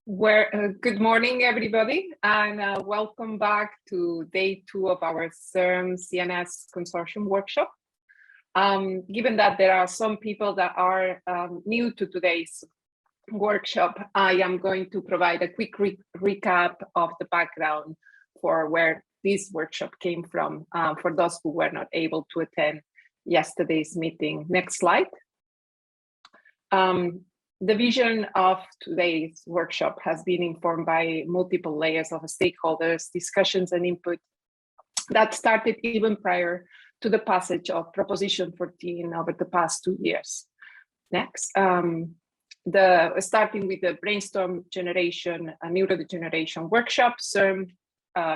Good morning, everybody, and welcome back to day 2 of our CIRM-CNS Consortium Workshop. Given that there are some people that are new to today's workshop, I am going to provide a quick recap of the background for where this workshop came from for those who were not able to attend yesterday's meeting. Next slide. The vision of today's workshop has been informed by multiple layers of stakeholders, discussions, and input that started even prior to the passage of Proposition 14 over the past 2 years. Next, starting with the brainstorm generation, a neurodegeneration workshop, CIRM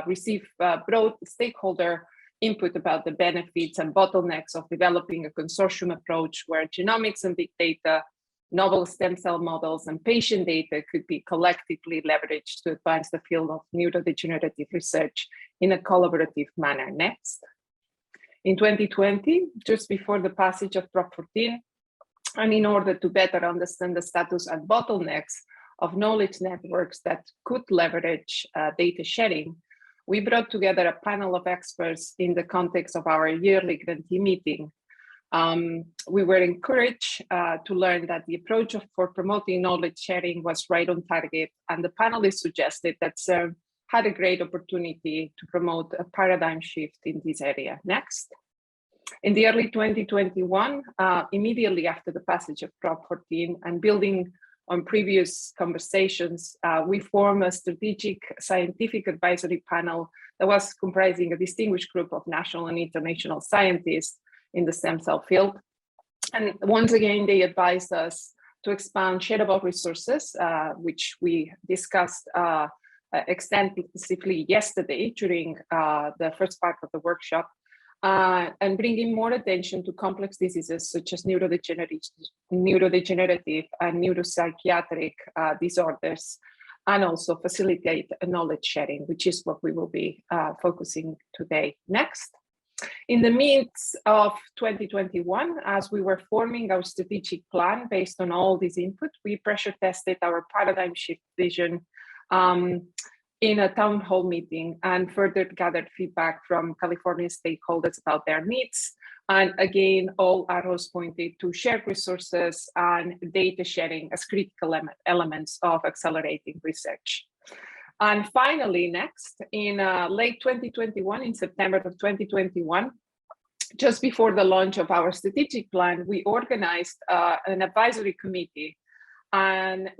received broad stakeholder input about the benefits and bottlenecks of developing a consortium approach where genomics and big data, novel stem cell models, and patient data could be collectively leveraged to advance the field of neurodegenerative research in a collaborative manner. Next. In 2020, just before the passage of Prop 14, and in order to better understand the status and bottlenecks of knowledge networks that could leverage data sharing, we brought together a panel of experts in the context of our yearly grantee meeting. We were encouraged to learn that the approach for promoting knowledge sharing was right on target, and the panelists suggested that CIRM had a great opportunity to promote a paradigm shift in this area. Next. In the early 2021, immediately after the passage of Prop 14 and building on previous conversations, we formed a strategic scientific advisory panel that was comprising a distinguished group of national and international scientists in the stem cell field. And once again, they advised us to expand shareable resources, which we discussed extensively yesterday during the first part of the workshop, and bringing more attention to complex diseases such as neurodegenerative and neuropsychiatric disorders, and also facilitate knowledge sharing, which is what we will be focusing today. Next. In the midst of 2021, as we were forming our strategic plan based on all this input, we pressure tested our paradigm shift vision in a town hall meeting and further gathered feedback from California stakeholders about their needs. And again, all arrows pointed to shared resources and data sharing as critical elements of accelerating research. And finally, next, in late 2021, in September of 2021, just before the launch of our strategic plan, we organized an advisory committee, and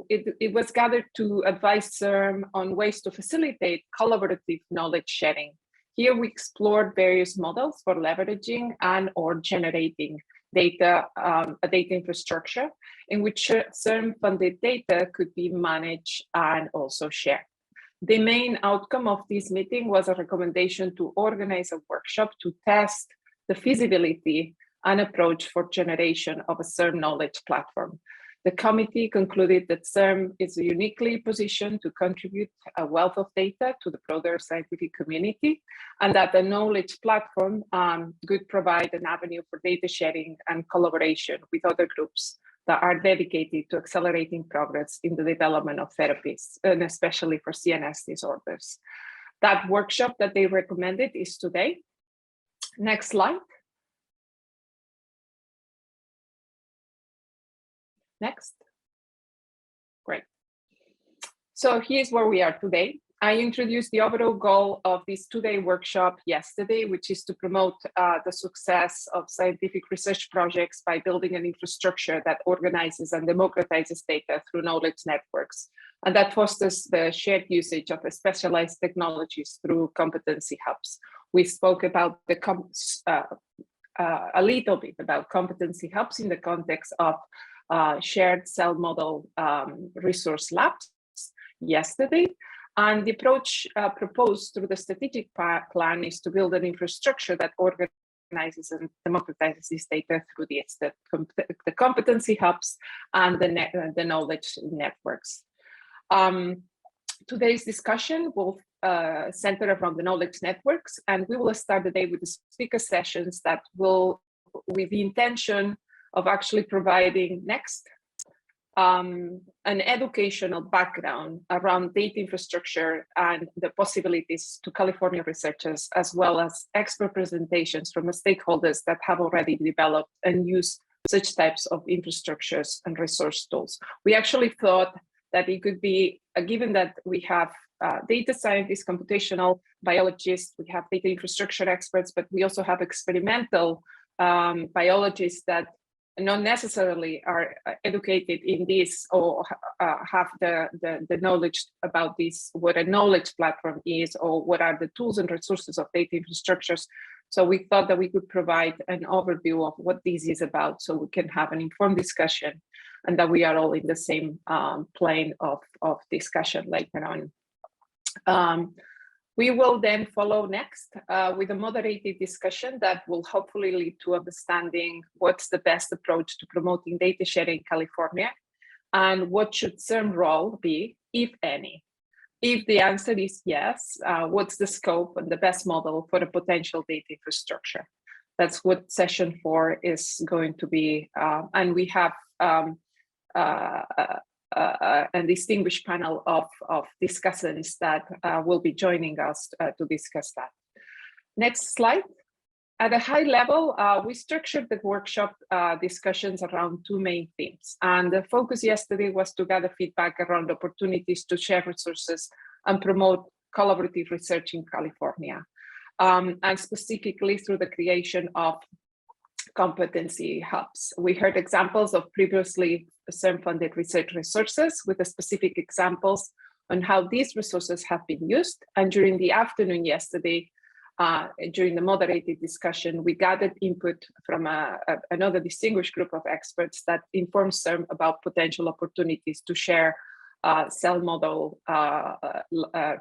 it was gathered to advise CIRM on ways to facilitate collaborative knowledge sharing. Here we explored various models for leveraging and or generating data, a data infrastructure in which CIRM-funded data could be managed and also shared. The main outcome of this meeting was a recommendation to organize a workshop to test the feasibility and approach for generation of a CIRM knowledge platform. The committee concluded that CIRM is uniquely positioned to contribute a wealth of data to the broader scientific community, and that the knowledge platform could provide an avenue for data sharing and collaboration with other groups that are dedicated to accelerating progress in the development of therapies, and especially for CNS disorders. That workshop that they recommended is today. Next slide. Next. Great. So here's where we are today. I introduced the overall goal of this two-day workshop yesterday, which is to promote the success of scientific research projects by building an infrastructure that organizes and democratizes data through knowledge networks, and that fosters the shared usage of specialized technologies through competency hubs. We spoke about a little bit about competency hubs in the context of shared cell model resource labs yesterday. And the approach proposed through the strategic plan is to build an infrastructure that organizes and democratizes this data through the competency hubs and the knowledge networks. Today's discussion will center around the knowledge networks, and we will start the day with the speaker sessions that will, with the intention of actually providing an educational background around data infrastructure and the possibilities to California researchers, as well as expert presentations from the stakeholders that have already developed and used such types of infrastructures and resource tools. We actually thought that it could be, given that we have data scientists, computational biologists, we have data infrastructure experts, but we also have experimental biologists that not necessarily are educated in this or have the knowledge about this, what a knowledge platform is, or what are the tools and resources of data infrastructures. So we thought that we could provide an overview of what this is about, so we can have an informed discussion and that we are all in the same plane of discussion later on. We will then follow next with a moderated discussion that will hopefully lead to understanding what's the best approach to promoting data sharing in California, and what should CIRM role be, if any. If the answer is yes, what's the scope and the best model for a potential data infrastructure? That's what session 4 is going to be. And we have a distinguished panel of discussants that will be joining us to discuss that. Next slide. At a high level, we structured the workshop discussions around 2 main themes. And the focus yesterday was to gather feedback around opportunities to share resources and promote collaborative research in California, and specifically through the creation of competency hubs. We heard examples of previously CIRM-funded research resources with the specific examples on how these resources have been used. And during the afternoon yesterday, during the moderated discussion, we gathered input from another distinguished group of experts that informed CIRM about potential opportunities to share cell model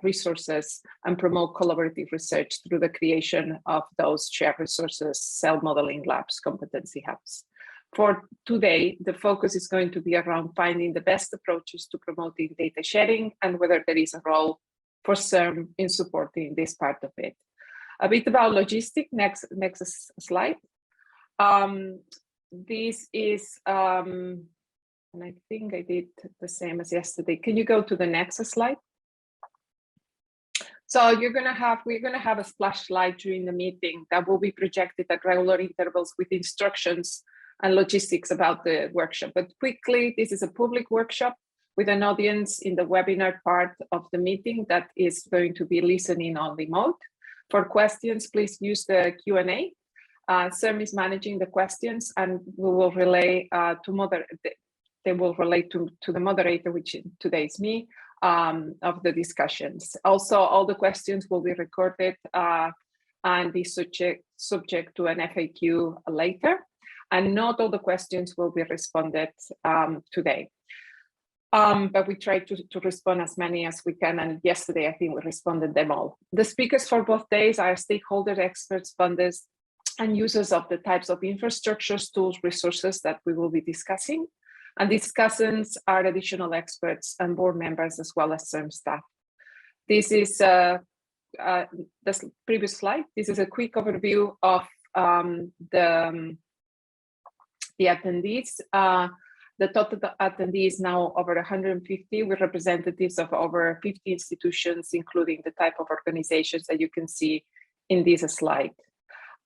resources and promote collaborative research through the creation of those shared resources, cell modeling labs, competency hubs. For today, the focus is going to be around finding the best approaches to promoting data sharing and whether there is a role for CIRM in supporting this part of it. A bit about logistics, next slide. This is, and I think I did the same as yesterday. Can you go to the next slide? So we're gonna have a splash slide during the meeting that will be projected at regular intervals with instructions and logistics about the workshop. But quickly, this is a public workshop with an audience in the webinar part of the meeting that is going to be listening only mode. For questions, please use the Q&A. CIRM is managing the questions, and we will relay they will relate to the moderator, which today is me, of the discussions. Also, all the questions will be recorded and be subject to an FAQ later. And not all the questions will be responded today. But we try to respond as many as we can. And yesterday, I think we responded them all. The speakers for both days are stakeholder experts, funders, and users of the types of infrastructures, tools, resources that we will be discussing. And discussants are additional experts and board members, as well as CIRM staff. This is the previous slide. This is a quick overview of the attendees. The total attendees now over 150, with representatives of over 50 institutions, including the type of organizations that you can see in this slide.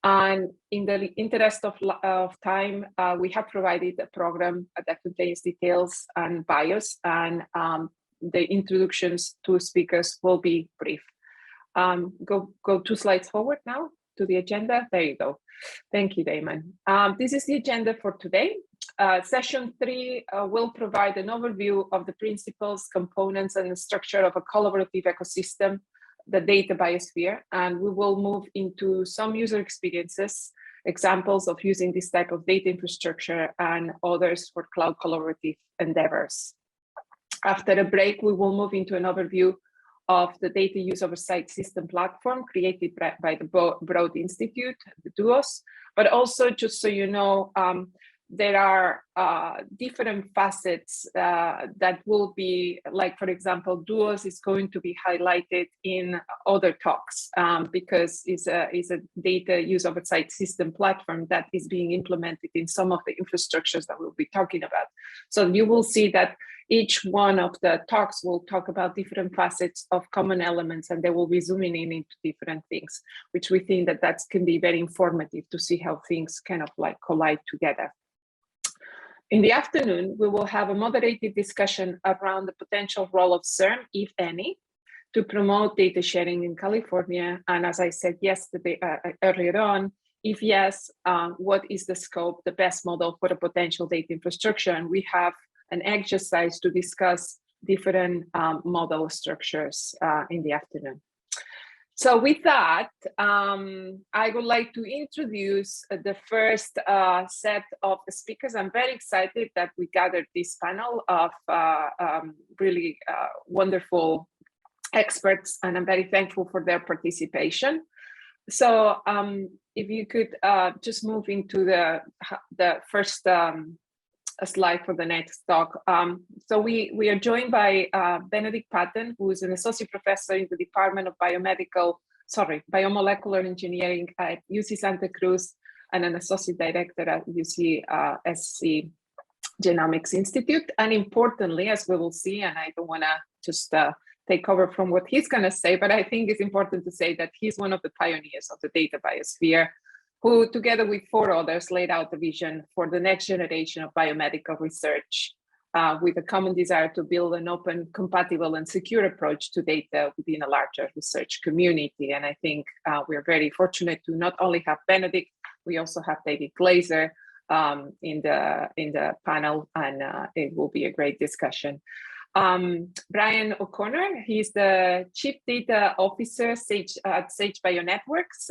And in the interest of time, we have provided a program that contains details and bios, and the introductions to speakers will be brief. Go 2 slides forward now to the agenda. There you go. Thank you, Damon. This is the agenda for today. Session 3 will provide an overview of the principles, components, and the structure of a collaborative ecosystem, the data biosphere, and we will move into some user experiences, examples of using this type of data infrastructure and others for cloud collaborative endeavors. After a break, we will move into an overview of the data use oversight system platform created by the Broad Institute, the DUOS, but also, just so you know, there are different facets that will be, like, for example, duos is going to be highlighted in other talks because it's a data use oversight system platform that is being implemented in some of the infrastructures that we'll be talking about. So you will see that each one of the talks will talk about different facets of common elements, and they will be zooming in into different things, which we think that can be very informative to see how things kind of like collide together. In the afternoon, we will have a moderated discussion around the potential role of CIRM, if any, to promote data sharing in California. And as I said yesterday, earlier on, if yes, what is the scope, the best model for the potential data infrastructure? And we have an exercise to discuss different model structures in the afternoon. So with that, I would like to introduce the first set of speakers. I'm very excited that we gathered this panel of really wonderful experts, and I'm very thankful for their participation. So if you could just move into the first slide for the next talk. So we are joined by Benedict Patton, who is an associate professor in the Department of Biomolecular Engineering at UC Santa Cruz and an associate director at UCSC Genomics Institute. And importantly, as we will see, and I don't want to just take over from what he's going to say, but I think it's important to say that he's one of the pioneers of the data biosphere, who together with 4 others laid out the vision for the next generation of biomedical research with a common desire to build an open, compatible, and secure approach to data within a larger research community. And I think we're very fortunate to not only have Benedict, we also have David Glazer in the panel, and it will be a great discussion. Brian O'Connor, he's the Chief Data Officer at Sage Bionetworks.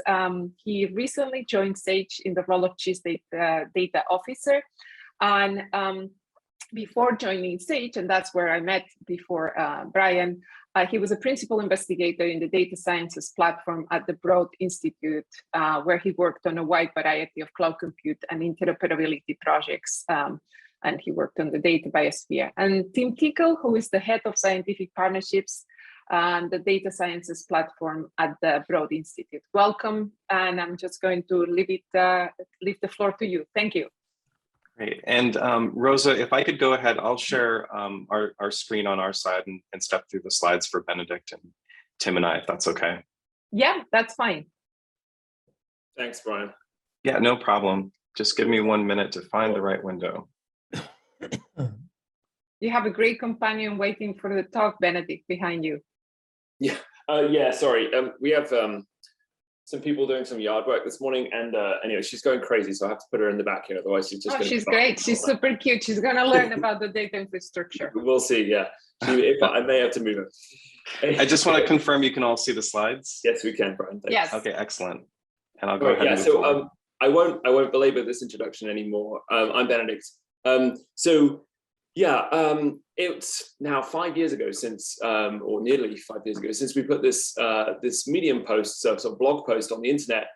He recently joined Sage in the role of Chief Data Officer. And before joining Sage, and that's where I met before Brian, he was a principal investigator in the data sciences platform at the Broad Institute, where he worked on a wide variety of cloud compute and interoperability projects. And he worked on the data biosphere. And Tim Tickle, who is the head of scientific partnerships and the data sciences platform at the Broad Institute. Welcome, and I'm just going to leave the floor to you. Thank you. Great, and Rosa, if I could go ahead, I'll share our screen on our side and step through the slides for Benedict and Tim and I, if that's okay. Yeah, that's fine. Thanks, Brian. Yeah, no problem. Just give me 1 minute to find the right window. You have a great companion waiting for the talk, Benedict, behind you. Yeah, yeah. Sorry, we have some people doing some yard work this morning, and anyway, she's going crazy, so I have to put her in the back here. Otherwise, she's just. Oh, she's great. She's super cute. She's going to learn about the data infrastructure. We'll see. Yeah, I may have to move her. I just want to confirm you can all see the slides. Yes, we can, Brian. Thanks. Yes. Okay, excellent. And I'll go ahead. Yeah. And So I won't belabor this introduction anymore. I'm Benedict. So yeah, it's now 5 years ago since, or nearly 5 years ago, since we put this this Medium post, so sort of blog post on the internet.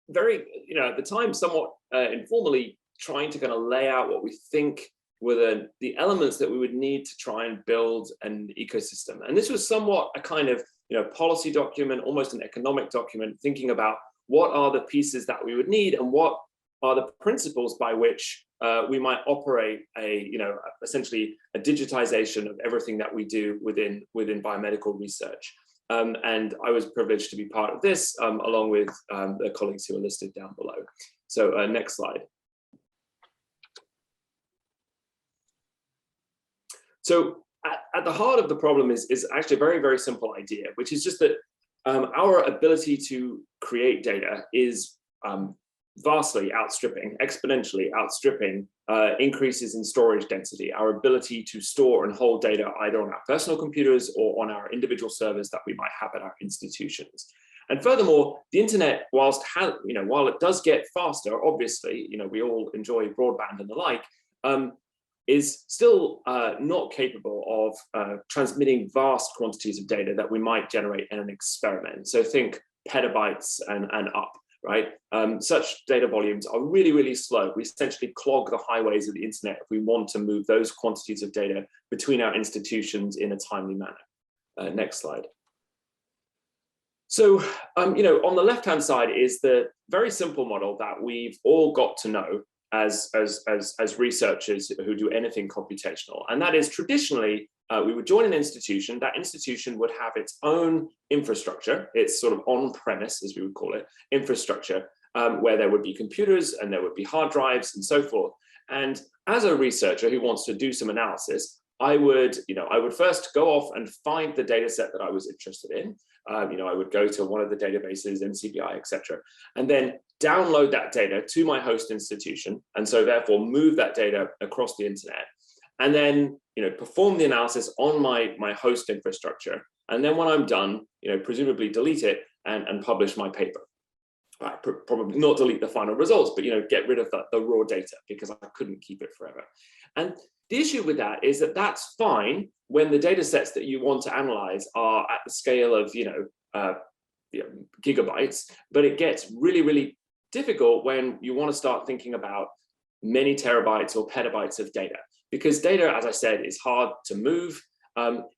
Very, at the time, somewhat informally, trying to kind of lay out what we think were the elements that we would need to try and build an ecosystem. And this was somewhat a kind of policy document, almost an economic document, thinking about what are the pieces that we would need and what are the principles by which we might operate essentially a digitization of everything that we do within biomedical research. And I was privileged to be part of this, along with the colleagues who are listed down below. So next slide. So at the heart of the problem is actually a very, very simple idea, which is just that our ability to create data is vastly outstripping, exponentially outstripping increases in storage density, our ability to store and hold data either on our personal computers or on our individual servers that we might have at our institutions. And furthermore, the internet, while it does get faster, obviously, we all enjoy broadband and the like, is still not capable of transmitting vast quantities of data that we might generate in an experiment. So think petabytes and up. right? Such data volumes are really, really slow. We essentially clog the highways of the internet if we want to move those quantities of data between our institutions in a timely manner. Next slide. So, on the left-hand side is the very simple model that we've all got to know as researchers who do anything computational. And that is traditionally, we would join an institution. That institution would have its own infrastructure, its sort of on-premise, as we would call it, infrastructure, where there would be computers and there would be hard drives and so forth. And as a researcher who wants to do some analysis, I would first go off and find the data set that I was interested in. I would go to one of the databases, NCBI, etc., and then download that data to my host institution, and so therefore move that data across the internet, and then perform the analysis on my host infrastructure. And then when I'm done, presumably delete it and publish my paper. Right, probably not delete the final results, but get rid of the raw data because I couldn't keep it forever. And the issue with that is that that's fine when the data sets that you want to analyze are at the scale of gigabytes, but it gets really, really difficult when you want to start thinking about many terabytes or petabytes of data, because data, as I said, is hard to move.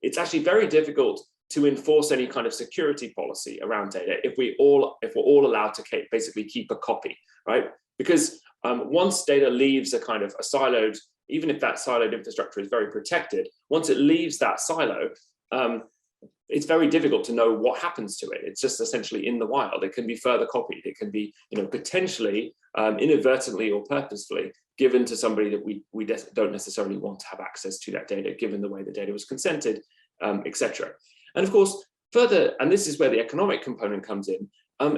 It's actually very difficult to enforce any kind of security policy around data if we're all allowed to basically keep a copy, right? Because once data leaves a kind of a siloed, even if that siloed infrastructure is very protected, once it leaves that silo, it's very difficult to know what happens to it. It's just essentially in the wild. It can be further copied. It can be, potentially inadvertently or purposefully given to somebody that we don't necessarily want to have access to that data, given the way the data was consented, etc. And of course, further, and this is where the economic component comes in,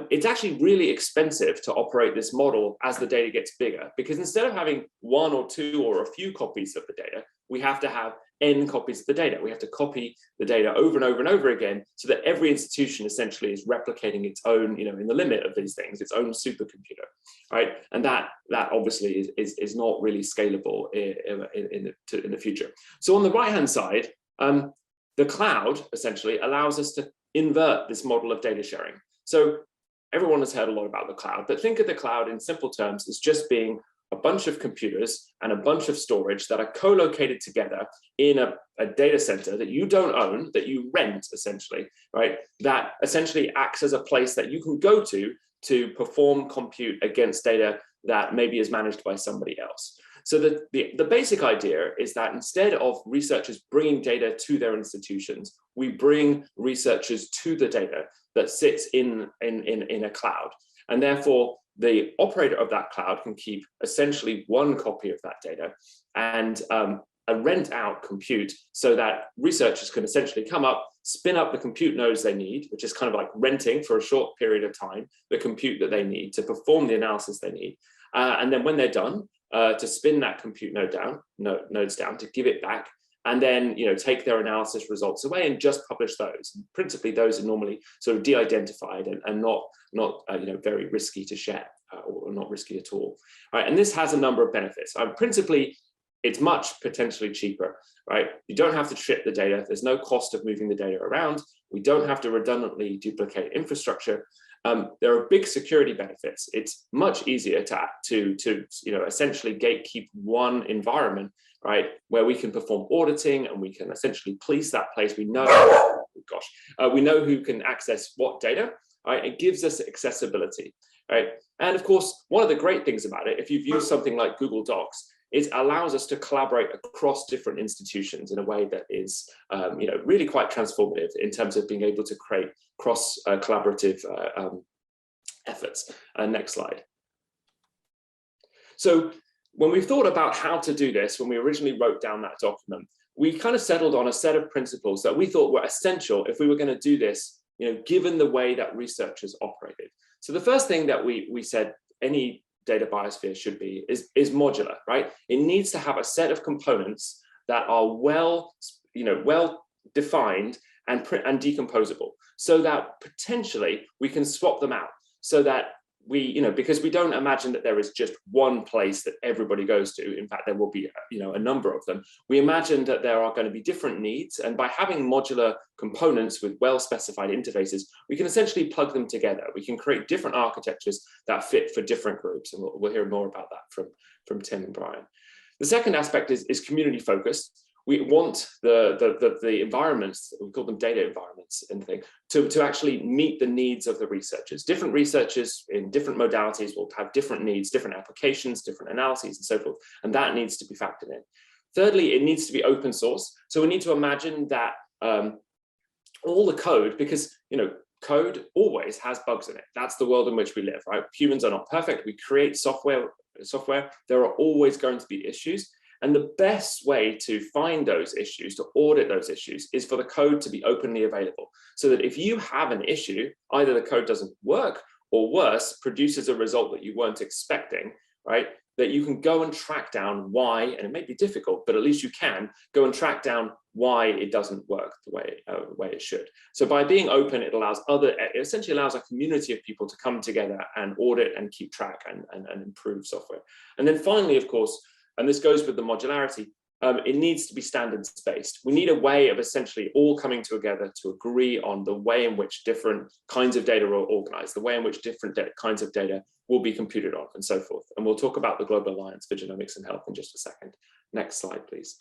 it's actually really expensive to operate this model as the data gets bigger, because instead of having one or two or a few copies of the data, we have to have n copies of the data. We have to copy the data over and over and over again so that every institution essentially is replicating its own, in the limit of these things, its own supercomputer, right? And that obviously is not really scalable in the future. So on the right-hand side, the cloud essentially allows us to invert this model of data sharing. So everyone has heard a lot about the cloud, but think of the cloud in simple terms as just being a bunch of computers and a bunch of storage that are co-located together in a data center that you don't own, that you rent essentially, right? That essentially acts as a place that you can go to perform compute against data that maybe is managed by somebody else. So the basic idea is that instead of researchers bringing data to their institutions, we bring researchers to the data that sits in a cloud. And therefore, the operator of that cloud can keep essentially one copy of that data and rent out compute so that researchers can essentially come up, spin up the compute nodes they need, which is kind of like renting for a short period of time, the compute that they need to perform the analysis they need. And then when they're done, to spin that compute nodes down, to give it back, and then take their analysis results away and just publish those. And principally, those are normally sort of de-identified and not very risky to share or not risky at all. Right, and this has a number of benefits. Principally, it's much potentially cheaper. Right, you don't have to ship the data. There's no cost of moving the data around. We don't have to redundantly duplicate infrastructure. There are big security benefits. It's much easier to essentially gatekeep one environment, right, where we can perform auditing and we can essentially police that place. We know, we know who can access what data. Right, it gives us accessibility, right? And of course, one of the great things about it, if you've used something like Google Docs, it allows us to collaborate across different institutions in a way that is, really quite transformative in terms of being able to create cross-collaborative efforts. Next slide. So when we thought about how to do this, when we originally wrote down that document, we kind of settled on a set of principles that we thought were essential if we were going to do this, given the way that researchers operated. So the first thing that we said any data biosphere should be is modular, right? It needs to have a set of components that are well defined and decomposable, so that potentially we can swap them out, so that because we don't imagine that there is just one place that everybody goes to. In fact, there will be, a number of them. We imagine that there are going to be different needs, and by having modular components with well-specified interfaces, we can essentially plug them together. We can create different architectures that fit for different groups, and we'll hear more about that from Tim and Brian. The second aspect is community focused. We want the environments, we call them data environments and things, to actually meet the needs of the researchers. Different researchers in different modalities will have different needs, different applications, different analyses, and so forth, and that needs to be factored in. Thirdly, it needs to be open source. So we need to imagine that all the code, because code always has bugs in it. That's the world in which we live, right? Humans are not perfect. We create software. There are always going to be issues. And the best way to find those issues, to audit those issues, is for the code to be openly available. So that if you have an issue, either the code doesn't work, or worse, produces a result that you weren't expecting, right? That you can go and track down why, and it may be difficult, but at least you can go and track down why it doesn't work the way it should. So by being open, it essentially allows a community of people to come together and audit and keep track and improve software. And then finally, of course, and this goes with the modularity, it needs to be standards-based. We need a way of essentially all coming together to agree on the way in which different kinds of data are organized, the way in which different kinds of data will be computed on, and so forth. And we'll talk about the Global Alliance for Genomics and Health in just a second. Next slide, please.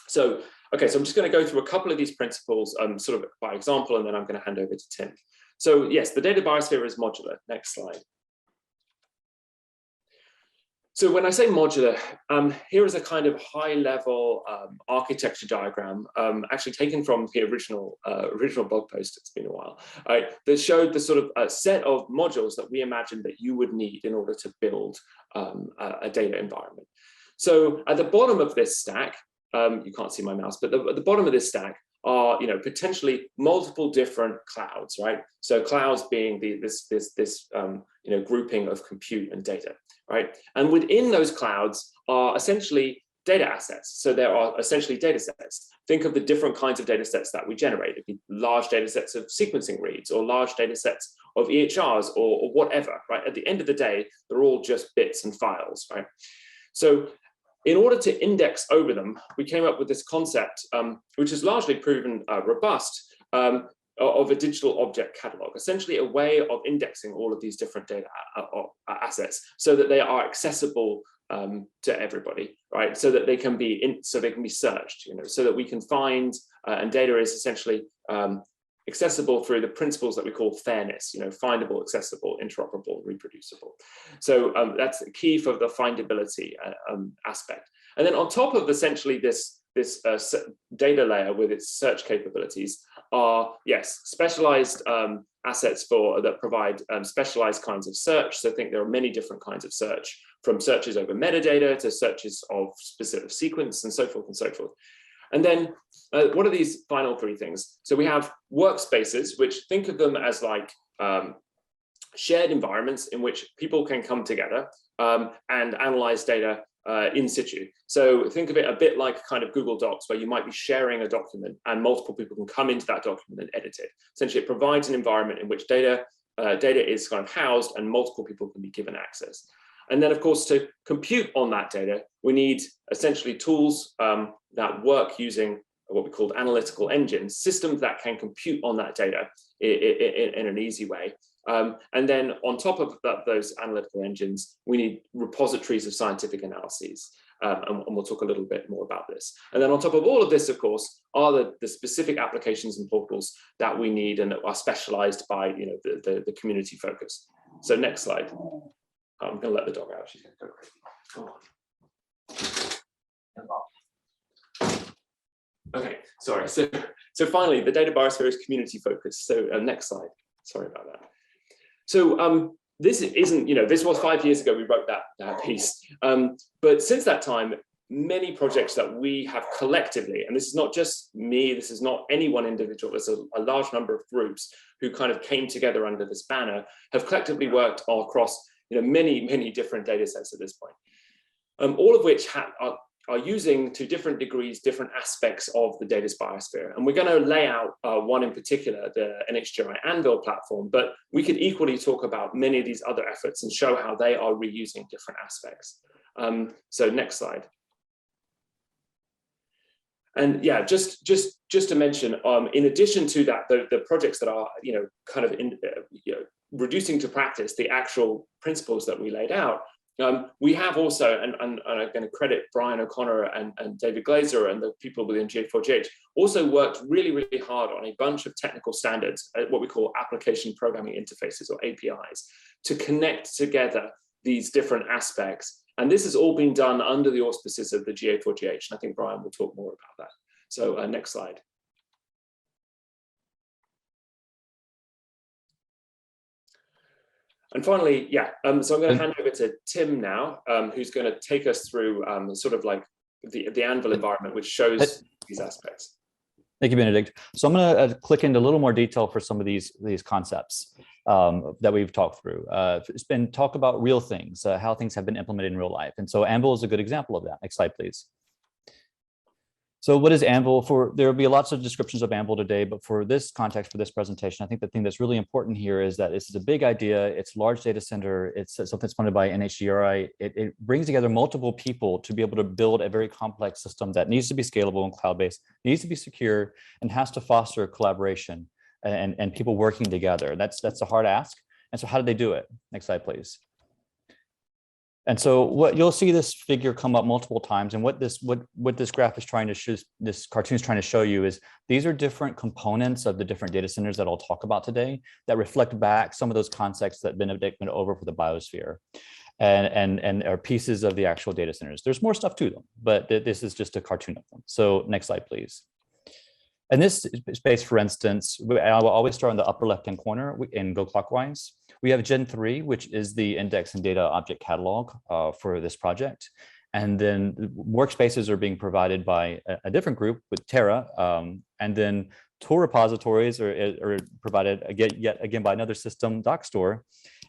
So, okay, so I'm just going to go through a couple of these principles sort of by example, and then I'm going to hand over to Tim. So yes, the data biosphere is modular. Next slide. So when I say modular, here is a kind of high-level architecture diagram, actually taken from the original blog post. It's been a while, right, that showed the sort of set of modules that we imagined that you would need in order to build a data environment. So at the bottom of this stack, you can't see my mouse, but at the bottom of this stack are potentially multiple different clouds, right? So clouds being this grouping of compute and data, right? And within those clouds are essentially data assets. So there are essentially data sets. Think of the different kinds of data sets that we generate. It'd be large data sets of sequencing reads, or large data sets of EHRs, or whatever, right? At the end of the day, they're all just bits and files, right? So in order to index over them, we came up with this concept, which has largely proven robust, of a digital object catalog, essentially a way of indexing all of these different data assets so that they are accessible to everybody, right? So that they can be searched, so that we can find, and data is essentially accessible through the principles that we call fairness, findable, accessible, interoperable, reproducible. So that's the key for the findability aspect. And then on top of essentially this data layer with its search capabilities are, yes, specialized assets that provide specialized kinds of search. So I think there are many different kinds of search, from searches over metadata to searches of specific sequence, and so forth and so forth. And then what are these final three things? So we have workspaces, which think of them as like shared environments in which people can come together and analyze data in situ. So think of it a bit like kind of Google Docs, where you might be sharing a document and multiple people can come into that document and edit it. Essentially, it provides an environment in which data is kind of housed and multiple people can be given access. And then, of course, to compute on that data, we need essentially tools that work using what we call analytical engines, systems that can compute on that data in an easy way. And then on top of those analytical engines, we need repositories of scientific analyses. And we'll talk a little bit more about this. And then on top of all of this, of course, are the specific applications and portals that we need and that are specialized by the community focus. So next slide. I'm going to let the dog out. She's going to go crazy. Go on. Okay, sorry. So finally, the data biosphere is community focused. So next slide. Sorry about that. So this isn't, this was 5 years ago we wrote that piece. But since that time, many projects that we have collectively, and this is not just me, this is not any one individual, there's a large number of groups who kind of came together under this banner, have collectively worked across many different data sets at this point. All of which are using to different degrees, different aspects of the data's biosphere. And we're going to lay out one in particular, the NHGRI Anvil platform, but we could equally talk about many of these other efforts and show how they are reusing different aspects. So next slide. And yeah, just to mention, in addition to that, the projects that are, kind of reducing to practice the actual principles that we laid out, we have also, and I'm going to credit Brian O'Connor and David Glazer and the people within GA4GH, also worked really, really hard on a bunch of technical standards, what we call application programming interfaces or APIs, to connect together these different aspects. And this has all been done under the auspices of the GA4GH, and I think Brian will talk more about that. So next slide. And finally, yeah, so I'm going to hand over to Tim now, who's going to take us through sort of like the Anvil environment, which shows these aspects. Thank you, Benedict. So I'm going to click into a little more detail for some of these concepts that we've talked through. It's been talk about real things, how things have been implemented in real life. And so Anvil is a good example of that. Next slide, please. So what is Anvil? There will be lots of descriptions of Anvil today, but for this context, for this presentation, I think the thing that's really important here is that this is a big idea. It's a large data center. It's something that's funded by NHGRI. It brings together multiple people to be able to build a very complex system that needs to be scalable and cloud-based, needs to be secure, and has to foster collaboration and people working together. That's a hard ask. And so how did they do it? Next slide, please. And so what you'll see this figure come up multiple times, and what this graph is trying to show, this cartoon is trying to show you is these are different components of the different data centers that I'll talk about today that reflect back some of those concepts that Benedict went over for the biosphere, and are pieces of the actual data centers. There's more stuff to them, but this is just a cartoon of them. So next slide, please. In this space, for instance, I will always start in the upper left-hand corner and go clockwise. We have Gen 3, which is the index and data object catalog for this project. And then workspaces are being provided by a different group with Terra. And then tool repositories are provided yet again by another system, DocStore.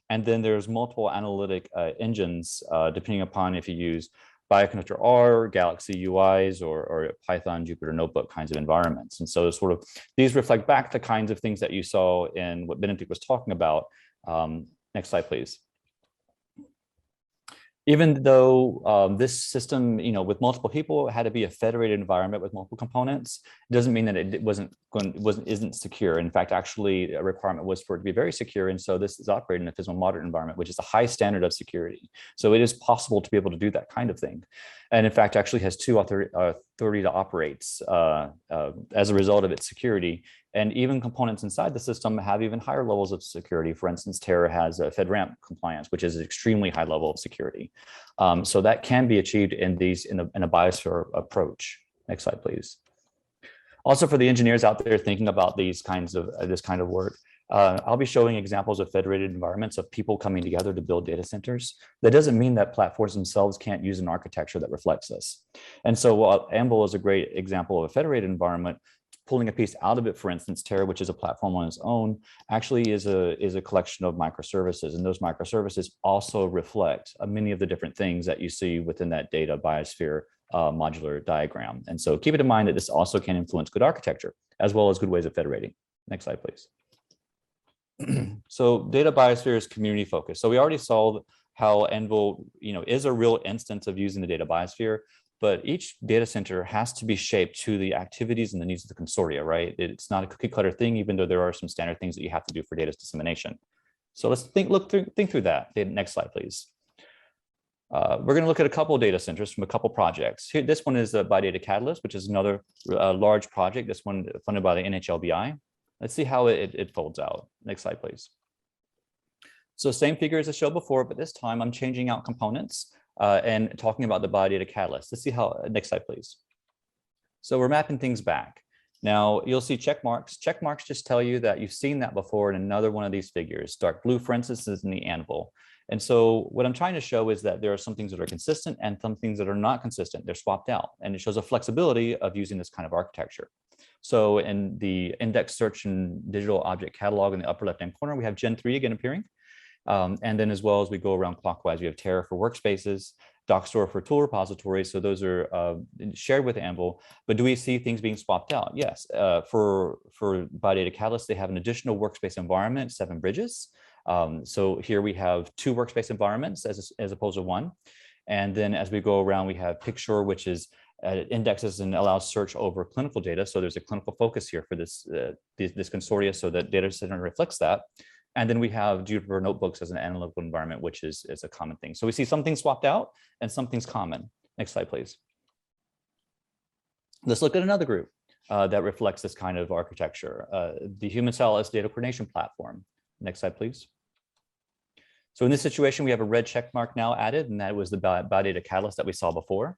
And then there's multiple analytic engines, depending upon if you use Bioconductor R, Galaxy UIs, or Python, Jupyter Notebook kinds of environments. And so sort of these reflect back the kinds of things that you saw in what Benedict was talking about. Next slide, please. Even though this system, with multiple people, had to be a federated environment with multiple components, it doesn't mean that it isn't secure. In fact, actually, a requirement was for it to be very secure, and so this is operated in a physical modern environment, which is a high standard of security. So it is possible to be able to do that kind of thing, and in fact, actually has two authority to operate as a result of its security. And even components inside the system have even higher levels of security. For instance, Terra has a FedRAMP compliance, which is an extremely high level of security. So that can be achieved in a Biosphere approach. Next slide, please. Also, for the engineers out there thinking about this kind of work, I'll be showing examples of federated environments of people coming together to build data centers. That doesn't mean that platforms themselves can't use an architecture that reflects this. And so while Anvil is a great example of a federated environment, pulling a piece out of it, for instance, Terra, which is a platform on its own, actually is a collection of microservices. And those microservices also reflect many of the different things that you see within that data biosphere modular diagram. And so keep it in mind that this also can influence good architecture, as well as good ways of federating. Next slide, please. So data biosphere is community focused. So we already saw how Anvil, is a real instance of using the data biosphere, but each data center has to be shaped to the activities and the needs of the consortia, right? It's not a cookie cutter thing, even though there are some standard things that you have to do for data dissemination. So let's think through that. Next slide, please. We're going to look at a couple of data centers from a couple projects. Here, this one is the Bidata Catalyst, which is another large project. This one funded by the NHLBI. Let's see how it folds out. Next slide, please. So same figure as I showed before, but this time I'm changing out components and talking about the Bidata Catalyst. Let's see how, next slide, please. So we're mapping things back. Now you'll see check marks. Check marks just tell you that you've seen that before in another one of these figures. Dark blue, for instance, is in the Anvil. And so what I'm trying to show is that there are some things that are consistent and some things that are not consistent. They're swapped out, and it shows a flexibility of using this kind of architecture. So in the index search and digital object catalog in the upper left-hand corner, we have Gen 3 again appearing. And then as well as we go around clockwise, we have Terra for workspaces. Dockstore for tool repositories. So those are shared with Anvil. But do we see things being swapped out? Yes. For Biodata Catalyst, they have an additional workspace environment, 7 bridges. So here we have 2 workspace environments as opposed to 1. And then as we go around, we have Picture, which is indexes and allows search over clinical data. So there's a clinical focus here for this consortia, so that data center reflects that. And then we have Jupyter Notebooks as an analytical environment, which is a common thing. So we see something swapped out and something's common. Next slide, please. Let's look at another group that reflects this kind of architecture, the Human Cell Data Coordination Platform. Next slide, please. So in this situation, we have a red check mark now added, and that was the Biodata Catalyst that we saw before.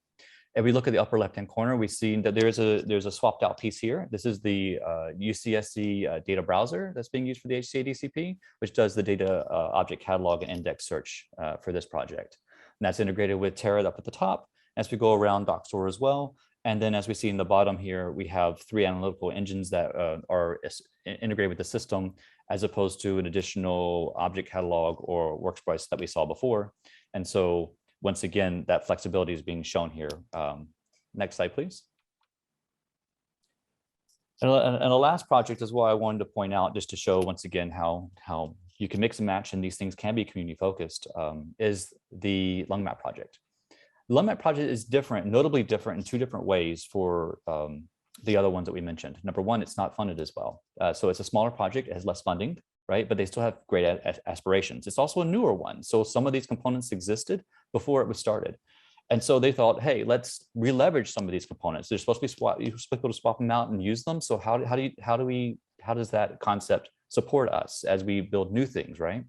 If we look at the upper left-hand corner, we see that there's a swapped out piece here. This is the UCSC data browser that's being used for the HCA-DCP, which does the data object catalog and index search for this project. And that's integrated with Terra up at the top, as we go around Dockstore as well. And then as we see in the bottom here, we have 3 analytical engines that are integrated with the system, as opposed to an additional object catalog or workspace that we saw before. And so once again, that flexibility is being shown here. Next slide, please. And the last project is what I wanted to point out, just to show once again how you can mix and match and these things can be community focused, is the LungMap project. The LungMap project is different, notably different in 2 different ways for the other ones that we mentioned. Number one, it's not funded as well. So it's a smaller project, it has less funding, right? But they still have great aspirations. It's also a newer one. So some of these components existed before it was started. And so they thought, hey, let's re-leverage some of these components. They're supposed to be you're supposed to be able to swap them out and use them. So how does that concept support us as we build new things, right?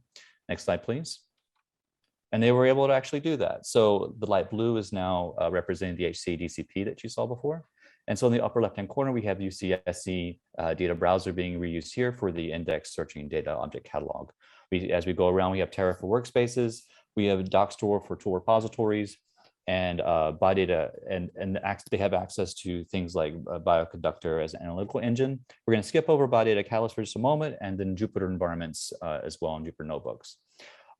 Next slide, please. And they were able to actually do that. So the light blue is now representing the HCA-DCP that you saw before. And so in the upper left-hand corner, we have UCSC data browser being reused here for the index searching data object catalog. As we go around, we have Terra for workspaces, we have Dockstore for tool repositories, and Biodata, and they have access to things like Bioconductor as an analytical engine. We're going to skip over Biodata Catalyst for just a moment, and then Jupyter environments as well in Jupyter Notebooks.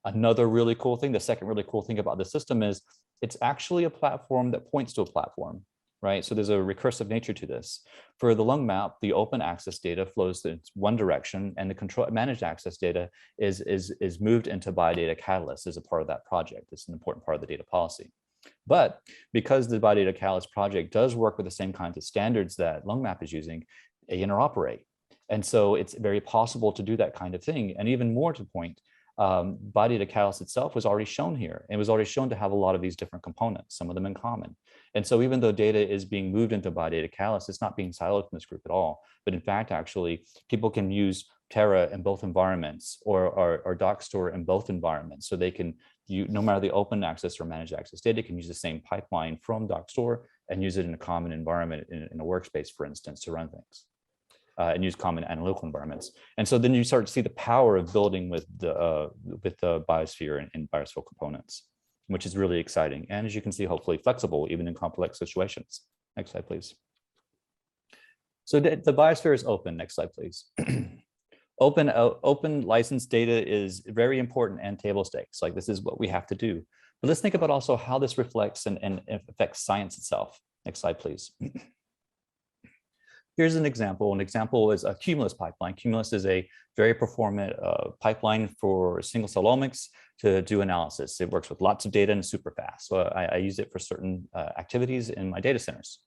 Another really cool thing, the second really cool thing about the system is it's actually a platform that points to a platform. Right, so there's a recursive nature to this. For the LungMap, the open access data flows in one direction, and the managed access data is moved into Biodata Catalyst as a part of that project. It's an important part of the data policy. But because the Biodata Catalyst project does work with the same kinds of standards that LungMap is using, they interoperate. And so it's very possible to do that kind of thing. And even more to point, Biodata Catalyst itself was already shown here. It was already shown to have a lot of these different components, some of them in common. And so even though data is being moved into Biodata Catalyst, it's not being siloed from this group at all. But in fact, actually, people can use Terra in both environments or Dockstore in both environments. So they can, no matter the open access or managed access data, can use the same pipeline from Dockstore and use it in a common environment in a workspace, for instance, to run things. And use common analytical environments. And so then you start to see the power of building with the Biosphere and Biosphere components, which is really exciting. And as you can see, hopefully flexible, even in complex situations. Next slide, please. So the Biosphere is open. Next slide, please. Open license data is very important and table stakes. Like, this is what we have to do. But let's think about also how this reflects and affects science itself. Next slide, please. Here's an example. An example is a Cumulus Pipeline. Cumulus is a very performant pipeline for single cell omics to do analysis. It works with lots of data and super fast. So I use it for certain activities in my data centers.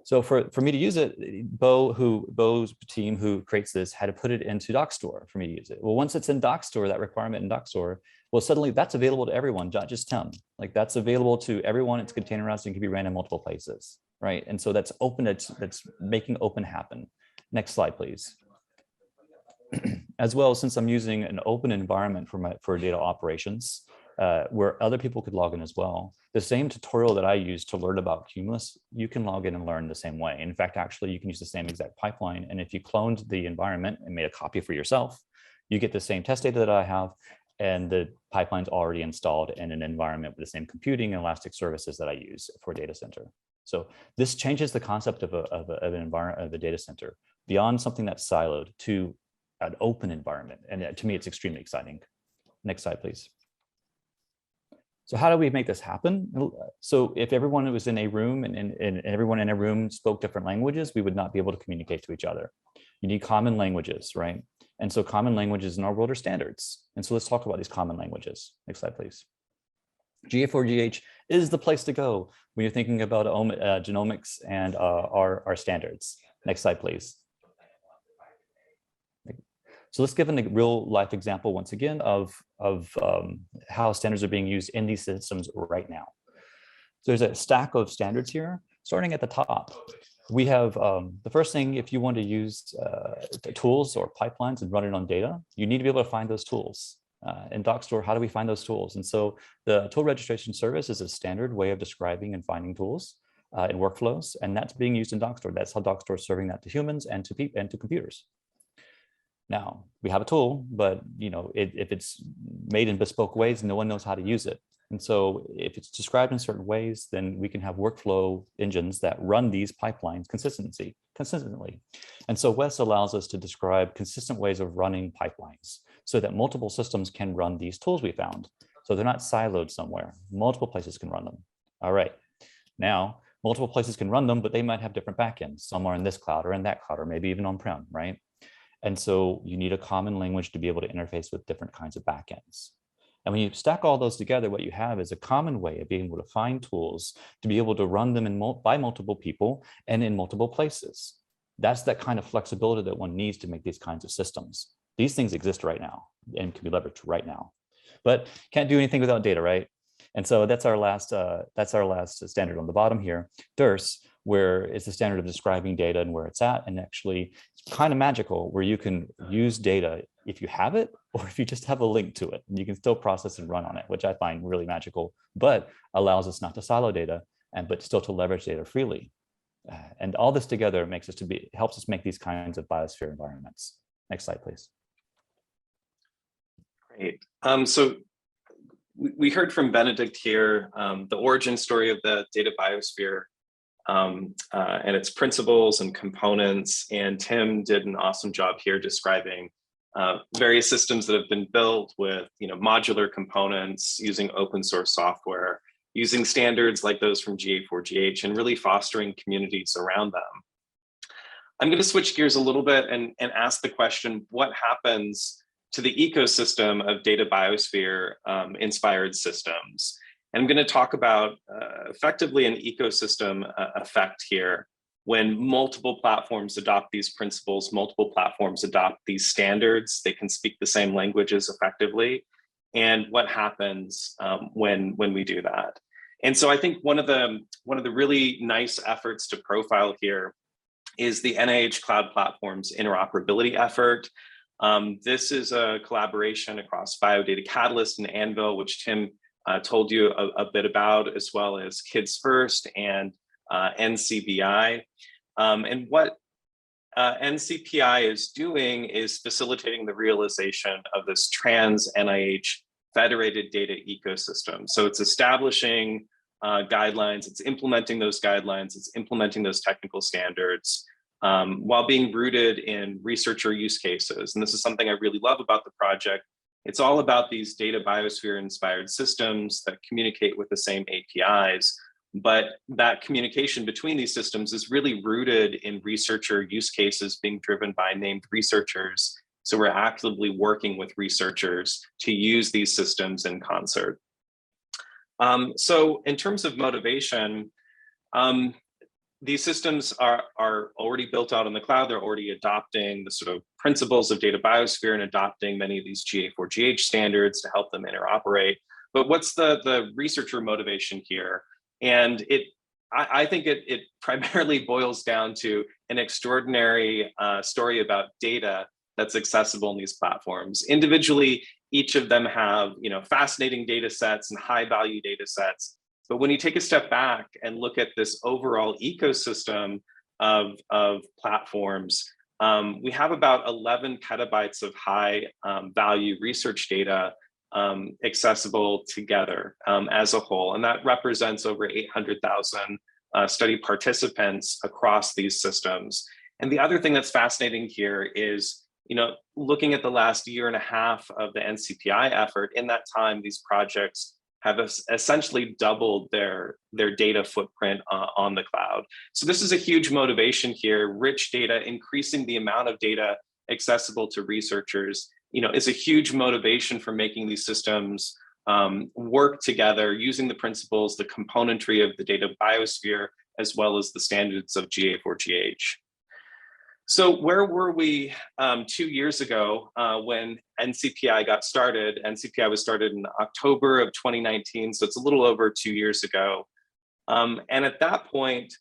So for me to use it, Bo's team who creates this had to put it into Dockstore for me to use it. Well, once it's in Dockstore, that requirement in Dockstore, well, suddenly that's available to everyone, not just Tim. Like, that's available to everyone. It's containerized and can be ran in multiple places, right? And so that's open. That's making open happen. Next slide, please. As well, since I'm using an open environment for data operations, where other people could log in as well. The same tutorial that I use to learn about Cumulus, you can log in and learn the same way. In fact, actually, you can use the same exact pipeline. And if you cloned the environment and made a copy for yourself, you get the same test data that I have, and the pipeline's already installed in an environment with the same computing and elastic services that I use for a data center. So this changes the concept of an environment, of a data center, beyond something that's siloed to an open environment. And to me, it's extremely exciting. Next slide, please. So how do we make this happen? So if everyone was in a room and everyone in a room spoke different languages, we would not be able to communicate to each other. You need common languages, right? And so common languages in our world are standards. And so let's talk about these common languages. Next slide, please. GA4GH is the place to go when you're thinking about genomics and our standards. Next slide, please. So let's give a real life example once again of how standards are being used in these systems right now. So there's a stack of standards here, starting at the top. We have the first thing, if you want to use tools or pipelines and run it on data, you need to be able to find those tools. In DocStore, how do we find those tools? And so the tool registration service is a standard way of describing and finding tools in workflows, and that's being used in DocStore. That's how DocStore is serving that to humans and to computers. Now, we have a tool, but if it's made in bespoke ways, no one knows how to use it. And so if it's described in certain ways, then we can have workflow engines that run these pipelines consistently. And so WES allows us to describe consistent ways of running pipelines so that multiple systems can run these tools we found. So they're not siloed somewhere. Multiple places can run them. All right. Now, multiple places can run them, but they might have different backends. Some are in this cloud or in that cloud, or maybe even on-prem, right? And so you need a common language to be able to interface with different kinds of backends. And when you stack all those together, what you have is a common way of being able to find tools to be able to run them by multiple people and in multiple places. That's that kind of flexibility that one needs to make these kinds of systems. These things exist right now and can be leveraged right now, but can't do anything without data, right? And so that's our last standard on the bottom here, DERS, where it's the standard of describing data and where it's at. And actually, it's kind of magical where you can use data if you have it or if you just have a link to it. And you can still process and run on it, which I find really magical, but allows us not to silo data, but still to leverage data freely. And all this together helps us make these kinds of biosphere environments. Next slide, please. Great. So we heard from Benedict here, the origin story of the data biosphere and its principles and components. And Tim did an awesome job here describing various systems that have been built with modular components, using open source software, using standards like those from GA4GH, and really fostering communities around them. I'm going to switch gears a little bit and ask the question, what happens to the ecosystem of data biosphere inspired systems? And I'm going to talk about effectively an ecosystem effect here. When multiple platforms adopt these principles, multiple platforms adopt these standards, they can speak the same languages effectively. And what happens when we do that? And so I think one of the really nice efforts to profile here is the NIH Cloud Platform's interoperability effort. This is a collaboration across Biodata Catalyst and Anvil, which Tim told you a bit about, as well as Kids First and NCBI. And what NCPI is doing is facilitating the realization of this trans NIH federated data ecosystem. So it's establishing guidelines, it's implementing those guidelines, it's implementing those technical standards while being rooted in researcher use cases. And this is something I really love about the project. It's all about these data biosphere inspired systems that communicate with the same APIs, but that communication between these systems is really rooted in researcher use cases being driven by named researchers. So we're actively working with researchers to use these systems in concert. So in terms of motivation, these systems are already built out in the cloud. They're already adopting the sort of principles of data biosphere and adopting many of these GA4GH standards to help them interoperate. But what's the researcher motivation here? And I think it primarily boils down to an extraordinary story about data that's accessible in these platforms. Individually, each of them have fascinating data sets and high value data sets. But when you take a step back and look at this overall ecosystem of platforms, we have about 11 petabytes of high value research data accessible together as a whole. And that represents over 800,000 study participants across these systems. And the other thing that's fascinating here is, looking at the last year and a half of the NCPI effort, in that time, these projects have essentially doubled their data footprint on the cloud. So this is a huge motivation here. Rich data, increasing the amount of data accessible to researchers, is a huge motivation for making these systems work together using the principles, the componentry of the data biosphere, as well as the standards of GA4GH. So where were we 2 years ago when NCPI got started? NCPI was started in October of 2019, so it's a little over 2 years ago. And at that point,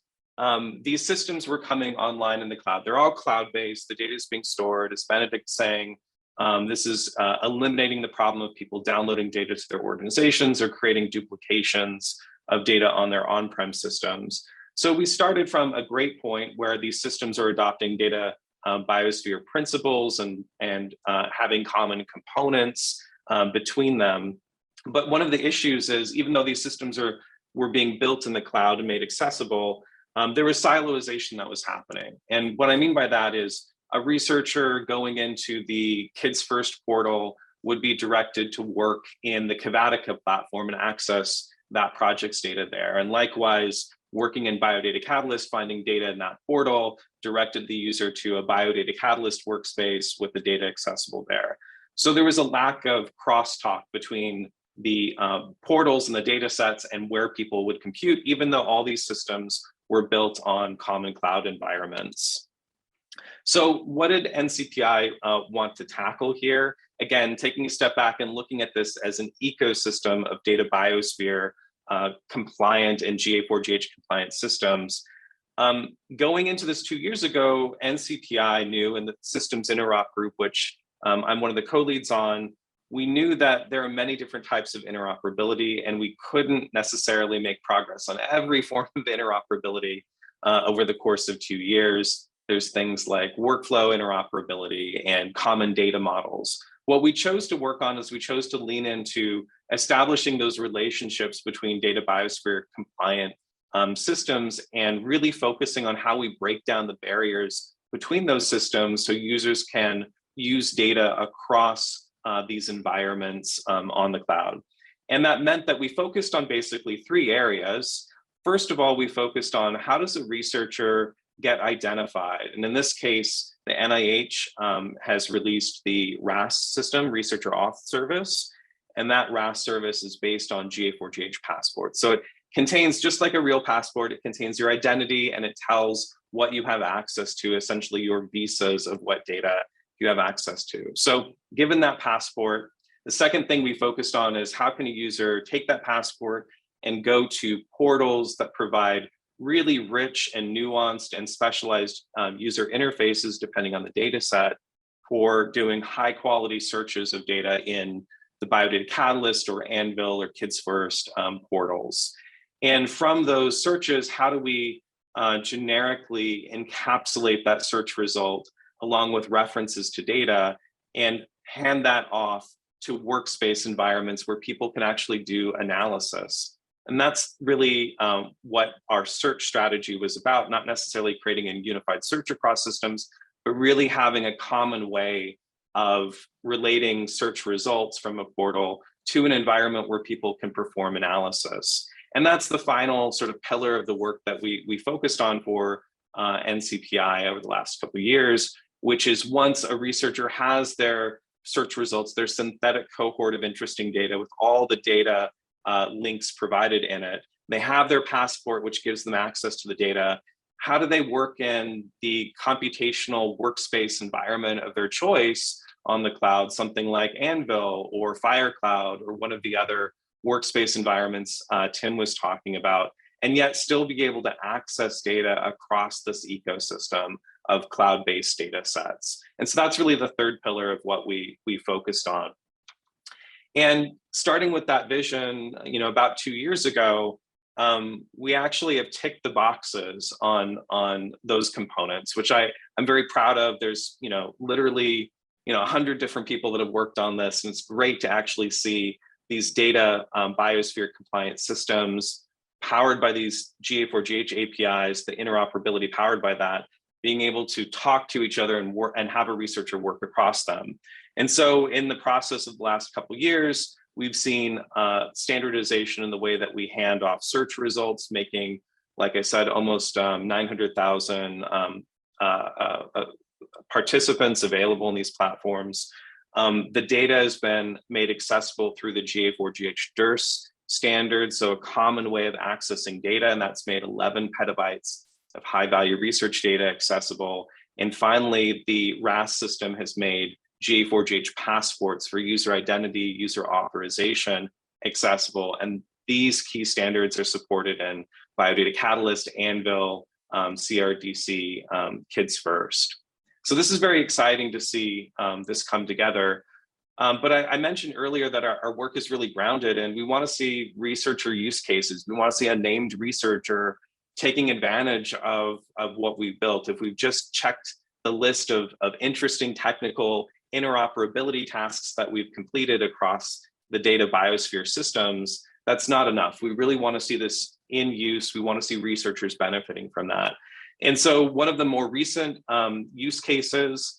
these systems were coming online in the cloud. They're all cloud-based. The data is being stored. As Benedict's saying, this is eliminating the problem of people downloading data to their organizations or creating duplications of data on their on-prem systems. So we started from a great point where these systems are adopting data biosphere principles and having common components between them. But one of the issues is, even though these systems were being built in the cloud and made accessible, there was siloization that was happening. And what I mean by that is a researcher going into the Kids First portal would be directed to work in the Kavatica platform and access that project's data there. And likewise, working in Biodata Catalyst, finding data in that portal, directed the user to a Biodata Catalyst workspace with the data accessible there. So there was a lack of crosstalk between the portals and the data sets and where people would compute, even though all these systems were built on common cloud environments. So what did NCPI want to tackle here? Again, taking a step back and looking at this as an ecosystem of data biosphere compliant and GA4GH compliant systems. Going into this 2 years ago, NCPI knew, and the Systems Interop group, which I'm one of the co-leads on, we knew that there are many different types of interoperability, and we couldn't necessarily make progress on every form of interoperability over the course of 2 years. There's things like workflow interoperability and common data models. What we chose to work on is we chose to lean into establishing those relationships between data biosphere compliant systems and really focusing on how we break down the barriers between those systems so users can use data across these environments on the cloud. And that meant that we focused on basically 3 areas. First of all, we focused on how does a researcher get identified? And in this case, the NIH has released the RAS system, Researcher Auth Service, and that RAS service is based on GA4GH passport. So it contains, just like a real passport, it contains your identity and it tells what you have access to, essentially your visas of what data you have access to. So given that passport, the second thing we focused on is how can a user take that passport and go to portals that provide really rich and nuanced and specialized user interfaces, depending on the data set, for doing high quality searches of data in the Biodata Catalyst or Anvil or Kids First portals. And from those searches, how do we generically encapsulate that search result along with references to data and hand that off to workspace environments where people can actually do analysis? And that's really what our search strategy was about, not necessarily creating a unified search across systems, but really having a common way of relating search results from a portal to an environment where people can perform analysis. And that's the final sort of pillar of the work that we focused on for NCPI over the last couple of years, which is once a researcher has their search results, their synthetic cohort of interesting data with all the data links provided in it, they have their passport, which gives them access to the data. How do they work in the computational workspace environment of their choice on the cloud, something like Anvil or FireCloud or one of the other workspace environments Tim was talking about, and yet still be able to access data across this ecosystem of cloud-based data sets? And so that's really the third pillar of what we focused on. And starting with that vision, about 2 years ago, we actually have ticked the boxes on those components, which I'm very proud of. There's literally 100 different people that have worked on this, and it's great to actually see these data biosphere compliant systems powered by these GA4GH APIs, the interoperability powered by that, being able to talk to each other and work and have a researcher work across them. And so in the process of the last couple of years, We've seen standardization in the way that we hand off search results, making, like I said, almost 900,000 participants available in these platforms. The data has been made accessible through the GA4GH DERS standard, so a common way of accessing data, and that's made 11 petabytes of high-value research data accessible. And finally, the RAS system has made GA4GH passports for user identity, user authorization accessible, and these key standards are supported in Biodata Catalyst, Anvil, CRDC, Kids First. So this is very exciting to see this come together. But I mentioned earlier that our work is really grounded, and we want to see researcher use cases. We want to see a named researcher taking advantage of what we've built. If we've just checked the list of interesting technical interoperability tasks that we've completed across the data biosphere systems, that's not enough. We really want to see this in use. We want to see researchers benefiting from that. And so one of the more recent use cases,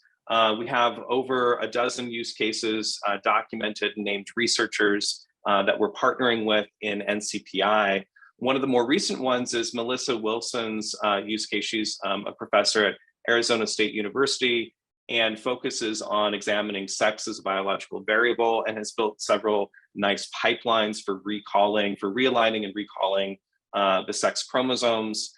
we have over a dozen use cases documented and named researchers that we're partnering with in NCPI. One of the more recent ones is Melissa Wilson's use case. She's a professor at Arizona State University and focuses on examining sex as a biological variable, and has built several nice pipelines for realigning and recalling the sex chromosomes.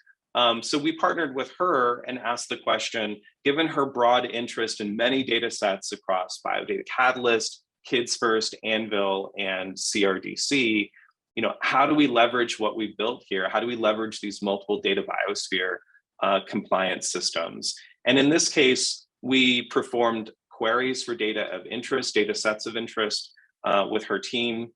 So we partnered with her and asked the question, given her broad interest in many data sets across Biodata Catalyst, Kids First, Anvil, and CRDC, how do we leverage what we've built here? How do we leverage these multiple data biosphere compliance systems? And in this case, we performed queries for data of interest, data sets of interest with her team.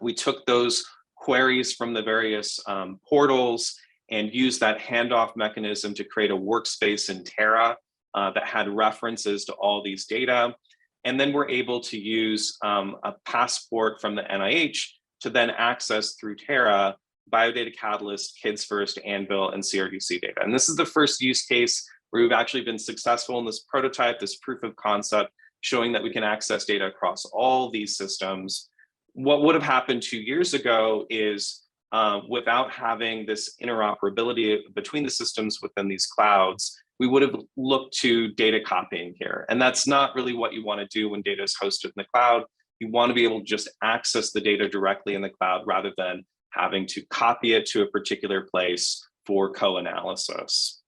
We took those queries from the various portals and used that handoff mechanism to create a workspace in Terra that had references to all these data. And then we're able to use a passport from the NIH to then access through Terra Biodata Catalyst, Kids First, Anvil, and CRDC data. And this is the first use case where we've actually been successful in this prototype, this proof of concept, showing that we can access data across all these systems. What would have happened 2 years ago is without having this interoperability between the systems within these clouds, we would have looked to data copying here. And that's not really what you want to do when data is hosted in the cloud. You want to be able to just access the data directly in the cloud rather than having to copy it to a particular place for co-analysis.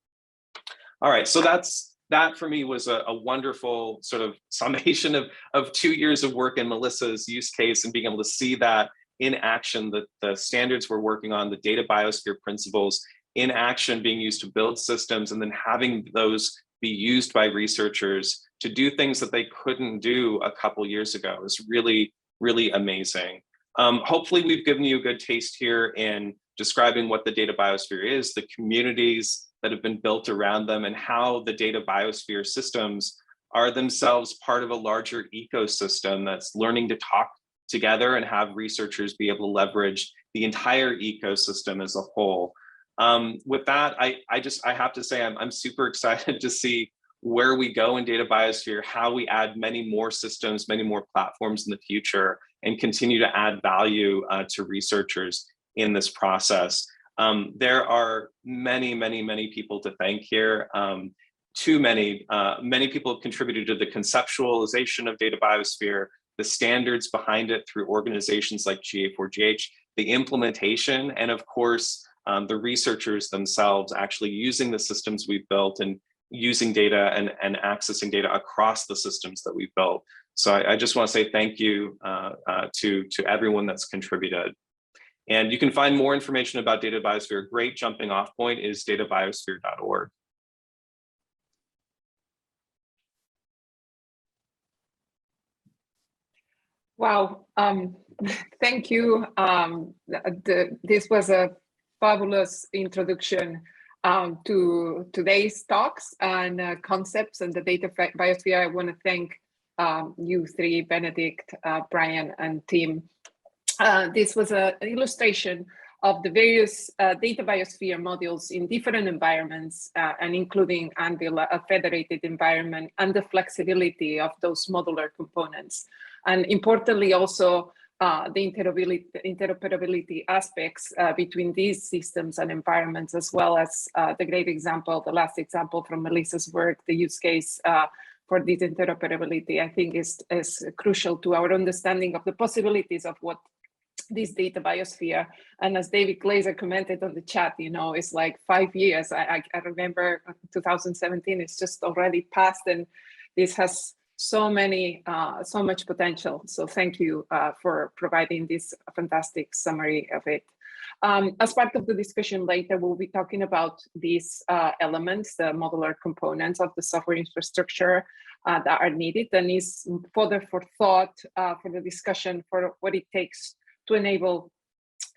All right, so that for me was a wonderful sort of summation of 2 years of work in Melissa's use case and being able to see that in action, the standards we're working on, the data biosphere principles in action being used to build systems, and then having those be used by researchers to do things that they couldn't do a couple years ago is really, really amazing. Hopefully we've given you a good taste here in describing what the data biosphere is, the communities that have been built around them, and how the data biosphere systems are themselves part of a larger ecosystem that's learning to talk together and have researchers be able to leverage the entire ecosystem as a whole. With that, I have to say I'm super excited to see where we go in data biosphere, how we add many more systems, many more platforms in the future, and continue to add value to researchers in this process. There are many people to thank here. Too many people have contributed to the conceptualization of data biosphere, the standards behind it through organizations like GA4GH, the implementation, and of course, the researchers themselves actually using the systems we've built and using data and accessing data across the systems that we've built. So I just want to say thank you to everyone that's contributed. And you can find more information about data biosphere. A great jumping off point is databiosphere.org. Wow, thank you. This was a fabulous introduction to today's talks and concepts and the data biosphere. I want to thank you three, Benedict, Brian, and Tim. This was an illustration of the various data biosphere modules in different environments, and including Anvil, a federated environment, and the flexibility of those modular components. And importantly, also the interoperability aspects between these systems and environments, as well as the great example, the last example from Melissa's work, the use case for this interoperability, I think is crucial to our understanding of the possibilities of what this data biosphere. And as David Glazer commented on the chat, you know, it's like 5 years. I remember 2017, it's just already passed, and this has so much potential. So thank you for providing this fantastic summary of it. As part of the discussion later, we'll be talking about these elements, the modular components of the software infrastructure that are needed, and is further for thought for the discussion for what it takes to enable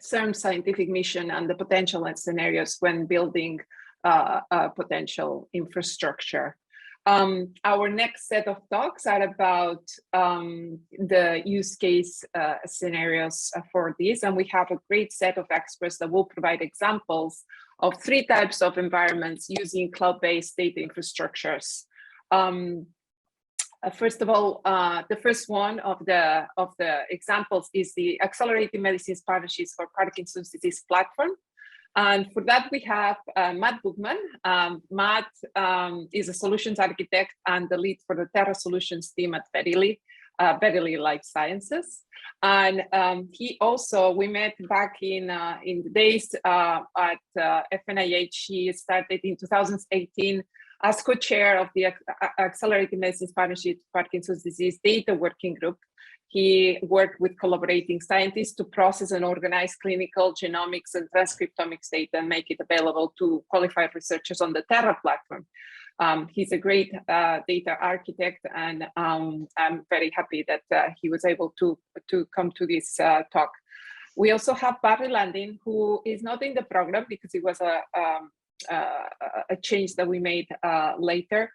CIRM's scientific mission and the potential and scenarios when building a potential infrastructure. Our next set of talks are about the use case scenarios for this, and we have a great set of experts that will provide examples of 3 types of environments using cloud-based data infrastructures. First of all, the first one of the examples is the Accelerating Medicines Partnerships for Parkinson's Disease platform. And for that, we have Matt Bookman. Matt is a solutions architect and the lead for the Terra Solutions team at Verily Life Sciences. And he also, we met back in the days at FNIH. He started in 2018 as co-chair of the Accelerating Medicines Partnership Parkinson's Disease Data Working Group. He worked with collaborating scientists to process and organize clinical genomics and transcriptomics data and make it available to qualified researchers on the Terra platform. He's a great data architect, and I'm very happy that he was able to come to this talk. We also have Barry Landing, who is not in the program because it was a change that we made later.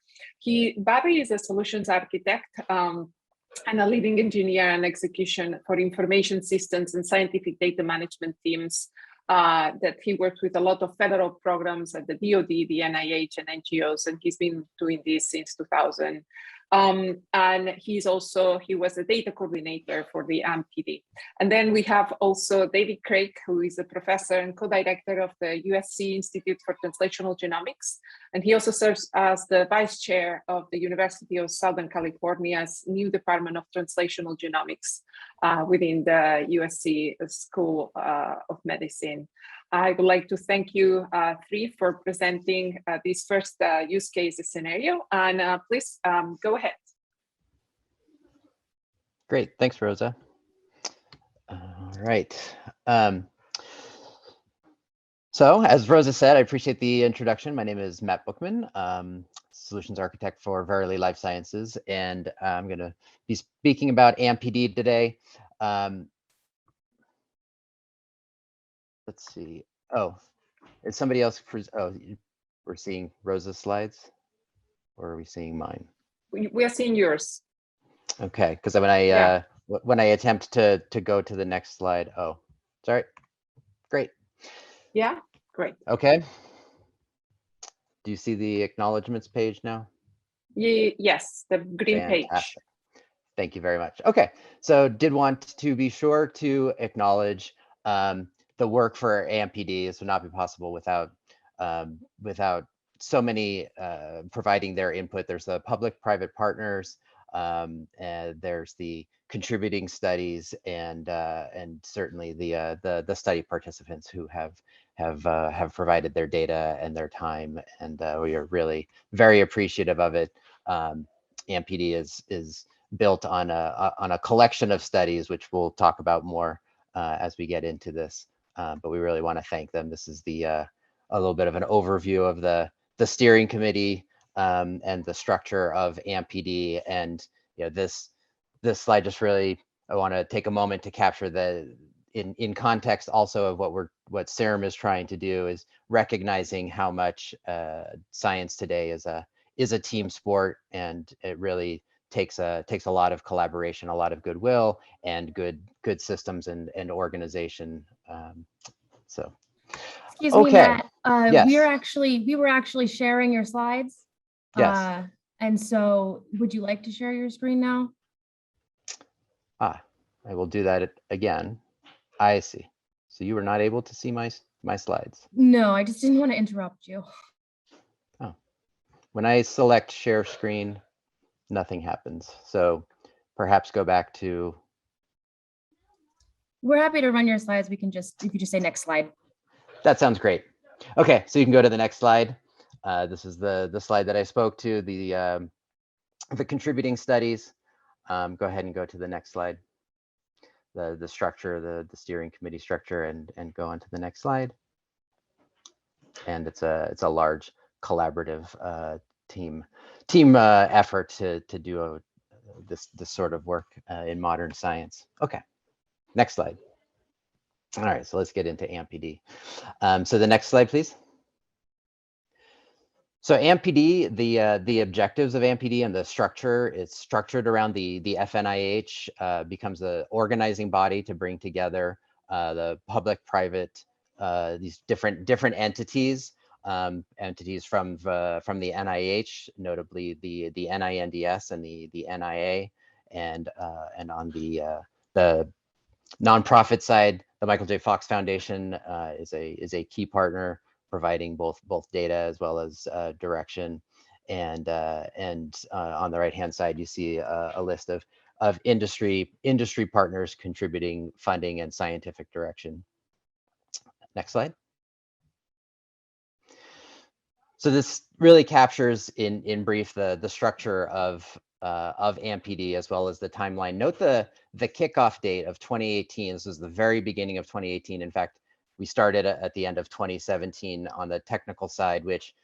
Barry is a solutions architect and a leading engineer and execution for information systems and scientific data management teams that he works with a lot of federal programs at the DoD, the NIH, and NGOs, and he's been doing this since 2000. And he was a data coordinator for the AMPD. And then we have also David Craig, who is a professor and co-director of the USC Institute for Translational Genomics. And he also serves as the vice chair of the University of Southern California's new Department of Translational Genomics within the USC School of Medicine. I would like to thank you 3 for presenting this first use case scenario, and please go ahead. Great, thanks, Rosa. All right. So as Rosa said, I appreciate the introduction. My name is Matt Bookman, Solutions Architect for Verily Life Sciences, and I'm going to be speaking about AMPD today. Let's see. Oh, is somebody else? Oh, we're seeing Rosa's slides, or are we seeing mine? We are seeing yours. Okay, because when I attempt to go to the next slide, oh, sorry. Great. Yeah, great. Okay. Do you see the acknowledgements page now? Yes, the green page. Thank you very much. Okay, so did want to be sure to acknowledge the work for AMPD. This would not be possible without so many providing their input. There's the public-private partners, and there's the contributing studies, and certainly the study participants who have provided their data and their time, and we are really very appreciative of it. AMPD is built on a collection of studies, which we'll talk about more as we get into this. But we really want to thank them. This is a little bit of an overview of the steering committee and the structure of AMPD. And this slide just really, I want to take a moment to capture in context also of what CIRM is trying to do, is recognizing how much science today is a team sport, and it really takes a lot of collaboration, a lot of goodwill, and good systems and organization. So, excuse me, Matt. Yes. We were actually sharing your slides. Yes. And so, would you like to share your screen now? I will do that again. I see. So you were not able to see my slides. No, I just didn't want to interrupt you. Oh, when I select share screen, nothing happens. So perhaps go back to. We're happy to run your slides. You could just say next slide. That sounds great. Okay, so you can go to the next slide. This is the slide that I spoke to, the contributing studies. Go ahead and go to the next slide. The structure, the steering committee structure, and go on to the next slide. And it's a large collaborative team effort to do this sort of work in modern science. Okay, next slide. All right, so let's get into AMPD. So the next slide, please. So AMPD, the objectives of AMPD and the structure, it's structured around the FNIH, becomes the organizing body to bring together the public-private, these different entities, entities from the NIH, notably the NINDS and the NIA, and on the nonprofit side, the Michael J. Fox Foundation is a key partner, providing both data as well as direction, and on the right hand side you see a list of industry partners contributing funding and scientific direction. Next slide. So this really captures in brief the structure of AMPD as well as the timeline. Note the kickoff date of 2018. This was the very beginning of 2018. In fact, we started at the end of 2017 on the technical side, which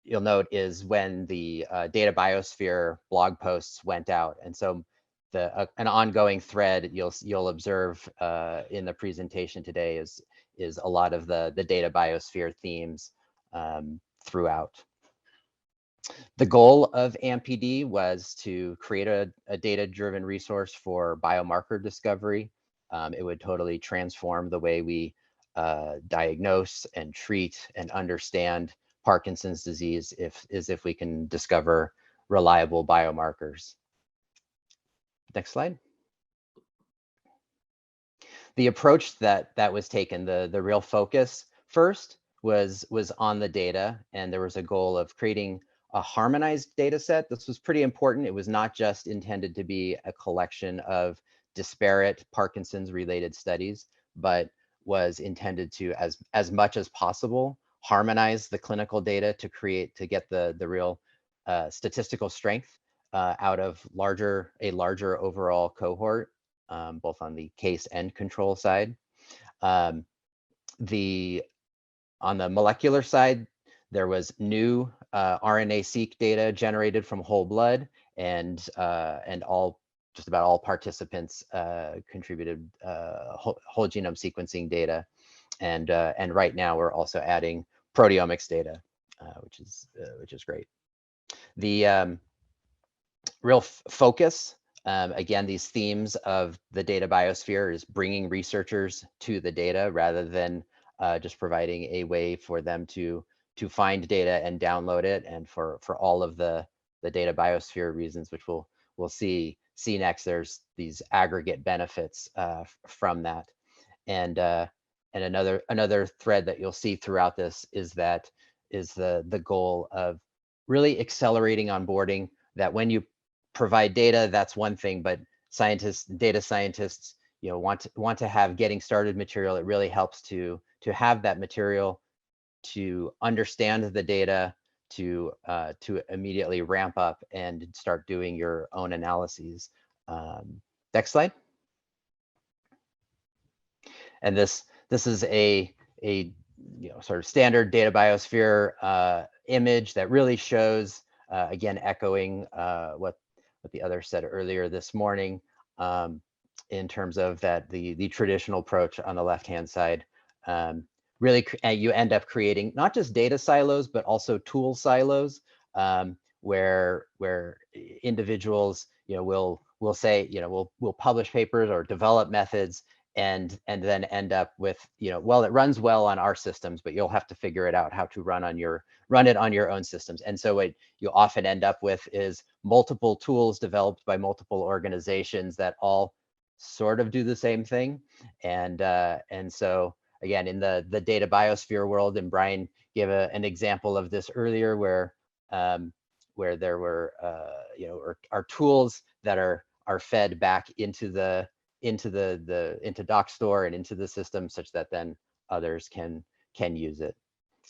you'll note is when the Data Biosphere blog posts went out. And so an ongoing thread you'll observe in the presentation today is a lot of the Data Biosphere themes throughout. The goal of AMPD was to create a data-driven resource for biomarker discovery. It would totally transform the way we diagnose and treat and understand Parkinson's disease if we can discover reliable biomarkers. Next slide. The approach that was taken, the real focus first was on the data, and there was a goal of creating a harmonized data set. This was pretty important. It was not just intended to be a collection of disparate Parkinson's related studies, but was intended to, as much as possible, harmonize the clinical data to get the real statistical strength out of a larger overall cohort, both on the case and control side. On the molecular side, there was new RNA-seq data generated from whole blood, and just about all participants contributed whole genome sequencing data, and right now we're also adding proteomics data, which is great. The real focus, again, these themes of the data biosphere is bringing researchers to the data rather than just providing a way for them to find data and download it, and for all of the data biosphere reasons, which we'll see next. There's these aggregate benefits from that, and another thread that you'll see throughout this is the goal of really accelerating onboarding. That when you provide data, that's one thing, but data scientists, want to have getting started material. It really helps to have that material, to understand the data, to immediately ramp up and start doing your own analyses. Next slide. And this is a sort of standard data biosphere image that really shows, again, echoing what the others said earlier this morning, in terms of that the traditional approach on the left-hand side. Really, you end up creating not just data silos, but also tool silos, where individuals, will say, we'll publish papers or develop methods, and then end up with, well, it runs well on our systems, but you'll have to figure it out how to run it on your own systems. And so what you often end up with is multiple tools developed by multiple organizations that all sort of do the same thing. And so again, in the data biosphere world, and Brian gave an example of this earlier, where there were are tools that are fed back into DocStore and into the system, such that then others can use it.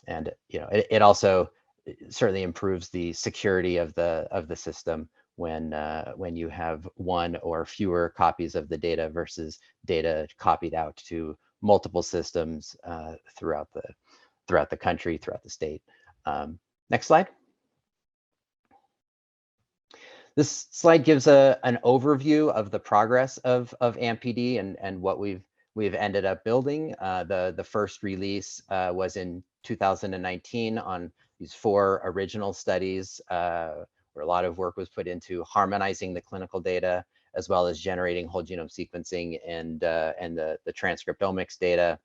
And it also certainly improves the security of the system when you have one or fewer copies of the data versus data copied out to multiple systems throughout the country, throughout the state. Next slide. This slide gives an overview of the progress of AMPD and what we've ended up building. The first release was in 2019 on these 4 original studies, where a lot of work was put into harmonizing the clinical data, as well as generating whole genome sequencing and the transcriptomics data.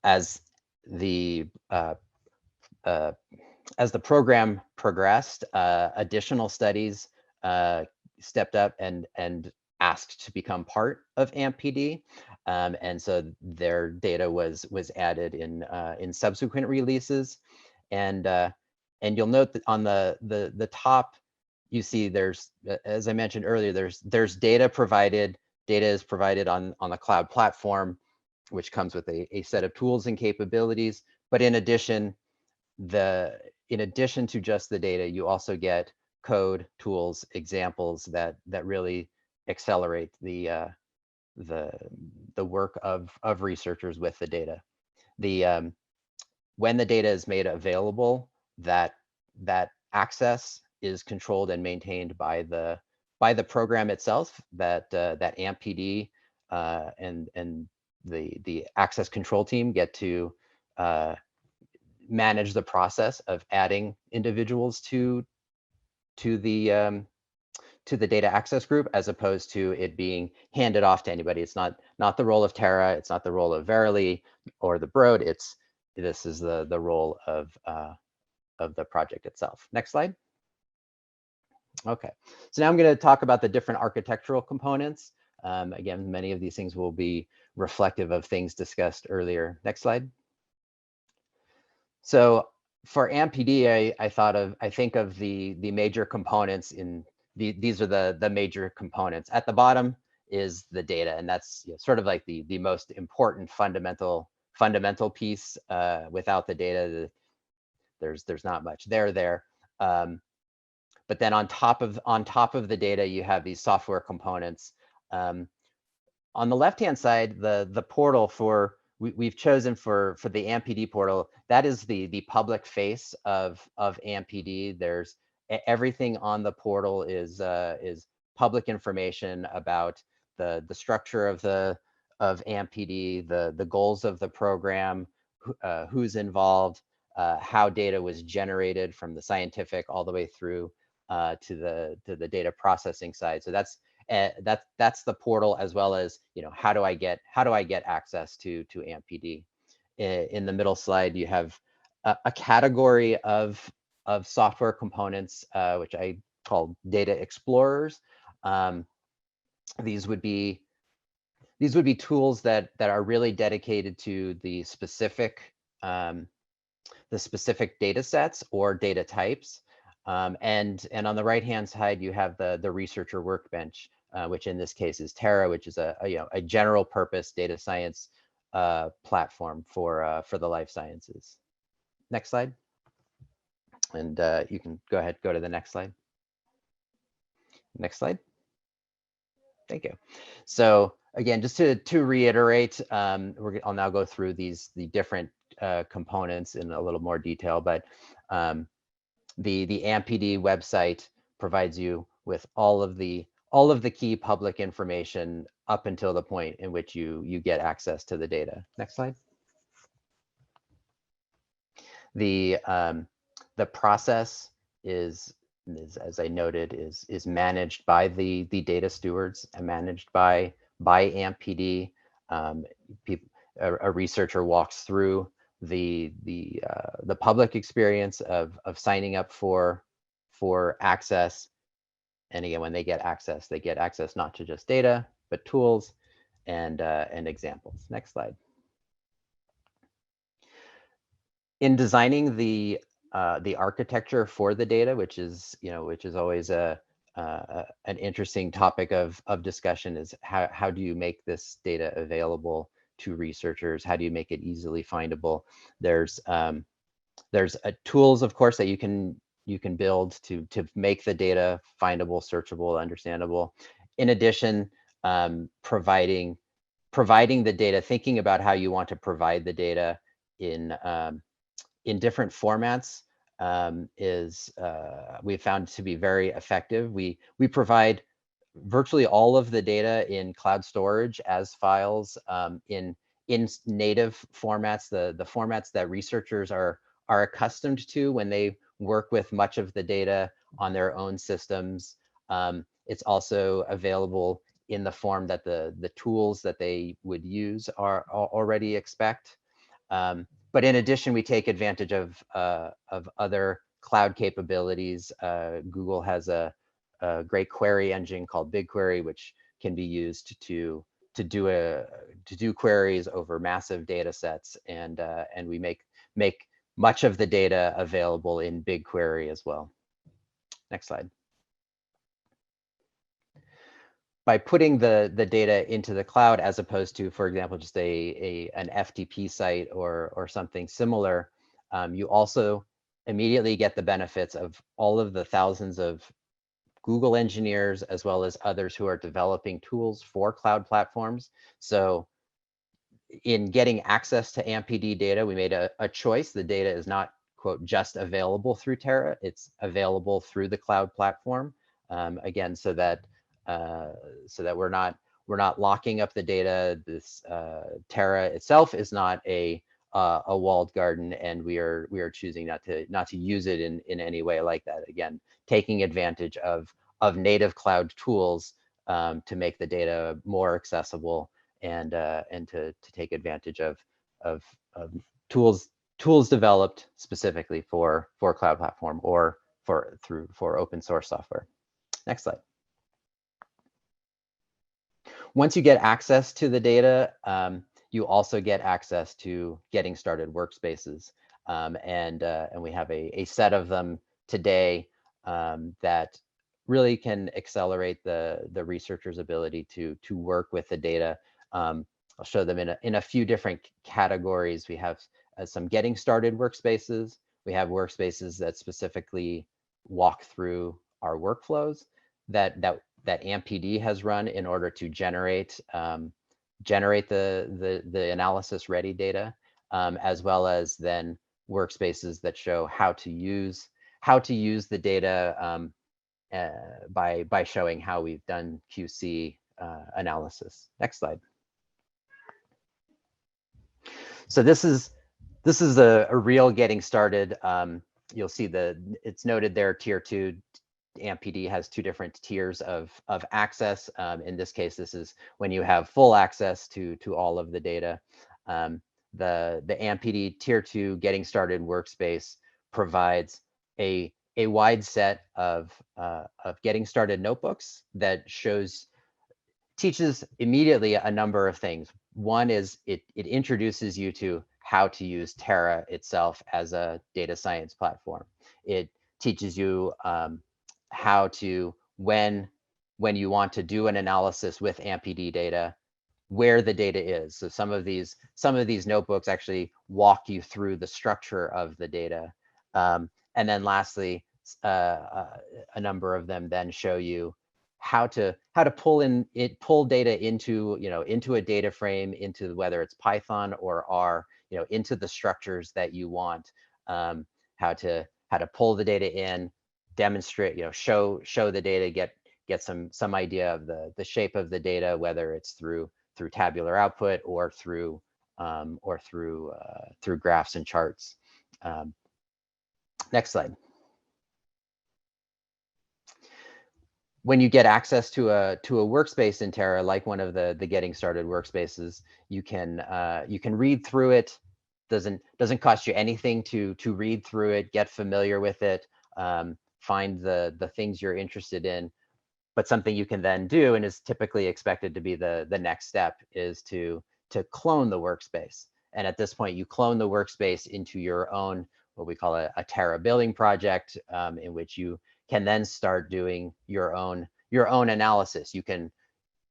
As the program progressed, additional studies stepped up and asked to become part of AMPD, and so their data was added in subsequent releases. And you'll note that on the top, you see there's, as I mentioned earlier, there's data provided. Data is provided on the cloud platform, which comes with a set of tools and capabilities. But in addition to just the data, you also get code, tools, examples that really accelerate the work of researchers with the data. When the data is made available, that access is controlled and maintained by the program itself. That AMPD and the access control team get to manage the process of adding individuals to the data access group, as opposed to it being handed off to anybody. It's not the role of Tara, it's not the role of Verily or the Broad. This is the role of the project itself. Next slide. Okay, so now I'm going to talk about the different architectural components. Again, many of these things will be reflective of things discussed earlier. Next slide. So for AMPD, I think of the major components in these are the major components. At the bottom is the data, and that's sort of like the most important fundamental piece. Without the data, there's not much there. But then on top of the data, you have these software components. On the left-hand side, the portal we've chosen for the AMPD portal, that is the public face of AMPD. There's everything on the portal is public information about the structure of AMPD, the goals of the program, who's involved, how data was generated from the scientific all the way through to the data processing side. So that's the portal, as well as how do I get access to AMPD. In the middle slide, you have a category of software components, which I call data explorers. These would be tools that are really dedicated to the specific data sets or data types. And on the right-hand side, you have the researcher workbench, which in this case is Tara, which is a general purpose data science platform for the life sciences. Next slide. And you can go ahead, go to the next slide. Next slide. Thank you. So again, just to reiterate, I'll now go through the different components in a little more detail, but the AMPD website provides you with all of the key public information up until the point in which you get access to the data. Next slide. The process is, as I noted, is managed by the data stewards and managed by AMPD. A researcher walks through the public experience of signing up for access, And again, when they get access not to just data, but tools and examples. Next slide. In designing the architecture for the data, which is always an interesting topic of discussion, is how do you make this data available to researchers? How do you make it easily findable? There's tools, of course, that you can build to make the data findable, searchable, understandable. In addition, providing the data, thinking about how you want to provide the data in different formats we've found to be very effective. We provide virtually all of the data in cloud storage as files in native formats, the formats that researchers are accustomed to when they work with much of the data on their own systems. It's also available in the form that the tools that they would use are already expect. But in addition, we take advantage of other cloud capabilities. Google has a great query engine called BigQuery, which can be used to do queries over massive data sets, and we make much of the data available in BigQuery as well. Next slide. By putting the data into the cloud, as opposed to, for example, just an FTP site or something similar, you also immediately get the benefits of all of the thousands of Google engineers, as well as others who are developing tools for cloud platforms. So in getting access to AMPD data, we made a choice. The data is not, quote, just available through Terra, it's available through the cloud platform. Again, so that we're not locking up the data. This Terra itself is not a walled garden, and we are choosing not to use it in any way like that. Again, taking advantage of native cloud tools to make the data more accessible, and to take advantage of tools developed specifically for cloud platform or for open source software. Next slide. Once you get access to the data, you also get access to getting started workspaces, and we have a set of them today that really can accelerate the researcher's ability to work with the data. I'll show them in a few different categories. We have some getting started workspaces. We have workspaces that specifically walk through our workflows that AMPD has run in order to generate the analysis ready data, as well as then workspaces that show how to use the data by showing how we've done QC analysis. Next slide. So this is a real getting started. You'll see it's noted there, tier 2. AMPD has 2 different tiers of access. In this case, this is when you have full access to all of the data. The AMPD tier 2 getting started workspace provides a wide set of getting started notebooks that teaches immediately a number of things. One is it introduces you to how to use Terra itself as a data science platform. It teaches you how to, when you want to do an analysis with AMPD data, where the data is. So some of these notebooks actually walk you through the structure of the data. And then lastly, a number of them then show you how to pull data into a data frame, into whether it's Python or R, into the structures that you want, how to pull the data in, demonstrate, show the data, get some idea of the shape of the data, whether it's through tabular output or through graphs and charts. Next slide. When you get access to a workspace in Terra, like one of the getting started workspaces, you can read through it. Doesn't cost you anything to read through it, get familiar with it, find the things you're interested in. but something you can then do, and is typically expected to be the next step, is to clone the workspace. And at this point, you clone the workspace into your own, what we call a Terra building project, in which you can then start doing your own analysis. You can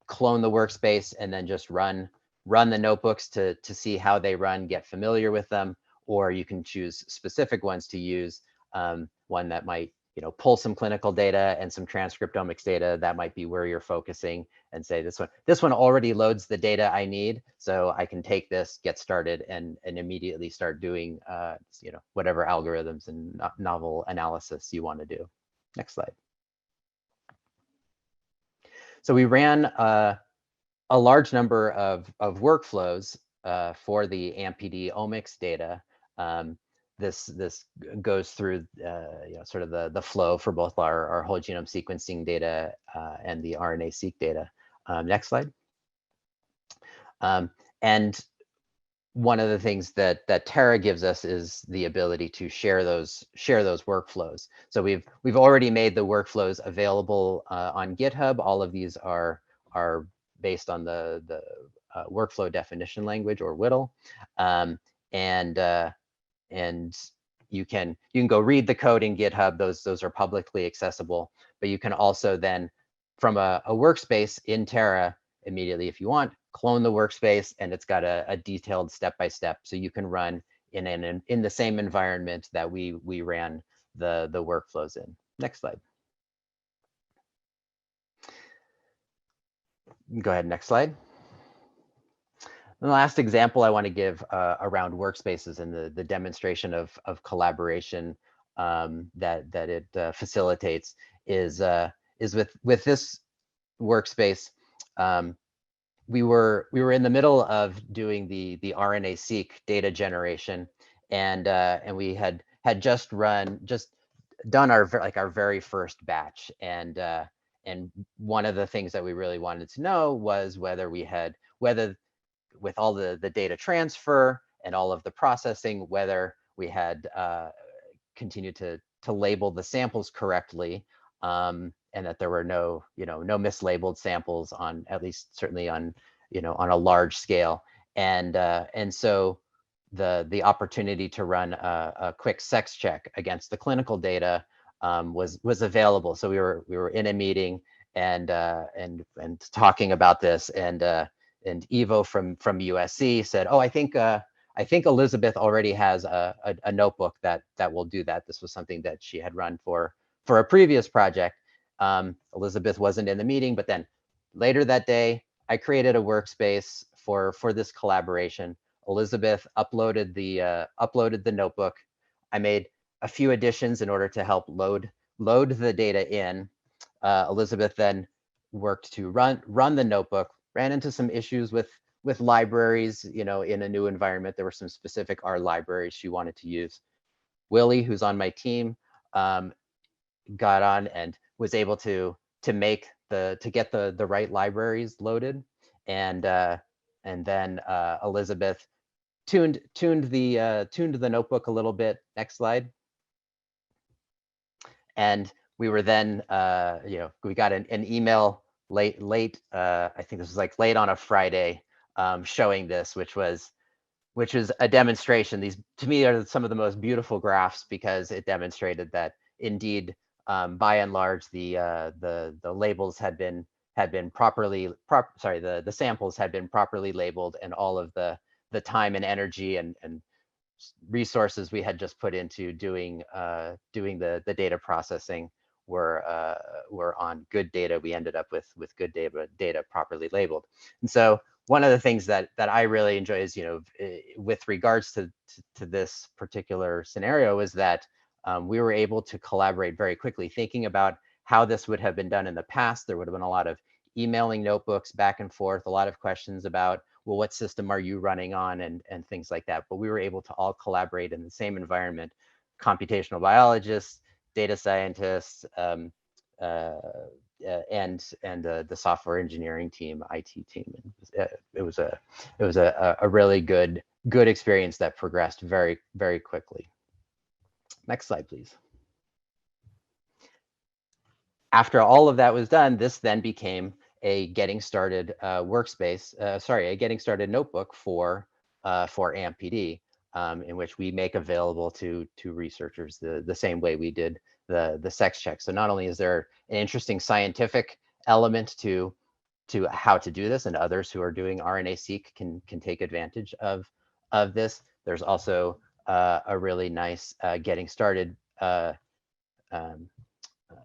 clone the workspace and then just run the notebooks to see how they run, get familiar with them, or you can choose specific ones to use. One that might, pull some clinical data and some transcriptomics data. That might be where you're focusing, and say this one already loads the data I need, so I can take this, get started, and immediately start doing whatever algorithms and novel analysis you want to do. Next slide. So we ran a large number of workflows for the AMPD omics data. This goes through sort of the flow for both our whole genome sequencing data and the RNA-seq data. Next slide. And one of the things that Terra gives us is the ability to share those workflows. So we've already made the workflows available on GitHub. All of these are based on the workflow definition language, or WDL, and you can go read the code in GitHub. Those are publicly accessible, but you can also then, from a workspace in Terra, immediately, if you want, clone the workspace, and it's got a detailed step-by-step, so you can run in the same environment that we ran the workflows in. Next slide. Go ahead, next slide. And the last example I want to give around workspaces and the demonstration of collaboration that it facilitates is with this workspace. We were in the middle of doing the RNA-seq data generation, and we had just done our very first batch, and one of the things that we really wanted to know was whether with all the data transfer and all of the processing, whether we had continued to label the samples correctly, and that there were no mislabeled samples, on at least certainly on on a large scale. And so the opportunity to run a quick sex check against the clinical data was available. So we were in a meeting and talking about this, and Ivo from USC said, "Oh, I think Elizabeth already has a notebook that will do that." This was something that she had run for a previous project. Elizabeth wasn't in the meeting, but then later that day, I created a workspace for this collaboration. Elizabeth uploaded the notebook. I made a few additions in order to help load the data in. Elizabeth then worked to run the notebook. Ran into some issues with libraries, in a new environment. There were some specific R libraries she wanted to use. Willie, who's on my team, got on and was able to get the right libraries loaded, and then Elizabeth tuned the notebook a little bit. Next slide. And we were then we got an email late I think this was like late on a Friday, showing this, which was a demonstration. These, to me, are some of the most beautiful graphs, because it demonstrated that indeed, by and large, the labels had been properly the samples had been properly labeled, and all of the time and energy and resources we had just put into doing the data processing were on good data. We ended up with good data properly labeled. And so one of the things that I really enjoy is, with regards to this particular scenario, is that we were able to collaborate very quickly, thinking about how this would have been done in the past. There would have been a lot of emailing notebooks back and forth, a lot of questions about, well, what system are you running on, and things like that. But we were able to all collaborate in the same environment: computational biologists, data scientists, and the software engineering team, IT team. And it was a really good experience that progressed very, very quickly. Next slide, please. after all of that was done, this then became a getting started workspace, a getting started notebook for AMPD, in which we make available to researchers the same way we did the sex check. So not only is there an interesting scientific element to how to do this, and others who are doing RNA-seq can take advantage of this, there's also a really nice getting started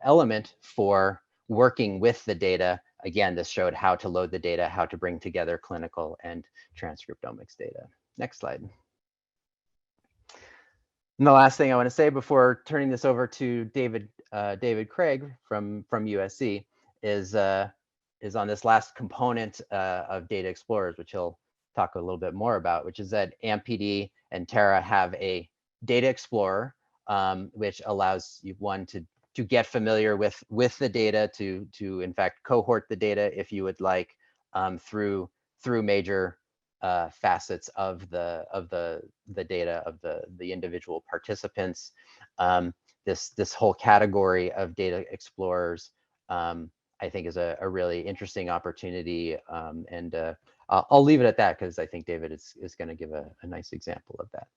element for working with the data. Again, this showed how to load the data, how to bring together clinical and transcriptomics data. Next slide. And the last thing I want to say before turning this over to David Craig from USC is on this last component of Data Explorers, which he'll talk a little bit more about, which is that AMPD and Terra have a Data Explorer, which allows you to get familiar with the data, to in fact cohort the data if you would like, through major facets of the data of the individual participants. This whole category of data explorers, I think, is a really interesting opportunity, and I'll leave it at that because I think David is going to give a nice example of that.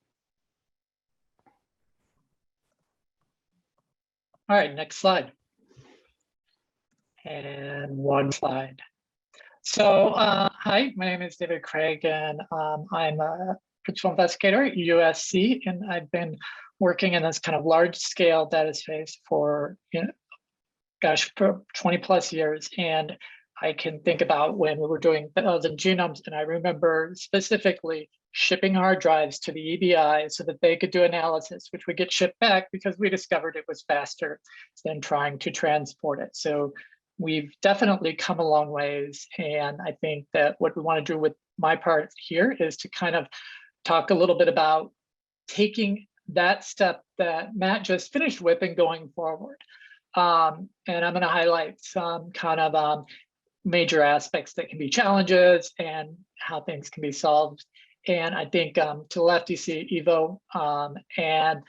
All right, next slide. And one slide. So hi, my name is David Craig, and I'm a principal investigator at USC, and I've been working in this kind of large scale data space for, for 20 plus years. And I can think about when we were doing the genomes, and I remember specifically shipping hard drives to the EBI so that they could do analysis, which would get shipped back because we discovered it was faster than trying to transport it. So we've definitely come a long ways. And I think that what we want to do with my part here is to kind of talk a little bit about taking that step that Matt just finished with and going forward. And I'm going to highlight some kind of major aspects that can be challenges and how things can be solved. And I think to the left, you see Evo and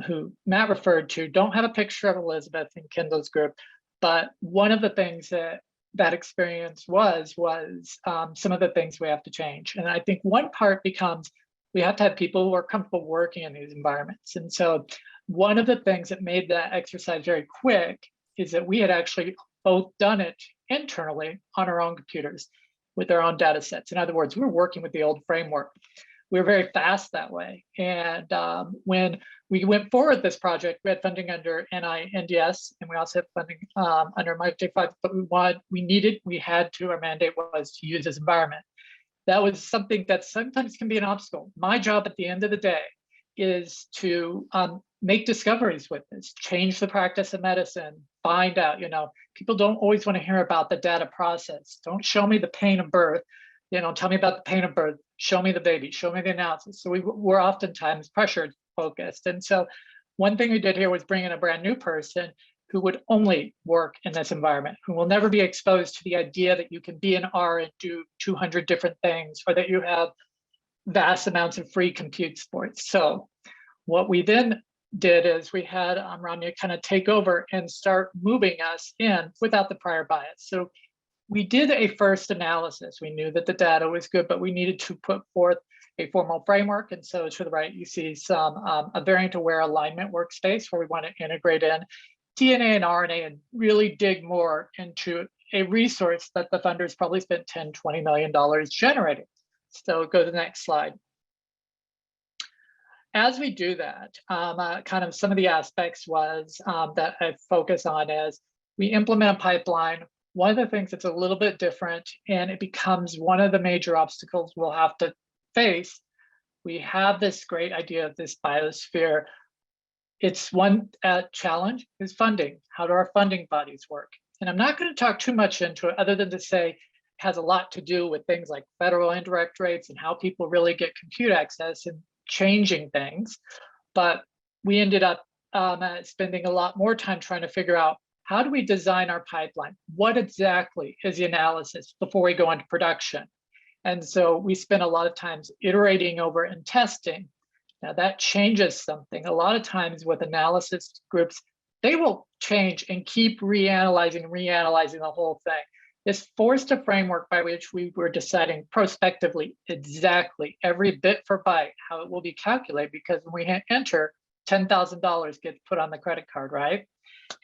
who Matt referred to, don't have a picture of Elizabeth in Kendall's group. But one of the things that experience was some of the things we have to change. And I think one part becomes we have to have people who are comfortable working in these environments. And so one of the things that made that exercise very quick is that we had actually both done it internally on our own computers with our own data sets. In other words, we were working with the old framework. We were very fast that way. And when we went forward this project, we had funding under NINDS, and we also had funding under Microsoft 5, but we had to, our mandate was to use this environment. That was something that sometimes can be an obstacle. My job at the end of the day is to make discoveries with this, change the practice of medicine, find out, people don't always want to hear about the data process. Don't show me the pain of birth, tell me about the pain of birth, show me the baby, show me the analysis. So we're oftentimes pressured focused. And so one thing we did here was bring in a brand new person who would only work in this environment, who will never be exposed to the idea that you can be an R and do 200 different things, or that you have vast amounts of free compute sports. So what we then did is we had Ramya kind of take over and start moving us in without the prior bias. So we did a first analysis. We knew that the data was good, but we needed to put forth a formal framework. And so to the right, you see a variant-aware alignment workspace where we want to integrate in DNA and RNA and really dig more into a resource that the funders probably spent $10, $20 million generating. So go to the next slide. As we do that, kind of some of the aspects was that I focus on as we implement a pipeline. One of the things that's a little bit different, and it becomes one of the major obstacles we'll have to face. We have this great idea of this biosphere. It's one challenge is funding. How do our funding bodies work? And I'm not going to talk too much into it other than to say it has a lot to do with things like federal indirect rates and how people really get compute access and changing things. But we ended up spending a lot more time trying to figure out how do we design our pipeline? What exactly is the analysis before we go into production? And so we spent a lot of times iterating over and testing. Now that changes something. A lot of times with analysis groups, they will change and keep reanalyzing the whole thing. This forced a framework by which we were deciding prospectively exactly every bit for byte how it will be calculated, because when we enter, $10,000 gets put on the credit card, right?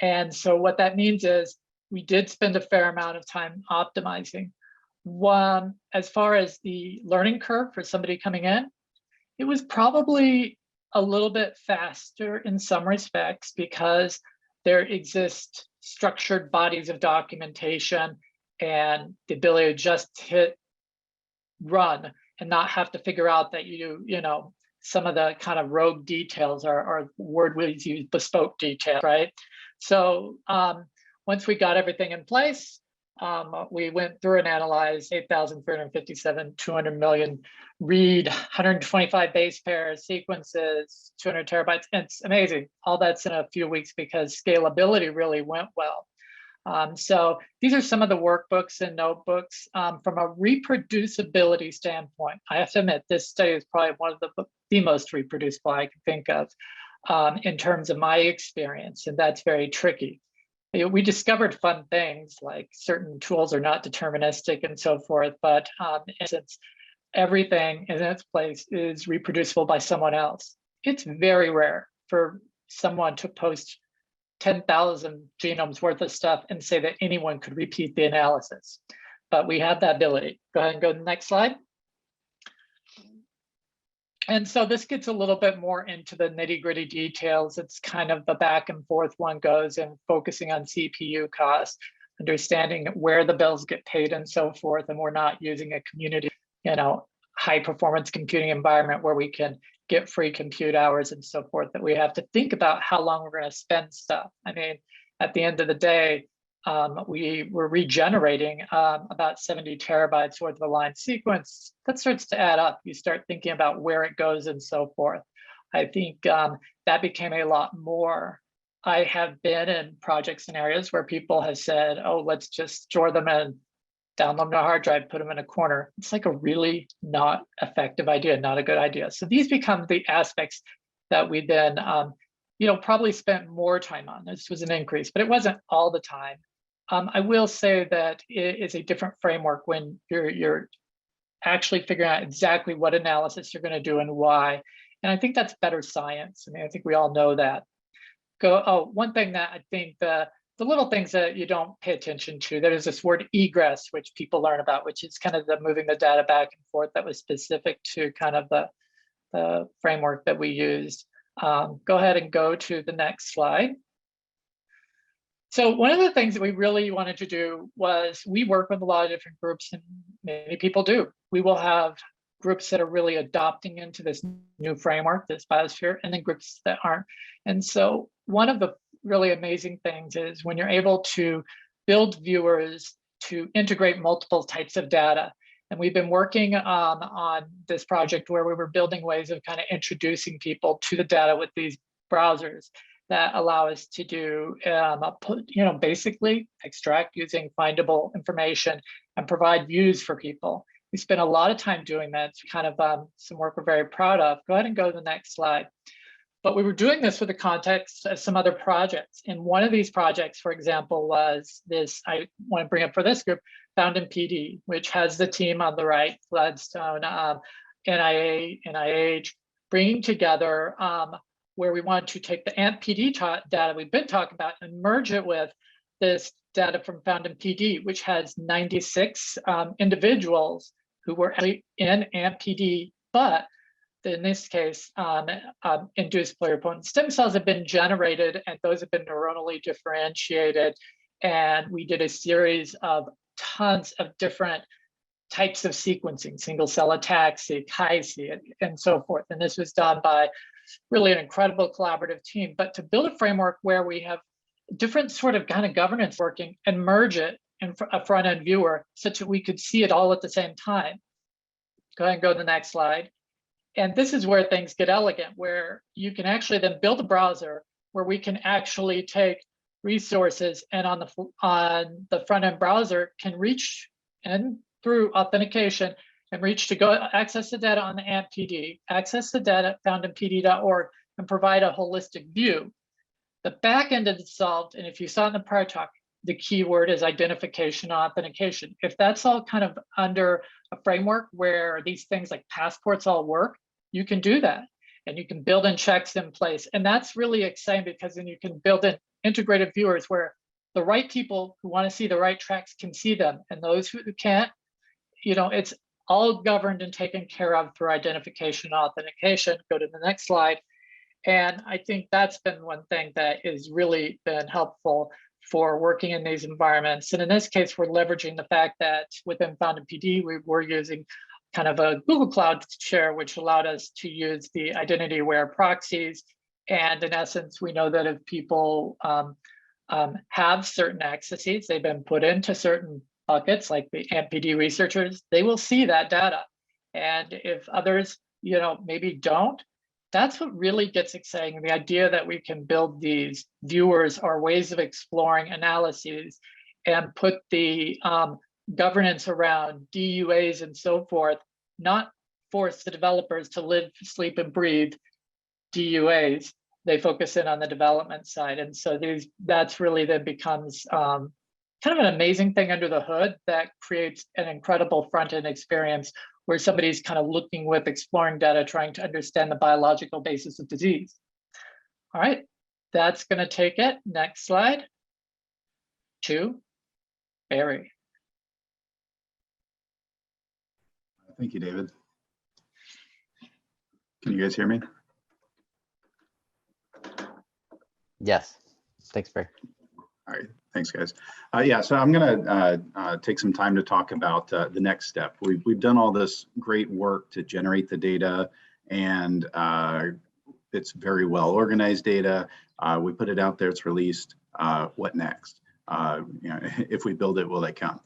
And so what that means is we did spend a fair amount of time optimizing. One, as far as the learning curve for somebody coming in, it was probably a little bit faster in some respects because there exist structured bodies of documentation and the ability to just hit run and not have to figure out that you know, some of the kind of rogue details are word we use, bespoke details, right? So once we got everything in place, we went through and analyzed 8,357, 200 million read, 125 base pairs, sequences, 200 terabytes. It's amazing. All that's in a few weeks because scalability really went well. So these are some of the workbooks and notebooks. From a reproducibility standpoint, I have to admit, this study is probably one of the most reproducible I can think of in terms of my experience, and that's very tricky. We discovered fun things like certain tools are not deterministic and so forth, but in essence, everything in its place is reproducible by someone else. It's very rare for someone to post 10,000 genomes worth of stuff and say that anyone could repeat the analysis, but we have that ability. Go ahead and go to the next slide. And so this gets a little bit more into the nitty-gritty details. It's kind of the back and forth one goes and focusing on CPU costs, understanding where the bills get paid and so forth. And we're not using a community, you know, high performance computing environment where we can get free compute hours and so forth, that we have to think about how long we're going to spend stuff. I mean, at the end of the day, we were regenerating about 70 terabytes worth of a line sequence. That starts to add up. You start thinking about where it goes and so forth. I think that became a lot more. I have been in project scenarios where people have said, oh, let's just store them and download them to a hard drive, put them in a corner. It's like a really not effective idea, not a good idea. So these become the aspects that we then you know, probably spent more time on. This was an increase, but it wasn't all the time. I will say that it is a different framework when you're actually figuring out exactly what analysis you're going to do and why. And I think that's better science. I mean, I think we all know that. One thing that I think the little things that you don't pay attention to, there is this word egress, which people learn about, which is kind of the moving the data back and forth that was specific to kind of the framework that we used. Go ahead and go to the next slide. So one of the things that we really wanted to do was we work with a lot of different groups, and many people do. We will have groups that are really adopting into this new framework, this Biosphere, and then groups that aren't. And so one of the really amazing things is when you're able to build viewers to integrate multiple types of data. And we've been working on this project where we were building ways of kind of introducing people to the data with these browsers that allow us to do, you know, basically extract using findable information and provide views for people. We spent a lot of time doing that. It's kind of some work we're very proud of. Go ahead and go to the next slide. But we were doing this with the context of some other projects. And one of these projects, for example, was this, I want to bring up for this group, Found in PD, which has the team on the right, Gladstone, NIA, NIH, bringing together where we want to take the AMP-PD data we've been talking about and merge it with this data from Found in PD, which has 96 individuals who were actually in AMP-PD, but in this case, induced pluripotent stem cells have been generated, and those have been neuronally differentiated. And we did a series of tons of different types of sequencing, single cell ataxia, ChI-C, and so forth. And this was done by really an incredible collaborative team. But to build a framework where we have different sort of kind of governance working and merge it in a front-end viewer such that we could see it all at the same time. Go ahead and go to the next slide. And this is where things get elegant, where you can actually then build a browser where we can actually take resources and on the front-end browser can reach and through authentication and reach to go access the data on the AMP-PD, access the data found in pd.org, and provide a holistic view. The back end is solved, and if you saw in the prior talk, the key word is identification authentication. If that's all kind of under a framework where these things like passports all work, you can do that. And you can build in checks in place. And that's really exciting because then you can build in integrated viewers where the right people who want to see the right tracks can see them. And those who can't, you know, it's all governed and taken care of through identification and authentication. Go to the next slide. And I think that's been one thing that has really been helpful for working in these environments. And in this case, we're leveraging the fact that within Founded PD, we were using kind of a Google Cloud share, which allowed us to use the identity-aware proxies. And in essence, we know that if people have certain accesses, they've been put into certain buckets, like the AMPD researchers, they will see that data. And if others, you know, maybe don't, that's what really gets exciting. The idea that we can build these viewers or ways of exploring analyses and put the governance around DUAs and so forth, not force the developers to live, sleep, and breathe DUAs. They focus in on the development side. And so that's really then becomes kind of an amazing thing under the hood that creates an incredible front-end experience where somebody's kind of looking with exploring data, trying to understand the biological basis of disease. All right, that's going to take it. Next slide. To Barry. Thank you, David. Can you guys hear me? Yes, thanks, Barry. All right, thanks, guys. Yeah, so I'm gonna take some time to talk about the next step. We've done all this great work to generate the data, and it's very well organized data. We put it out there, it's released. What next? You know, if we build it, will they come?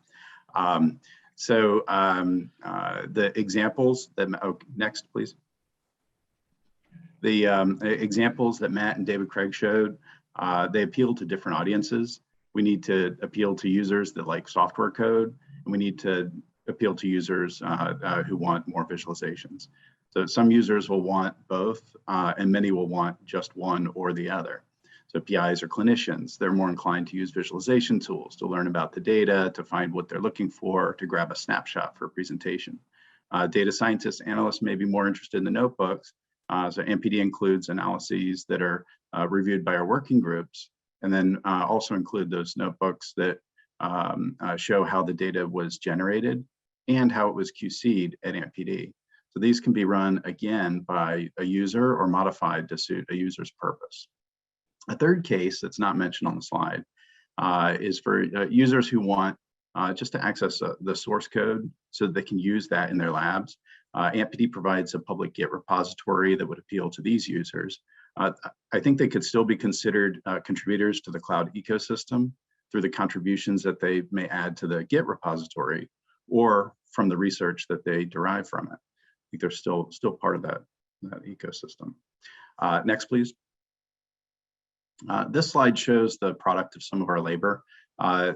The examples that, oh, next, please. The examples that Matt and David Craig showed, they appeal to different audiences. We need to appeal to users that like software code, and we need to appeal to users who want more visualizations. So some users will want both, and many will want just one or the other. So PIs or clinicians, they're more inclined to use visualization tools to learn about the data, to find what they're looking for, to grab a snapshot for a presentation. Data scientists, analysts may be more interested in the notebooks. So MPD includes analyses that are reviewed by our working groups, and then also include those notebooks that show how the data was generated and how it was QC'd at MPD. So these can be run again by a user or modified to suit a user's purpose. A third case that's not mentioned on the slide is for users who want just to access the source code so that they can use that in their labs. AMPD provides a public Git repository that would appeal to these users. I think they could still be considered contributors to the cloud ecosystem through the contributions that they may add to the Git repository or from the research that they derive from it. I think they're still part of that ecosystem. Next, please. This slide shows the product of some of our labor.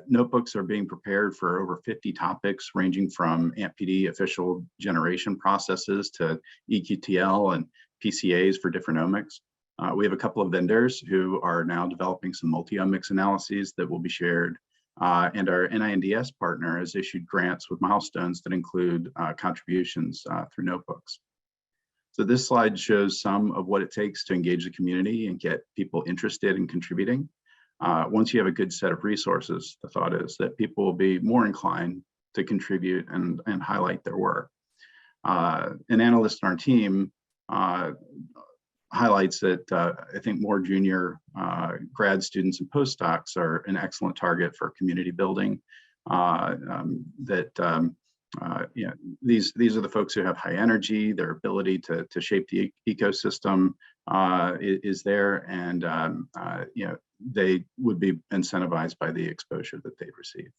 Notebooks are being prepared for over 50 topics, ranging from AMPD official generation processes to EQTL and PCAs for different omics. We have a couple of vendors who are now developing some multi-omics analyses that will be shared. And our NINDS partner has issued grants with milestones that include contributions through notebooks. So this slide shows some of what it takes to engage the community and get people interested in contributing. Once you have a good set of resources, the thought is that people will be more inclined to contribute and highlight their work. An analyst on our team highlights that I think more junior grad students and postdocs are an excellent target for community building. You know, these are the folks who have high energy, their ability to shape the ecosystem is there, and you know, they would be incentivized by the exposure that they've received.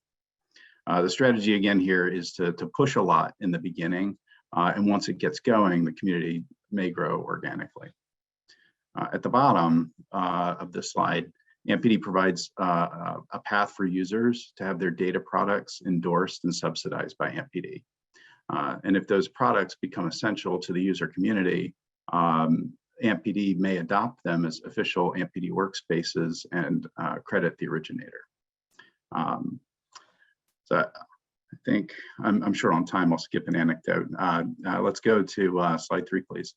The strategy again here is to push a lot in the beginning, and once it gets going, the community may grow organically. At the bottom of this slide, AMPD provides a path for users to have their data products endorsed and subsidized by AMPD. And if those products become essential to the user community, AMPD may adopt them as official AMPD workspaces and credit the originator. So I think I'm short on time. I'll skip an anecdote. Let's go to slide 3, please.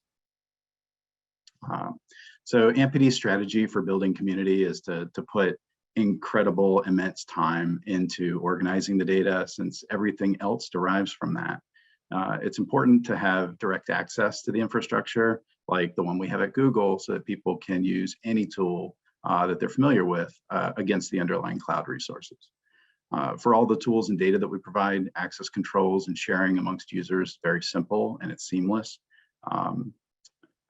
So AMPD's strategy for building community is to put incredible, immense time into organizing the data, since everything else derives from that. It's important to have direct access to the infrastructure, like the one we have at Google, so that people can use any tool that they're familiar with against the underlying cloud resources. For all the tools and data that we provide, access controls and sharing amongst users is very simple and it's seamless.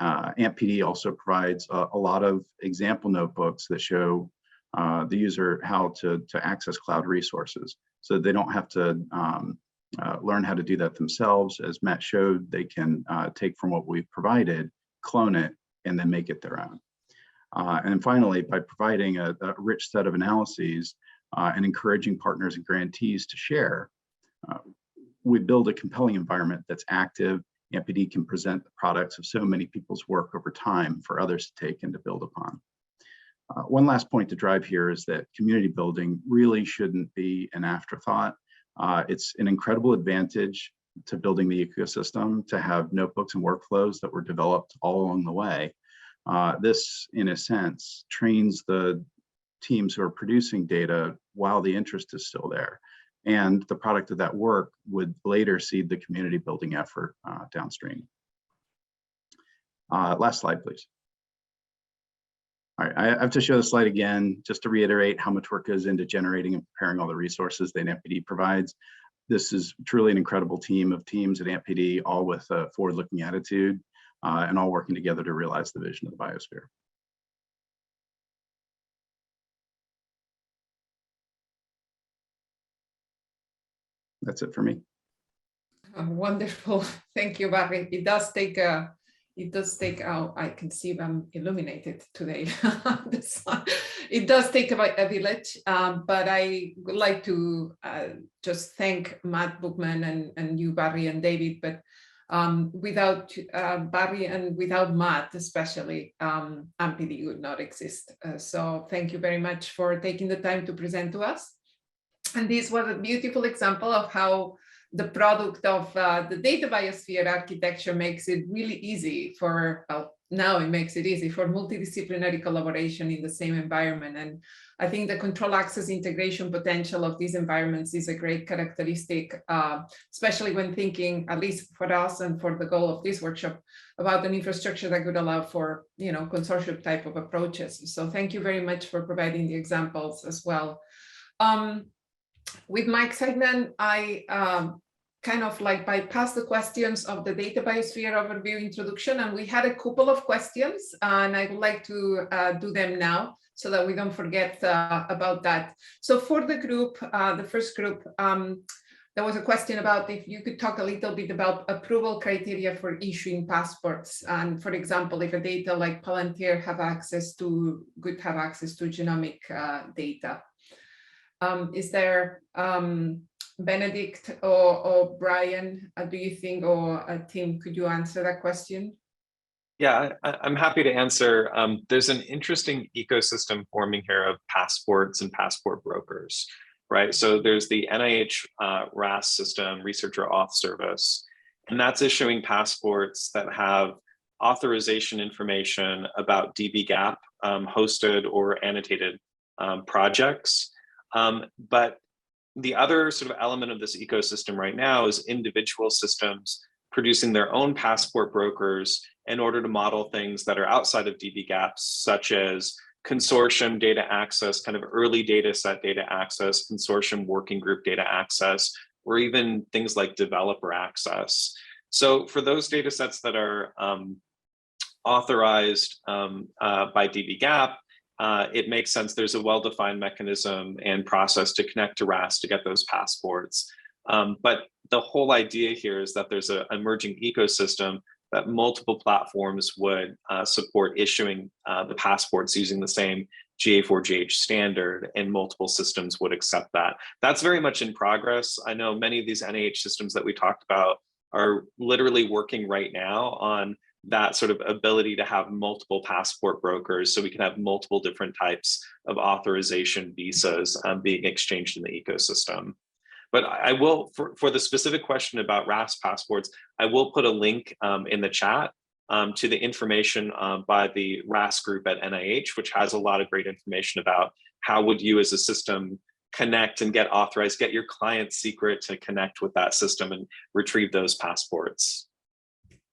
AMPD also provides a lot of example notebooks that show the user how to access cloud resources, so they don't have to learn how to do that themselves. As Matt showed, they can take from what we've provided, clone it, and then make it their own. And finally, by providing a rich set of analyses and encouraging partners and grantees to share, we build a compelling environment that's active. AMPD can present the products of so many people's work over time for others to take and to build upon. One last point to drive here is that community building really shouldn't be an afterthought. It's an incredible advantage to building the ecosystem to have notebooks and workflows that were developed all along the way. This, in a sense, trains the teams who are producing data while the interest is still there. And the product of that work would later seed the community building effort downstream. Last slide, please. All right, I have to show the slide again, just to reiterate how much work goes into generating and preparing all the resources that AMPD provides. This is truly an incredible team of teams at AMPD, all with a forward-looking attitude and all working together to realize the vision of the biosphere. That's it for me. Wonderful. Thank you, Barry. It does take I can see I'm illuminated today. It does take a village, but I would like to just thank Matt Bookman and you, Barry and David, but without Barry and without Matt especially, AMPD would not exist. So thank you very much for taking the time to present to us. And this was a beautiful example of how the product of the data biosphere architecture makes it really easy for, well, now it makes it easy for multidisciplinary collaboration in the same environment. And I think the control access integration potential of these environments is a great characteristic, especially when thinking, at least for us and for the goal of this workshop, about an infrastructure that could allow for, consortium type of approaches. So thank you very much for providing the examples as well. With my excitement, I kind of like bypassed the questions of the data biosphere overview introduction, and we had a couple of questions, and I would like to do them now so that we don't forget about that. So for the group, the first group, there was a question about if you could talk a little bit about approval criteria for issuing passports. And for example, if a data like Palantir could have access to genomic data. Is there Benedict or Brian, do you think, or Tim, could you answer that question? Yeah, I'm happy to answer. There's an interesting ecosystem forming here of passports and passport brokers, right? So there's the NIH RAS system, Researcher Auth Service, and that's issuing passports that have authorization information about dbGaP hosted or annotated projects. But the other sort of element of this ecosystem right now is individual systems producing their own passport brokers in order to model things that are outside of dbGaP, such as consortium data access, kind of early data set data access, consortium working group data access, or even things like developer access. So for those data sets that are authorized by dbGaP, it makes sense there's a well-defined mechanism and process to connect to RAS to get those passports. But the whole idea here is that there's an emerging ecosystem that multiple platforms would support issuing the passports using the same GA4GH standard, and multiple systems would accept that. That's very much in progress. I know many of these NIH systems that we talked about are literally working right now on that sort of ability to have multiple passport brokers, so we can have multiple different types of authorization visas being exchanged in the ecosystem. But I will, for the specific question about RAS passports, I will put a link in the chat to the information by the RAS group at NIH, which has a lot of great information about how would you as a system connect and get authorized, get your client's secret to connect with that system and retrieve those passports.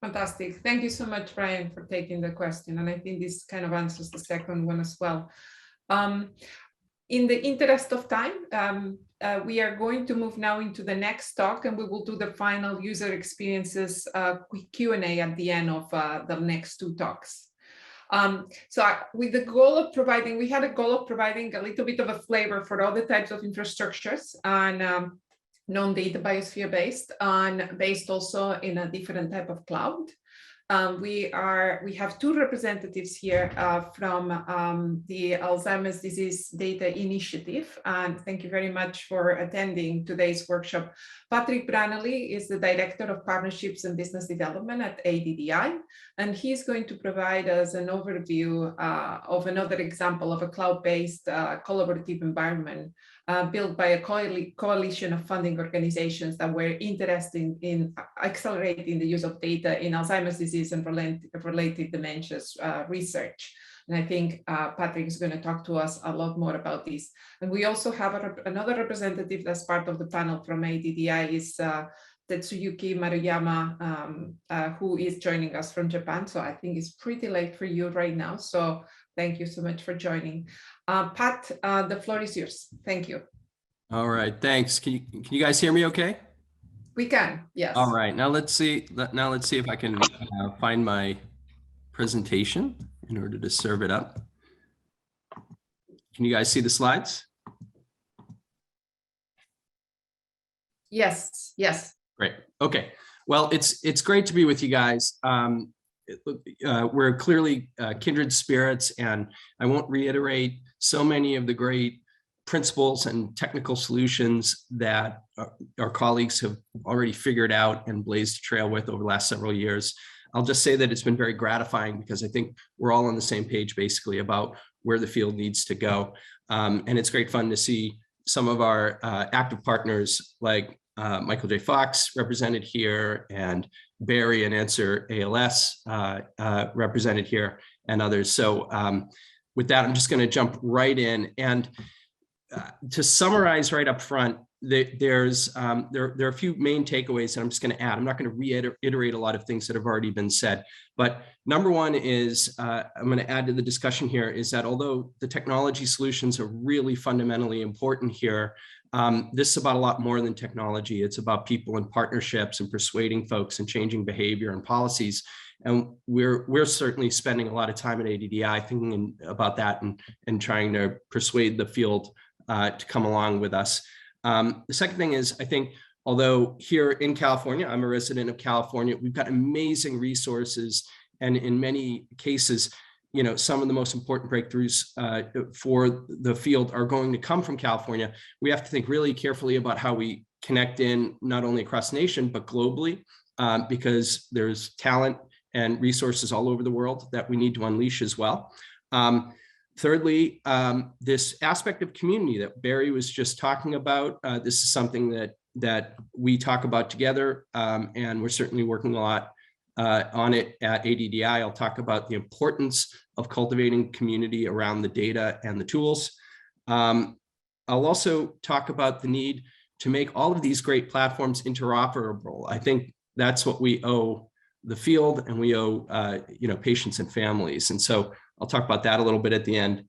Fantastic. Thank you so much, Brian, for taking the question. And I think this kind of answers the second one as well. In the interest of time, we are going to move now into the next talk, and we will do the final user experiences Q&A at the end of the next two talks. With the goal of providing, we had a goal of providing a little bit of a flavor for all the types of infrastructures and non-data biosphere based and based also in a different type of cloud. We have two representatives here from the Alzheimer's Disease Data Initiative, and thank you very much for attending today's workshop. Patrick Branley is the Director of Partnerships and Business Development at ADDI, and he's going to provide us an overview of another example of a cloud-based collaborative environment built by a coalition of funding organizations that were interested in accelerating the use of data in Alzheimer's disease and related dementias research. And I think Patrick is going to talk to us a lot more about this. And we also have another representative that's part of the panel from ADDI is Tetsuyuki Maruyama, who is joining us from Japan. So I think it's pretty late for you right now. So thank you so much for joining. Pat, the floor is yours. Thank you. All right, thanks. Can you guys hear me okay? We can, yes. All right, now let's see if I can find my presentation in order to serve it up. Can you guys see the slides? Yes, yes. Great, okay. Well, it's great to be with you guys. We're clearly kindred spirits, and I won't reiterate so many of the great principles and technical solutions that our colleagues have already figured out and blazed a trail with over the last several years. I'll just say that it's been very gratifying because I think we're all on the same page basically about where the field needs to go. And it's great fun to see some of our active partners like Michael J. Fox represented here, and Barry and Answer ALS represented here, and others. So with that, I'm just going to jump right in. And to summarize right up front, there are a few main takeaways that I'm just going to add. I'm not going to reiterate a lot of things that have already been said, but number one is I'm going to add to the discussion here is that although the technology solutions are really fundamentally important here, this is about a lot more than technology. It's about people and partnerships and persuading folks and changing behavior and policies. And we're certainly spending a lot of time at ADDI thinking about that and trying to persuade the field to come along with us. The second thing is, I think, although here in California, I'm a resident of California, we've got amazing resources, and in many cases, you know, some of the most important breakthroughs for the field are going to come from California. We have to think really carefully about how we connect in not only across the nation, but globally, because there's talent and resources all over the world that we need to unleash as well. Thirdly, this aspect of community that Barry was just talking about, this is something that we talk about together, and we're certainly working a lot on it at ADDI. I'll talk about the importance of cultivating community around the data and the tools. I'll also talk about the need to make all of these great platforms interoperable. I think that's what we owe the field, and we owe patients and families. And so I'll talk about that a little bit at the end.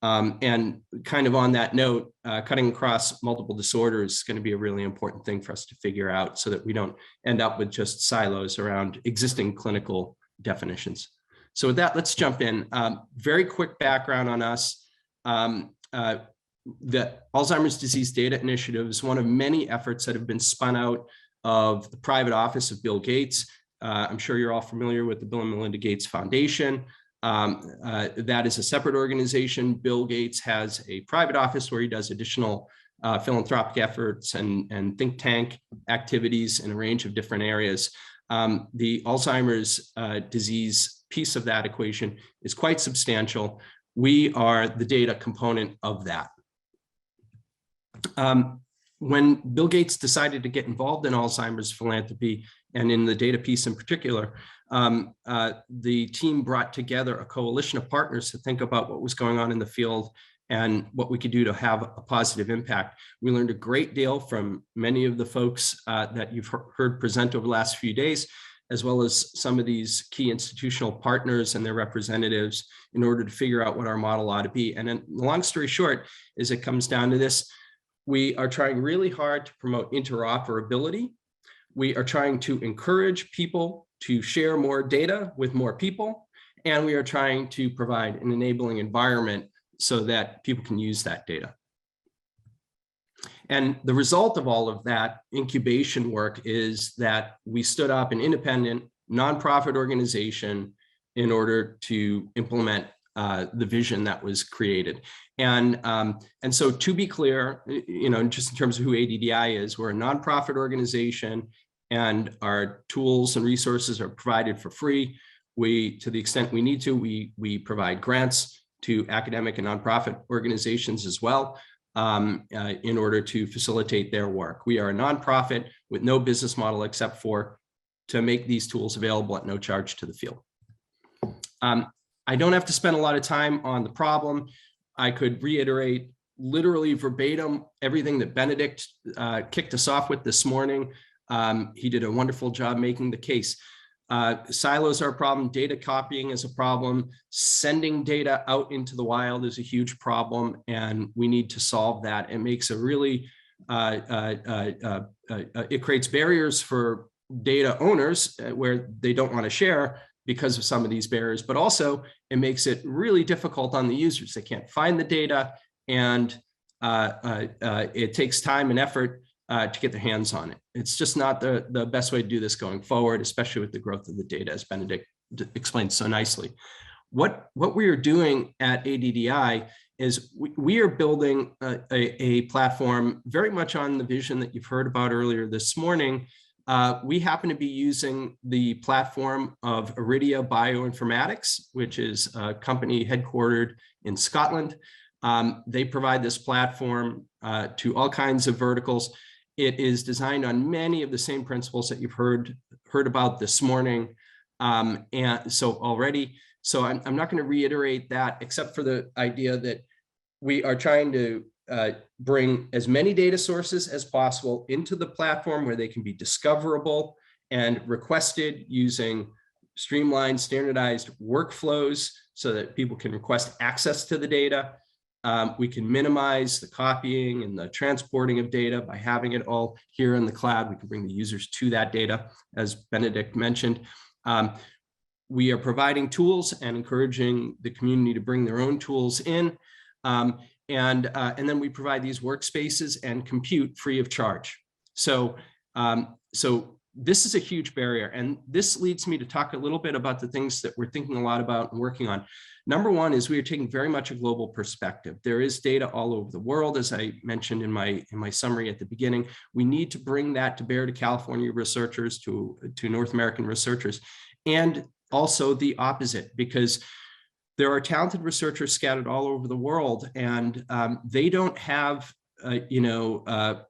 And kind of on that note, cutting across multiple disorders is going to be a really important thing for us to figure out so that we don't end up with just silos around existing clinical definitions. So with that, let's jump in. Very quick background on us. The Alzheimer's Disease Data Initiative is one of many efforts that have been spun out of the private office of Bill Gates. I'm sure you're all familiar with the Bill and Melinda Gates Foundation. That is a separate organization. Bill Gates has a private office where he does additional philanthropic efforts and think tank activities in a range of different areas. The Alzheimer's disease piece of that equation is quite substantial. We are the data component of that. When Bill Gates decided to get involved in Alzheimer's philanthropy, and in the data piece in particular, the team brought together a coalition of partners to think about what was going on in the field and what we could do to have a positive impact. We learned a great deal from many of the folks that you've heard present over the last few days, as well as some of these key institutional partners and their representatives, in order to figure out what our model ought to be. And then the long story short is it comes down to this. We are trying really hard to promote interoperability. We are trying to encourage people to share more data with more people. And we are trying to provide an enabling environment so that people can use that data. And the result of all of that incubation work is that we stood up an independent nonprofit organization in order to implement the vision that was created. And so to be clear, just in terms of who ADDI is, we're a nonprofit organization and our tools and resources are provided for free. We, to the extent we need to, we provide grants to academic and nonprofit organizations as well in order to facilitate their work. We are a nonprofit with no business model except for to make these tools available at no charge to the field. I don't have to spend a lot of time on the problem. I could reiterate literally verbatim everything that Benedict kicked us off with this morning. He did a wonderful job making the case. Silos are a problem, data copying is a problem, sending data out into the wild is a huge problem, and we need to solve that. It makes a really, it creates barriers for data owners where they don't want to share because of some of these barriers, but also it makes it really difficult on the users. They can't find the data, and it takes time and effort to get their hands on it. It's just not the best way to do this going forward, especially with the growth of the data, as Benedict explained so nicely. What we are doing at ADDI is we are building a platform very much on the vision that you've heard about earlier this morning. We happen to be using the platform of Iridia Bioinformatics, which is a company headquartered in Scotland. They provide this platform to all kinds of verticals. It is designed on many of the same principles that you've heard about this morning. And so already, I'm not going to reiterate that, except for the idea that we are trying to bring as many data sources as possible into the platform where they can be discoverable and requested using streamlined, standardized workflows so that people can request access to the data. We can minimize the copying and the transporting of data by having it all here in the cloud. We can bring the users to that data, as Benedict mentioned. We are providing tools and encouraging the community to bring their own tools in. And then we provide these workspaces and compute free of charge. So this is a huge barrier. And this leads me to talk a little bit about the things that we're thinking a lot about and working on. Number one is we are taking very much a global perspective. There is data all over the world, as I mentioned in my summary at the beginning. We need to bring that to bear to California researchers, to North American researchers, and also the opposite, because there are talented researchers scattered all over the world, and they don't have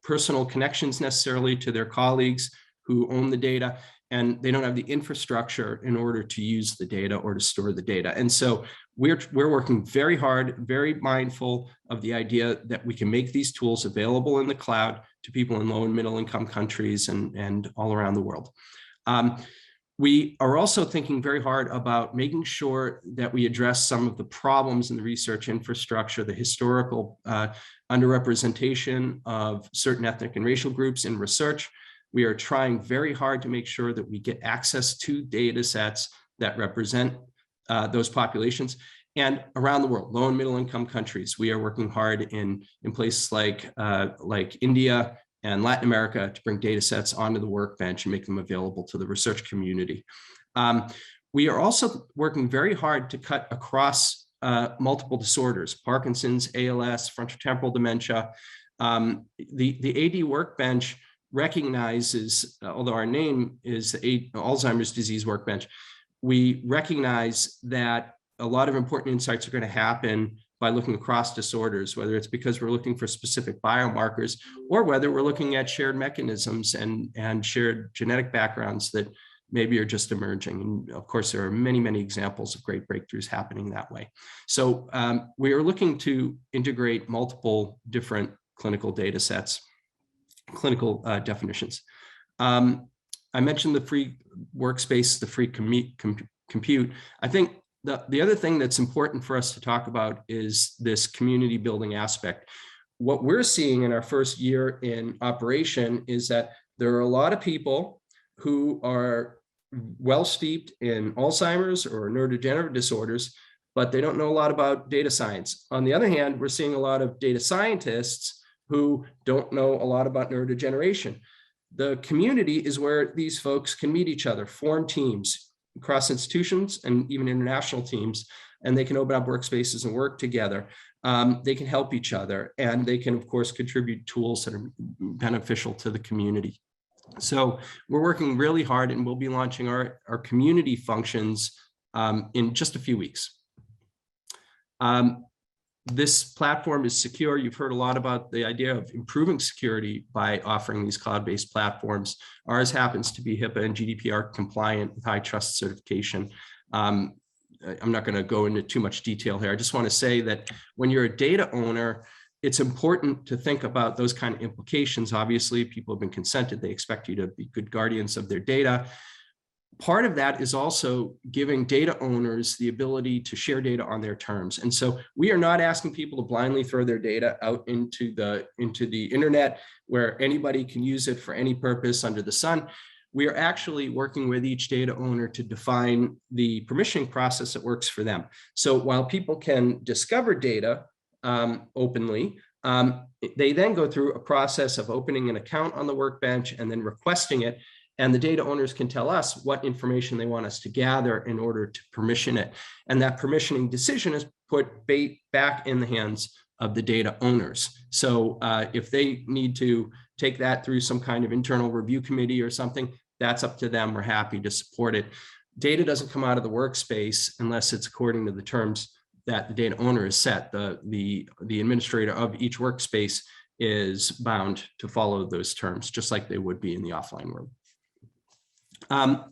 personal connections necessarily to their colleagues who own the data, and they don't have the infrastructure in order to use the data or to store the data. And so we're working very hard, very mindful of the idea that we can make these tools available in the cloud to people in low and middle income countries and all around the world. We are also thinking very hard about making sure that we address some of the problems in the research infrastructure, the historical underrepresentation of certain ethnic and racial groups in research. We are trying very hard to make sure that we get access to data sets that represent those populations. And around the world, low and middle income countries, we are working hard in places like India and Latin America to bring data sets onto the workbench and make them available to the research community. We are also working very hard to cut across multiple disorders: Parkinson's, ALS, frontotemporal dementia. The AD workbench recognizes, although our name is the Alzheimer's Disease Workbench, we recognize that a lot of important insights are going to happen by looking across disorders, whether it's because we're looking for specific biomarkers or whether we're looking at shared mechanisms and shared genetic backgrounds that maybe are just emerging. And of course, there are many, many examples of great breakthroughs happening that way. So we are looking to integrate multiple different clinical data sets, clinical definitions. I mentioned the free workspace, the free compute. I think the other thing that's important for us to talk about is this community building aspect. What we're seeing in our first year in operation is that there are a lot of people who are well steeped in Alzheimer's or neurodegenerative disorders, but they don't know a lot about data science. On the other hand, we're seeing a lot of data scientists who don't know a lot about neurodegeneration. The community is where these folks can meet each other, form teams across institutions and even international teams, and they can open up workspaces and work together. They can help each other, and they can, of course, contribute tools that are beneficial to the community. So we're working really hard, and we'll be launching our community functions in just a few weeks. This platform is secure. You've heard a lot about the idea of improving security by offering these cloud-based platforms. Ours happens to be HIPAA and GDPR compliant with high trust certification. I'm not going to go into too much detail here. I just want to say that when you're a data owner, it's important to think about those kind of implications. Obviously, people have been consented. They expect you to be good guardians of their data. Part of that is also giving data owners the ability to share data on their terms. And so we are not asking people to blindly throw their data out into the internet where anybody can use it for any purpose under the sun. We are actually working with each data owner to define the permissioning process that works for them. So while people can discover data openly, they then go through a process of opening an account on the workbench and then requesting it. And the data owners can tell us what information they want us to gather in order to permission it. And that permissioning decision is put back in the hands of the data owners. So if they need to take that through some kind of internal review committee or something, that's up to them. We're happy to support it. Data doesn't come out of the workspace unless it's according to the terms that the data owner has set. The administrator of each workspace is bound to follow those terms, just like they would be in the offline world. And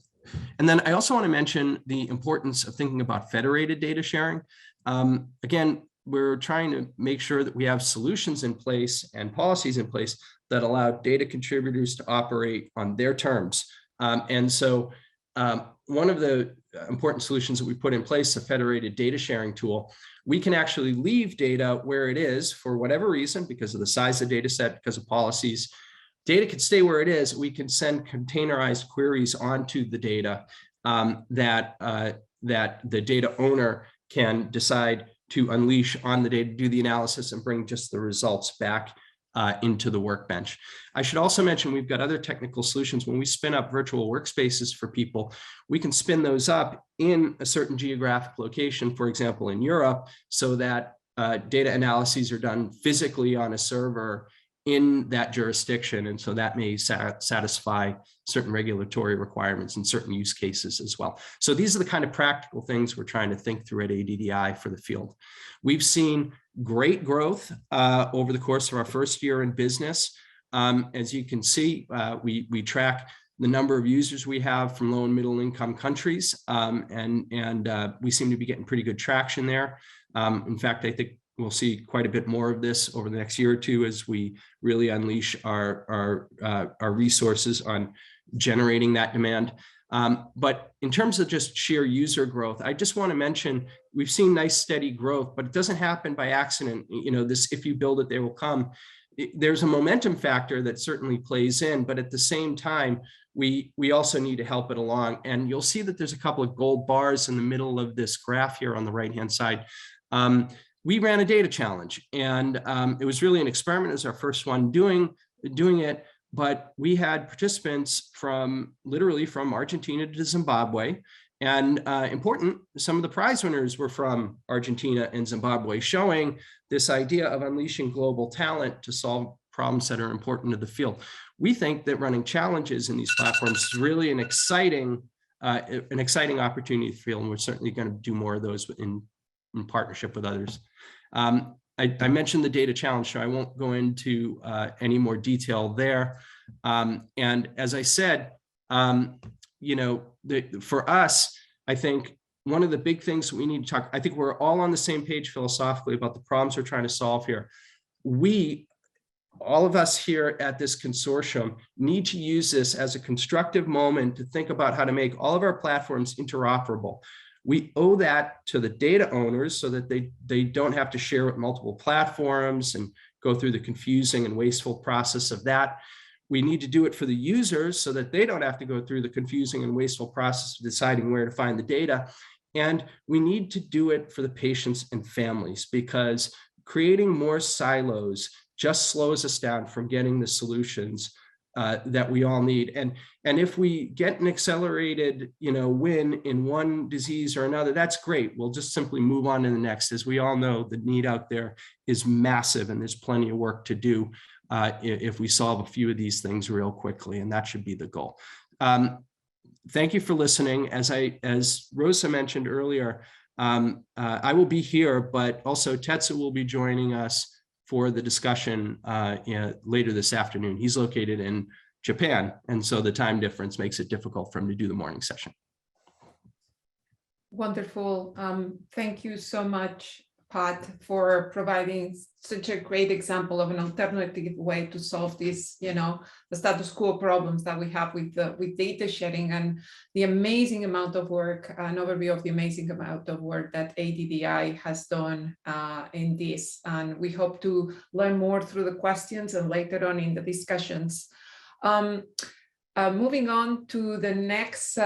then I also want to mention the importance of thinking about federated data sharing. Again, we're trying to make sure that we have solutions in place and policies in place that allow data contributors to operate on their terms. And so one of the important solutions that we put in place, a federated data sharing tool, we can actually leave data where it is for whatever reason, because of the size of the data set, because of policies. Data can stay where it is. We can send containerized queries onto the data that the data owner can decide to unleash on the data, do the analysis, and bring just the results back into the workbench. I should also mention we've got other technical solutions. When we spin up virtual workspaces for people, we can spin those up in a certain geographic location, for example, in Europe, so that data analyses are done physically on a server in that jurisdiction. And so that may satisfy certain regulatory requirements in certain use cases as well. So these are the kind of practical things we're trying to think through at ADDI for the field. We've seen great growth over the course of our first year in business. As you can see, we track the number of users we have from low and middle income countries, and we seem to be getting pretty good traction there. In fact, I think we'll see quite a bit more of this over the next year or two as we really unleash our resources on generating that demand. But in terms of just sheer user growth, I just want to mention we've seen nice steady growth, but it doesn't happen by accident. You know, this, if you build it, they will come. There's a momentum factor that certainly plays in, but at the same time, we also need to help it along. And you'll see that there's a couple of gold bars in the middle of this graph here on the right-hand side. We ran a data challenge, and it was really an experiment. It was our first one doing it, but we had participants from literally from Argentina to Zimbabwe. And important, some of the prize winners were from Argentina and Zimbabwe, showing this idea of unleashing global talent to solve problems that are important to the field. We think that running challenges in these platforms is really an exciting opportunity to field, and we're certainly going to do more of those in partnership with others. I mentioned the data challenge, so I won't go into any more detail there. And as I said, you know, for us, I think one of the big things we need to talk, I think we're all on the same page philosophically about the problems we're trying to solve here. All of us here at this consortium need to use this as a constructive moment to think about how to make all of our platforms interoperable. We owe that to the data owners so that they don't have to share with multiple platforms and go through the confusing and wasteful process of that. We need to do it for the users so that they don't have to go through the confusing and wasteful process of deciding where to find the data. And we need to do it for the patients and families, because creating more silos just slows us down from getting the solutions that we all need. And if we get an accelerated, you know, win in one disease or another, that's great. We'll just simply move on to the next. As we all know, the need out there is massive, and there's plenty of work to do if we solve a few of these things real quickly, and that should be the goal. Thank you for listening. As Rosa mentioned earlier, I will be here, but also Tetsu will be joining us for the discussion later this afternoon. He's located in Japan, and so the time difference makes it difficult for him to do the morning session. Wonderful. Thank you so much, Pat, for providing such a great example of an alternative way to solve these, you know, the status quo problems that we have with data sharing, and the amazing amount of work, an overview of the amazing amount of work that ADDI has done in this. And we hope to learn more through the questions and later on in the discussions. Moving on to the next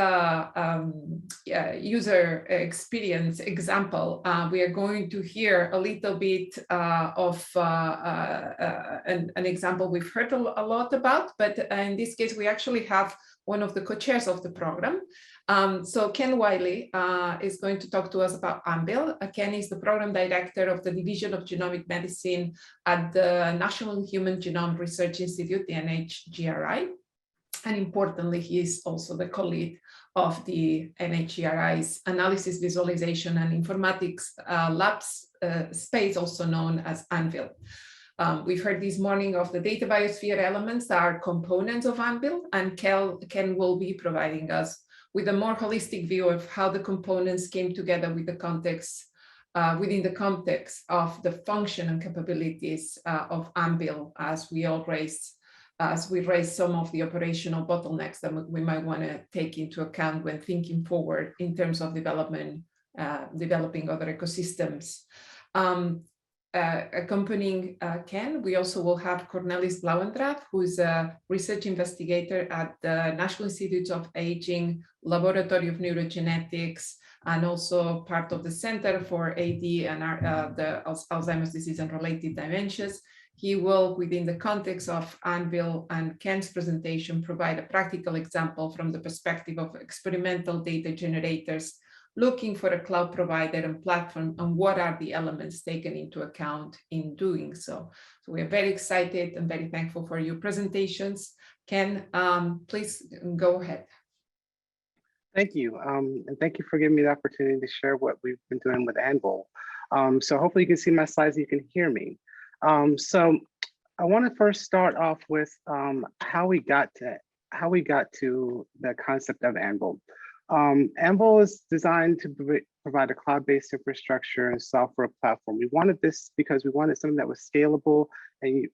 user experience example, we are going to hear a little bit of an example we've heard a lot about, but in this case, we actually have one of the co-chairs of the program. So Ken Wiley is going to talk to us about ANVIL. Ken is the program director of the Division of Genomic Medicine at the National Human Genome Research Institute, the NHGRI. And importantly, he is also the co-lead of the NHGRI's Analysis, Visualization, and Informatics Labs space, also known as ANVIL. We've heard this morning of the data biosphere elements that are components of ANVIL, and Ken will be providing us with a more holistic view of how the components came together with the context, within the context of the function and capabilities of ANVIL, as we raise some of the operational bottlenecks that we might want to take into account when thinking forward in terms of developing other ecosystems. Accompanying Ken, we also will have Cornelis Blauendrath, who is a research investigator at the National Institute of Aging Laboratory of Neurogenetics, and also part of the Center for AD and the Alzheimer's disease and related dementias. He will, within the context of ANVIL and Ken's presentation, provide a practical example from the perspective of experimental data generators looking for a cloud provider and platform, and what are the elements taken into account in doing so. So we are very excited and very thankful for your presentations. Ken, please go ahead. Thank you, and thank you for giving me the opportunity to share what we've been doing with ANVIL. So hopefully you can see my slides and you can hear me. So I want to first start off with how we got to the concept of ANVIL. ANVIL is designed to provide a cloud-based infrastructure and software platform. We wanted this because we wanted something that was scalable and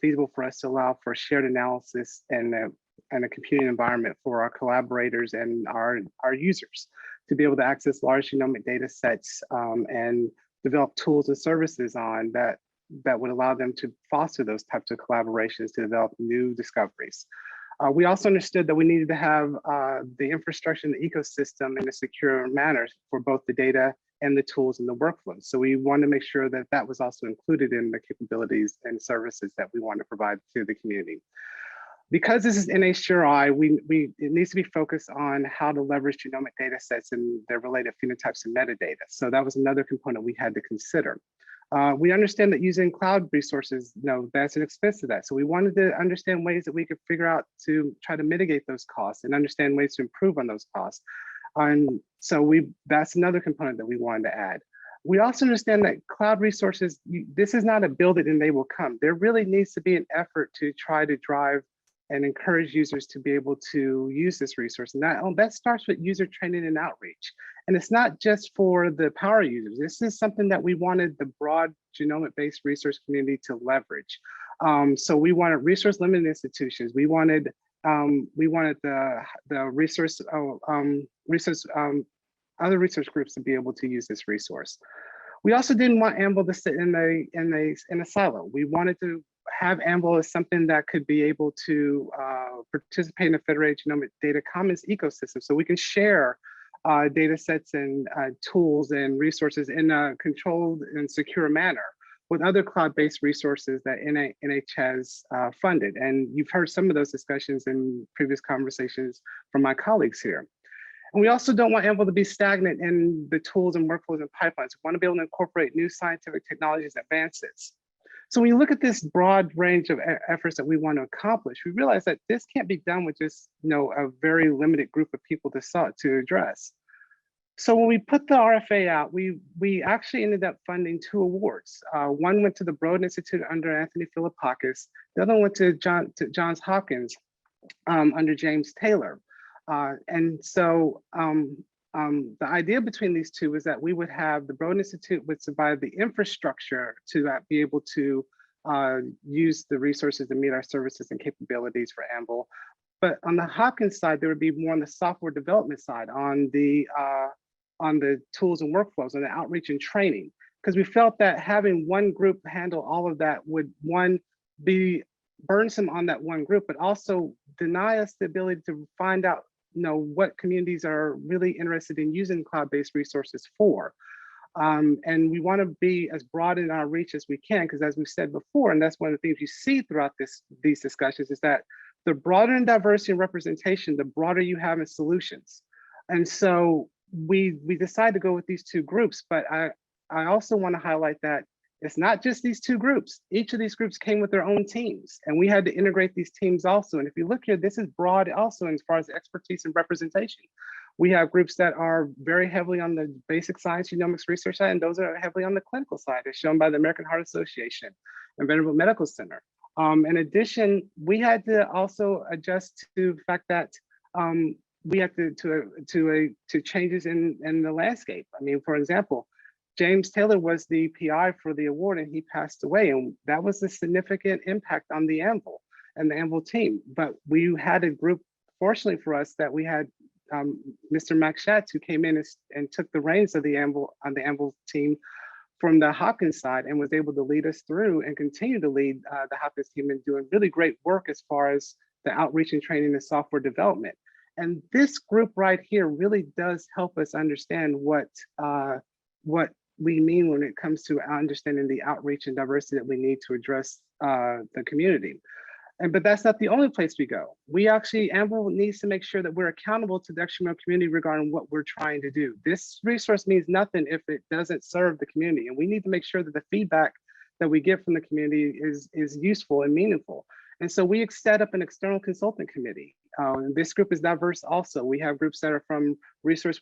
feasible for us to allow for shared analysis and a computing environment for our collaborators and our users to be able to access large genomic data sets and develop tools and services on that would allow them to foster those types of collaborations to develop new discoveries. We also understood that we needed to have the infrastructure and the ecosystem in a secure manner for both the data and the tools and the workflows. So we wanted to make sure that that was also included in the capabilities and services that we want to provide to the community. Because this is NHGRI, it needs to be focused on how to leverage genomic data sets and their related phenotypes and metadata. So that was another component we had to consider. We understand that using cloud resources, that's an expense to that. So we wanted to understand ways that we could figure out to try to mitigate those costs and understand ways to improve on those costs. And so that's another component that we wanted to add. We also understand that cloud resources, this is not a build it and they will come. There really needs to be an effort to try to drive and encourage users to be able to use this resource. And that starts with user training and outreach. And it's not just for the power users. This is something that we wanted the broad genomic-based research community to leverage. So we wanted resource-limited institutions. We wanted the other research groups to be able to use this resource. We also didn't want AMBLE to sit in a silo. We wanted to have AMBLE as something that could be able to participate in the Federated Genomic Data Commons ecosystem, so we can share data sets and tools and resources in a controlled and secure manner with other cloud-based resources that NIH has funded. And you've heard some of those discussions in previous conversations from my colleagues here. And we also don't want AMBLE to be stagnant in the tools and workflows and pipelines. We want to be able to incorporate new scientific technologies and advances. So when you look at this broad range of efforts that we want to accomplish, we realize that this can't be done with just a very limited group of people to address. So when we put the RFA out, we actually ended up funding 2 awards. One went to the Broad Institute under Anthony Philippakis. The other one went to Johns Hopkins under James Taylor. And so the idea between these two is that we would have the Broad Institute would provide the infrastructure to be able to use the resources to meet our services and capabilities for AMBLE. But on the Hopkins side, there would be more on the software development side, on the tools and workflows, and the outreach and training, because we felt that having one group handle all of that would, one, be burdensome on that one group, but also deny us the ability to find out what communities are really interested in using cloud-based resources for. And we want to be as broad in our reach as we can, because as we said before, and that's one of the things you see throughout these discussions, is that the broader in diversity and representation, the broader you have in solutions. And so we decided to go with these 2 groups, but I also want to highlight that it's not just these 2 groups. Each of these groups came with their own teams, and we had to integrate these teams also. And if you look here, this is broad also as far as expertise and representation. We have groups that are very heavily on the basic science genomics research side, and those are heavily on the clinical side, as shown by the American Heart Association and Vanderbilt Medical Center. In addition, we had to also adjust to the fact that we had to changes in the landscape. I mean, for example, James Taylor was the PI for the award, and he passed away, and that was a significant impact on the AMBLE and the AMBLE team. But we had a group, fortunately for us, that we had Mr. Max Schatz, who came in and took the reins of the AMBLE team from the Hopkins side, and was able to lead us through and continue to lead the Hopkins team in doing really great work as far as the outreach and training and software development. And this group right here really does help us understand what we mean when it comes to understanding the outreach and diversity that we need to address the community. But that's not the only place we go. We actually, AMBLE needs to make sure that we're accountable to the extramural community regarding what we're trying to do. This resource means nothing if it doesn't serve the community. And we need to make sure that the feedback that we get from the community is useful and meaningful. And so we set up an external consultant committee. This group is diverse also. We have groups that are from resource,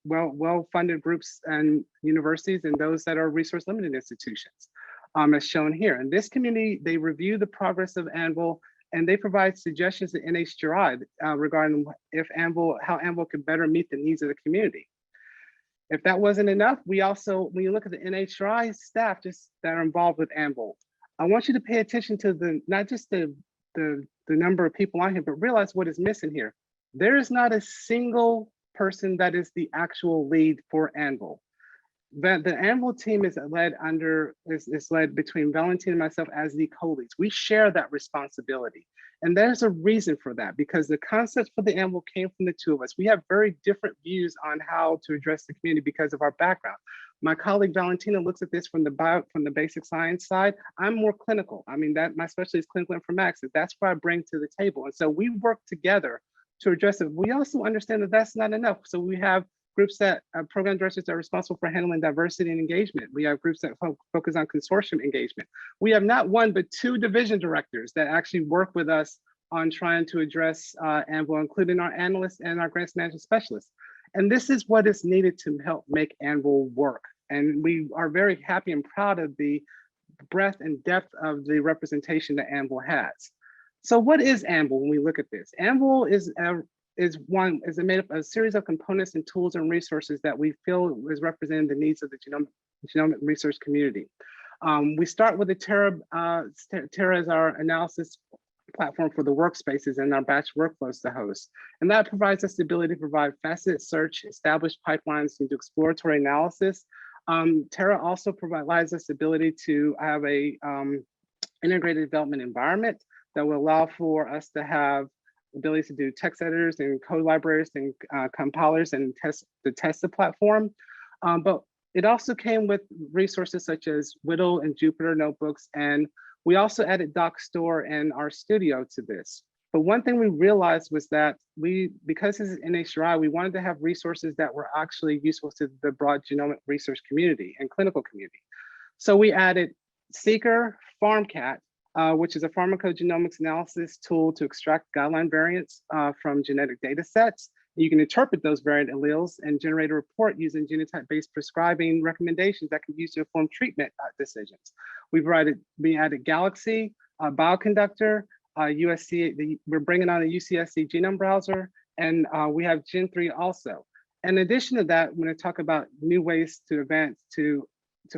well-funded groups and universities, and those that are resource-limited institutions, as shown here. In this community, they review the progress of AMBLE, and they provide suggestions to NHGRI regarding how AMBLE could better meet the needs of the community. If that wasn't enough, we also, when you look at the NHGRI staff that are involved with AMBLE, I want you to pay attention to not just the number of people on here, but realize what is missing here. There is not a single person that is the actual lead for AMBLE. The AMBLE team is led between Valentin and myself as the co-leads. We share that responsibility. And there's a reason for that, because the concepts for the AMBLE came from the 2 of us. We have very different views on how to address the community because of our background. My colleague Valentina looks at this from the basic science side. I'm more clinical. I mean, my specialty is clinical informatics. That's what I bring to the table. And so we work together to address it. We also understand that that's not enough. So we have groups that, program directors that are responsible for handling diversity and engagement. We have groups that focus on consortium engagement. We have not one, but 2 division directors that actually work with us on trying to address Anvil, including our analysts and our grants management specialists. And this is what is needed to help make Anvil work. And we are very happy and proud of the breadth and depth of the representation that Anvil has. So what is Anvil when we look at this? Anvil is made up of a series of components and tools and resources that we feel is representing the needs of the genomic research community. We start with the Terra as our analysis platform for the workspaces and our batch workflows to host. And that provides us the ability to provide faceted search, establish pipelines, and do exploratory analysis. Terra also provides us the ability to have a integrated development environment that will allow for us to have ability to do text editors and code libraries and compilers and test the platform. But it also came with resources such as Whittle and Jupyter notebooks, and we also added DocStore and RStudio to this. But one thing we realized was that because this is NHGRI, we wanted to have resources that were actually useful to the broad genomic research community and clinical community. So we added Seeker, FarmCat, which is a pharmacogenomics analysis tool to extract guideline variants from genetic data sets. You can interpret those variant alleles and generate a report using genotype-based prescribing recommendations that can be used to inform treatment decisions. We added Galaxy, Bioconductor, we're bringing on a UCSC genome browser, and we have Gen3 also. In addition to that, when I talk about new ways to advance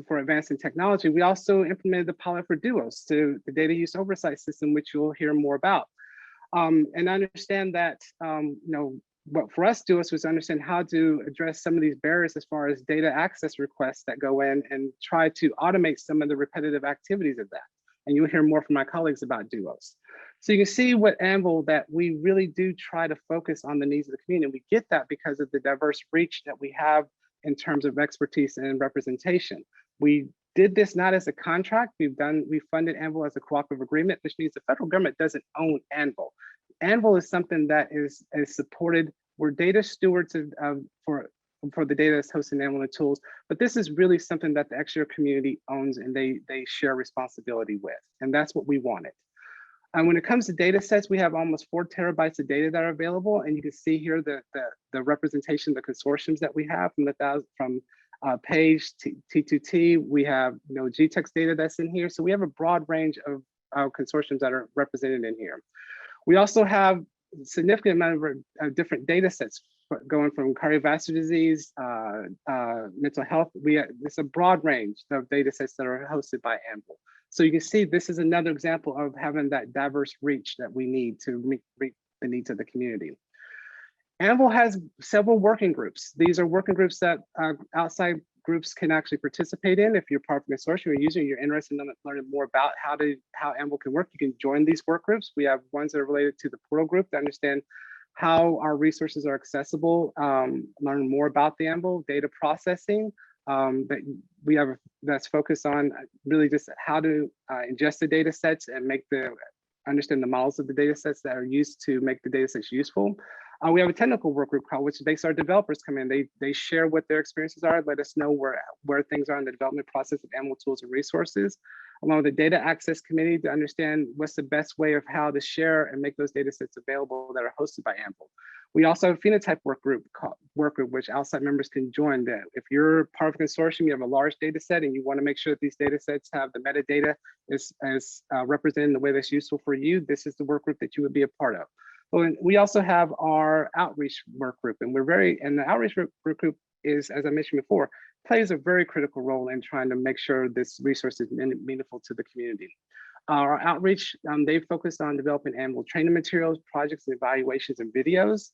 for advancing technology, we also implemented the pilot for Duos, to the data use oversight system, which you'll hear more about. And I understand that, what for us Duos was to understand how to address some of these barriers as far as data access requests that go in and try to automate some of the repetitive activities of that. And you'll hear more from my colleagues about Duos. So you can see with Anvil that we really do try to focus on the needs of the community. We get that because of the diverse reach that we have in terms of expertise and representation. We did this not as a contract. We funded Anvil as a cooperative agreement, which means the federal government doesn't own Anvil. Anvil is something that is supported. We're data stewards for the data that's hosted in Anvil and tools, but this is really something that the extra community owns and they share responsibility with, and that's what we wanted. And when it comes to data sets, we have almost 4 terabytes of data that are available, and you can see here the representation of the consortiums that we have from Page, T2T. We have GTEx data that's in here, so we have a broad range of consortiums that are represented in here. We also have a significant amount of different data sets going from cardiovascular disease, mental health. It's a broad range of data sets that are hosted by Anvil. So you can see this is another example of having that diverse reach that we need to meet the needs of the community. Anvil has several working groups. These are working groups that outside groups can actually participate in. If you're part of the consortium or user, you're interested in learning more about how Anvil can work, you can join these work groups. We have ones that are related to the portal group to understand how our resources are accessible, learn more about the Anvil data processing that we have that's focused on really just how to ingest the data sets and understand the models of the data sets that are used to make the data sets useful. We have a technical work group call, which makes our developers come in. They share what their experiences are, let us know where things are in the development process of Anvil tools and resources, along with the data access committee to understand what's the best way of how to share and make those data sets available that are hosted by Anvil. We also have a phenotype work group, which outside members can join. That if you're part of a consortium, you have a large data set and you want to make sure that these data sets have the metadata is represented in the way that's useful for you, this is the work group that you would be a part of. We also have our outreach work group, and the outreach work group is, as I mentioned before, plays a very critical role in trying to make sure this resource is meaningful to the community. Our outreach, they focused on developing Anvil training materials, projects, and evaluations, and videos.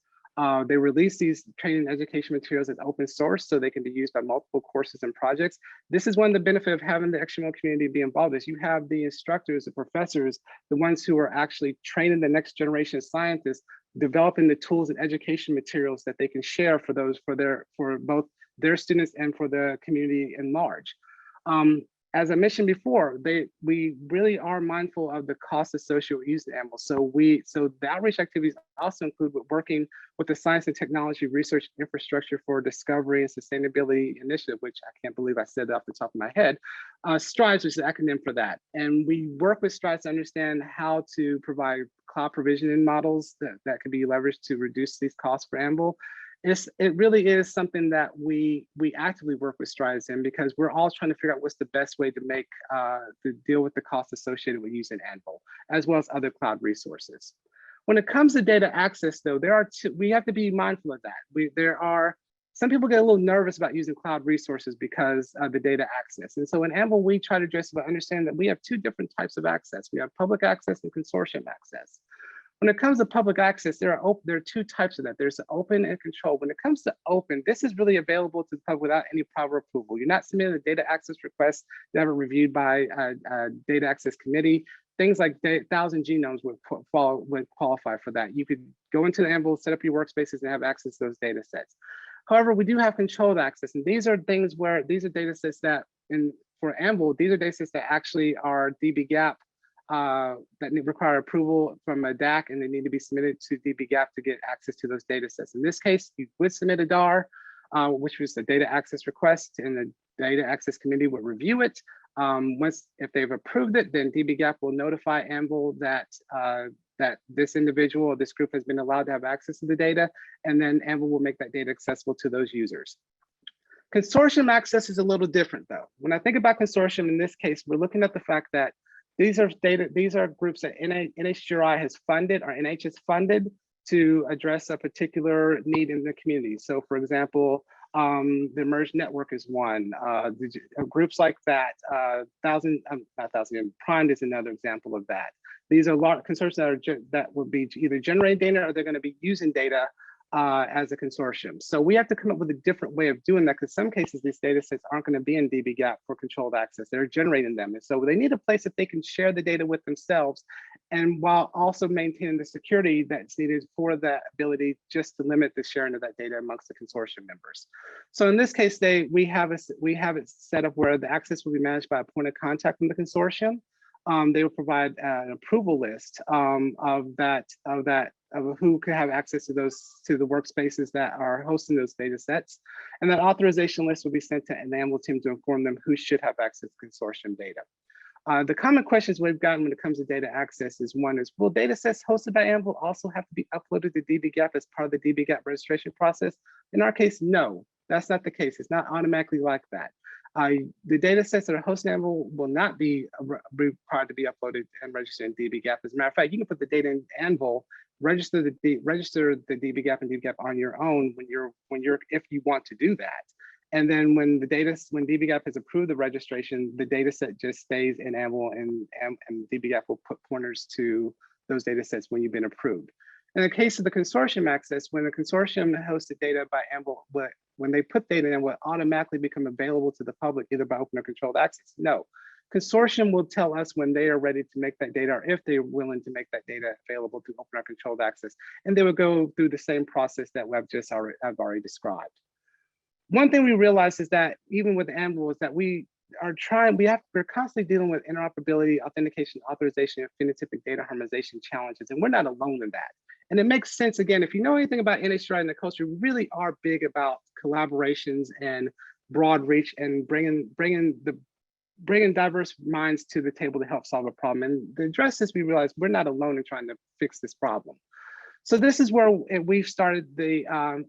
They release these training and education materials as open source so they can be used by multiple courses and projects. This is one of the benefits of having the XML community be involved is you have the instructors, the professors, the ones who are actually training the next generation of scientists, developing the tools and education materials that they can share for both their students and for the community in large. as I mentioned before, we really are mindful of the costs associated with using Amble. So the outreach activities also include working with the Science and Technology Research Infrastructure for Discovery and Sustainability Initiative, which I can't believe I said that off the top of my head. STRIDES, which is an acronym for that. And we work with STRIDES to understand how to provide cloud provisioning models that can be leveraged to reduce these costs for Amble. It really is something that we actively work with STRIDES in, because we're all trying to figure out what's the best way to make to deal with the costs associated with using Anvil, as well as other cloud resources. When it comes to data access, though, we have to be mindful of that. Some people get a little nervous about using cloud resources because of the data access. And so in Anvil, we try to address by understanding that we have two different types of access. We have public access and consortium access. When it comes to public access, there are two types of that. There's open and control. When it comes to open, this is really available to the public without any prior approval. You're not submitting a data access request that are reviewed by a data access committee. Things like 1,000 genomes would qualify for that. You could go into the Anvil, set up your workspaces, and have access to those data sets. However, we do have controlled access, and these are data sets that, for Anvil, these are data sets that actually are dbGaP that require approval from a DAC, and they need to be submitted to dbGaP to get access to those data sets. In this case, you would submit a DAR, which was a data access request, and the data access committee would review it. If they've approved it, then dbGaP will notify Anvil that this individual or this group has been allowed to have access to the data, and then Anvil will make that data accessible to those users. Consortium access is a little different, though. When I think about consortium, in this case, we're looking at the fact that these are groups that NHGRI has funded, or NH has funded, to address a particular need in the community. So, for example, the Emerge Network is one. Groups like that, Prime is another example of that. These are large consortiums that will be either generating data, or they're going to be using data as a consortium. So we have to come up with a different way of doing that, because some cases these data sets aren't going to be in dbGaP for controlled access. They're generating them. And so they need a place that they can share the data with themselves, and while also maintaining the security that's needed for the ability just to limit the sharing of that data amongst the consortium members. So in this case, we have it set up where the access will be managed by a point of contact from the consortium. They will provide an approval list of who could have access to the workspaces that are hosting those data sets. And that authorization list will be sent to an Anvil team to inform them who should have access to consortium data. The common questions we've gotten when it comes to data access is, one is, will data sets hosted by Anvil also have to be uploaded to dbGaP as part of the dbGaP registration process? In our case, no, that's not the case. It's not automatically like that. The data sets that are hosted in Anvil will not be required to be uploaded and registered in dbGaP. As a matter of fact, you can put the data in Anvil, register the dbGaP and dbGaP on your own if you want to do that. And then when dbGaP has approved the registration, the data set just stays in Anvil, and dbGaP will put pointers to those data sets when you've been approved. In the case of the consortium access, when the consortium hosted data by Anvil, when they put data in, will automatically become available to the public either by open or controlled access? No. Consortium will tell us when they are ready to make that data, or if they're willing to make that data available to open or controlled access. And they will go through the same process that I've already described. One thing we realized is that even with Anvil is that we're constantly dealing with interoperability, authentication, authorization, and phenotypic data harmonization challenges, and we're not alone in that. And it makes sense, again, if you know anything about NHGRI and the culture, we really are big about collaborations and broad reach, and bringing diverse minds to the table to help solve a problem. And to address this, we realized we're not alone in trying to fix this problem. So this is where we've started the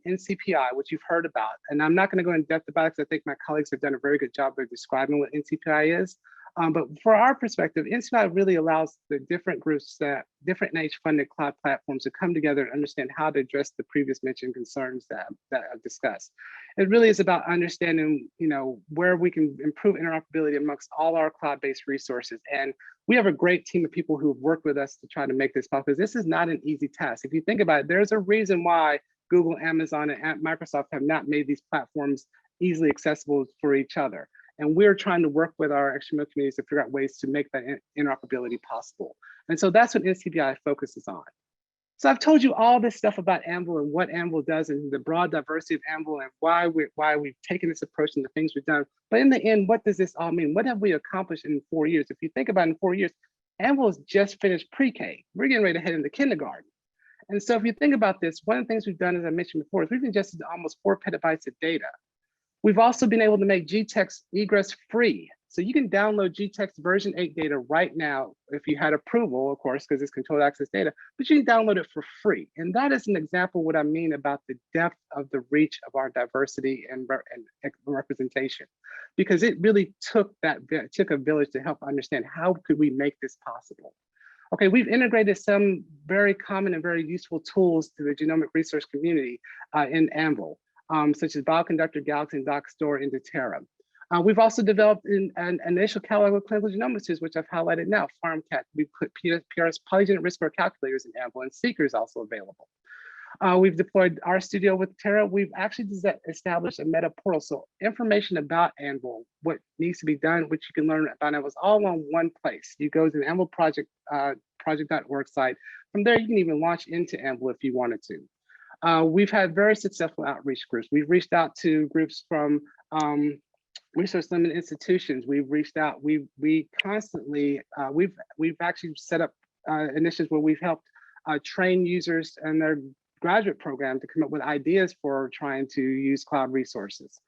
NCPI, which you've heard about. And I'm not going to go in depth about it, because I think my colleagues have done a very good job of describing what NCPI is. But for our perspective, NCPI really allows the different groups, different NIH-funded cloud platforms, to come together and understand how to address the previous mentioned concerns that I've discussed. It really is about understanding, where we can improve interoperability amongst all our cloud-based resources. And we have a great team of people who have worked with us to try to make this possible, because this is not an easy task. If you think about it, there's a reason why Google, Amazon, and Microsoft have not made these platforms easily accessible for each other. And we're trying to work with our XML communities to figure out ways to make that interoperability possible. And so that's what NCPI focuses on. So I've told you all this stuff about AMBL and what AMBL does and the broad diversity of AMBL and why we've taken this approach and the things we've done. But in the end, what does this all mean? What have we accomplished in 4 years? If you think about it, in 4 years, AMBL has just finished pre-K. We're getting ready to head into kindergarten. And so if you think about this, one of the things we've done, as I mentioned before, is we've ingested almost 4 petabytes of data. We've also been able to make GText egress free. So you can download GText version 8 data right now if you had approval, of course, because it's controlled access data, but you can download it for free. And that is an example of what I mean about the depth of the reach of our diversity and representation, because it really took a village to help understand how could we make this possible. Okay, we've integrated some very common and very useful tools to the genomic research community in AMBL, such as Bioconductor, Galaxy, and DocStore into Terra. We've also developed an initial catalog of clinical genomics tools, which I've highlighted now, FarmCat. We put PRS polygenic risk score calculators in AMBL, and Seeker is also available. We've deployed RStudio with Terra. We've actually established a meta portal. So information about AMBL, what needs to be done, which you can learn about AMBL, is all on one place. You go to the AMBL project.org site. From there, you can even launch into AMBL if you wanted to. We've had very successful outreach groups. We've reached out to groups from research limited institutions. We've reached out. We constantly we've actually set up initiatives where we've helped train users and their graduate program to come up with ideas for trying to use cloud resources.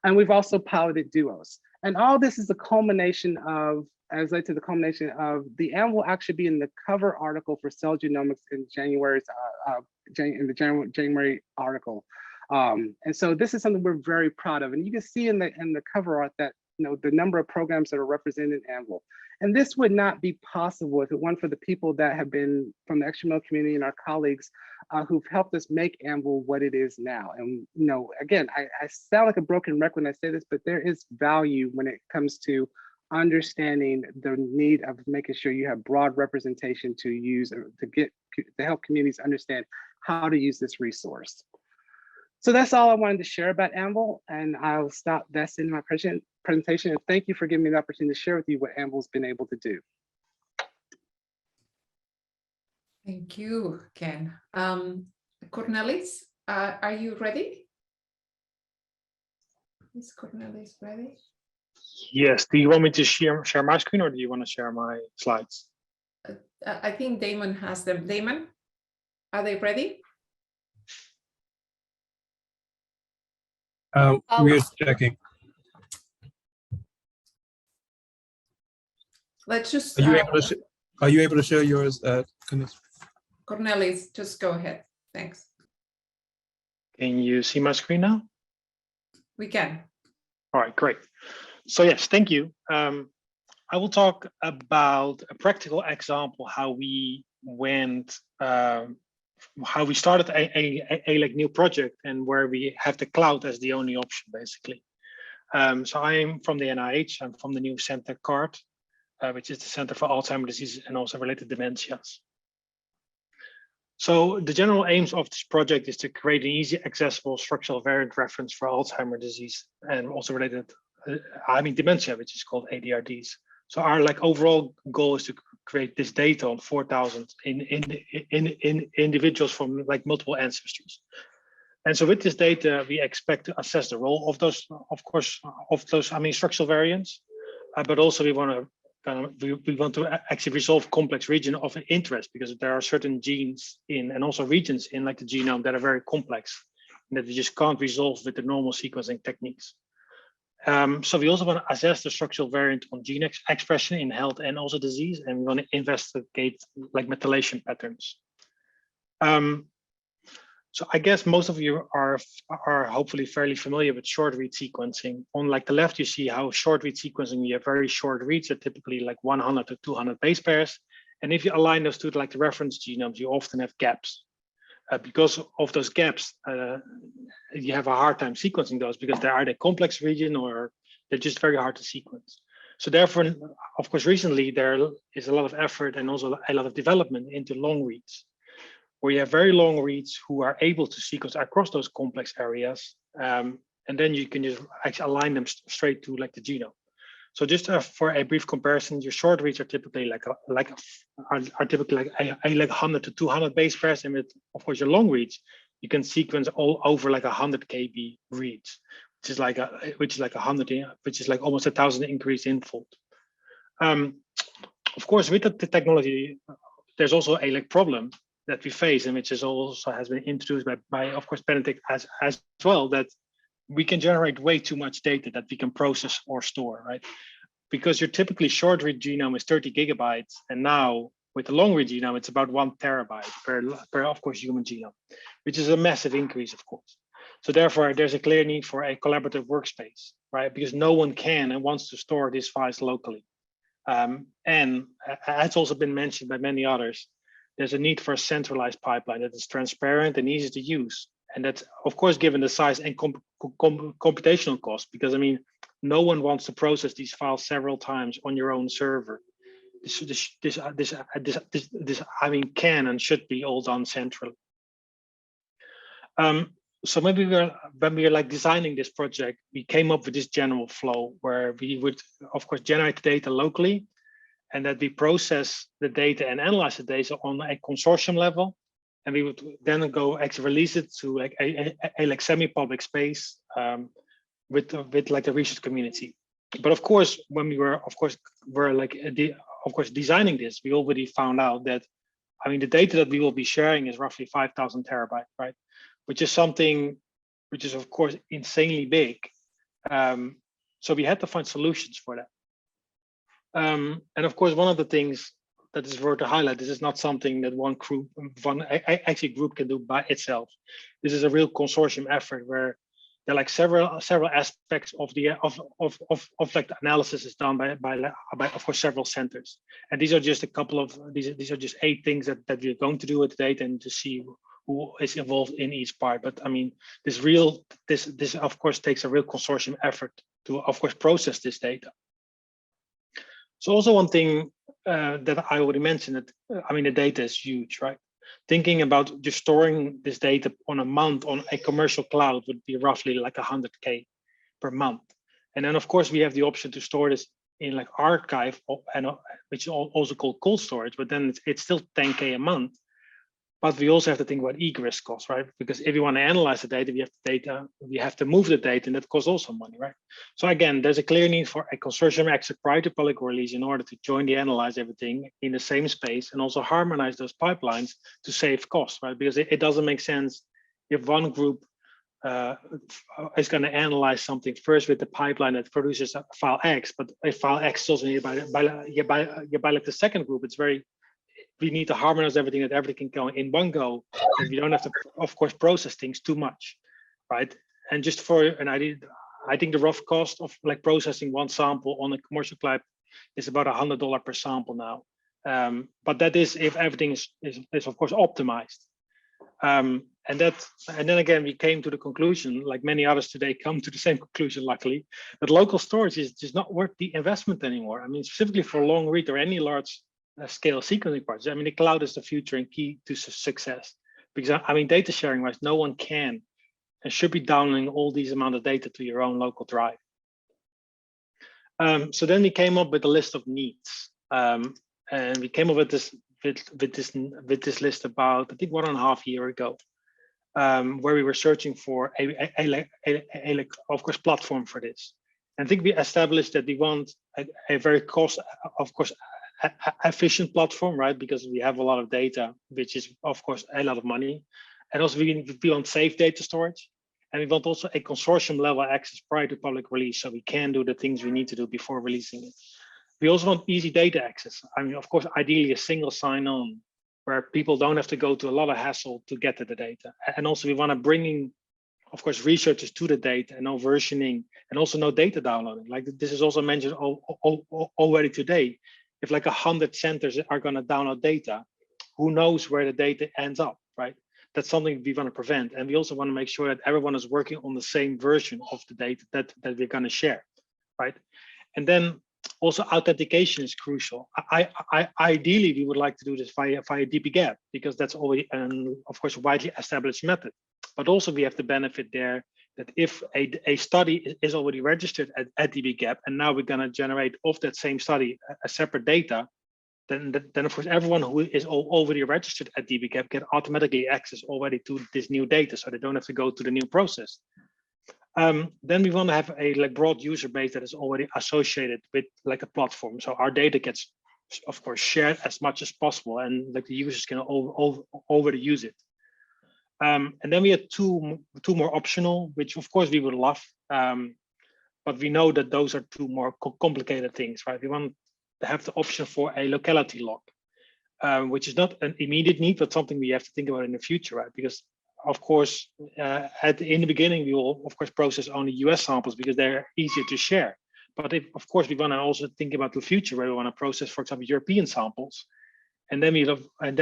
And we've also piloted duos. And all this is a culmination of, as led to the culmination of the AMBL will actually be in the cover article for Cell Genomics in January's January article. And so this is something we're very proud of. And you can see in the cover art that the number of programs that are represented in AMBL. And this would not be possible if it weren't for the people that have been from the XML community and our colleagues who've helped us make AMBL what it is now. And again, I sound like a broken record when I say this, but there is value when it comes to understanding the need of making sure you have broad representation to use to help communities understand how to use this resource. So that's all I wanted to share about AMBL, and I'll stop. That's in my presentation. And thank you for giving me the opportunity to share with you what AMBL's been able to do. Thank you, Ken. Cornelis, are you ready? Is Cornelis ready? Yes. Do you want me to share my screen, or do you want to share my slides? I think Damon has them. Damon, are they ready? We're checking. Let's just. Are you able to share yours, Cornelis, just go ahead. Thanks. Can you see my screen now? We can. All right, great. So yes, thank you. I will talk about a practical example how we went, how we started a new project and where we have the cloud as the only option, basically. So I'm from the NIH. I'm from the new Center CART, which is the Center for Alzheimer's Disease and also related dementias. So the general aims of this project is to create an easy, accessible structural variant reference for Alzheimer's disease and also related, dementia, which is called ADRDs. So our overall goal is to create this data on 4,000 in individuals from multiple ancestries. And so with this data, we expect to assess the role of those, of course, structural variants, but also we want to actually resolve complex region of interest, because there are certain genes and also regions in the genome that are very complex and that we just can't resolve with the normal sequencing techniques. So we also want to assess the structural variant on gene expression in health and also disease, and we want to investigate methylation patterns. So I guess most of you are hopefully fairly familiar with short read sequencing. On the left, you see how short read sequencing, you have very short reads, are typically 100 to 200 base pairs. And if you align those to the reference genomes, you often have gaps. Because of those gaps, you have a hard time sequencing those because they're either complex region or they're just very hard to sequence. So therefore, of course, recently there is a lot of effort and also a lot of development into long reads, where you have very long reads who are able to sequence across those complex areas. And then you can just actually align them straight to the genome. So just for a brief comparison, your short reads are typically like 100 to 200 base pairs, and with of course your long reads, you can sequence all over like 100 KB reads, which is like 100, which is like almost 1,000 increase in fold. Of course, with the technology, there's also a like problem that we face, and which is also has been introduced by of course Benedict as well, that we can generate way too much data that we can process or store, right? Because your typically short read genome is 30 gigabytes, and now with the long read genome, it's about 1 terabyte per of course human genome, which is a massive increase, of course. So therefore, there's a clear need for a collaborative workspace, right? Because no one can and wants to store these files locally. And as also been mentioned by many others, there's a need for a centralized pipeline that is transparent and easy to use. And that's, of course, given the size and computational cost, because I mean, no one wants to process these files several times on your own server. This I mean, can and should be all done centrally. So maybe when we were like designing this project, we came up with this general flow where we would, of course, generate the data locally, and that we process the data and analyze the data on a consortium level. And we would then go actually release it to like a like semi-public space with like the research community. But of course, when we were designing this, we already found out that, I mean, the data that we will be sharing is roughly 5,000 terabytes, right? Which is something which is of course insanely big. So we had to find solutions for that. And of course, one of the things that is worth to highlight, this is not something that one group can do by itself. This is a real consortium effort where there are like several aspects of the like the analysis is done by of course several centers. And these are just a couple of these are just 8 things that we're going to do with the data and to see who is involved in each part. But I mean, this of course takes a real consortium effort to of course process this data. So also one thing that I already mentioned, that I mean, the data is huge, right? Thinking about just storing this data on a month on a commercial cloud would be roughly like 100K per month. And then of course we have the option to store this in like archive, and which is also called cold storage, but then it's still 10K a month. But we also have to think about egress costs, right? Because if you want to analyze the data, we have to move the data, and that costs also money, right? So again, there's a clear need for a consortium access prior to public release in order to jointly analyze everything in the same space and also harmonize those pipelines to save costs, right? Because it doesn't make sense if one group is going to analyze something first with the pipeline that produces file X, but if file X is also needed by like the second group, we need to harmonize everything, that everything can go in one go, and we don't have to, of course, process things too much, right? And just for an idea, I think the rough cost of like processing one sample on a commercial cloud is about $100 per sample now. But that is if everything is of course optimized. And then again, we came to the conclusion, like many others today come to the same conclusion, luckily, that local storage is just not worth the investment anymore. I mean, specifically for long read or any large scale sequencing projects. I mean, the cloud is the future and key to success, because I mean, data sharing wise, no one can and should be downloading all these amount of data to your own local drive. So then we came up with a list of needs, and we came up with this list about, I think, 1.5 years ago, where we were searching for a of course platform for this. And I think we established that we want a very efficient platform, right? Because we have a lot of data, which is of course a lot of money. And also we want safe data storage. And we want also a consortium level access prior to public release, so we can do the things we need to do before releasing it. We also want easy data access. I mean, of course, ideally a single sign-on where people don't have to go to a lot of hassle to get to the data. And also we want to bring in, of course, researchers to the data and no versioning and also no data downloading. Like this is also mentioned already today. If like 100 centers are going to download data, who knows where the data ends up, right? That's something we want to prevent. And we also want to make sure that everyone is working on the same version of the data that we're going to share, right? And then also authentication is crucial. Ideally, we would like to do this via dpGaP, because that's already, of course, widely established method. But also we have the benefit there that if a study is already registered at dbGaP, and now we're going to generate off that same study a separate data, then of course everyone who is already registered at dbGaP can automatically access already to this new data, so they don't have to go to the new process. Then we want to have a broad user base that is already associated with a platform, so our data gets, of course, shared as much as possible, and the users can already use it. And then we had two more optional, which of course we would love, but we know that those are two more complicated things, right? We want to have the option for a locality log, which is not an immediate need, but something we have to think about in the future, right? Because of course, in the beginning, we will of course process only US samples because they're easier to share. But if, of course, we want to also think about the future where we want to process, for example, European samples, and then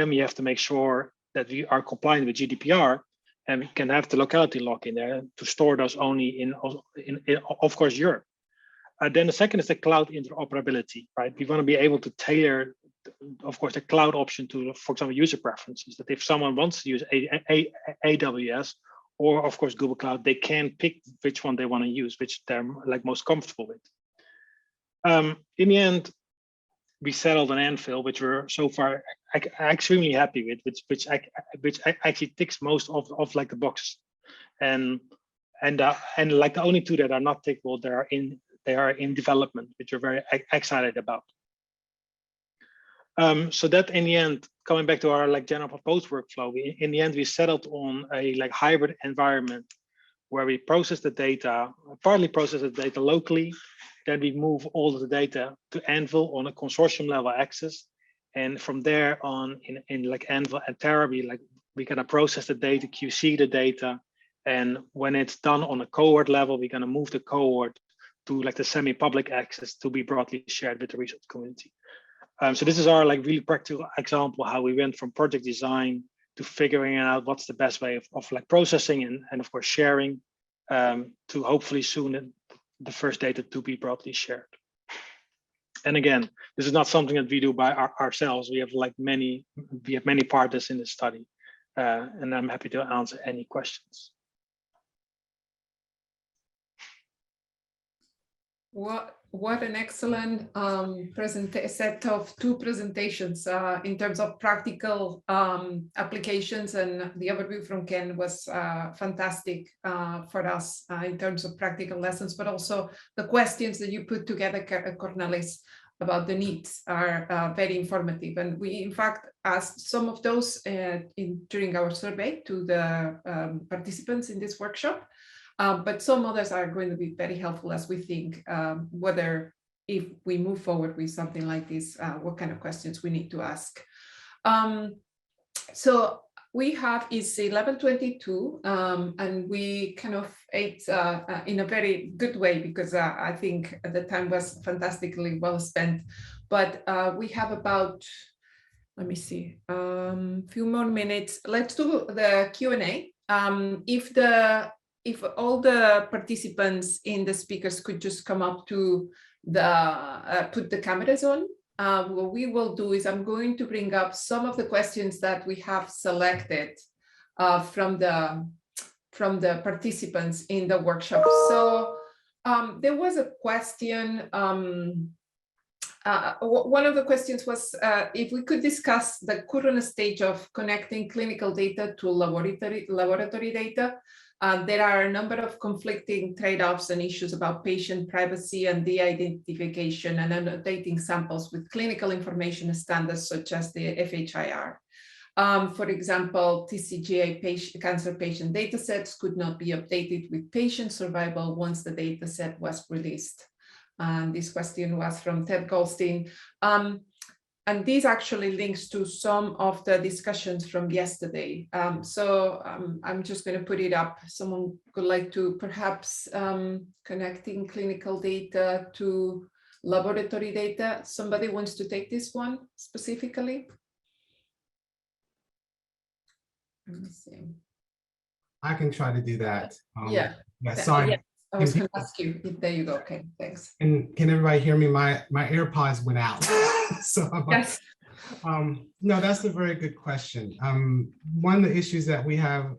we have to make sure that we are compliant with GDPR, and we can have the locality log in there to store those only in of course, Europe. Then the second is the cloud interoperability, right? We want to be able to tailor, of course, the cloud option to, for example, user preferences, that if someone wants to use AWS or, of course, Google Cloud, they can pick which one they want to use, which they're most comfortable with. In the end, we settled on Anvil, which we're so far extremely happy with, which actually ticks most of the boxes, and the only two that are not tickable, they are in development, which we're very excited about. So that in the end, coming back to our general proposed workflow, in the end we settled on a hybrid environment where we process the data, partly process the data locally. Then we move all of the data to Anvil on a consortium level access, and from there on, in Anvil and Terra, we gonna process the data, QC the data, and when it's done on a cohort level, we're gonna move the cohort to the semi-public access to be broadly shared with the research community. So this is our really practical example how we went from project design to figuring out what's the best way of processing and of course sharing, to hopefully soon the first data to be broadly shared. And again, this is not something that we do by ourselves. We have many partners in this study, and I'm happy to answer any questions. What an excellent set of two presentations in terms of practical applications, and the overview from Ken was fantastic for us in terms of practical lessons, but also the questions that you put together, Cornelis, about the needs are very informative. And we in fact asked some of those during our survey to the participants in this workshop. But some others are going to be very helpful as we think whether, if we move forward with something like this, what kind of questions we need to ask. So we have is 11:22, and we kind of ate in a very good way because I think the time was fantastically well spent. But we have about, let me see, few more minutes. Let's do the Q&A. If all the participants in the speakers could just come up to the put the cameras on. What we will do is I'm going to bring up some of the questions that we have selected from the participants in the workshop. So there was a question. One of the questions was if we could discuss the current stage of connecting clinical data to laboratory data. There are a number of conflicting trade-offs and issues about patient privacy and de-identification and annotating samples with clinical information standards such as the FHIR. For example, TCGA cancer patient datasets could not be updated with patient survival once the dataset was released. This question was from Ted Goldstein. And this actually links to some of the discussions from yesterday. So I'm just going to put it up. Someone would like to perhaps connecting clinical data to laboratory data. Somebody wants to take this one specifically? Let me see. I can try to do that. Yeah. Sorry. Yeah. I was going to ask you. There you go. Okay, thanks. And can everybody hear me? My AirPods went out. So yes. No, that's a very good question. One of the issues that we have,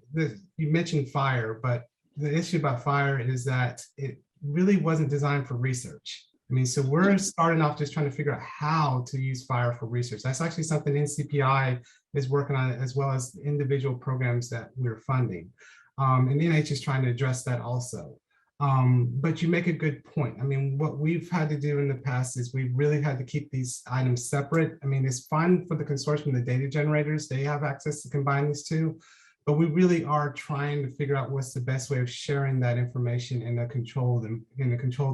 you mentioned fire, but the issue about FHIR is that it really wasn't designed for research. I mean, so we're starting off just trying to figure out how to use FHIR for research. That's actually something NCPI is working on, as well as individual programs that we're funding. And the NIH is trying to address that also. But you make a good point. I mean, what we've had to do in the past is we've really had to keep these items separate. I mean, it's fun for the consortium, the data generators, they have access to combine these two, but we really are trying to figure out what's the best way of sharing that information in a controlled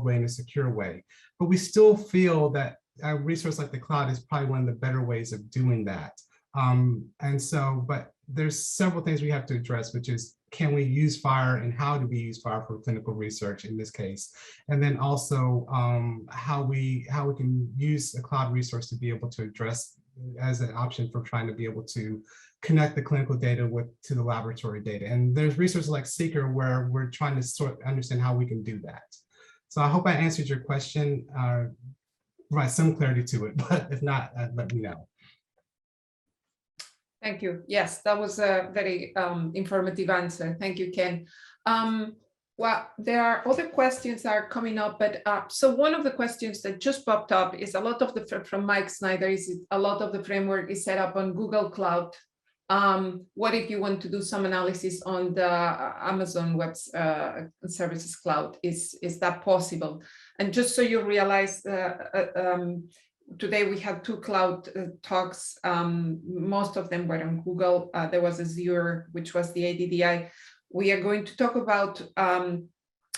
way, in a secure way. But we still feel that a resource like the cloud is probably one of the better ways of doing that. But there's several things we have to address, which is, can we use FHIR and how do we use FHIR for clinical research in this case? And then also how we can use a cloud resource to be able to address as an option for trying to be able to connect the clinical data to the laboratory data. And there's resources like Seeker where we're trying to understand how we can do that. So I hope I answered your question, provide some clarity to it, but if not, let me know. Thank you. Yes, that was a very informative answer. Thank you, Ken. Well, there are other questions that are coming up, but so one of the questions that just popped up is a lot of from Mike Snyder is a lot of the framework is set up on Google Cloud. What if you want to do some analysis on the Amazon Web Services Cloud? Is that possible? And just so you realize, today we had 2 cloud talks. Most of them were on Google. There was Azure, which was the ADDI. We are going to talk about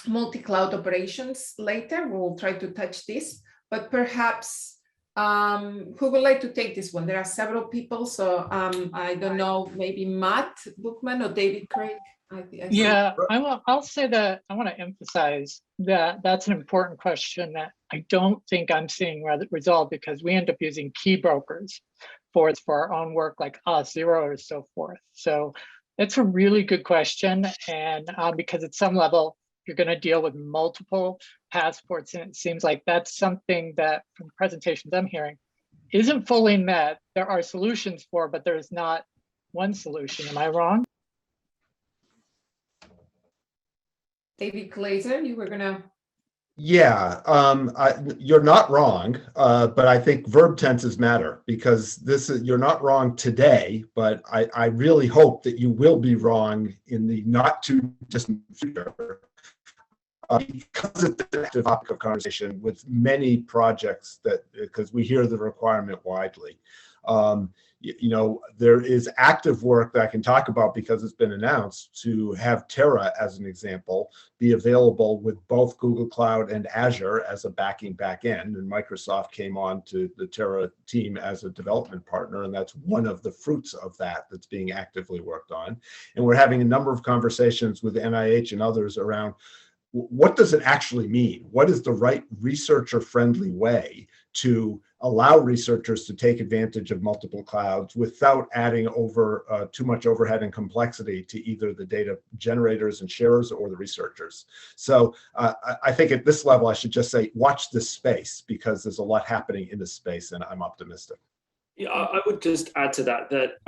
multi-cloud operations later. We'll try to touch this, but perhaps who would like to take this one? There are several people, so I don't know, maybe Matt Bookman or David Craig. Yeah, I'll say that I want to emphasize that that's an important question that I don't think I'm seeing resolved, because we end up using key brokers for our own work, like Zero or so forth. So it's a really good question, and because at some level you're going to deal with multiple passports, and it seems like that's something that from presentations I'm hearing isn't fully met. There are solutions for, but there's not one solution. Am I wrong? David Glazer, you were gonna. Yeah, you're not wrong, but I think verb tenses matter, because you're not wrong today, but I really hope that you will be wrong in the not too distant future. Because it's an active topic of conversation with many projects, because we hear the requirement widely. You know, there is active work that I can talk about because it's been announced to have Terra, as an example, be available with both Google Cloud and Azure as a backing backend. And Microsoft came on to the Terra team as a development partner, and that's one of the fruits of that's being actively worked on. And we're having a number of conversations with NIH and others around, what does it actually mean? What is the right researcher-friendly way to allow researchers to take advantage of multiple clouds without adding too much overhead and complexity to either the data generators and sharers or the researchers? So I think at this level, I should just say, watch this space, because there's a lot happening in this space, and I'm optimistic. Yeah, I would just add to that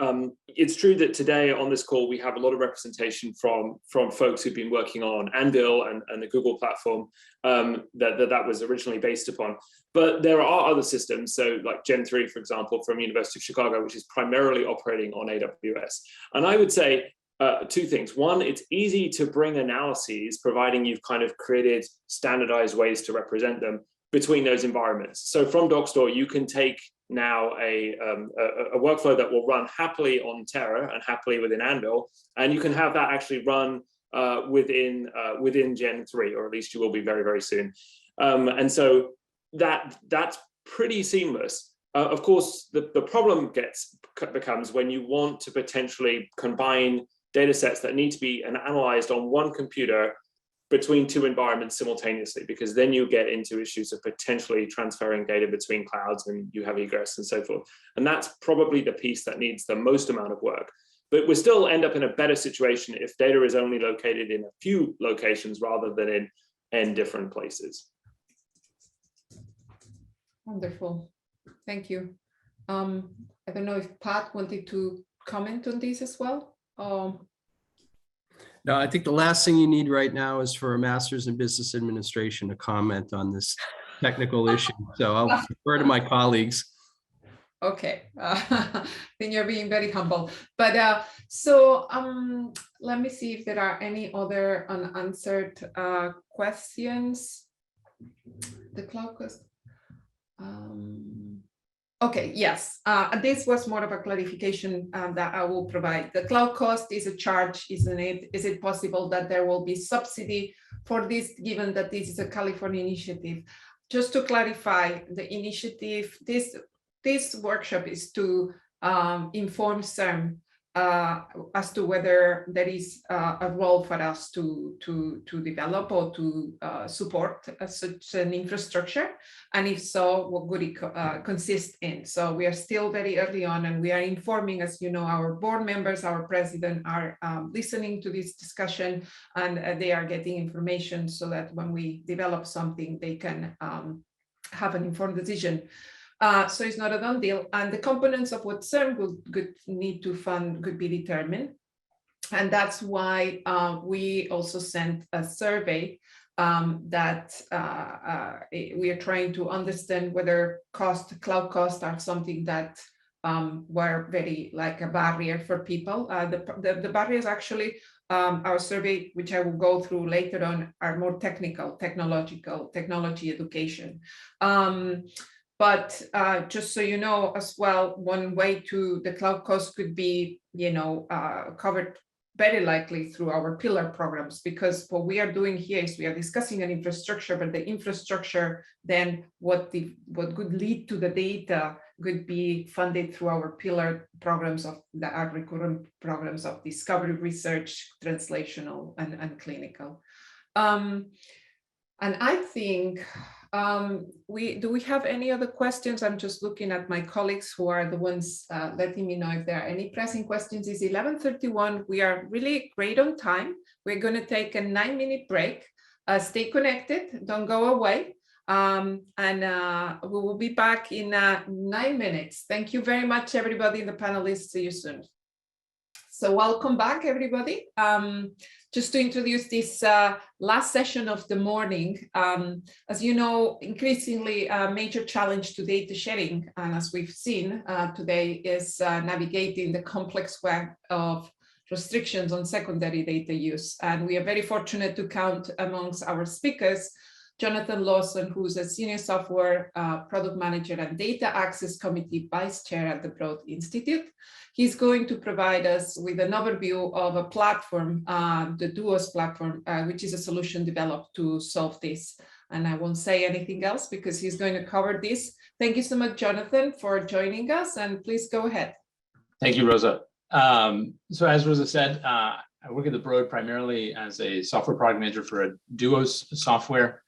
it's true that today on this call we have a lot of representation from folks who've been working on Anvil and the Google platform that was originally based upon. But there are other systems, so like Gen 3, for example, from University of Chicago, which is primarily operating on AWS. And I would say 2 things. One, it's easy to bring analyses, providing you've kind of created standardized ways to represent them between those environments. So from Dockstore, you can take now a workflow that will run happily on Terra and happily within Anvil, and you can have that actually run within Gen 3, or at least you will be very, very soon. And so that's pretty seamless. Of course, the problem becomes when you want to potentially combine data sets that need to be analyzed on one computer between 2 environments simultaneously, because then you get into issues of potentially transferring data between clouds, and you have egress and so forth. And that's probably the piece that needs the most amount of work. But we still end up in a better situation if data is only located in a few locations rather than in n different places. Wonderful, thank you. I don't know if Pat wanted to comment on this as well. No, I think the last thing you need right now is for a master's in business administration to comment on this technical issue. So I'll defer to my colleagues. Okay, then you're being very humble. But let me see if there are any other unanswered questions. The cloud cost. Okay, yes, this was more of a clarification that I will provide. The cloud cost is a charge, isn't it? Is it possible that there will be subsidy for this, given that this is a California initiative? Just to clarify, the initiative, this workshop is to inform CIRM as to whether there is a role for us to develop or to support such an infrastructure, and if so, what would it consist in? So we are still very early on, and we are informing, as you know, our board members, our president are listening to this discussion, and they are getting information so that when we develop something, they can have an informed decision. So it's not a done deal, and the components of what CIRM would need to fund could be determined. And that's why we also sent a survey that we are trying to understand whether cloud costs are something that were very like a barrier for people. The barriers actually, our survey, which I will go through later on, are more technical, technology education. But just so you know as well, one way to the cloud cost could be, covered very likely through our pillar programs, because what we are doing here is we are discussing an infrastructure, but the infrastructure, then what could lead to the data could be funded through our pillar programs of our recurrent programs of discovery, research, translational, and clinical. And I think, do we have any other questions? I'm just looking at my colleagues who are the ones letting me know if there are any pressing questions. It's 11:31. We are really great on time. We're going to take a 9-minute break. Stay connected. Don't go away. And we will be back in 9 minutes. Thank you very much, everybody in the panelists. See you soon. So welcome back, everybody. Just to introduce this last session of the morning, as you know, increasingly a major challenge to data sharing, and as we've seen today, is navigating the complex web of restrictions on secondary data use. And we are very fortunate to count amongst our speakers Jonathan Lawson, who's a senior software product manager and data access committee vice chair at the Broad Institute. He's going to provide us with an overview of a platform, the Duos platform, which is a solution developed to solve this. And I won't say anything else because he's going to cover this. Thank you so much, Jonathan, for joining us, and please go ahead. Thank you, Rosa. So as Rosa said, I work at the Broad primarily as a software product manager for a Duos software,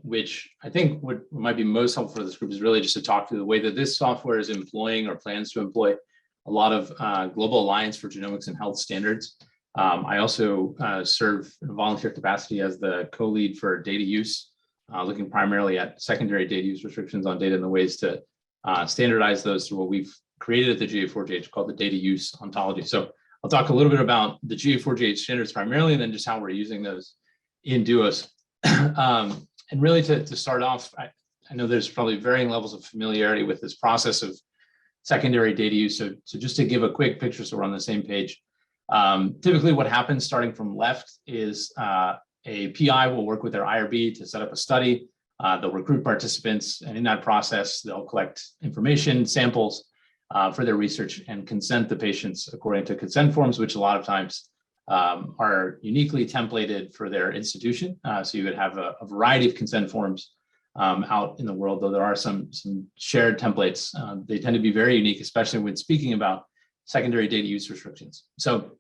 which I think what might be most helpful for this group is really just to talk to the way that this software is employing or plans to employ a lot of Global Alliance for Genomics and Health standards. I also serve in a volunteer capacity as the co-lead for data use, looking primarily at secondary data use restrictions on data and the ways to standardize those through what we've created at the GA4GH called the data use ontology. So I'll talk a little bit about the GA4GH standards primarily, and then just how we're using those in Duos. And really to start off, I know there's probably varying levels of familiarity with this process of secondary data use. So just to give a quick picture so we're on the same page, typically what happens starting from left is a PI will work with their IRB to set up a study. They'll recruit participants, and in that process, they'll collect information, samples for their research and consent the patients according to consent forms, which a lot of times are uniquely templated for their institution. So you would have a variety of consent forms out in the world, though there are some shared templates. They tend to be very unique, especially when speaking about secondary data use restrictions. So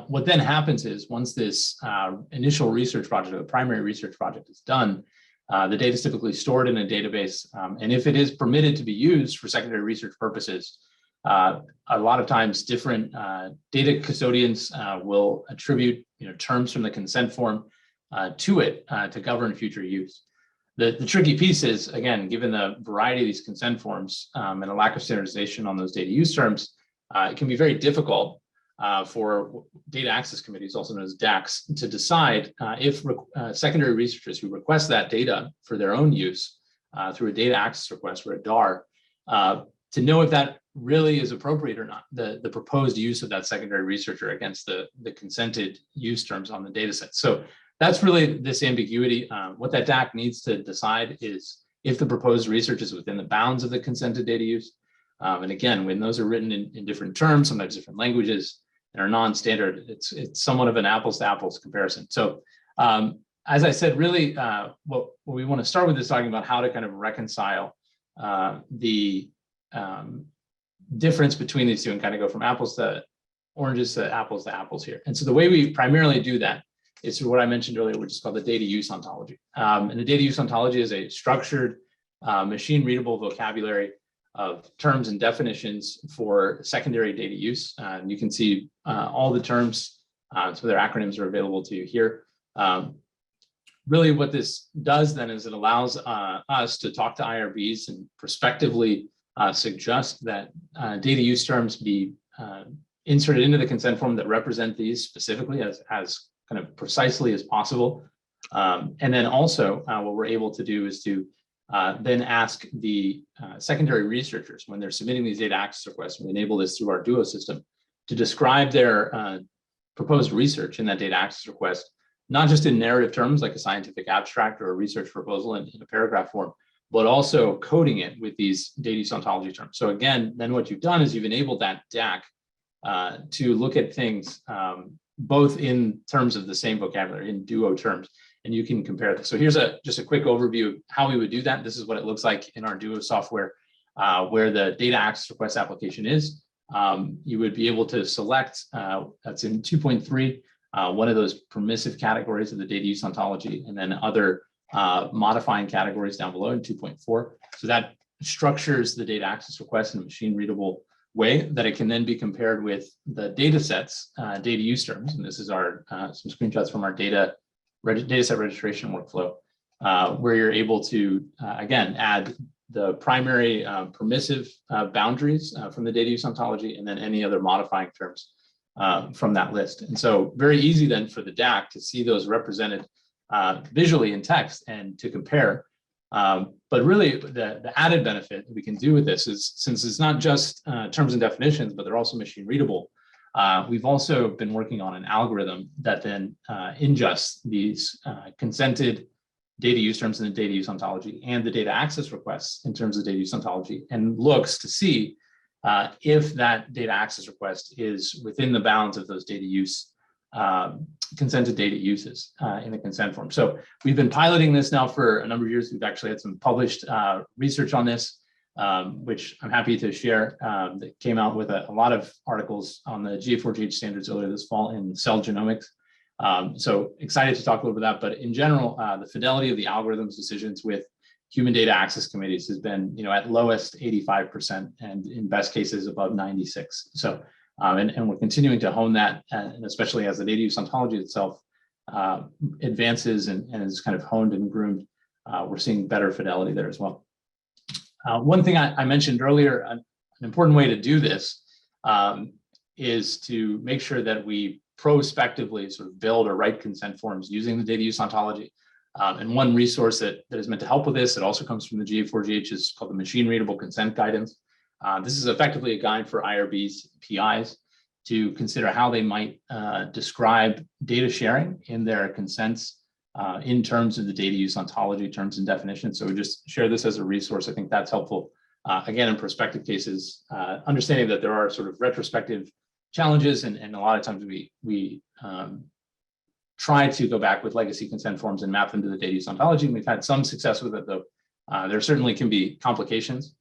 what then happens is once this initial research project, or the primary research project is done, the data is typically stored in a database. And if it is permitted to be used for secondary research purposes, a lot of times different data custodians will attribute terms from the consent form to it to govern future use. The tricky piece is, again, given the variety of these consent forms and a lack of standardization on those data use terms, it can be very difficult for data access committees, also known as DACs, to decide if secondary researchers who request that data for their own use through a data access request or a DAR, to know if that really is appropriate or not, the proposed use of that secondary researcher against the consented use terms on the data set. So that's really this ambiguity. What that DAC needs to decide is if the proposed research is within the bounds of the consented data use. And again, when those are written in different terms, sometimes different languages, and are non-standard, it's somewhat of an apples to apples comparison. So as I said, really what we want to start with is talking about how to kind of reconcile the difference between these two and kind of go from apples to oranges to apples here. And so the way we primarily do that is through what I mentioned earlier, which is called the data use ontology. And the data use ontology is a structured, machine readable vocabulary of terms and definitions for secondary data use. You can see all the terms, so their acronyms are available to you here. Really what this does then is it allows us to talk to IRBs and prospectively suggest that data use terms be inserted into the consent form that represent these specifically as kind of precisely as possible. And then also what we're able to do is to then ask the secondary researchers when they're submitting these data access requests, we enable this through our Duo system, to describe their proposed research in that data access request, not just in narrative terms like a scientific abstract or a research proposal in a paragraph form, but also coding it with these data use ontology terms. So again, then what you've done is you've enabled that DAC to look at things both in terms of the same vocabulary, in Duo terms, and you can compare this. So here's just a quick overview of how we would do that. This is what it looks like in our Duo software, where the data access request application is. You would be able to select, that's in 2.3, one of those permissive categories of the data use ontology, and then other modifying categories down below in 2.4. So that structures the data access request in a machine readable way that it can then be compared with the data sets, data use terms. And this is our some screenshots from our data set registration workflow, where you're able to, again, add the primary permissive boundaries from the data use ontology, and then any other modifying terms from that list. And so very easy then for the DAC to see those represented visually in text and to compare. But really the added benefit that we can do with this is, since it's not just terms and definitions, but they're also machine readable, we've also been working on an algorithm that then ingests these consented data use terms in the data use ontology and the data access requests in terms of data use ontology, and looks to see if that data access request is within the bounds of those data use consented data uses in the consent form. So we've been piloting this now for a number of years. We've actually had some published research on this, which I'm happy to share, that came out with a lot of articles on the GA4GH standards earlier this fall in Cell Genomics. So excited to talk a little bit about that. But in general, the fidelity of the algorithms decisions with human data access committees has been, at lowest 85%, and in best cases above 96. So, and we're continuing to hone that, and especially as the data use ontology itself advances and is kind of honed and groomed, we're seeing better fidelity there as well. One thing I mentioned earlier, an important way to do this is to make sure that we prospectively sort of build or write consent forms using the data use ontology. And one resource that is meant to help with this, it also comes from the GA4GH, is called the Machine Readable Consent Guidance. This is effectively a guide for IRBs, PIs, to consider how they might describe data sharing in their consents in terms of the data use ontology terms and definitions. So we just share this as a resource. I think that's helpful. Again, in prospective cases, understanding that there are sort of retrospective challenges, and a lot of times we try to go back with legacy consent forms and map them to the data use ontology. And we've had some success with it, though there certainly can be complications.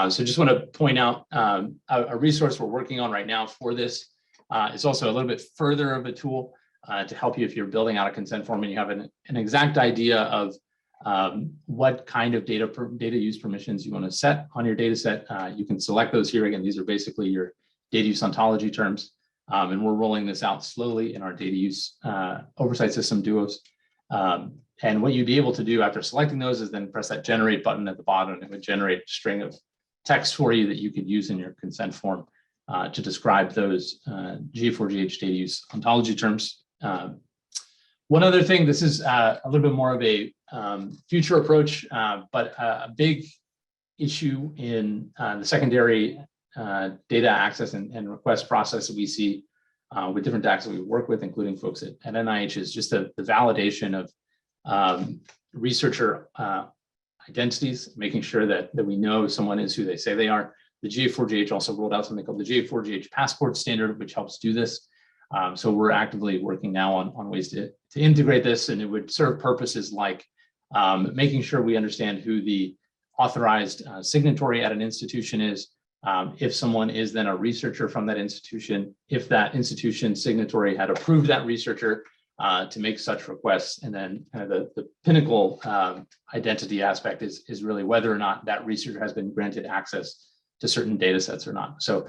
So just want to point out a resource we're working on right now for this. It's also a little bit further of a tool to help you if you're building out a consent form and you have an exact idea of what kind of data use permissions you want to set on your data set. You can select those here. Again, these are basically your data use ontology terms. And we're rolling this out slowly in our data use oversight system Duos. And what you'd be able to do after selecting those is then press that generate button at the bottom, and it would generate a string of text for you that you could use in your consent form. to describe those GA4GH data use ontology terms. One other thing, this is a little bit more of a future approach, but a big issue in the secondary data access and request process that we see with different DACs that we work with, including folks at NIH, is just the validation of researcher identities, making sure that we know someone is who they say they are. The GA4GH also rolled out something called the GA4GH passport standard, which helps do this. So we're actively working now on ways to integrate this, and it would serve purposes like making sure we understand who the authorized signatory at an institution is. If someone is then a researcher from that institution, if that institution signatory had approved that researcher to make such requests, and then kind of the pinnacle identity aspect is really whether or not that researcher has been granted access to certain data sets or not. So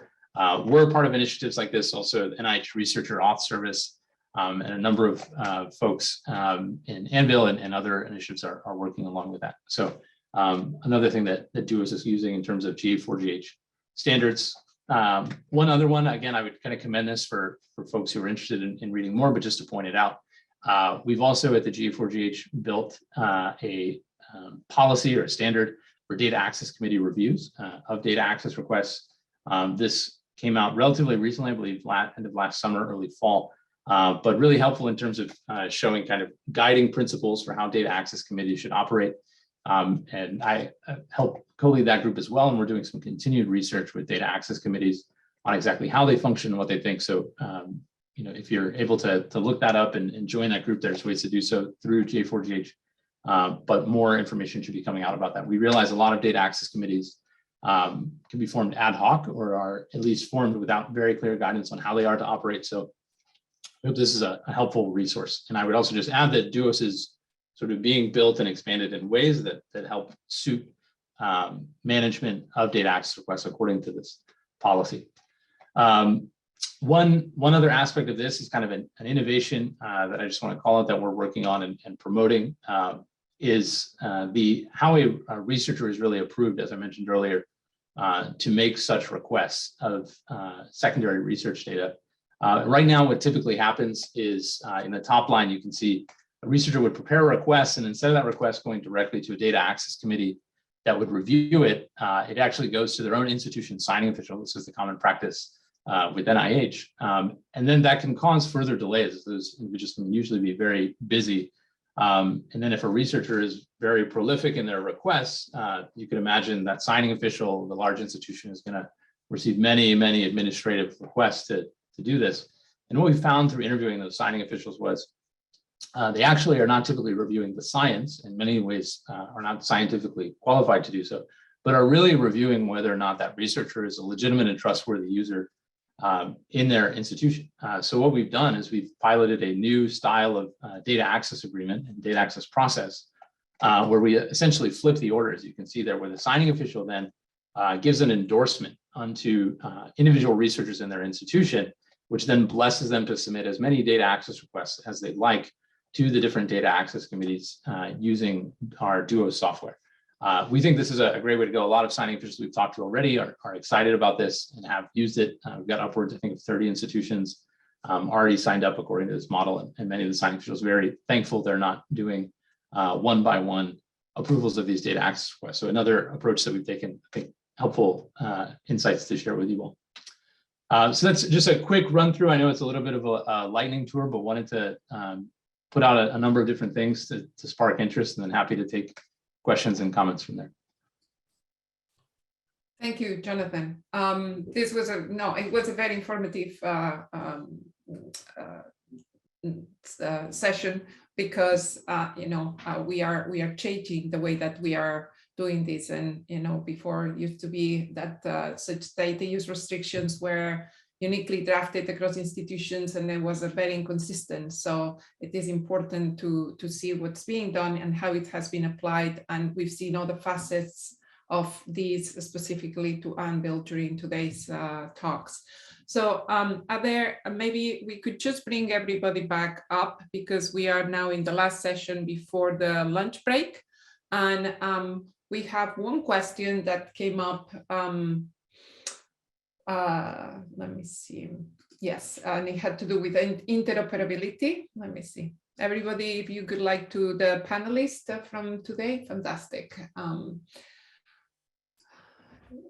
we're part of initiatives like this, also the NIH Researcher Auth Service, and a number of folks in Anvil and other initiatives are working along with that. So another thing that Duos is using in terms of GA4GH standards. One other one, again, I would kind of commend this for folks who are interested in reading more, but just to point it out, we've also at the GA4GH built a policy or a standard for data access committee reviews of data access requests. This came out relatively recently, I believe end of last summer, early fall, but really helpful in terms of showing kind of guiding principles for how data access committees should operate. And I help co-lead that group as well, and we're doing some continued research with data access committees on exactly how they function and what they think. So, you know, if you're able to look that up and join that group, there's ways to do so through GA4GH, but more information should be coming out about that. We realize a lot of data access committees can be formed ad hoc or are at least formed without very clear guidance on how they are to operate. So I hope this is a helpful resource. And I would also just add that Duos is sort of being built and expanded in ways that help suit management of data access requests according to this policy. One other aspect of this is kind of an innovation that I just want to call out that we're working on and promoting is how a researcher is really approved, as I mentioned earlier, to make such requests of secondary research data. Right now, what typically happens is in the top line, you can see a researcher would prepare a request, and instead of that request going directly to a data access committee that would review it, it actually goes to their own institution signing official. This is the common practice with NIH. And then that can cause further delays. Those individuals can usually be very busy. And then if a researcher is very prolific in their requests, you can imagine that signing official, the large institution, is going to receive many, many administrative requests to do this. And what we found through interviewing those signing officials was they actually are not typically reviewing the science, in many ways are not scientifically qualified to do so, but are really reviewing whether or not that researcher is a legitimate and trustworthy user in their institution. So what we've done is we've piloted a new style of data access agreement and data access process where we essentially flip the order, as you can see there, where the signing official then gives an endorsement onto individual researchers in their institution, which then blesses them to submit as many data access requests as they'd like to the different data access committees using our Duos software. We think this is a great way to go. A lot of signing officials we've talked to already are excited about this and have used it. We've got upwards, I think, of 30 institutions already signed up according to this model, and many of the signing officials are very thankful they're not doing one-by-one approvals of these data access requests. So another approach that we've taken, I think, helpful insights to share with you all. So that's just a quick run through. I know it's a little bit of a lightning tour, but wanted to put out a number of different things to spark interest, and then happy to take questions and comments from there. Thank you, Jonathan. This was it was a very informative session because we are changing the way that we are doing this, and before it used to be that such data use restrictions were uniquely drafted across institutions, and it was very inconsistent. So it is important to see what's being done and how it has been applied. And we've seen all the facets of these specifically to Anvil during today's talks. So maybe we could just bring everybody back up because we are now in the last session before the lunch break. And we have one question that came up let me see. Yes, and it had to do with interoperability. Let me see. Everybody, if you could like to, the panelists from today, fantastic. And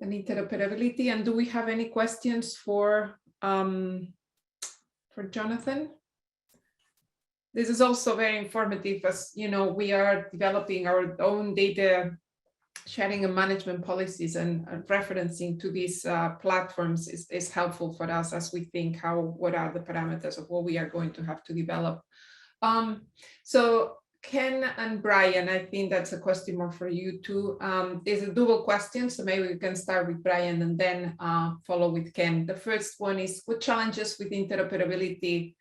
interoperability. And do we have any questions for Jonathan? This is also very informative, as you know, we are developing our own data sharing and management policies, and referencing to these platforms is helpful for us as we think what are the parameters of what we are going to have to develop. So Ken and Brian, I think that's a question more for you too. There's a double question, so maybe we can start with Brian and then follow with Ken. The first one is, what challenges with interoperability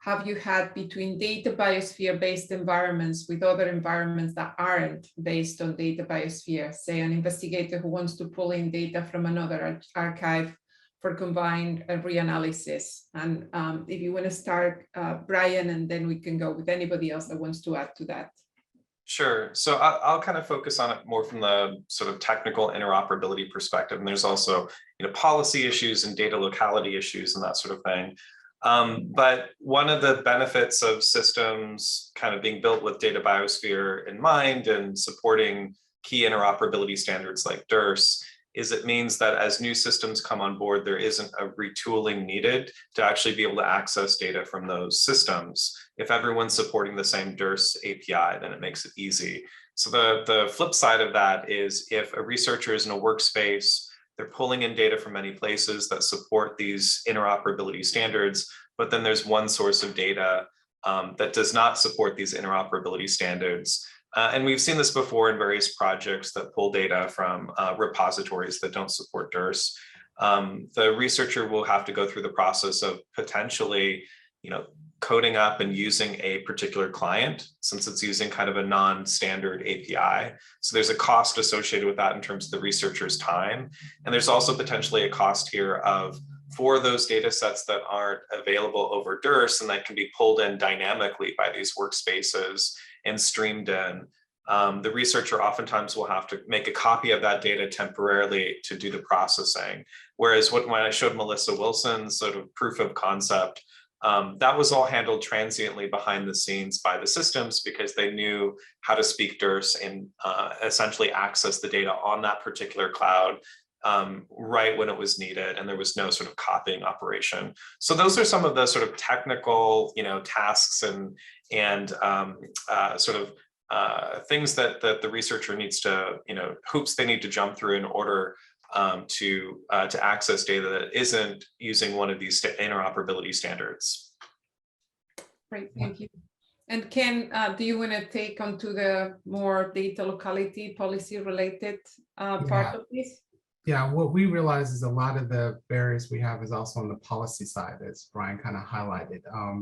have you had between data biosphere-based environments with other environments that aren't based on data biosphere? Say an investigator who wants to pull in data from another archive for combined reanalysis. And if you want to start, Brian, and then we can go with anybody else that wants to add to that. Sure. So I'll kind of focus on it more from the sort of technical interoperability perspective. And there's also, policy issues and data locality issues and that sort of thing. But one of the benefits of systems kind of being built with data biosphere in mind and supporting key interoperability standards like DERS is it means that as new systems come on board, there isn't a retooling needed to actually be able to access data from those systems. If everyone's supporting the same DERS API, then it makes it easy. So the flip side of that is if a researcher is in a workspace, they're pulling in data from many places that support these interoperability standards, but then there's one source of data that does not support these interoperability standards. And we've seen this before in various projects that pull data from repositories that don't support DERS. The researcher will have to go through the process of potentially, coding up and using a particular client, since it's using kind of a non-standard API. So there's a cost associated with that in terms of the researcher's time. And there's also potentially a cost here for those data sets that aren't available over DERS and that can be pulled in dynamically by these workspaces and streamed in. The researcher oftentimes will have to make a copy of that data temporarily to do the processing. Whereas when I showed Melissa Wilson's sort of proof of concept, that was all handled transiently behind the scenes by the systems because they knew how to speak DERS and essentially access the data on that particular cloud right when it was needed, and there was no sort of copying operation. So those are some of the sort of technical, tasks and sort of things that the researcher needs to, hoops they need to jump through in order to access data that isn't using one of these interoperability standards. Great, thank you. And Ken, do you want to take onto the more data locality policy related part of this? Yeah, what we realize is a lot of the barriers we have is also on the policy side, as Brian kind of highlighted.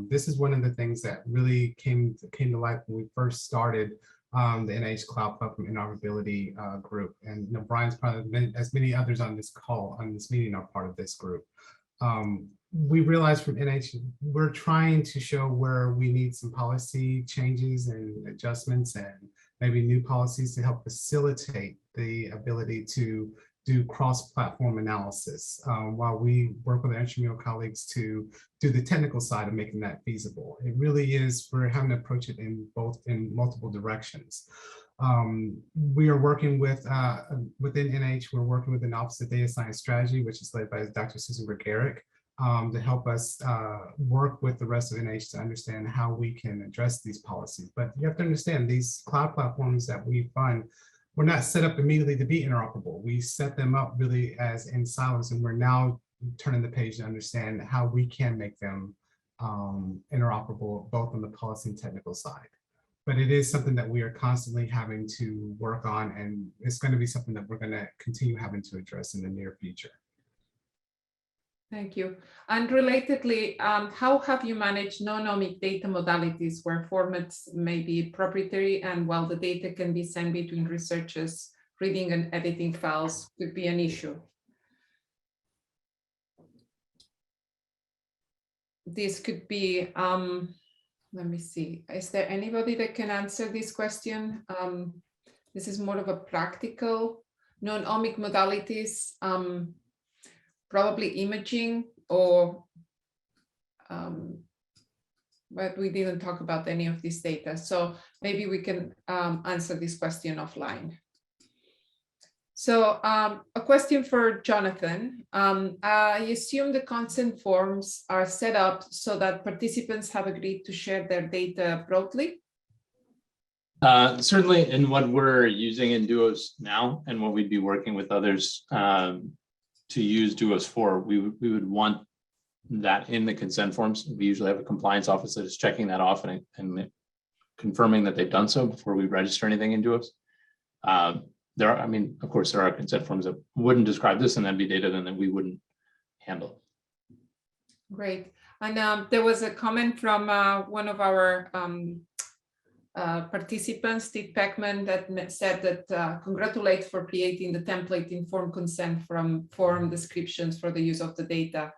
This is one of the things that really came to life when we first started the NIH Cloud Platform Interoperability group. And Brian's probably, as many others on this call, on this meeting, are part of this group. We realized from NIH, we're trying to show where we need some policy changes and adjustments and maybe new policies to help facilitate the ability to do cross-platform analysis while we work with our intramural colleagues to do the technical side of making that feasible. It really is, we're having to approach it in multiple directions. We are working with, within NIH, we're working with an Office of Data Science Strategy, which is led by Dr. Susan Gregaric, to help us work with the rest of NIH to understand how we can address these policies. But you have to understand, these cloud platforms that we fund, we're not set up immediately to be interoperable. We set them up really as in silos, and we're now turning the page to understand how we can make them interoperable, both on the policy and technical side. But it is something that we are constantly having to work on, and it's going to be something that we're going to continue having to address in the near future. Thank you. And relatedly, how have you managed non-omic data modalities where formats may be proprietary and while the data can be sent between researchers, reading and editing files could be an issue? This could be, let me see, is there anybody that can answer this question? This is more of a practical non-omic modalities. probably imaging or, but we didn't talk about any of this data. So maybe we can answer this question offline. So a question for Jonathan. I assume the consent forms are set up so that participants have agreed to share their data broadly? Certainly in what we're using in Duos now and what we'd be working with others to use Duos for, we would want that in the consent forms. We usually have a compliance office that is checking that off and confirming that they've done so before we register anything in Duos. There are, I mean, of course, there are consent forms that wouldn't describe this, and that'd be data then that we wouldn't handle. Great. And there was a comment from one of our participants, Steve Peckman, that said that congratulates for creating the template informed consent from form descriptions for the use of the data.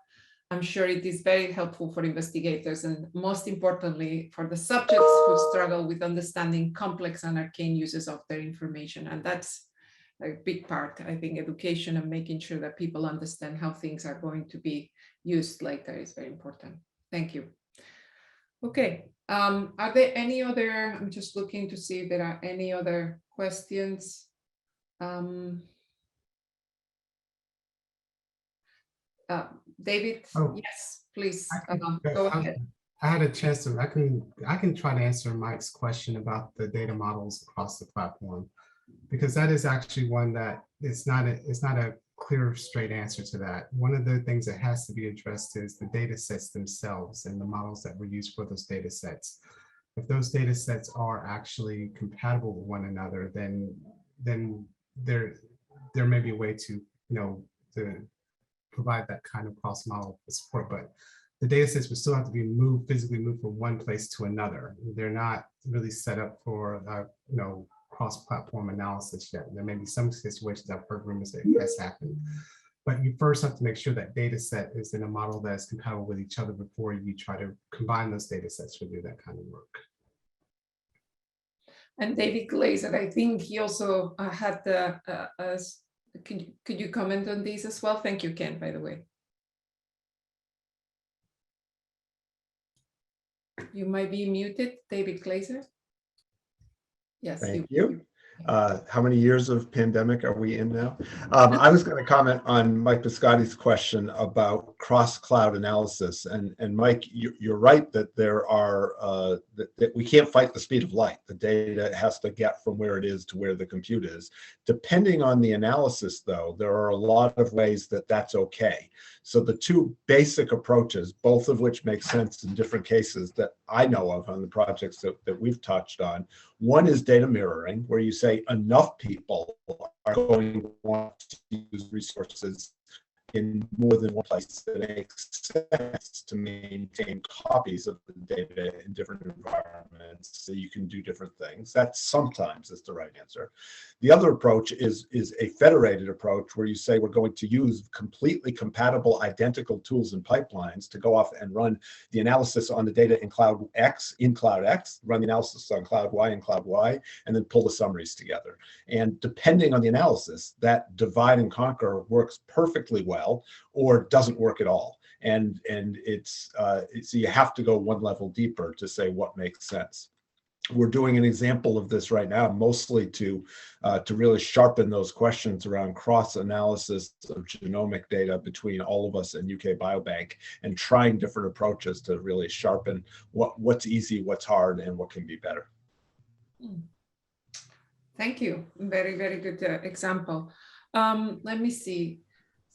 I'm sure it is very helpful for investigators and most importantly for the subjects who struggle with understanding complex and arcane uses of their information. And that's a big part, I think, education and making sure that people understand how things are going to be used later is very important. Thank you. Okay, are there any other, I'm just looking to see if there are any other questions. David, yes, please go ahead. I had a chance to, I can try to answer Mike's question about the data models across the platform, because that is actually one that it's not a clear, straight answer to that. One of the things that has to be addressed is the data sets themselves and the models that were used for those data sets. If those data sets are actually compatible with one another, then there may be a way to, to provide that kind of cross model support, but the data sets would still have to be physically moved from one place to another. They're not really set up for, cross-platform analysis yet. There may be some situations I've heard rumors that has happened, but you first have to make sure that data set is in a model that is compatible with each other before you try to combine those data sets to do that kind of work. And David Glazer, I think he also had the, could you comment on this as well? Thank you, Ken, by the way. You might be muted, David Glazer. Yes. Thank you. How many years of pandemic are we in now? I was going to comment on Mike Biscotti's question about cross-cloud analysis. And Mike, you're right that there are, that we can't fight the speed of light. The data has to get from where it is to where the compute is. Depending on the analysis, though, there are a lot of ways that that's okay. So the two basic approaches, both of which make sense in different cases that I know of on the projects that we've touched on. One is data mirroring, where you say enough people are going to want to use resources in more than one place that makes sense to maintain copies of the data in different environments so you can do different things. That sometimes is the right answer. The other approach is a federated approach where you say we're going to use completely compatible identical tools and pipelines to go off and run the analysis on the data in Cloud X, run the analysis on Cloud Y in Cloud Y, and then pull the summaries together. And depending on the analysis, that divide and conquer works perfectly well or doesn't work at all. And it's so you have to go one level deeper to say what makes sense. We're doing an example of this right now, mostly to really sharpen those questions around cross-analysis of genomic data between all of us and UK Biobank, and trying different approaches to really sharpen what's easy, what's hard, and what can be better. Thank you. Very, very good example. Let me see.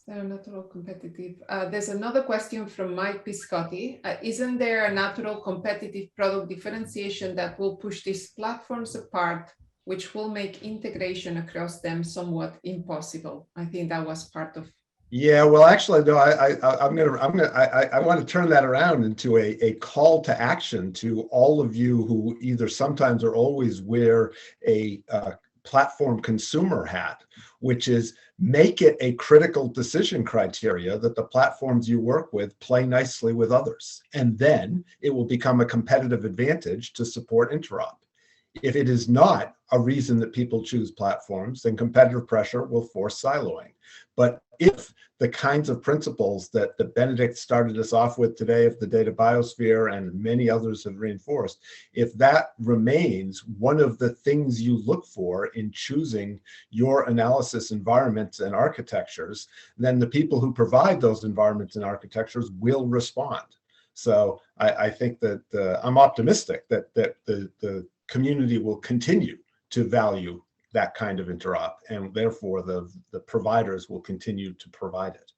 Natural competitive. There's another question from Mike Biscotti. Isn't there a natural competitive product differentiation that will push these platforms apart, which will make integration across them somewhat impossible? I think that was part of. Yeah, well, actually, no. I want to turn that around into a call to action to all of you who either sometimes or always wear a platform consumer hat, which is make it a critical decision criteria that the platforms you work with play nicely with others. And then it will become a competitive advantage to support interop. If it is not a reason that people choose platforms, then competitive pressure will force siloing. But if the kinds of principles that Benedict started us off with today of the data biosphere and many others have reinforced, if that remains one of the things you look for in choosing your analysis environments and architectures, then the people who provide those environments and architectures will respond. So I think that I'm optimistic that the community will continue to value that kind of interop, and therefore the providers will continue to provide it.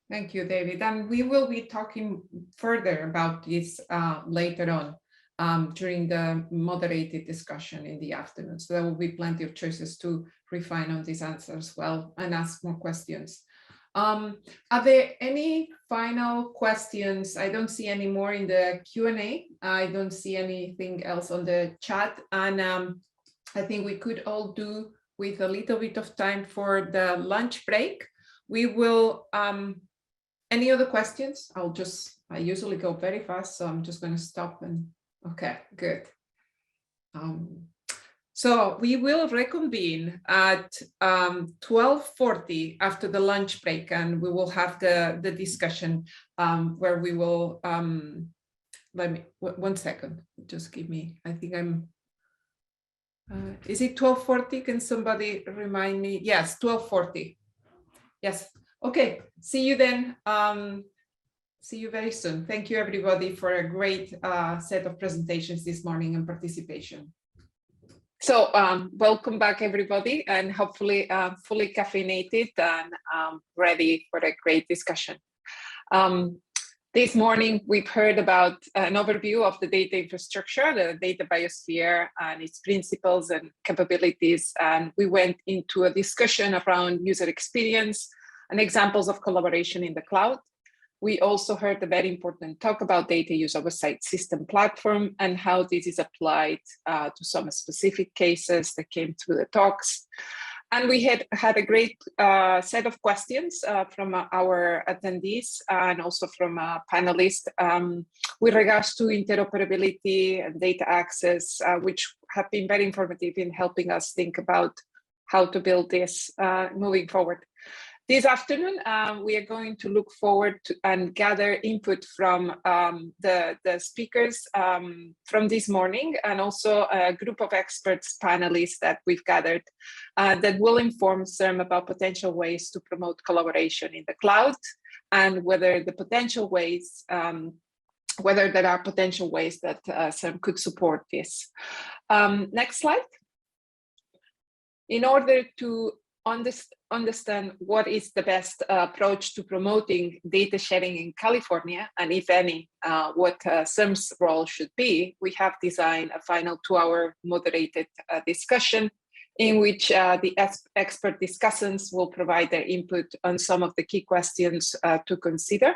Thank you, David. And we will be talking further about this later on during the moderated discussion in the afternoon. So there will be plenty of choices to refine on these answers as well and ask more questions. Are there any final questions? I don't see any more in the Q&A. I don't see anything else on the chat. And I think we could all do with a little bit of time for the lunch break. We will, any other questions? I usually go very fast, so I'm just going to stop and, okay, good. So we will reconvene at 12:40 after the lunch break, and we will have the discussion where we will, let me, 1 second, just give me, I think I'm, is it 12:40? Can somebody remind me? Yes, 12:40. Yes, okay, see you then. See you very soon. Thank you everybody for a great set of presentations this morning and participation. So welcome back everybody, and hopefully fully caffeinated and ready for a great discussion. This morning we've heard about an overview of the data infrastructure, the data biosphere and its principles and capabilities, and we went into a discussion around user experience and examples of collaboration in the cloud. We also heard a very important talk about data use oversight system platform and how this is applied to some specific cases that came through the talks. And we had a great set of questions from our attendees and also from panelists with regards to interoperability and data access, which have been very informative in helping us think about how to build this moving forward. This afternoon, we are going to look forward to and gather input from the speakers from this morning, and also a group of experts, panelists that we've gathered that will inform CIRM about potential ways to promote collaboration in the cloud, and whether the potential ways, whether there are potential ways that CIRM could support this. Next slide. In order to understand what is the best approach to promoting data sharing in California, and if any, what CIRM's role should be, we have designed a final 2-hour moderated discussion in which the expert discussants will provide their input on some of the key questions to consider.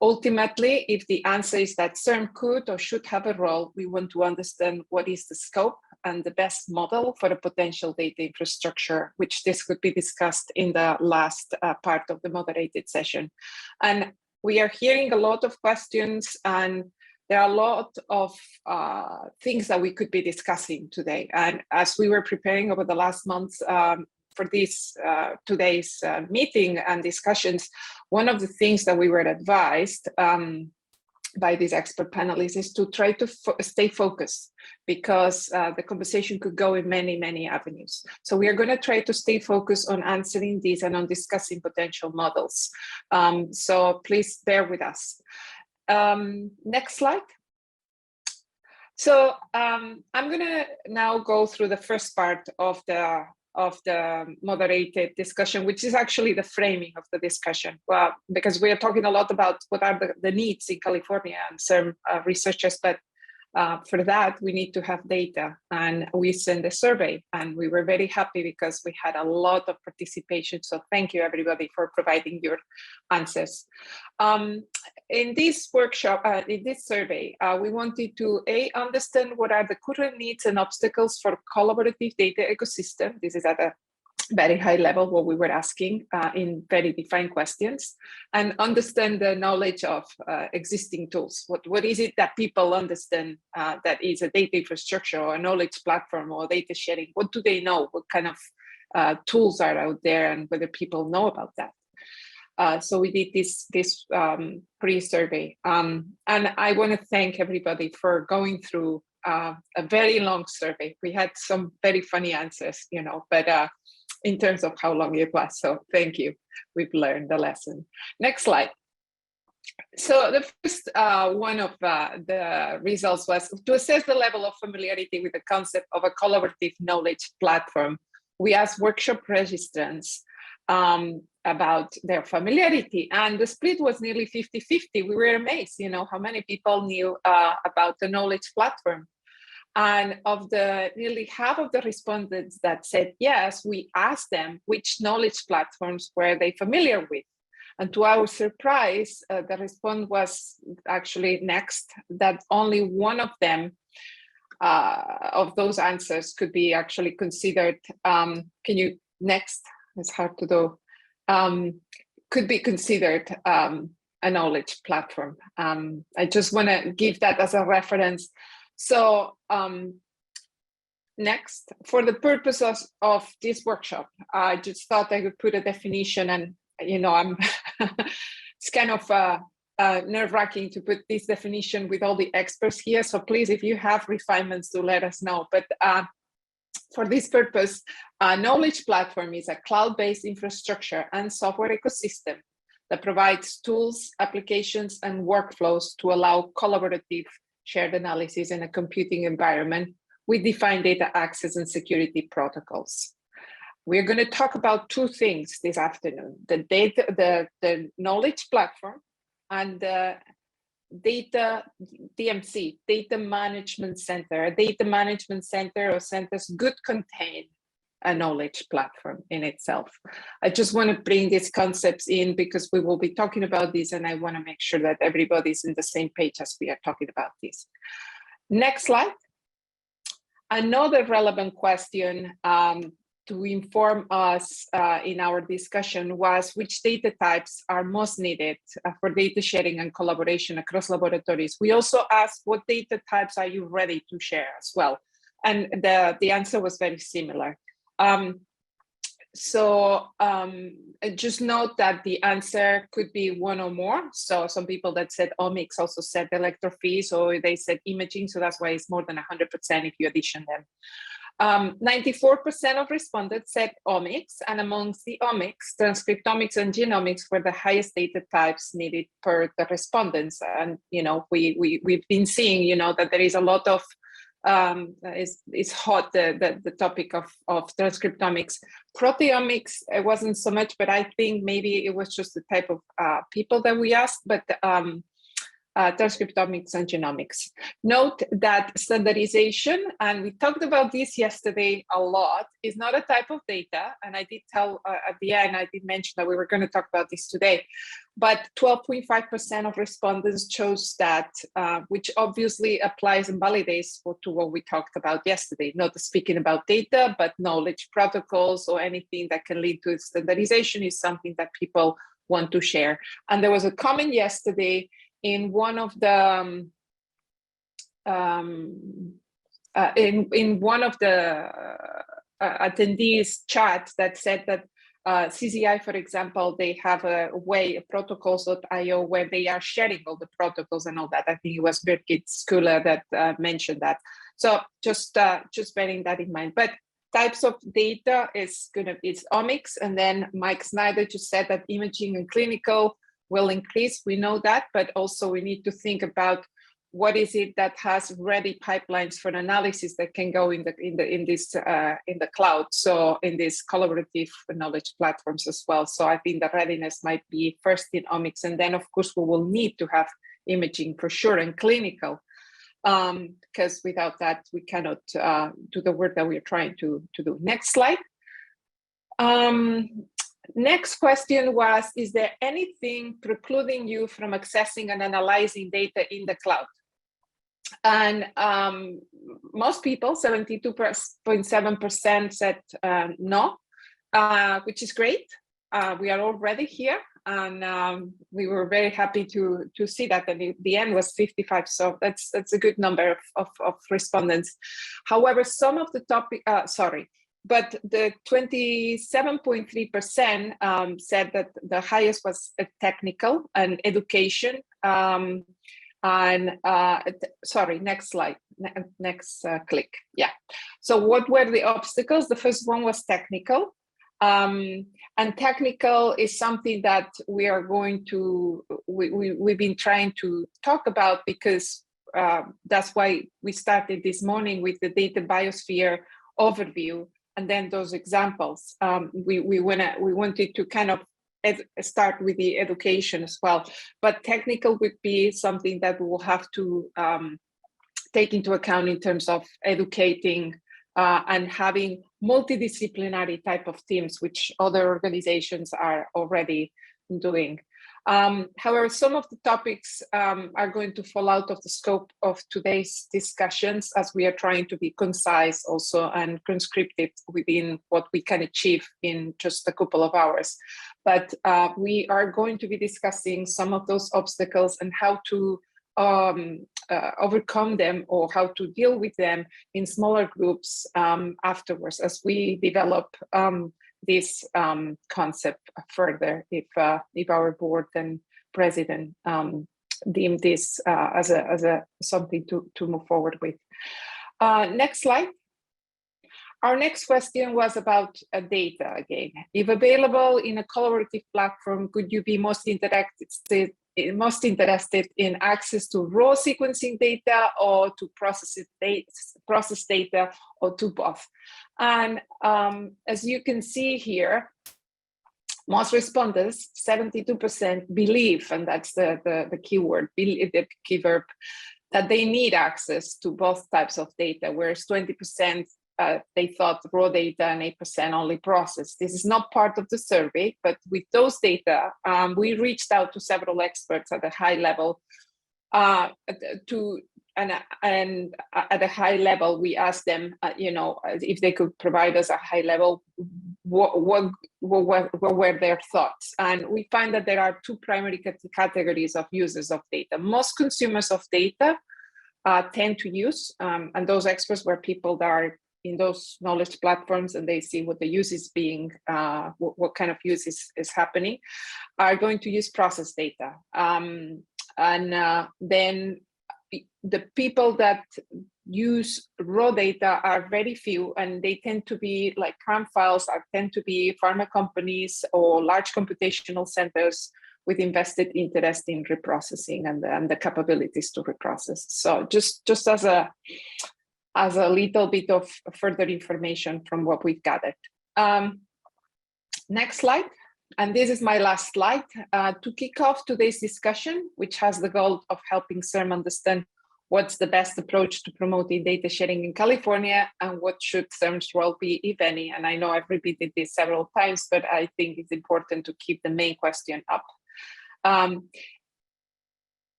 Ultimately, if the answer is that CIRM could or should have a role, we want to understand what is the scope and the best model for a potential data infrastructure, which this could be discussed in the last part of the moderated session. And we are hearing a lot of questions, and there are a lot of things that we could be discussing today. And as we were preparing over the last months for this today's meeting and discussions, one of the things that we were advised by these expert panelists is to try to stay focused, because the conversation could go in many, many avenues. So we are going to try to stay focused on answering these and on discussing potential models. So please bear with us. Next slide. So I'm going to now go through the first part of the moderated discussion, which is actually the framing of the discussion, because we are talking a lot about what are the needs in California and some researchers, but for that we need to have data, and we sent a survey, and we were very happy because we had a lot of participation. So thank you everybody for providing your answers. In this workshop, in this survey, we wanted to understand what are the current needs and obstacles for collaborative data ecosystem. This is at a very high level what we were asking in very defined questions, and understand the knowledge of existing tools. What is it that people understand that is a data infrastructure or a knowledge platform or data sharing? What do they know? What kind of tools are out there, and whether people know about that? So we did this pre-survey, and I want to thank everybody for going through a very long survey. We had some very funny answers, you know, but in terms of how long it was. So thank you. We've learned the lesson. Next slide. So the first one of the results was to assess the level of familiarity with the concept of a collaborative knowledge platform. We asked workshop registrants about their familiarity, and the split was nearly 50-50. We were amazed, you know, how many people knew about the knowledge platform. And of the nearly half of the respondents that said yes, we asked them which knowledge platforms were they familiar with. And to our surprise, the response was actually next, that only one of them, of those answers could be actually considered, can you, next, it's hard to do, could be considered a knowledge platform. I just wanna give that as a reference. So next, for the purposes of this workshop, I just thought I would put a definition, and you know, it's kind of nerve-wracking to put this definition with all the experts here. So please, if you have refinements, do let us know. But for this purpose, a knowledge platform is a cloud-based infrastructure and software ecosystem that provides tools, applications, and workflows to allow collaborative shared analysis in a computing environment with defined data access and security protocols. We're going to talk about two things this afternoon: the knowledge platform, and the data DMC, data management center. A data management center or centers could contain a knowledge platform in itself. I just want to bring these concepts in because we will be talking about this, and I want to make sure that everybody's in the same page as we are talking about this. Next slide. Another relevant question to inform us in our discussion was which data types are most needed for data sharing and collaboration across laboratories. We also asked what data types are you ready to share as well? And the answer was very similar. Just note that the answer could be one or more. So some people that said omics also said electrophysics, or they said imaging. So that's why it's more than 100% if you addition them. 94% of respondents said omics, and amongst the omics, transcriptomics and genomics were the highest data types needed per the respondents. And you know, we've been seeing, you know, that there is a lot of it's hot, the topic of transcriptomics. Proteomics, it wasn't so much, but I think maybe it was just the type of people that we asked, but transcriptomics and genomics. Note that standardization, and we talked about this yesterday a lot, is not a type of data. And I did tell at the end, I did mention that we were going to talk about this today, but 12.5% of respondents chose that, which obviously applies and validates to what we talked about yesterday, not speaking about data, but knowledge protocols or anything that can lead to standardization is something that people want to share. And there was a comment yesterday in one of the attendees chat that said that CCI, for example, they have a way, protocols.io, where they are sharing all the protocols and all that. I think it was Birgit Skula that mentioned that. So just bearing that in mind. But types of data it's omics, and then Mike Snyder just said that imaging and clinical will increase. We know that, but also we need to think about what is it that has ready pipelines for analysis that can go in the cloud. So in these collaborative knowledge platforms as well. So I think the readiness might be first in omics, and then of course we will need to have imaging for sure and clinical, because without that we cannot do the work that we are trying to do. Next slide. Next question was, is there anything precluding you from accessing and analyzing data in the cloud? And most people, 72.7% said no. which is great. We are already here, and we were very happy to see that. And the end was 55, so that's a good number of respondents. However, some of the topic, but the 27.3% said that the highest was technical and education. Next slide, next click. Yeah. So what were the obstacles? The first one was technical. And technical is something that we've been trying to talk about, because that's why we started this morning with the data biosphere overview, and then those examples. We wanted to kind of start with the education as well, but technical would be something that we will have to take into account in terms of educating and having multidisciplinary type of teams, which other organizations are already doing. However, some of the topics are going to fall out of the scope of today's discussions, as we are trying to be concise also and conscripted within what we can achieve in just a couple of hours. But we are going to be discussing some of those obstacles and how to overcome them, or how to deal with them in smaller groups afterwards, as we develop this concept further, if our board and president deem this as a something to move forward with. Next slide. Our next question was about data again. If available in a collaborative platform, could you be most interested in access to raw sequencing data, or to process data, or to both? And as you can see here, most respondents, 72%, believe, and that's the key word, the key verb, that they need access to both types of data, whereas 20% they thought raw data and 8% only processed. This is not part of the survey, but with those data, we reached out to several experts at a high level. And at a high level, we asked them, if they could provide us a high level, what were their thoughts? And we find that there are two primary categories of users of data. Most consumers of data tend to use, and those experts were people that are in those knowledge platforms, and they see what the use is being, what kind of use is happening, are going to use process data. Then the people that use raw data are very few, and they tend to be like CRAM files, tend to be pharma companies or large computational centers with invested interest in reprocessing and the capabilities to reprocess. So just as a little bit of further information from what we've gathered. Next slide. And this is my last slide. To kick off today's discussion, which has the goal of helping CIRM understand what's the best approach to promoting data sharing in California, and what should CIRM's role be, if any. And I know I've repeated this several times, but I think it's important to keep the main question up.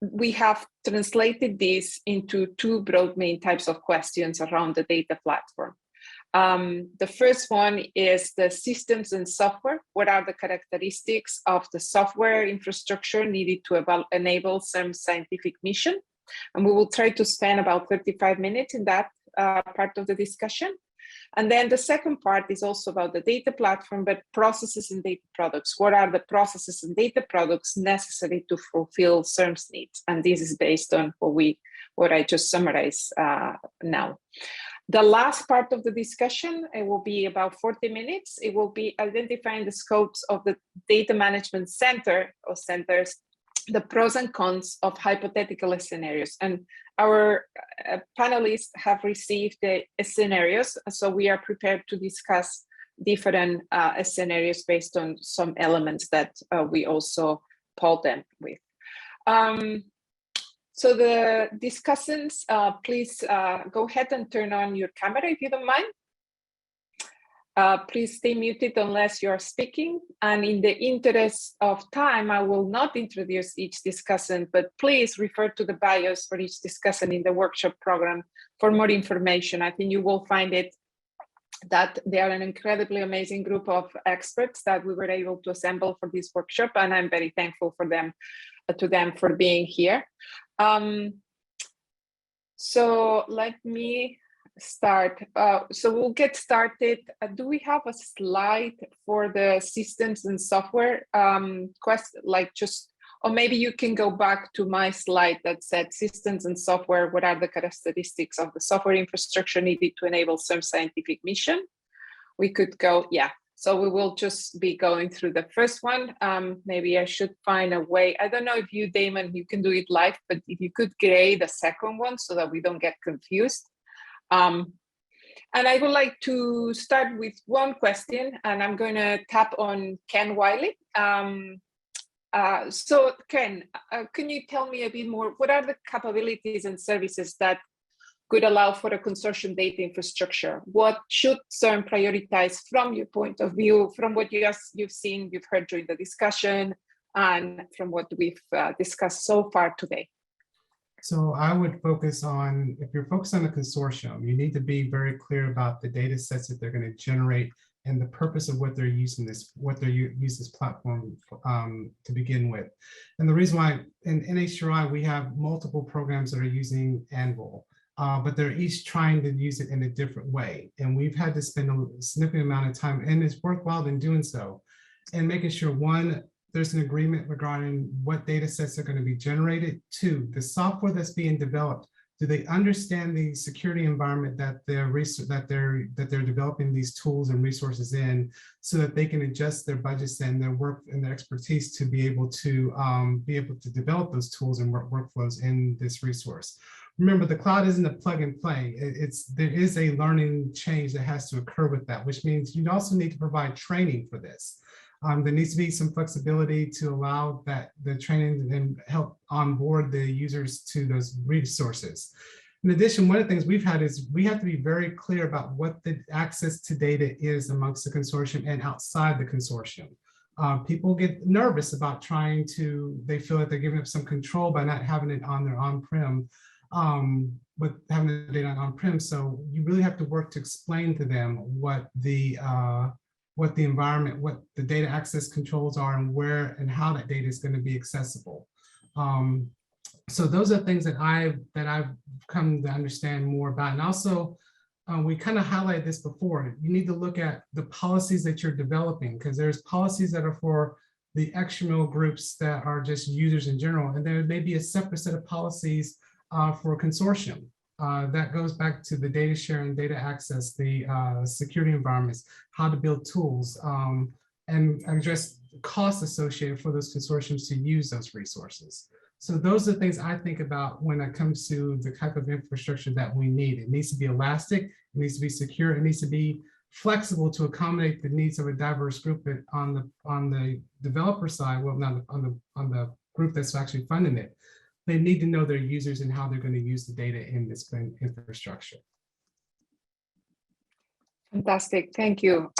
We have translated this into two broad main types of questions around the data platform. The first one is the systems and software. What are the characteristics of the software infrastructure needed to enable CIRM's scientific mission? And we will try to spend about 35 minutes in that part of the discussion. And then the second part is also about the data platform, but processes and data products. What are the processes and data products necessary to fulfill CIRM's needs? And this is based on what I just summarized now. The last part of the discussion, it will be about 40 minutes. It will be identifying the scopes of the data management center or centers, the pros and cons of hypothetical scenarios. And our panelists have received the scenarios, so we are prepared to discuss different scenarios based on some elements that we also polled them with. So the discussants, please go ahead and turn on your camera if you don't mind. Please stay muted unless you're speaking. And in the interest of time, I will not introduce each discussant, but please refer to the bios for each discussant in the workshop program for more information. I think you will find it that they are an incredibly amazing group of experts that we were able to assemble for this workshop, and I'm very thankful for them, to them for being here. So let me start. So we'll get started. Do we have a slide for the systems and software question? Like just, or maybe you can go back to my slide that said systems and software. What are the characteristics of the software infrastructure needed to enable some scientific mission? We could go, yeah. So we will just be going through the first one. Maybe I should find a way. I don't know if you, Damon, you can do it live, but if you could create the second one so that we don't get confused. And I would like to start with one question, and I'm going to tap on Ken Wiley. So Ken, can you tell me a bit more? What are the capabilities and services that could allow for a consortium data infrastructure? What should CIRM prioritize from your point of view, from what you've seen, you've heard during the discussion, and from what we've discussed so far today? So I would focus on, if you're focused on a consortium, you need to be very clear about the data sets that they're going to generate and the purpose of what they're using this, use this platform to begin with. And the reason why in NHGRI, we have multiple programs that are using Anvil. But they're each trying to use it in a different way. And we've had to spend a significant amount of time, and it's worthwhile in doing so, and making sure, one, there's an agreement regarding what data sets are going to be generated. Two, the software that's being developed, do they understand the security environment that they're developing these tools and resources in, so that they can adjust their budgets and their work and their expertise to be able to develop those tools and workflows in this resource. Remember, the cloud isn't a plug and play. There is a learning change that has to occur with that, which means you also need to provide training for this. There needs to be some flexibility to allow that the training and help onboard the users to those resources. In addition, one of the things we've had is we have to be very clear about what the access to data is amongst the consortium and outside the consortium. People get nervous about they feel like they're giving up some control by not having it on their on-prem. With having the data on-prem, so you really have to work to explain to them what the environment, what the data access controls are, and where and how that data is going to be accessible. So those are things that I've come to understand more about. And also, we kind of highlighted this before. You need to look at the policies that you're developing, because there's policies that are for the extramural groups that are just users in general, and there may be a separate set of policies for a consortium. That goes back to the data sharing, data access, the security environments, how to build tools, and address costs associated for those consortiums to use those resources. So those are the things I think about when it comes to the type of infrastructure that we need. It needs to be elastic, it needs to be secure, it needs to be flexible to accommodate the needs of a diverse group on the developer side, well, not on the group that's actually funding it. They need to know their users and how they're going to use the data in this infrastructure. Fantastic, thank you.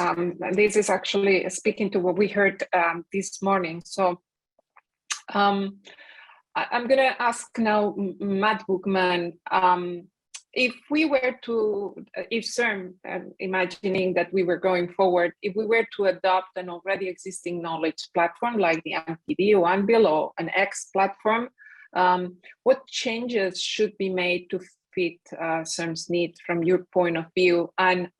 This is actually speaking to what we heard this morning. So I'm going to ask now Matt Bookman, if we were to, if CIRM, imagining that we were going forward, if we were to adopt an already existing knowledge platform like the MPD or Anvil or an X platform, what changes should be made to fit CIRM's needs from your point of view? And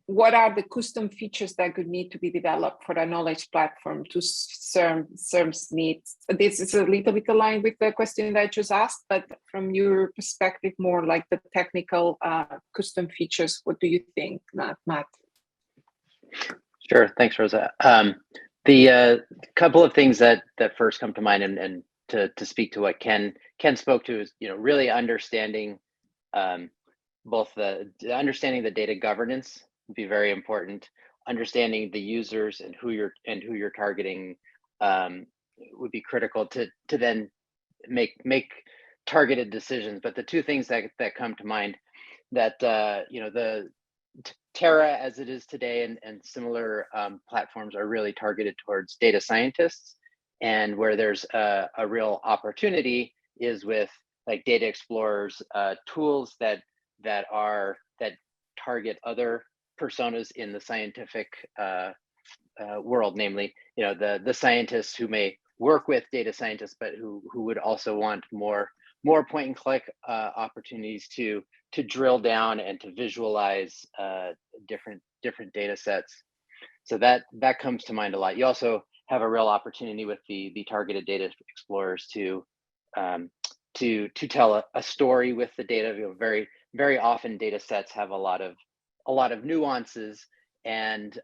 what are the custom features that could need to be developed for a knowledge platform to CIRM's needs? This is a little bit aligned with the question that I just asked, but from your perspective, more like the technical custom features, what do you think, Matt? Sure, thanks, Rosa. The couple of things that first come to mind, and to speak to what Ken spoke to, is really understanding both understanding the data governance would be very important. Understanding the users and who you're targeting would be critical to then make targeted decisions. But the two things that come to mind, that the Terra as it is today and similar platforms are really targeted towards data scientists, and where there's a real opportunity is with like data explorers, tools that target other personas in the scientific world, namely, the scientists who may work with data scientists, but who would also want more point and click opportunities to drill down and to visualize different data sets. So that comes to mind a lot. You also have a real opportunity with the targeted data explorers to tell a story with the data. Very often data sets have a lot of nuances, and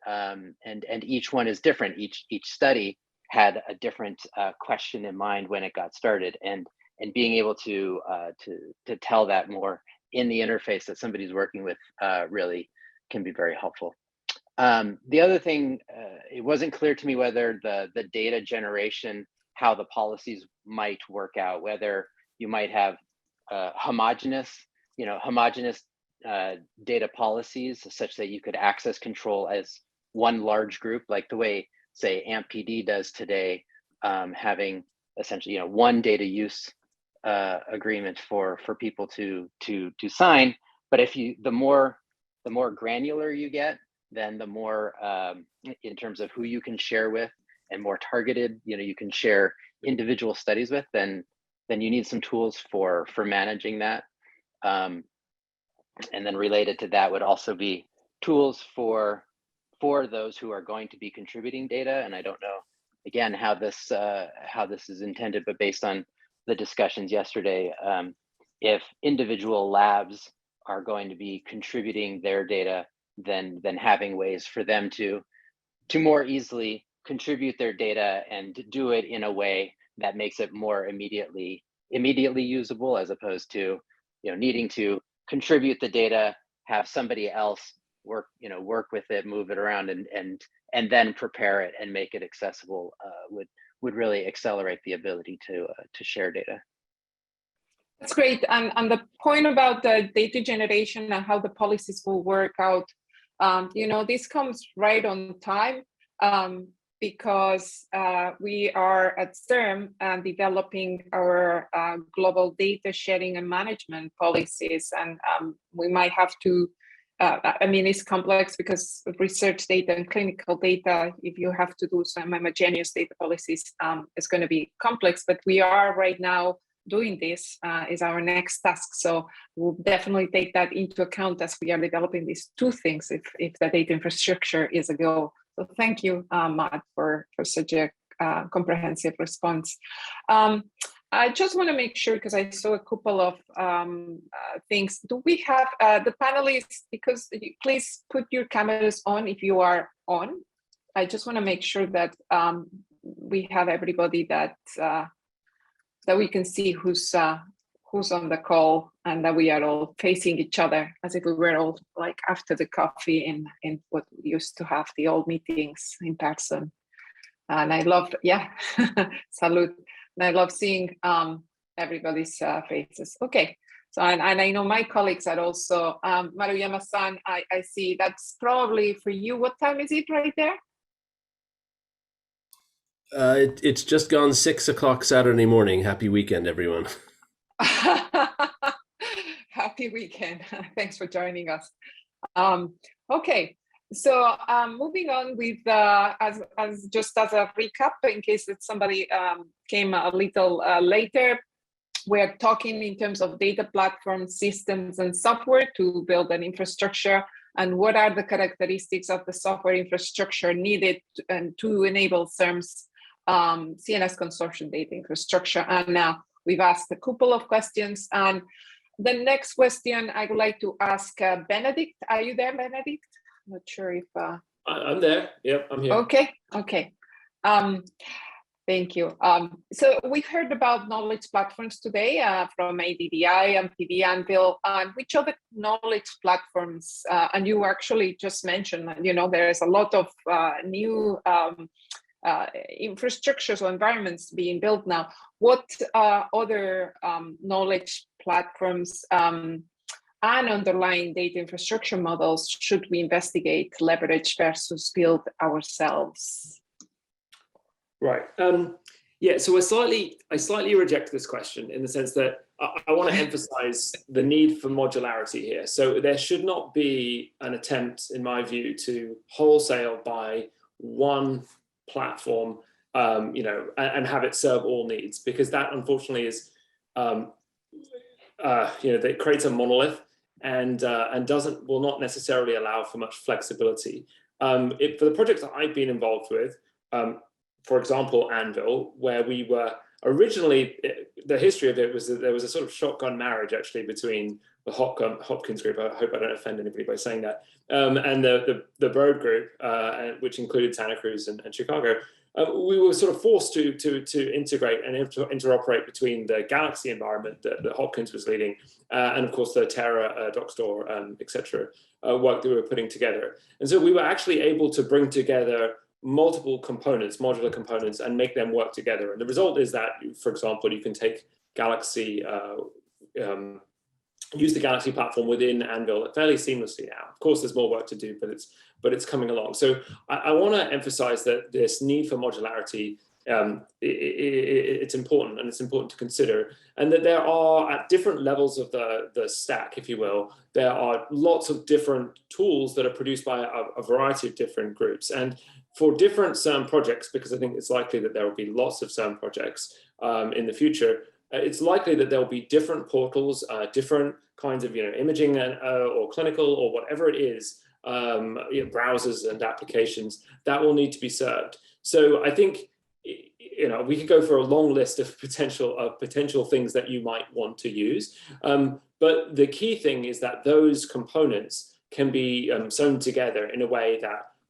each one is different. Each study had a different question in mind when it got started, and being able to tell that more in the interface that somebody's working with really can be very helpful. The other thing, it wasn't clear to me whether the data generation, how the policies might work out, whether you might have homogeneous data policies such that you could access control as one large group, like the way, say, AMP-PD does today, having essentially one data use agreement for people to sign. But if the more granular you get, then the more in terms of who you can share with, and more targeted, you can share individual studies with, then you need some tools for managing that. And then related to that would also be tools for those who are going to be contributing data. And I don't know, again, how this is intended, but based on the discussions yesterday, if individual labs are going to be contributing their data, then having ways for them to more easily contribute their data and do it in a way that makes it more immediately usable, as opposed to needing to contribute the data, have somebody else work with it, move it around, and then prepare it and make it accessible would really accelerate the ability to share data. That's great. And the point about the data generation and how the policies will work out, this comes right on time, because we are at CIRM developing our global data sharing and management policies. And we might have to, it's complex because research data and clinical data, if you have to do some homogeneous data policies, it's going to be complex. But we are right now doing this, is our next task. So we'll definitely take that into account as we are developing these two things, if the data infrastructure is a go. So thank you, Matt, for such a comprehensive response. I just want to make sure, because I saw a couple of things. Do we have the panelists, because please put your cameras on if you are on. I just want to make sure that we have everybody that we can see who's on the call, and that we are all facing each other as if we were all like after the coffee in what we used to have the old meetings in person. And I loved, salute. And I love seeing everybody's faces. Okay, so and I know my colleagues are also, Maruyama-san, I see that's probably for you. What time is it right there? It's just gone 6 o'clock Saturday morning. Happy weekend, everyone. Happy weekend. Thanks for joining us. Okay, so moving on with as just as a recap, in case that somebody came a little later, we're talking in terms of data platforms, systems, and software to build an infrastructure, and what are the characteristics of the software infrastructure needed to enable CIRM's CNS Consortium data infrastructure. And now we've asked a couple of questions. And the next question I would like to ask Benedict. Are you there, Benedict? I'm not sure if... I'm there. Yep, I'm here. Okay. Thank you. So we've heard about knowledge platforms today from ADDI and PD Anvil. Which other knowledge platforms, and you actually just mentioned, there's a lot of new infrastructures or environments being built now. What other knowledge platforms and underlying data infrastructure models should we investigate, leverage, versus build ourselves? Right. So I slightly reject this question in the sense that I want to emphasize the need for modularity here. So there should not be an attempt, in my view, to wholesale buy one platform, and have it serve all needs, because that unfortunately is, that creates a monolith and will not necessarily allow for much flexibility. For the projects that I've been involved with, for example, Anvil, where we were originally, the history of it was that there was a sort of shotgun marriage actually between the Hopkins group, I hope I don't offend anybody by saying that, and the Broad group, which included Santa Cruz and Chicago. We were sort of forced to integrate and interoperate between the Galaxy environment that Hopkins was leading, and of course the Terra, Dockstore, etc. Work that we were putting together. And so we were actually able to bring together multiple components, modular components, and make them work together. And the result is that, for example, you can take Galaxy, use the Galaxy platform within Anvil fairly seamlessly now. Of course, there's more work to do, but it's coming along. So I want to emphasize that this need for modularity, it's important, and it's important to consider, and that there are, at different levels of the stack, if you will, there are lots of different tools that are produced by a variety of different groups. And for different CIRM projects, because I think it's likely that there will be lots of CIRM projects in the future, it's likely that there'll be different portals, different kinds of imaging or clinical or whatever it is, browsers and applications that will need to be served. So I think we could go for a long list of potential things that you might want to use, but the key thing is that those components can be sewn together in a way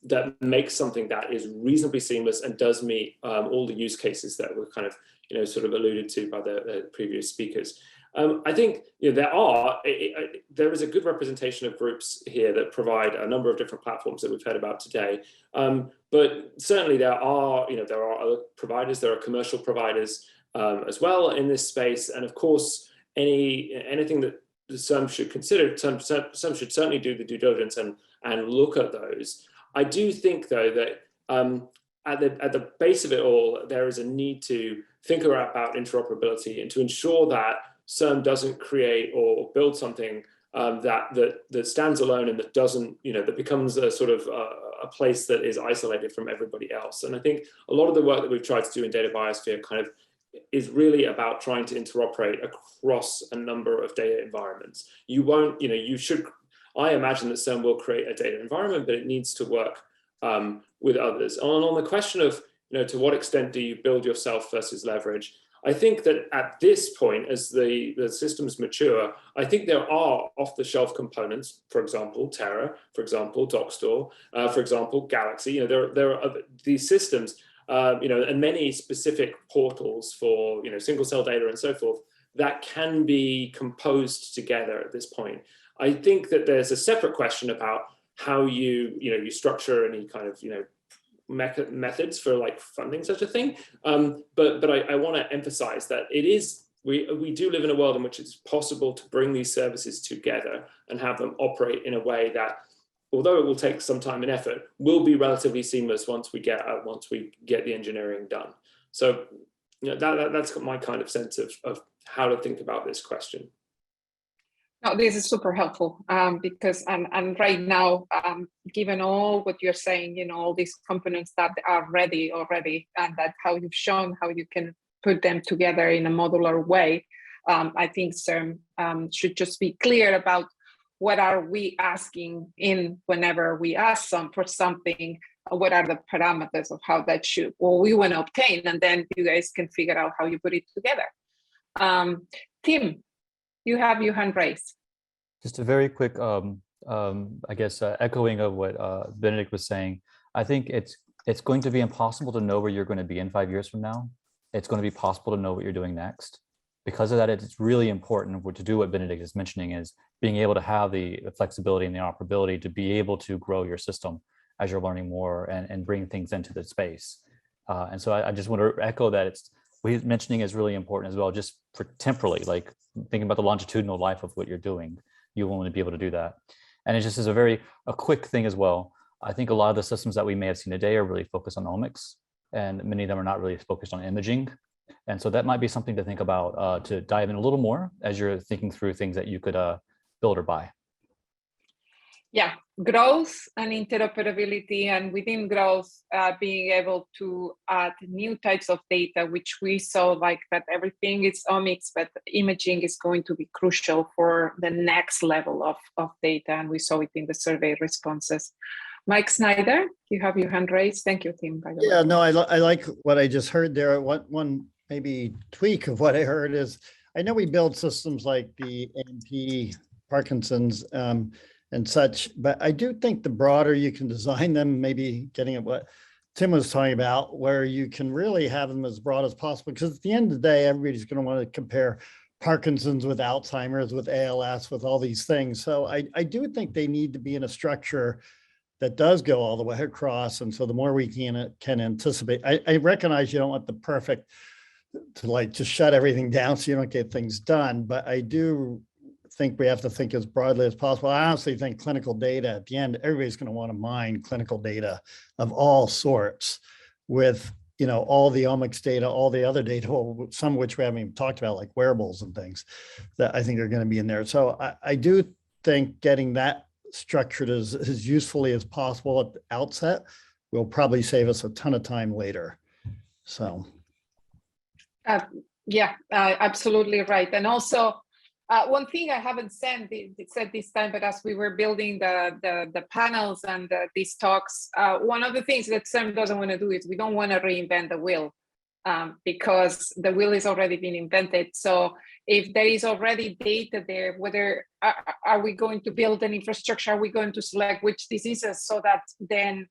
that makes something that is reasonably seamless and does meet all the use cases that were kind of sort of alluded to by the previous speakers. I think there is a good representation of groups here that provide a number of different platforms that we've heard about today. But certainly there are other providers, there are commercial providers as well in this space, and of course anything that some should consider, some should certainly do the due diligence and look at those. I do think though that at the base of it all, there is a need to think about interoperability and to ensure that CIRM doesn't create or build something that stands alone and that doesn't, that becomes a sort of a place that is isolated from everybody else. And I think a lot of the work that we've tried to do in Data Biosphere kind of is really about trying to interoperate across a number of data environments. You won't, I imagine that CIRM will create a data environment, but it needs to work with others. And on the question of, to what extent do you build yourself versus leverage, I think that at this point, as the systems mature, I think there are off-the-shelf components, for example, Terra, for example, Dockstore, for example, Galaxy. There are these systems, and many specific portals for single-cell data and so forth that can be composed together at this point. I think that there's a separate question about how you structure any kind of methods for like funding such a thing, but I want to emphasize that we do live in a world in which it's possible to bring these services together and have them operate in a way that, although it will take some time and effort, will be relatively seamless once we get the engineering done. So that's my kind of sense of how to think about this question. No, this is super helpful because and right now, given all what you're saying, all these components that are ready already, and that how you've shown how you can put them together in a modular way, I think CIRM should just be clear about what are we asking in whenever we ask for something, what are the parameters of how that should, or we want to obtain, and then you guys can figure out how you put it together. Tim, you have your hand raised. Just a very quick, I guess, echoing of what Benedict was saying. I think it's going to be impossible to know where you're going to be in 5 years from now. It's going to be possible to know what you're doing next. Because of that, it's really important to do what Benedict is mentioning, is being able to have the flexibility and the operability to be able to grow your system as you're learning more and bring things into the space. And so I just want to echo that what mentioning is really important as well, just for temporally, like thinking about the longitudinal life of what you're doing. You will only be able to do that. And it just is a quick thing as well. I think a lot of the systems that we may have seen today are really focused on omics, and many of them are not really focused on imaging. And so that might be something to think about to dive in a little more as you're thinking through things that you could build or buy. Yeah, growth and interoperability, and within growth, being able to add new types of data, which we saw like that everything is omics, but imaging is going to be crucial for the next level of data. And we saw it in the survey responses. Mike Snyder, you have your hand raised. Thank you, Tim, by the way. Yeah, no, I like what I just heard there. One maybe tweak of what I heard is, I know we build systems like the AMP, Parkinson's, and such, but I do think the broader you can design them, maybe getting at what Tim was talking about, where you can really have them as broad as possible, because at the end of the day, everybody's going to want to compare Parkinson's with Alzheimer's, with ALS, with all these things. So I do think they need to be in a structure that does go all the way across. And so the more we can anticipate, I recognize you don't want the perfect to like just shut everything down so you don't get things done, but I do think we have to think as broadly as possible. I honestly think clinical data at the end, everybody's going to want to mine clinical data of all sorts with, you know, all the omics data, all the other data, some of which we haven't even talked about, like wearables and things that I think are going to be in there. So I do think getting that structured as usefully as possible at the outset will probably save us a ton of time later. So. Yeah, absolutely right. And also, one thing I haven't said this time, but as we were building the panels and these talks, one of the things that CIRM doesn't want to do is we don't want to reinvent the wheel, because the wheel is already been invented. So if there is already data there, whether are we going to build an infrastructure, are we going to select which diseases so that then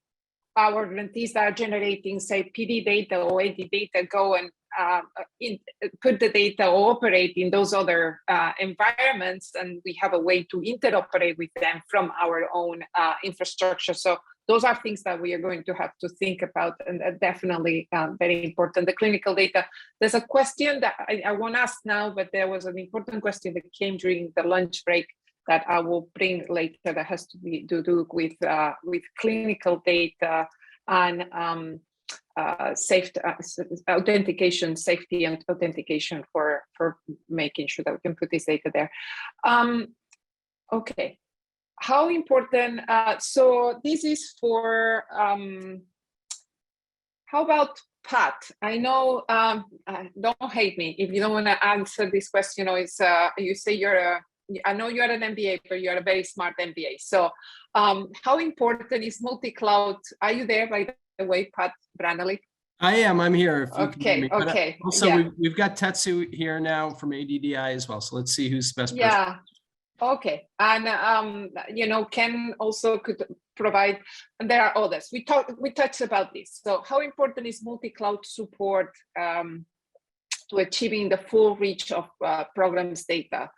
our grantees that are generating, say, PD data or AD data go and put the data or operate in those other environments, and we have a way to interoperate with them from our own infrastructure. So those are things that we are going to have to think about, and definitely very important. The clinical data, there's a question that I won't ask now, but there was an important question that came during the lunch break that I will bring later that has to do with clinical data and safety, authentication, safety and authentication for making sure that we can put this data there. Okay, how important, so this is for, how about Pat? I know, don't hate me if you don't want to answer this question, or it's, you say I know you're an MBA, but you're a very smart MBA. So how important is multi-cloud? Are you there, by the way, Pat Branley? I am, I'm here. Okay, okay. Also, yeah. we've got Tetsu here now from ADDI as well. So let's see who's the best person. Yeah, okay. And, you know, Ken also could provide, and there are others. We touched about this. So how important is multi-cloud support to achieving the full reach of programs data?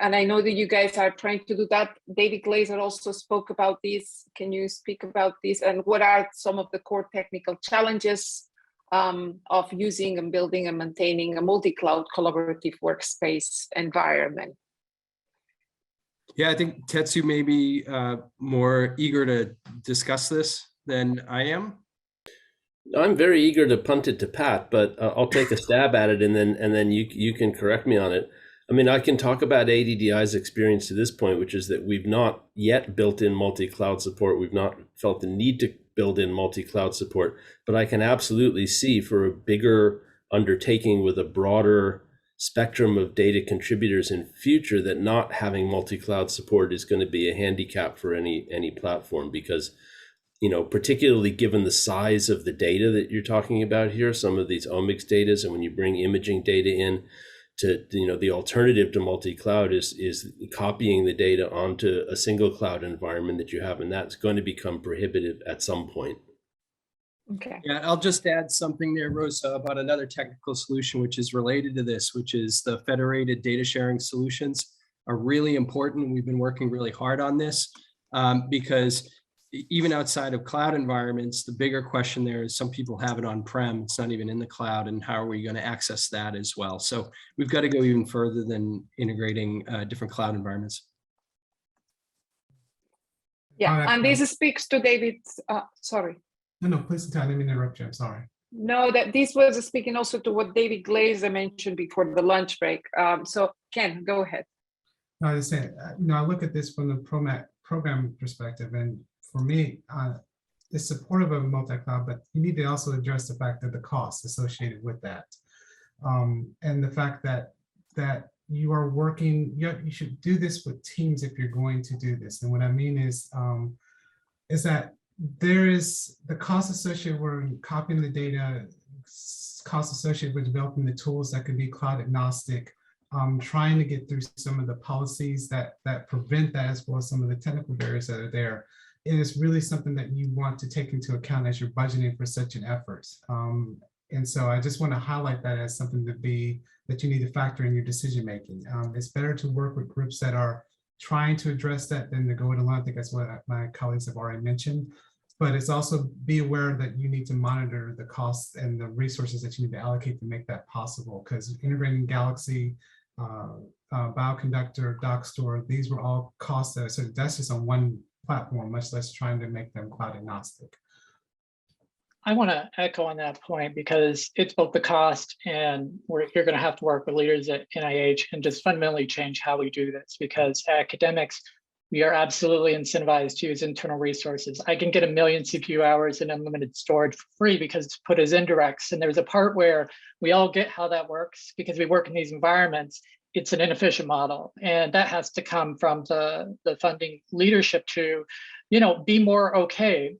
And I know that you guys are trying to do that. David Glazer also spoke about this. Can you speak about this? And what are some of the core technical challenges of using and building and maintaining a multi-cloud collaborative workspace environment? Yeah, I think Tetsu may be more eager to discuss this than I am. I'm very eager to punt it to Pat, but I'll take a stab at it, and then you can correct me on it. I mean, I can talk about ADDI's experience to this point, which is that we've not yet built in multi-cloud support. We've not felt the need to build in multi-cloud support, but I can absolutely see for a bigger undertaking with a broader spectrum of data contributors in future that not having multi-cloud support is going to be a handicap for any platform, because, you know, particularly given the size of the data that you're talking about here, some of these omics data, and when you bring imaging data in, to, you know, the alternative to multi-cloud is copying the data onto a single cloud environment that you have, and that's going to become prohibitive at some point. Okay. Yeah, I'll just add something there, Rosa, about another technical solution which is related to this, which is the federated data sharing solutions are really important. We've been working really hard on this because even outside of cloud environments, the bigger question there is some people have it on-prem, it's not even in the cloud, and how are we going to access that as well? So we've got to go even further than integrating different cloud environments. Yeah, and this speaks to David's, sorry. No, please, I didn't interrupt you, I'm sorry. No, that this was speaking also to what David Glazer mentioned before the lunch break. So Ken, go ahead. No, I was saying, I look at this from the program perspective, and for me, it's supportive of multi-cloud, but you need to also address the fact that the costs associated with that, and the fact that you are working. You should do this with teams if you're going to do this. And what I mean is that there is the cost associated with copying the data, cost associated with developing the tools that can be cloud agnostic. Trying to get through some of the policies that prevent that, as well as some of the technical barriers that are there. It is really something that you want to take into account as you're budgeting for such an effort. And so I just want to highlight that as something that you need to factor in your decision making. It's better to work with groups that are trying to address that than to go it alone. I think that's what my colleagues have already mentioned. But it's also be aware that you need to monitor the costs and the resources that you need to allocate to make that possible. Because integrating Galaxy, Bioconductor, DocStore, these were all costs that, so that's just on one platform, much less trying to make them cloud agnostic. I want to echo on that point because it's both the cost and you're going to have to work with leaders at NIH and just fundamentally change how we do this, because academics, we are absolutely incentivized to use internal resources. I can get 1 million CPU hours and unlimited storage for free because it's put as indirects. And there's a part where we all get how that works because we work in these environments. It's an inefficient model. And that has to come from the funding leadership to, be more okay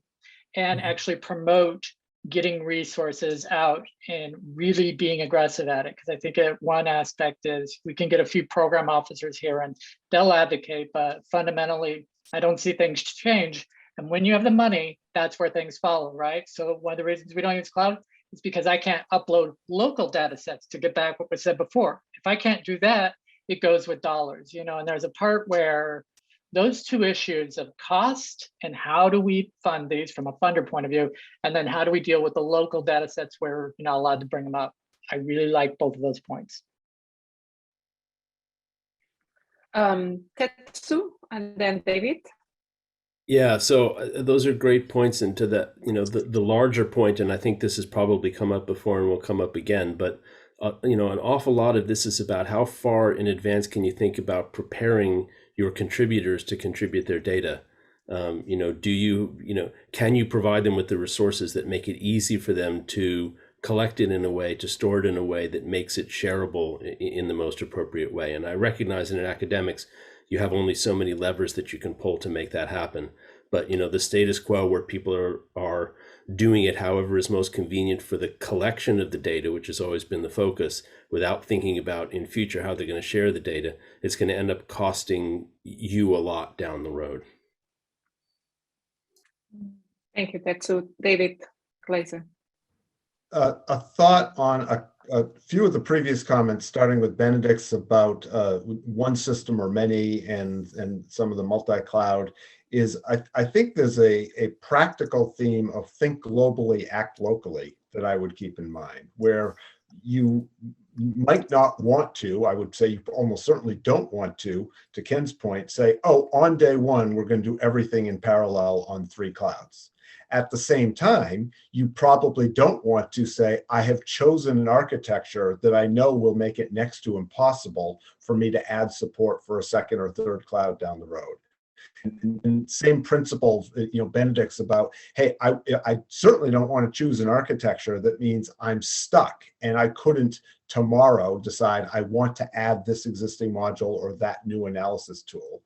and actually promote getting resources out and really being aggressive at it. Because I think one aspect is we can get a few program officers here and they'll advocate, but fundamentally, I don't see things change. And when you have the money, that's where things follow, right? So one of the reasons we don't use cloud is because I can't upload local data sets to get back what was said before. If I can't do that, it goes with dollars, and there's a part where those two issues of cost and how do we fund these from a funder point of view, and then how do we deal with the local data sets where you're not allowed to bring them up. I really like both of those points. Tetsu, and then David. Yeah, so those are great points into that, the larger point, and I think this has probably come up before and will come up again, but an awful lot of this is about how far in advance can you think about preparing your contributors to contribute their data. Can you provide them with the resources that make it easy for them to collect it in a way, to store it in a way that makes it shareable in the most appropriate way? And I recognize in academics, you have only so many levers that you can pull to make that happen. But the status quo where people are doing it however is most convenient for the collection of the data, which has always been the focus, without thinking about in future how they're going to share the data, it's going to end up costing you a lot down the road. Thank you, Tetsu. David Glazer. A thought on a few of the previous comments, starting with Benedict's about one system or many and some of the multi-cloud, is I think there's a practical theme of think globally, act locally that I would keep in mind, where you might not want to, I would say you almost certainly don't want to Ken's point, say, oh, on day one, we're going to do everything in parallel on 3 clouds. At the same time, you probably don't want to say, I have chosen an architecture that I know will make it next to impossible for me to add support for a second or third cloud down the road. And same principle, Benedict's about, hey, I certainly don't want to choose an architecture that means I'm stuck and I couldn't tomorrow decide I want to add this existing module or that new analysis tool.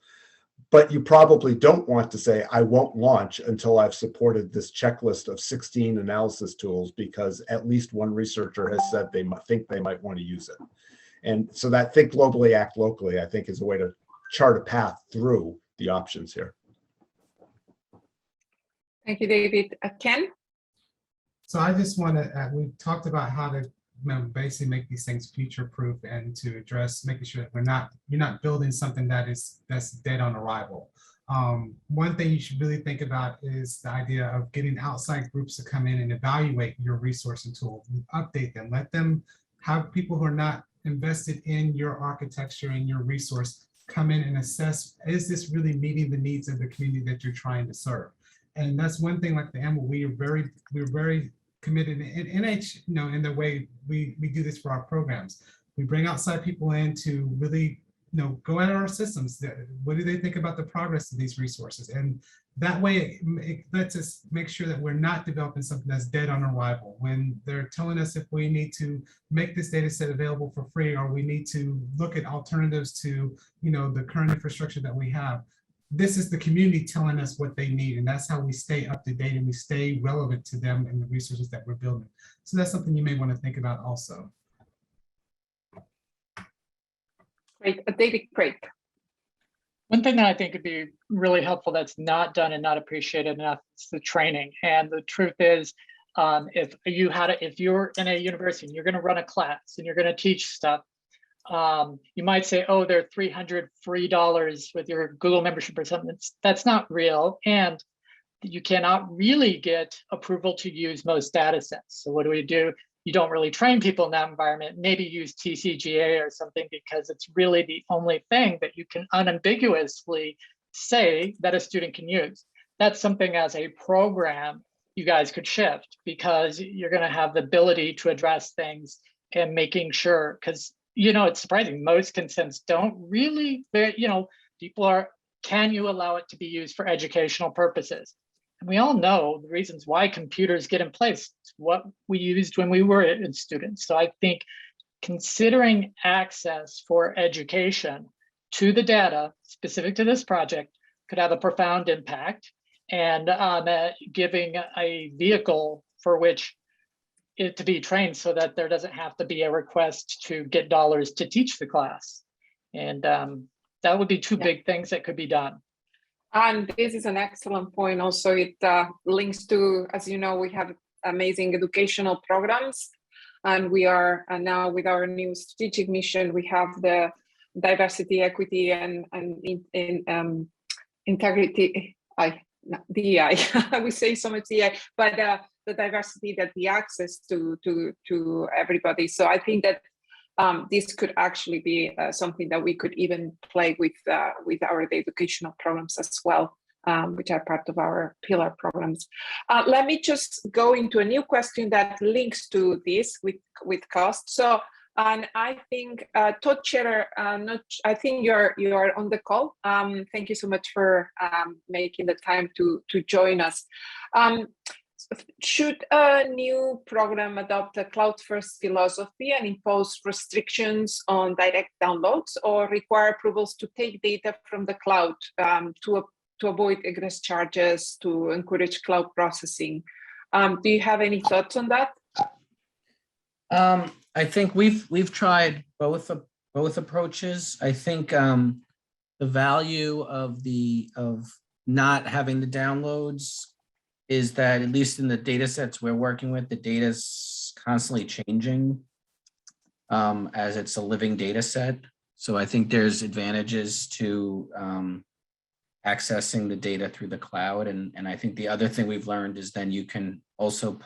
But you probably don't want to say, I won't launch until I've supported this checklist of 16 analysis tools because at least one researcher has said they think they might want to use it. And so that think globally, act locally, I think is a way to chart a path through the options here. Thank you, David. Ken? So I just want to, we talked about how to basically make these things future-proof and to address making sure that you're not building something that's dead on arrival. One thing you should really think about is the idea of getting outside groups to come in and evaluate your resourcing tool, update them, let them have people who are not invested in your architecture and your resource come in and assess, is this really meeting the needs of the community that you're trying to serve? And that's one thing, like the AML, we're very committed in NH, in the way we do this for our programs. We bring outside people in to really, go at our systems. What do they think about the progress of these resources? And that way it lets us make sure that we're not developing something that's dead on arrival. When they're telling us if we need to make this data set available for free, or we need to look at alternatives to, the current infrastructure that we have, this is the community telling us what they need. And that's how we stay up to date and we stay relevant to them and the resources that we're building. So that's something you may want to think about also. Great, David Craig. One thing that I think would be really helpful that's not done and not appreciated enough is the training. And the truth is, if you're in a university and you're going to run a class and you're going to teach stuff, you might say, oh, they're $300 free with your Google membership or something. That's not real. And you cannot really get approval to use most data sets. So what do? You don't really train people in that environment. Maybe use TCGA or something, because it's really the only thing that you can unambiguously say that a student can use. That's something as a program you guys could shift, because you're going to have the ability to address things and making sure, because it's surprising, most consents don't really, people are, can you allow it to be used for educational purposes? And we all know the reasons why computers get in place. It's what we used when we were students. So I think considering access for education to the data specific to this project could have a profound impact, and giving a vehicle for which it to be trained, so that there doesn't have to be a request to get dollars to teach the class. And that would be two big things that could be done. And this is an excellent point. Also, it links to, as you know, we have amazing educational programs, and we are now with our new strategic mission, we have the diversity, equity, and integrity. DEI. We say so much DEI, but the diversity, that the access to everybody. So I think that this could actually be something that we could even play with our educational programs as well, which are part of our pillar programs. Let me just go into a new question that links to this with cost. So, and I think Todd Scherer, I think you are on the call. Thank you so much for making the time to join us. Should a new program adopt a cloud-first philosophy and impose restrictions on direct downloads, or require approvals to take data from the cloud to avoid egress charges, to encourage cloud processing? Do you have any thoughts on that? I think we've tried both approaches. I think the value of not having the downloads is that, at least in the data sets we're working with, the data is constantly changing as it's a living data set. So I think there's advantages to accessing the data through the cloud. And I think the other thing we've learned is then you can also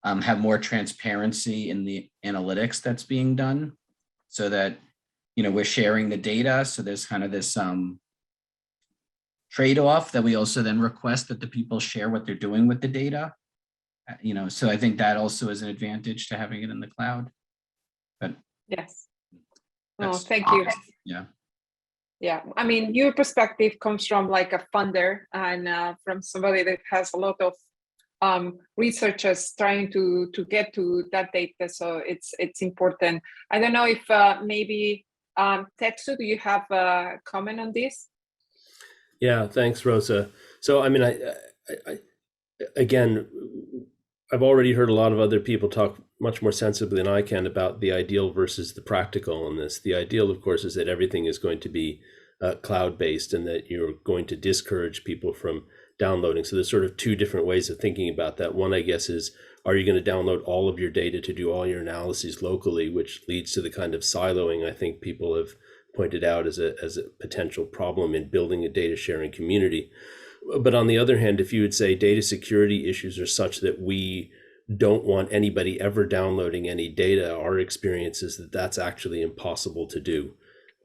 have more transparency in the analytics that's being done, so that, we're sharing the data. So there's kind of this trade-off that we also then request that the people share what they're doing with the data. So I think that also is an advantage to having it in the cloud. But yes. Oh, thank you. Yeah. Yeah, I mean, your perspective comes from like a funder and from somebody that has a lot of researchers trying to get to that data. So it's important. I don't know if maybe Tetsu, do you have a comment on this? Yeah, thanks, Rosa. So, I mean, again, I've already heard a lot of other people talk much more sensibly than I can about the ideal versus the practical on this. The ideal, of course, is that everything is going to be cloud-based, and that you're going to discourage people from downloading. So there's sort of two different ways of thinking about that. One, I guess, is, are you going to download all of your data to do all your analyses locally, which leads to the kind of siloing I think people have pointed out as a potential problem in building a data sharing community. But on the other hand, if you would say data security issues are such that we don't want anybody ever downloading any data, our experience is that that's actually impossible to do.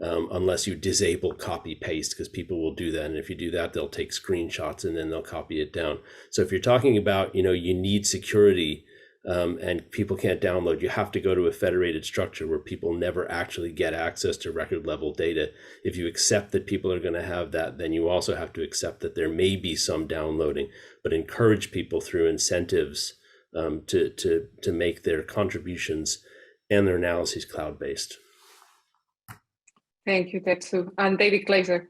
unless you disable copy paste, because people will do that. And if you do that, they'll take screenshots and then they'll copy it down. So if you're talking about, you need security and people can't download, you have to go to a federated structure where people never actually get access to record level data. If you accept that people are going to have that, then you also have to accept that there may be some downloading, but encourage people through incentives to make their contributions and their analyses cloud-based. Thank you, Tetsu. And David Glazer.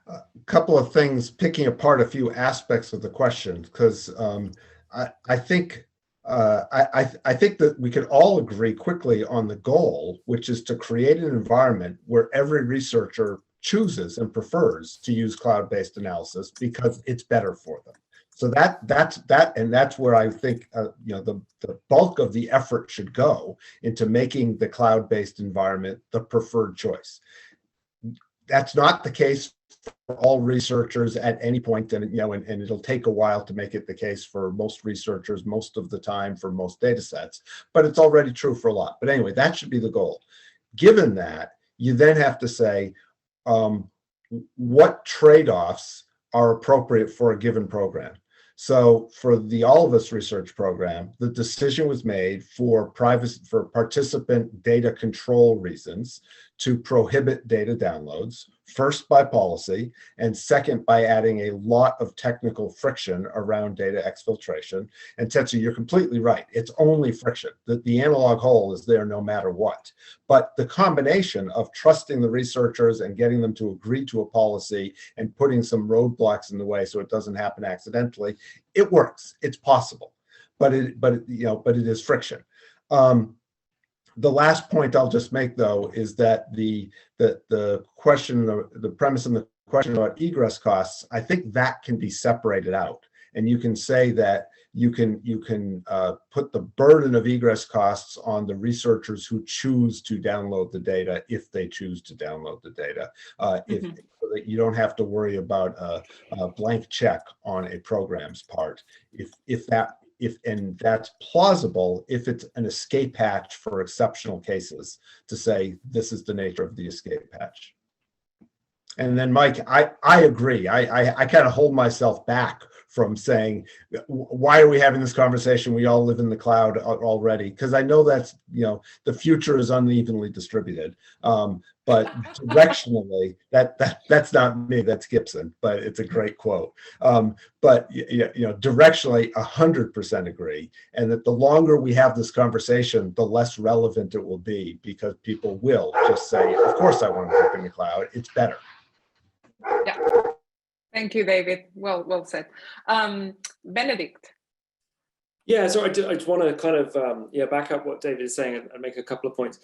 A couple of things, picking apart a few aspects of the question, because I think that we could all agree quickly on the goal, which is to create an environment where every researcher chooses and prefers to use cloud-based analysis because it's better for them. So that's where I think the bulk of the effort should go into making the cloud-based environment the preferred choice. That's not the case for all researchers at any point, and it'll take a while to make it the case for most researchers most of the time for most data sets, but it's already true for a lot. But anyway, that should be the goal. Given that, you then have to say what trade-offs are appropriate for a given program. So for the All of Us research program, the decision was made for participant data control reasons to prohibit data downloads, first by policy, and second by adding a lot of technical friction around data exfiltration. And Tetsu, you're completely right. It's only friction. The analog hole is there no matter what. But the combination of trusting the researchers and getting them to agree to a policy and putting some roadblocks in the way so it doesn't happen accidentally, it works. It's possible, but it is friction. The last point I'll just make, though, is that the question, the premise and the question about egress costs, I think that can be separated out, and you can say that you can put the burden of egress costs on the researchers who choose to download the data, if they choose to download the data, so that you don't have to worry about a blank check on a program's part. And that's plausible if it's an escape hatch for exceptional cases, to say this is the nature of the escape hatch. And then Mike, I agree. I kind of hold myself back from saying, why are we having this conversation? We all live in the cloud already, because I know that's, the future is unevenly distributed. But directionally, that's not me, that's Gibson, but it's a great quote. But directionally, 100% agree. And that the longer we have this conversation, the less relevant it will be, because people will just say, of course I want to work in the cloud, it's better. Yeah. Thank you, David. Well said. Benedict. Yeah, so I just want to kind of back up what David is saying and make a couple of points.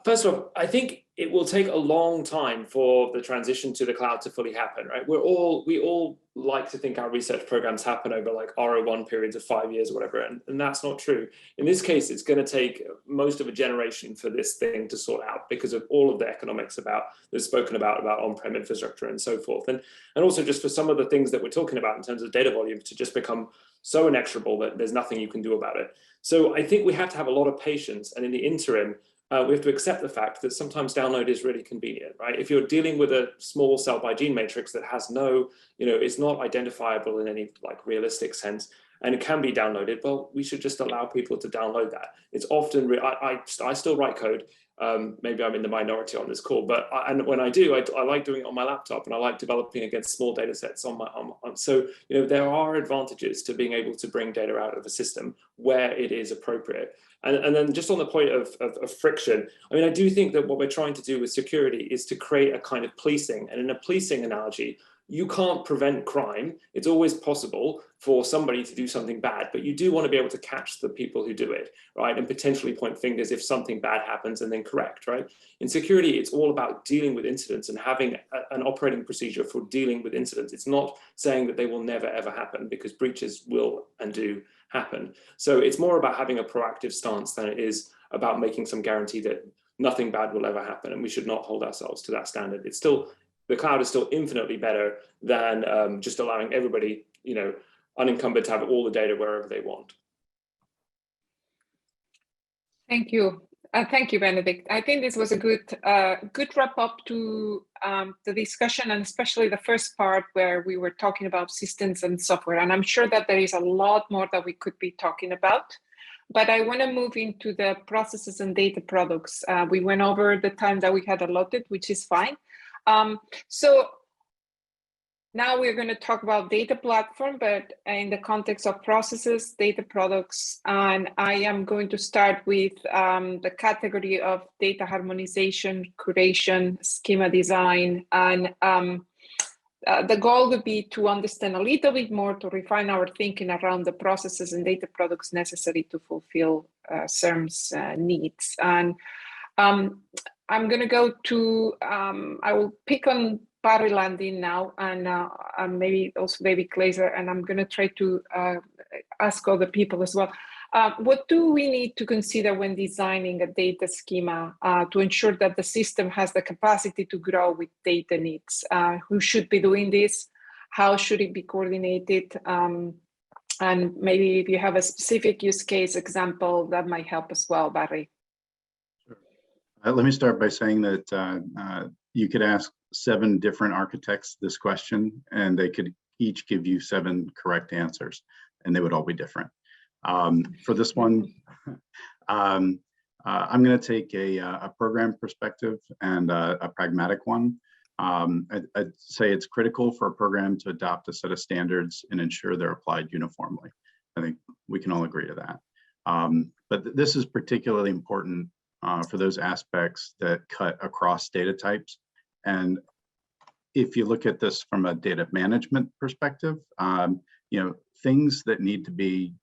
First of all, I think it will take a long time for the transition to the cloud to fully happen, right? We all like to think our research programs happen over like R01 periods of 5 years or whatever, and that's not true. In this case, it's going to take most of a generation for this thing to sort out, because of all of the economics that's spoken about on-prem infrastructure and so forth, and also just for some of the things that we're talking about in terms of data volume to just become so inexorable that there's nothing you can do about it. So I think we have to have a lot of patience, and in the interim, we have to accept the fact that sometimes download is really convenient, right? If you're dealing with a small cell by gene matrix that has no, it's not identifiable in any like realistic sense, and it can be downloaded, well, we should just allow people to download that. It's often, I still write code. Maybe I'm in the minority on this call, but and when I do, I like doing it on my laptop, and I like developing against small data sets so there are advantages to being able to bring data out of a system where it is appropriate. And then just on the point of friction, I mean, I do think that what we're trying to do with security is to create a kind of policing. And in a policing analogy, you can't prevent crime. It's always possible for somebody to do something bad, but you do want to be able to catch the people who do it, right? And potentially point fingers if something bad happens and then correct, right? In security, it's all about dealing with incidents and having an operating procedure for dealing with incidents. It's not saying that they will never, ever happen, because breaches will and do happen. So it's more about having a proactive stance than it is about making some guarantee that nothing bad will ever happen. And we should not hold ourselves to that standard. It's still, the cloud is still infinitely better than just allowing everybody, unencumbered to have all the data wherever they want. Thank you. Thank you, Benedict. I think this was a good wrap up to the discussion, and especially the first part where we were talking about systems and software. And I'm sure that there is a lot more that we could be talking about, but I want to move into the processes and data products. We went over the time that we had allotted, which is fine. So now we're going to talk about data platform, but in the context of processes, data products, and I am going to start with the category of data harmonization, curation, schema design, and the goal would be to understand a little bit more, to refine our thinking around the processes and data products necessary to fulfill CIRM's needs. And I'm going to go to, I will pick on Barry Landin now, and maybe also David Glazer, and I'm going to try to ask other people as well. What do we need to consider when designing a data schema to ensure that the system has the capacity to grow with data needs? Who should be doing this? How should it be coordinated? And maybe if you have a specific use case example, that might help as well, Barry. Let me start by saying that you could ask 7 different architects this question, and they could each give you 7 correct answers, and they would all be different. For this one, I'm going to take a program perspective and a pragmatic one. I'd say it's critical for a program to adopt a set of standards and ensure they're applied uniformly. I think we can all agree to that. But this is particularly important for those aspects that cut across data types. And if you look at this from a data management perspective, things that need to be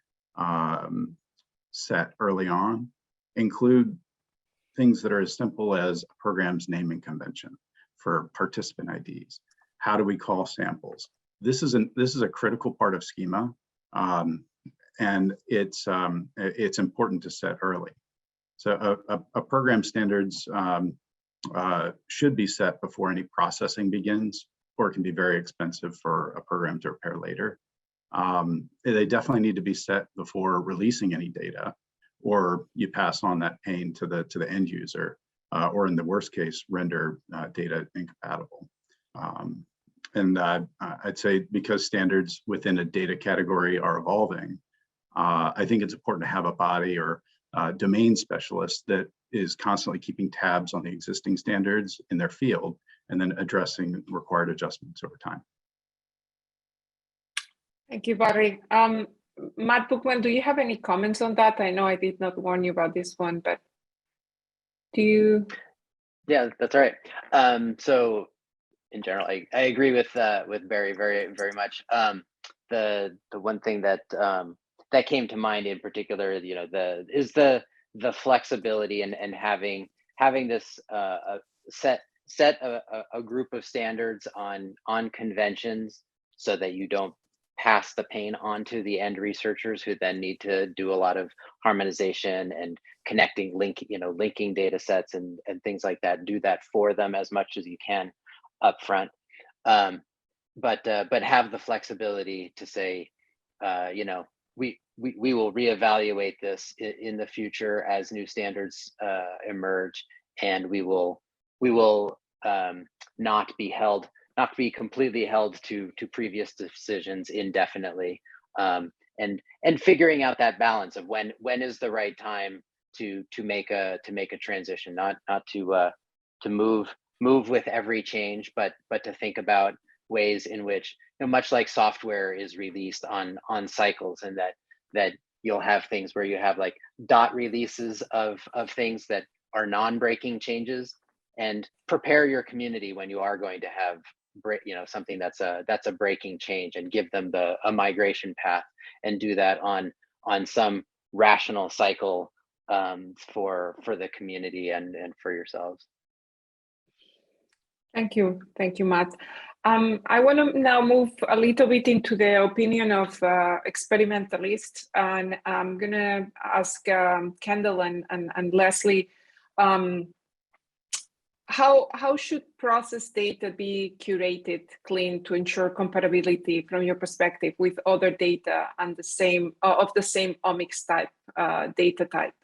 set early on include things that are as simple as a program's naming convention for participant IDs. How do we call samples? This is a critical part of schema, and it's important to set early. So a program standards should be set before any processing begins, or it can be very expensive for a program to repair later. They definitely need to be set before releasing any data, or you pass on that pain to the end user, or in the worst case, render data incompatible. And I'd say because standards within a data category are evolving, I think it's important to have a body or domain specialist that is constantly keeping tabs on the existing standards in their field and then addressing required adjustments over time. Thank you, Barry. Matt Bookman, do you have any comments on that? I know I did not warn you about this one, but do you? Yeah, that's right. So in general, I agree with Barry very much. The one thing that that came to mind in particular, the flexibility and having this set a group of standards on conventions so that you don't pass the pain on to the end researchers who then need to do a lot of harmonization and linking data sets and things like that. Do that for them as much as you can up front. But have the flexibility to say, we will reevaluate this in the future as new standards emerge, and we will not be completely held to previous decisions indefinitely, and figuring out that balance of when is the right time to make a transition, not to move with every change, but to think about ways in which, much like software is released on cycles, and that you'll have things where you have like dot releases of things that are non-breaking changes, and prepare your community when you are going to have something that's a breaking change, and give them a migration path, and do that on some rational cycle for the community and for yourselves. Thank you, Matt. I want to now move a little bit into the opinion of experimentalists, and I'm going to ask Kendall and Leslie, how should process data be curated, cleaned to ensure compatibility from your perspective with other data and the same omics type data type?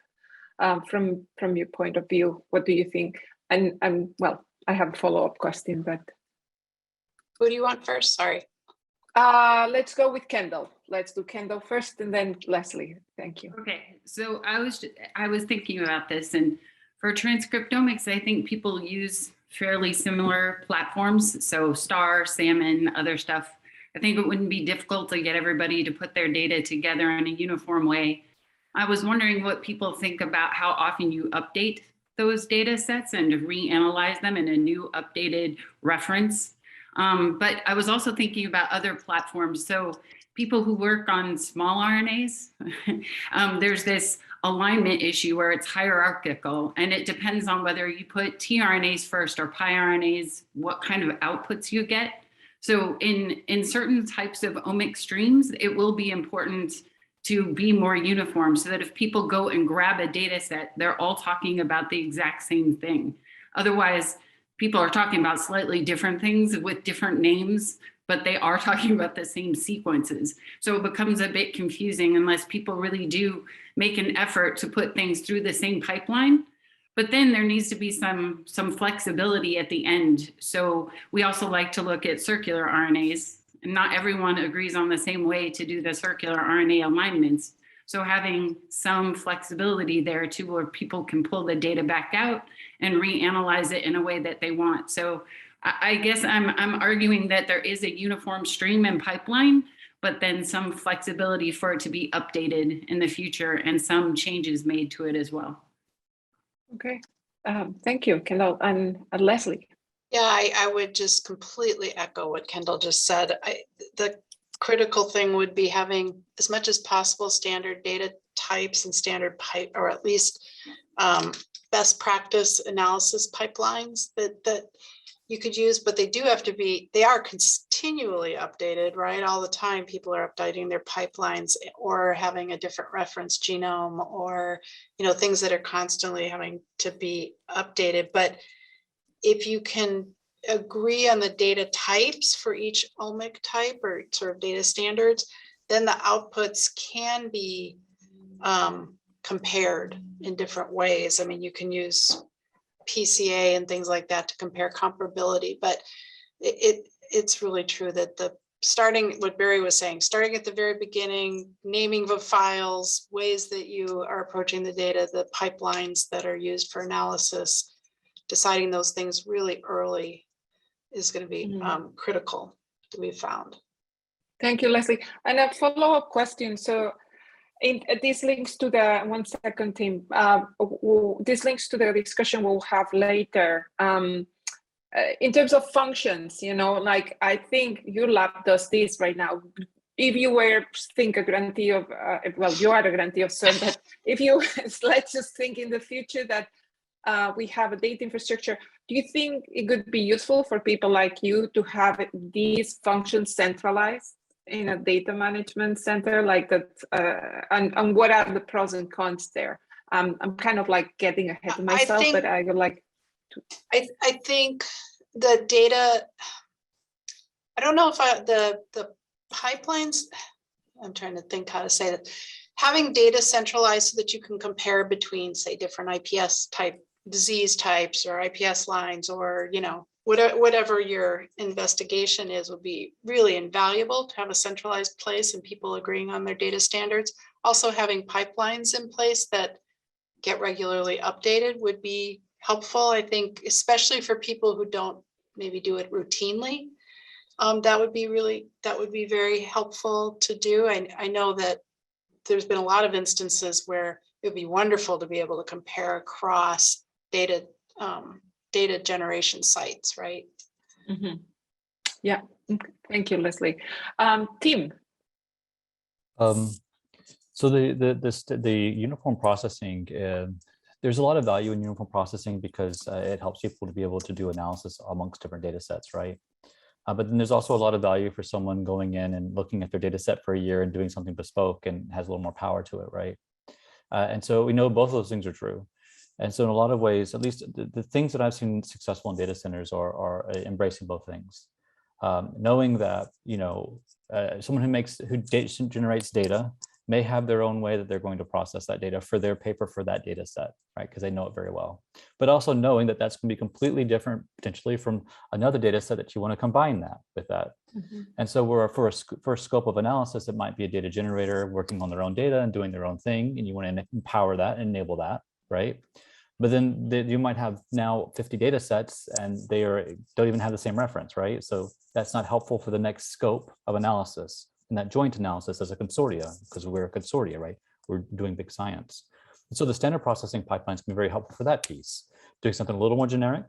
from your point of view, what do you think? And well, I have a follow-up question, but who do you want first? Sorry. Let's go with Kendall. Let's do Kendall first, and then Leslie. Thank you. Okay, so I was thinking about this, and for transcriptomics, I think people use fairly similar platforms. So STAR, Salmon, other stuff. I think it wouldn't be difficult to get everybody to put their data together in a uniform way. I was wondering what people think about how often you update those data sets and reanalyze them in a new updated reference. But I was also thinking about other platforms. So people who work on small RNAs, there's this alignment issue where it's hierarchical, and it depends on whether you put tRNAs first or piRNAs, what kind of outputs you get. So in certain types of omic streams, it will be important to be more uniform so that if people go and grab a data set, they're all talking about the exact same thing. Otherwise, people are talking about slightly different things with different names, but they are talking about the same sequences. So it becomes a bit confusing unless people really do make an effort to put things through the same pipeline. But then there needs to be some flexibility at the end. So we also like to look at circular RNAs, and not everyone agrees on the same way to do the circular RNA alignments. So having some flexibility there too, where people can pull the data back out and reanalyze it in a way that they want. So I guess I'm arguing that there is a uniform stream and pipeline, but then some flexibility for it to be updated in the future and some changes made to it as well. Okay, thank you, Kendall. And Leslie. Yeah, I would just completely echo what Kendall just said. The critical thing would be having as much as possible standard data types and standard pipe, or at least best practice analysis pipelines that you could use, but they do have to be, they are continually updated, right? All the time, people are updating their pipelines or having a different reference genome, or, you know, things that are constantly having to be updated. But if you can agree on the data types for each omic type or sort of data standards, then the outputs can be compared in different ways. I mean, you can use PCA and things like that to compare comparability, but it's really true that the starting, what Barry was saying, starting at the very beginning, naming the files, ways that you are approaching the data, the pipelines that are used for analysis, deciding those things really early is going to be critical to be found. Thank you, Leslie. And a follow-up question. So this links to the, one second, team. This links to the discussion we'll have later. In terms of functions, you know, like I think your lab does this right now. If you were think a grantee of, well, you are a grantee of CIRM, but if you, let's just think in the future that we have a data infrastructure, do you think it could be useful for people like you to have these functions centralized in a data management center like that? And what are the pros and cons there? I'm kind of like getting ahead of myself, but I would like to. I think the data, I don't know if the pipelines, I'm trying to think how to say that. Having data centralized so that you can compare between, say, different IPS type disease types or IPS lines, or, you know, whatever your investigation is, would be really invaluable to have a centralized place and people agreeing on their data standards. Also, having pipelines in place that get regularly updated would be helpful, I think, especially for people who don't maybe do it routinely. That would be very helpful to do. I know that there's been a lot of instances where it would be wonderful to be able to compare across data generation sites, right? Mm-hmm. Yeah, thank you, Leslie. Tim. So the uniform processing, there's a lot of value in uniform processing because it helps people to be able to do analysis amongst different data sets, right? But then there's also a lot of value for someone going in and looking at their data set for a year and doing something bespoke and has a little more power to it, right? And so we know both of those things are true. And so in a lot of ways, at least the things that I've seen successful in data centers are embracing both things. Knowing that, you know, someone who generates data may have their own way that they're going to process that data for their paper for that data set, right? Because they know it very well. But also knowing that that's going to be completely different potentially from another data set that you want to combine that with that. And so for a scope of analysis, it might be a data generator working on their own data and doing their own thing, and you want to empower that and enable that, right? But then you might have now 50 data sets and they don't even have the same reference, right? So that's not helpful for the next scope of analysis and that joint analysis as a consortia, because we're a consortia, right? We're doing big science. And so the standard processing pipelines can be very helpful for that piece, doing something a little more generic,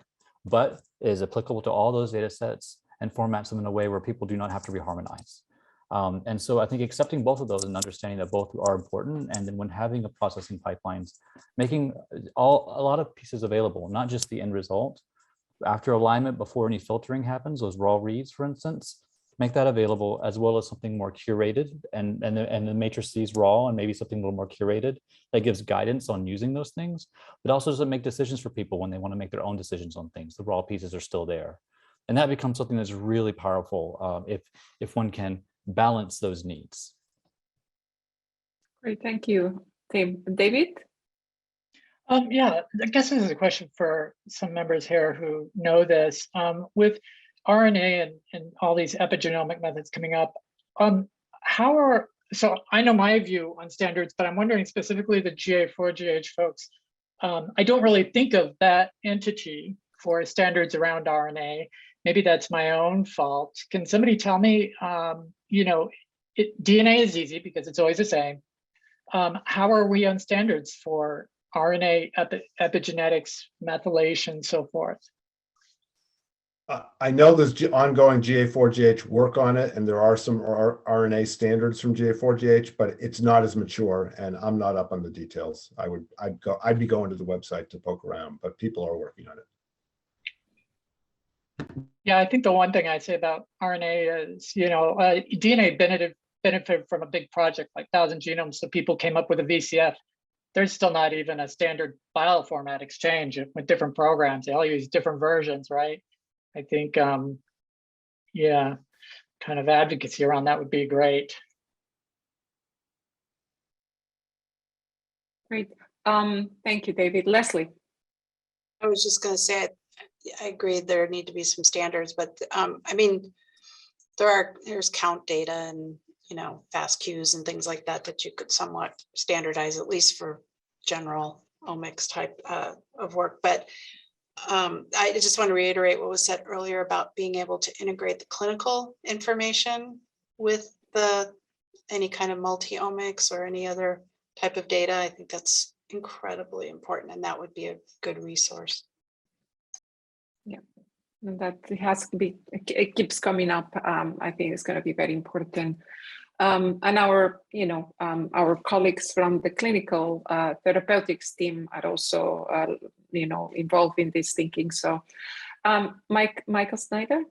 but is applicable to all those data sets and formats them in a way where people do not have to reharmonize. And so I think accepting both of those and understanding that both are important, and then when having a processing pipelines, making a lot of pieces available, not just the end result. After alignment, before any filtering happens, those raw reads, for instance, make that available, as well as something more curated, and the matrices raw, and maybe something a little more curated that gives guidance on using those things, but also doesn't make decisions for people when they want to make their own decisions on things. The raw pieces are still there. And that becomes something that's really powerful if one can balance those needs. Great, thank you, Tim. David? Yeah, I guess this is a question for some members here who know this. With RNA and all these epigenomic methods coming up, so I know my view on standards, but I'm wondering specifically the GA4GH folks. I don't really think of that entity for standards around RNA. Maybe that's my own fault. Can somebody tell me, DNA is easy because it's always the same. How are we on standards for RNA epigenetics, methylation, so forth? I know there's ongoing GA4GH work on it, and there are some RNA standards from GA4GH, but it's not as mature, and I'm not up on the details. I'd be going to the website to poke around, but people are working on it. Yeah, I think the one thing I'd say about RNA is, DNA benefited from a big project like 1,000 Genomes, so people came up with a VCF. There's still not even a standard file format exchange with different programs. They all use different versions, right? I think, yeah, kind of advocacy around that would be great. Great. Thank you, David. Leslie? I was just going to say, I agree there need to be some standards, but I mean, there's count data and fast queues and things like that that you could somewhat standardize, at least for general omics type of work. But I just want to reiterate what was said earlier about being able to integrate the clinical information with any kind of multi-omics or any other type of data. I think that's incredibly important, and that would be a good resource. Yeah, and that has to be, it keeps coming up. I think it's going to be very important. And our colleagues from the clinical therapeutics team are also, involved in this thinking. So, Michael Snyder?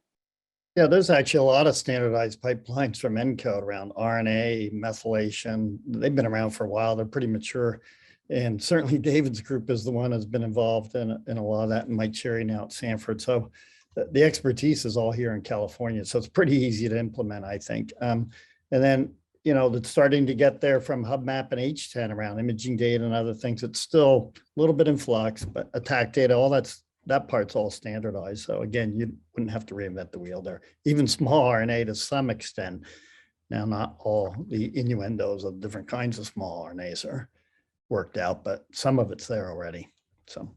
Yeah, there's actually a lot of standardized pipelines from ENCODE around RNA, methylation. They've been around for a while. They're pretty mature. And certainly David's group is the one that's been involved in a lot of that, and Mike Cherry now at Sanford. So the expertise is all here in California. So it's pretty easy to implement, I think. And then, it's starting to get there from HubMap and H10 around imaging data and other things. It's still a little bit in flux, but attack data, all that part's all standardized. So again, you wouldn't have to reinvent the wheel there. Even small RNA to some extent. Now, not all the innuendos of different kinds of small RNAs are worked out, but some of it's there already. So.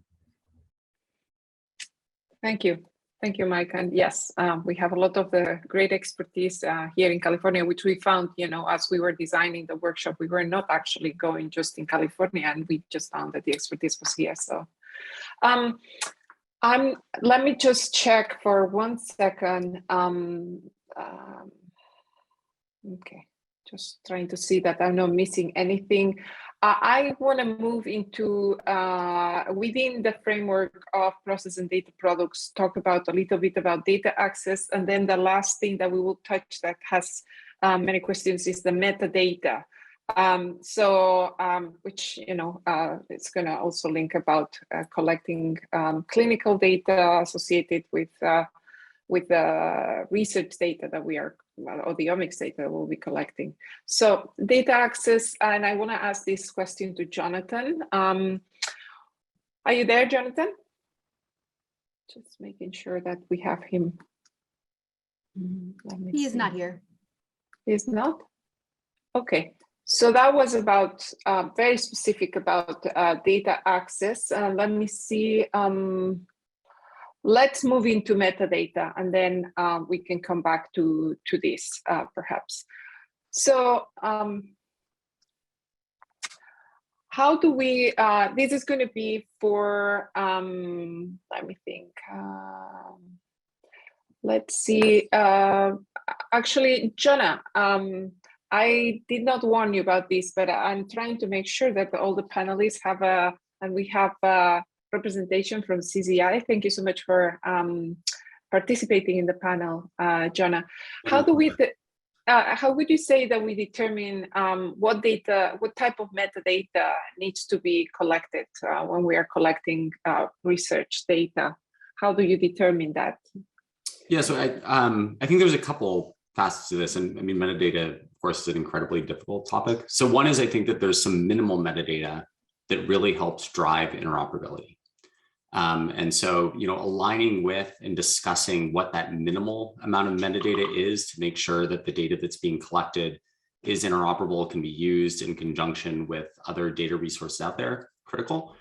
Thank you. Thank you, Mike. And yes, we have a lot of the great expertise here in California, which we found, as we were designing the workshop, we were not actually going just in California, and we just found that the expertise was here. So let me just check for 1 second. Okay, just trying to see that I'm not missing anything. I want to move into, within the framework of process and data products, talk about a little bit about data access. And then the last thing that we will touch that has many questions is the metadata. Which, it's going to also link about collecting clinical data associated with the research data that we are or the omics data we'll be collecting. So data access, and I want to ask this question to Jonathan. Are you there, Jonathan? Just making sure that we have him. He is not here. He's not? Okay. So that was about very specific about data access. Let me see. Let's move into metadata, and then we can come back to this perhaps. So how do we, this is going to be for, let me think. Let's see. Actually, Jonah, I did not warn you about this, but I'm trying to make sure that all the panelists have and we have representation from CZI. Thank you so much for participating in the panel, Jonah. How do we, how would you say that we determine what type of metadata needs to be collected when we are collecting research data? How do you determine that? Yeah, so I think there's a couple facets to this, and I mean, metadata, of course, is an incredibly difficult topic. So one is I think that there's some minimal metadata that really helps drive interoperability. And so, you know, aligning with and discussing what that minimal amount of metadata is to make sure that the data that's being collected is interoperable, can be used in conjunction with other data resources out there, critical.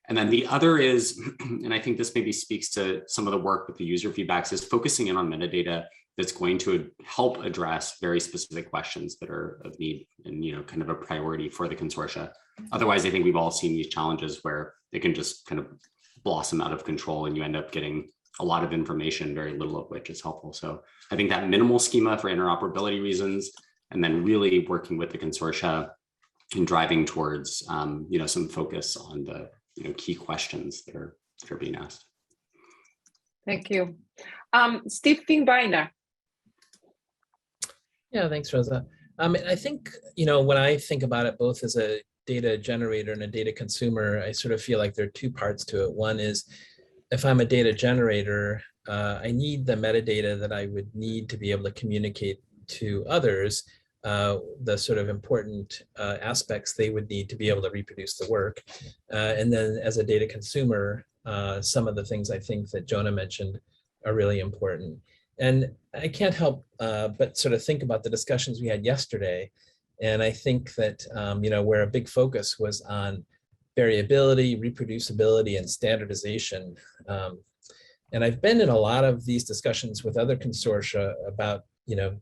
And then the other is, and I think this maybe speaks to some of the work with the user feedbacks, is focusing in on metadata that's going to help address very specific questions that are of need and, you know, kind of a priority for the consortia. Otherwise, I think we've all seen these challenges where they can just kind of blossom out of control and you end up getting a lot of information, very little of which is helpful. So I think that minimal schema for interoperability reasons, and then really working with the consortia and driving towards, you know, some focus on the, you know, key questions that are being asked. Thank you. Steve Finkbeiner. Yeah, thanks, Rosa. I think, you know, when I think about it both as a data generator and a data consumer, I sort of feel like there are two parts to it. One is, if I'm a data generator, I need the metadata that I would need to be able to communicate to others, the sort of important aspects they would need to be able to reproduce the work. And then as a data consumer, some of the things I think that Jonah mentioned are really important. And I can't help but sort of think about the discussions we had yesterday. And I think that, you know, where a big focus was on variability, reproducibility, and standardization. And I've been in a lot of these discussions with other consortia about, you know,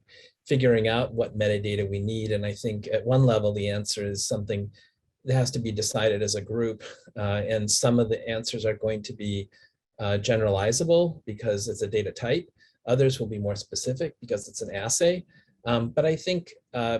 figuring out what metadata we need. And I think at one level, the answer is something that has to be decided as a group. And some of the answers are going to be generalizable because it's a data type. Others will be more specific because it's an assay. But I think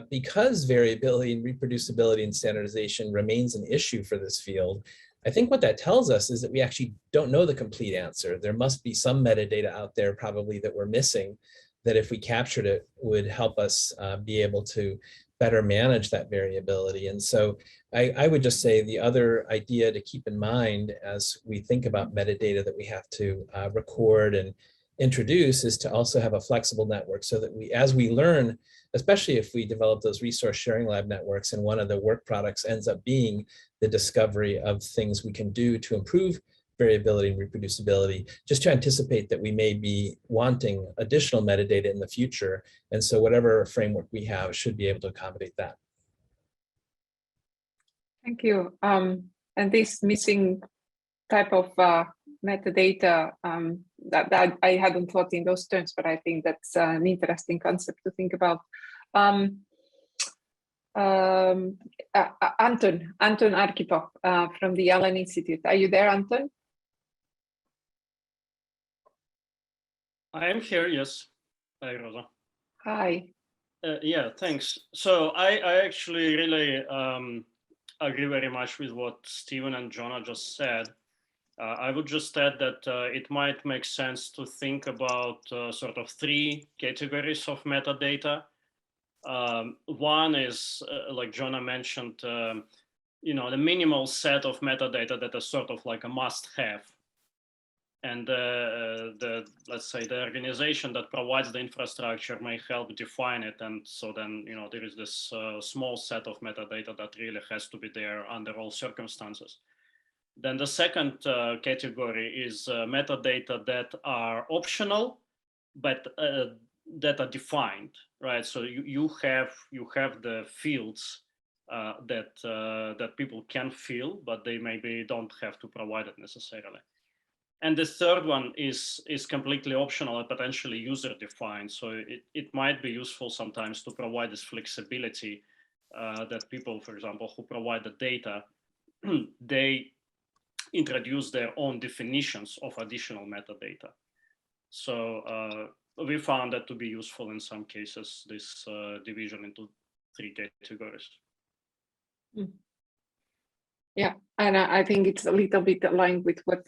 because variability and reproducibility and standardization remains an issue for this field, I think what that tells us is that we actually don't know the complete answer. There must be some metadata out there probably that we're missing, that if we captured it would help us be able to better manage that variability. And so I would just say the other idea to keep in mind as we think about metadata that we have to record and introduce is to also have a flexible network so that we, as we learn, especially if we develop those resource sharing lab networks and one of the work products ends up being the discovery of things we can do to improve variability and reproducibility, just to anticipate that we may be wanting additional metadata in the future. And so whatever framework we have should be able to accommodate that. Thank you. And this missing type of metadata that I hadn't thought in those terms, but I think that's an interesting concept to think about. Anton Arkhipov from the Allen Institute. Are you there, Anton? I am here, yes. Hi, Rosa. Hi. Yeah, thanks. So I actually really agree very much with what Stephen and Jonah just said. I would just add that it might make sense to think about sort of three categories of metadata. One is, like Jonah mentioned, you know, the minimal set of metadata that is sort of like a must-have. and let's say the organization that provides the infrastructure may help define it. And so then, there is this small set of metadata that really has to be there under all circumstances. Then the second category is metadata that are optional, but that are defined, right? So you have the fields that people can fill, but they maybe don't have to provide it necessarily. And the third one is completely optional and potentially user defined. So it might be useful sometimes to provide this flexibility that people, for example, who provide the data, they introduce their own definitions of additional metadata. So we found that to be useful in some cases, this division into 3 categories. Yeah, and I think it's a little bit aligned with what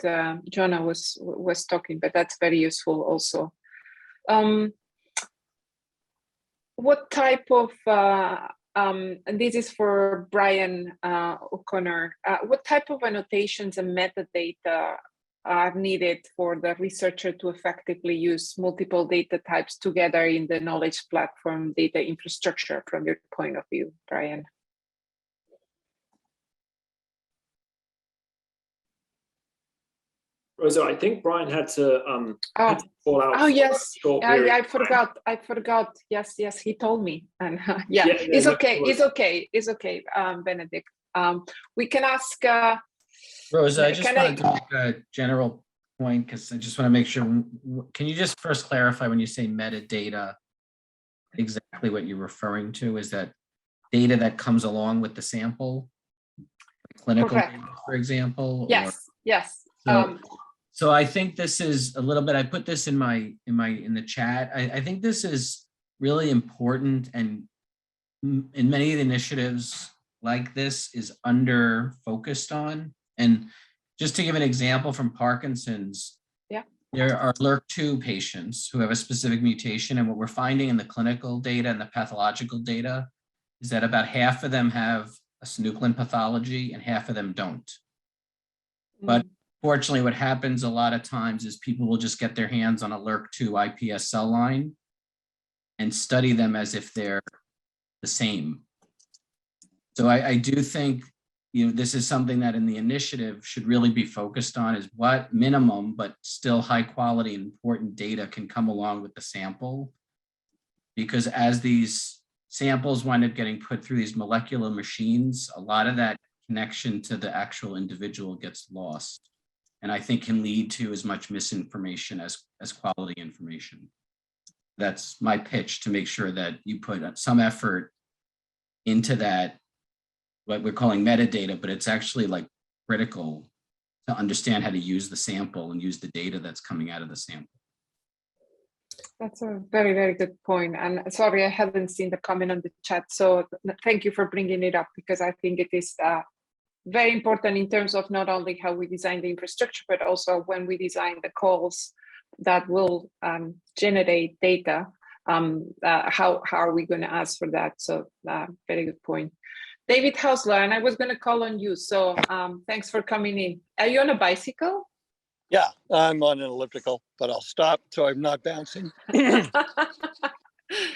Jonah was talking, but that's very useful also. What type of, and this is for Brian O'Connor, what type of annotations and metadata are needed for the researcher to effectively use multiple data types together in the knowledge platform data infrastructure from your point of view, Brian? Rosa, I think Brian had to fall out. Oh yes, I forgot. Yes, he told me, and yeah, it's okay. It's okay, Benedict. We can ask. Rosa, I just wanted to make a general point because I just want to make sure. Can you just first clarify when you say metadata, exactly what you're referring to? Is that data that comes along with the sample, clinical data, for example? Yes. Yes. So I think this is a little bit, I put this in the chat. I think this is really important, and in many of the initiatives like this is under focused on. And just to give an example from Parkinson's, there are LRRK2 patients who have a specific mutation, and what we're finding in the clinical data and the pathological data is that about half of them have a synuclein pathology and half of them don't. But fortunately, what happens a lot of times is people will just get their hands on a LRRK2 iPS cell line and study them as if they're the same. So I do think, this is something that in the initiative should really be focused on, is what minimum, but still high quality and important data can come along with the sample. Because as these samples wind up getting put through these molecular machines, a lot of that connection to the actual individual gets lost. And I think can lead to as much misinformation as quality information. That's my pitch, to make sure that you put some effort into that, what we're calling metadata, but it's actually like critical to understand how to use the sample and use the data that's coming out of the sample. That's a very, very good point. And sorry, I haven't seen the comment on the chat. So thank you for bringing it up, because I think it is very important in terms of not only how we design the infrastructure, but also when we design the calls that will generate data, how are we going to ask for that? So very good point. David Hausler, and I was going to call on you. So thanks for coming in. Are you on a bicycle? Yeah, I'm on an elliptical, but I'll stop so I'm not bouncing.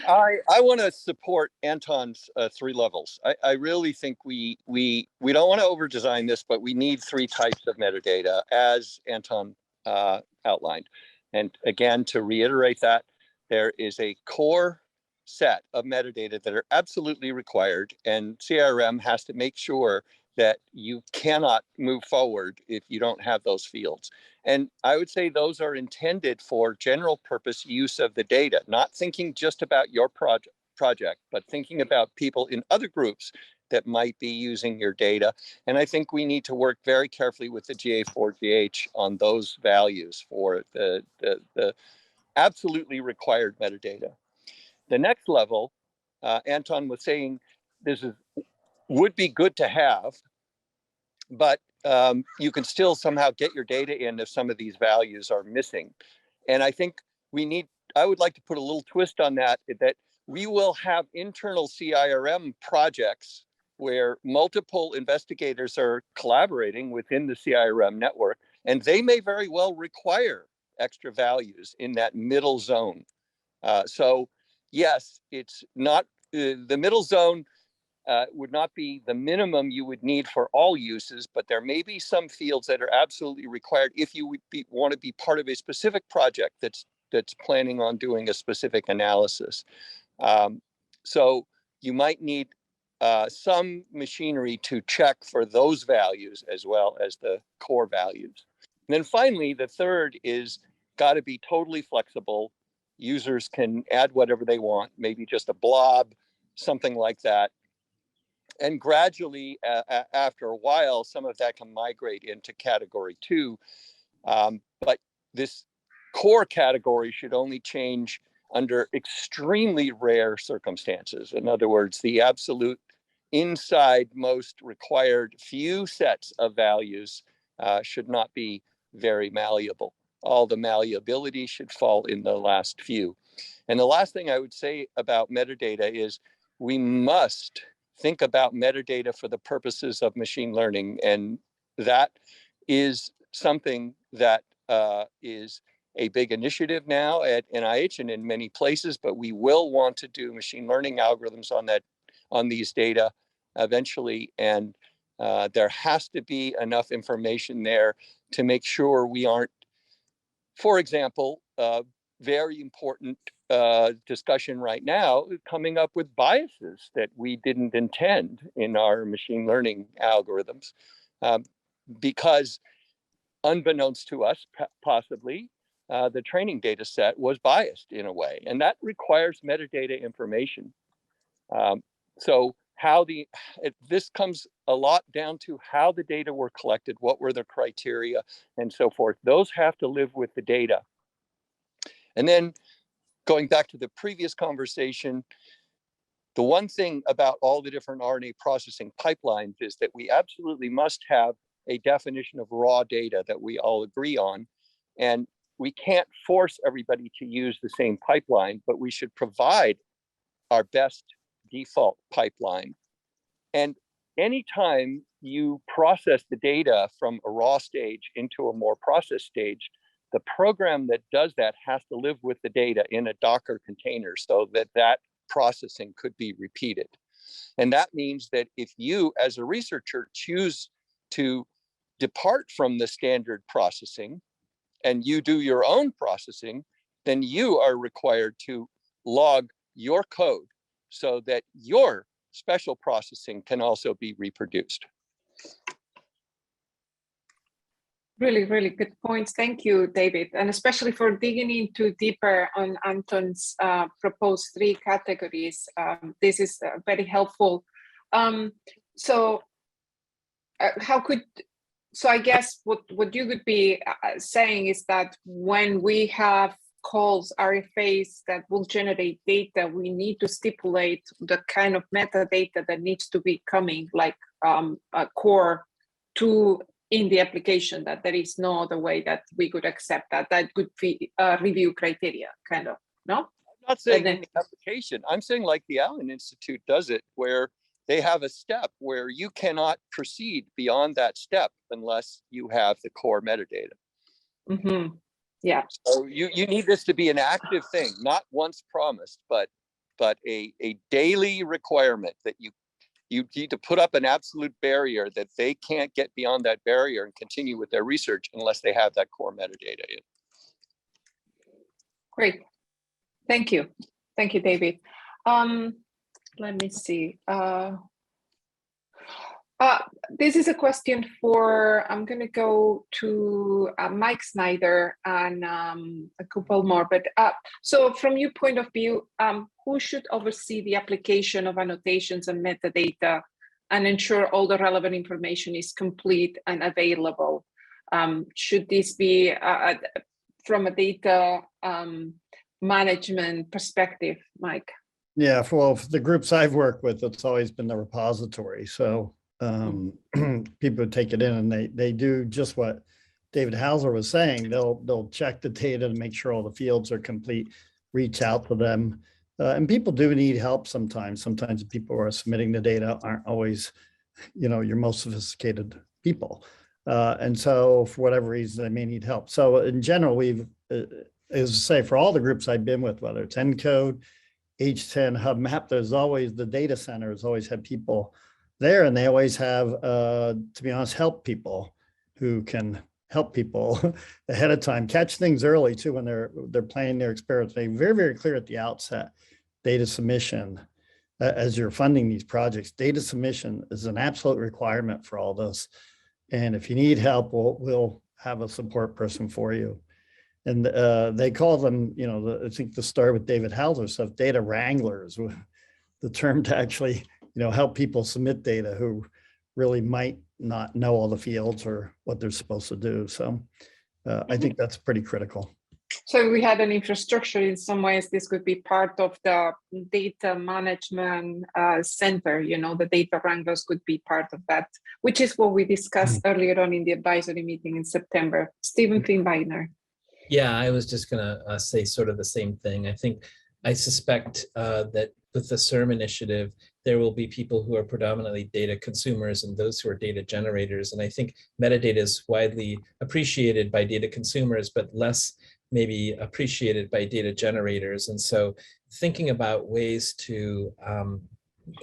I want to support Anton's 3 levels. I really think we don't want to over design this, but we need 3 types of metadata, as Anton outlined. And again, to reiterate that, there is a core set of metadata that are absolutely required, and CIRM has to make sure that you cannot move forward if you don't have those fields. And I would say those are intended for general purpose use of the data, not thinking just about your project, but thinking about people in other groups that might be using your data. And I think we need to work very carefully with the GA4GH on those values for the absolutely required metadata. The next level, Anton was saying, would be good to have, but you can still somehow get your data in if some of these values are missing. And I think I would like to put a little twist on that we will have internal CIRM projects where multiple investigators are collaborating within the CIRM network, And they may very well require extra values in that middle zone. So yes, it's not, the middle zone would not be the minimum you would need for all uses, but there may be some fields that are absolutely required if you would want to be part of a specific project that's planning on doing a specific analysis. So you might need some machinery to check for those values as well as the core values. And then finally, the third is got to be totally flexible. Users can add whatever they want, maybe just a blob, something like that. And gradually, after a while, some of that can migrate into category 2. But this core category should only change under extremely rare circumstances. In other words, the absolute inside most required few sets of values should not be very malleable. All the malleability should fall in the last few. And the last thing I would say about metadata is we must think about metadata for the purposes of machine learning. And that is something that is a big initiative now at NIH and in many places, but we will want to do machine learning algorithms on these data eventually. And there has to be enough information there to make sure we aren't, for example, very important discussion right now, coming up with biases that we didn't intend in our machine learning algorithms, because unbeknownst to us, possibly, the training data set was biased in a way, and that requires metadata information. So this comes a lot down to how the data were collected, what were the criteria, and so forth. Those have to live with the data. And then going back to the previous conversation, the one thing about all the different RNA processing pipelines is that we absolutely must have a definition of raw data that we all agree on. And we can't force everybody to use the same pipeline, but we should provide our best default pipeline. And anytime you process the data from a raw stage into a more processed stage, the program that does that has to live with the data in a Docker container so that that processing could be repeated. And that means that if you, as a researcher, choose to depart from the standard processing and you do your own processing, then you are required to log your code so that your special processing can also be reproduced. Really, really good points. Thank you, David, and especially for digging into deeper on Anton's proposed 3 categories. This is very helpful. So I guess what you could be saying is that when we have calls, RFAs that will generate data, we need to stipulate the kind of metadata that needs to be coming, like a core to in the application, that there is no other way that we could accept that. That could be review criteria, kind of, no? I'm not saying in the application. I'm saying like the Allen Institute does it, where they have a step where you cannot proceed beyond that step unless you have the core metadata. Mm-hmm. Yeah. So you need this to be an active thing, not once promised, but a daily requirement that you need to put up an absolute barrier that they can't get beyond that barrier and continue with their research unless they have that core metadata in. Great. Thank you. Thank you, David. Let me see. This is a question for, I'm going to go to Mike Snyder and a couple more. But so from your point of view, who should oversee the application of annotations and metadata and ensure all the relevant information is complete and available? Should this be from a data management perspective, Mike? Yeah, well, for the groups I've worked with, it's always been the repository. So people take it in and they do just what David Hauser was saying. They'll check the data to make sure all the fields are complete, reach out to them. And people do need help sometimes. Sometimes the people who are submitting the data aren't always, your most sophisticated people. And so for whatever reason, they may need help. So in general, we've, as I say, for all the groups I've been with, whether it's ENCODE, H10, Hub Map, there's always, the data centers always have people there, and they always have, to be honest, help people who can help people ahead of time, catch things early too when they're planning their experiments. They're very, very clear at the outset, data submission, as you're funding these projects, data submission is an absolute requirement for all this. And if you need help, we'll have a support person for you. And they call them, you know, I think the start with David Hauser stuff, data wranglers, the term to actually, you know, help people submit data who really might not know all the fields or what they're supposed to do. So I think that's pretty critical. So we had an infrastructure. In some ways, this could be part of the data management center. You know, the data wranglers could be part of that, which is what we discussed earlier on in the advisory meeting in September. Stephen Kleinbeiner. Yeah, I was just going to say sort of the same thing. I suspect that with the CIRM initiative, there will be people who are predominantly data consumers and those who are data generators. And I think metadata is widely appreciated by data consumers, but less maybe appreciated by data generators. And so thinking about ways to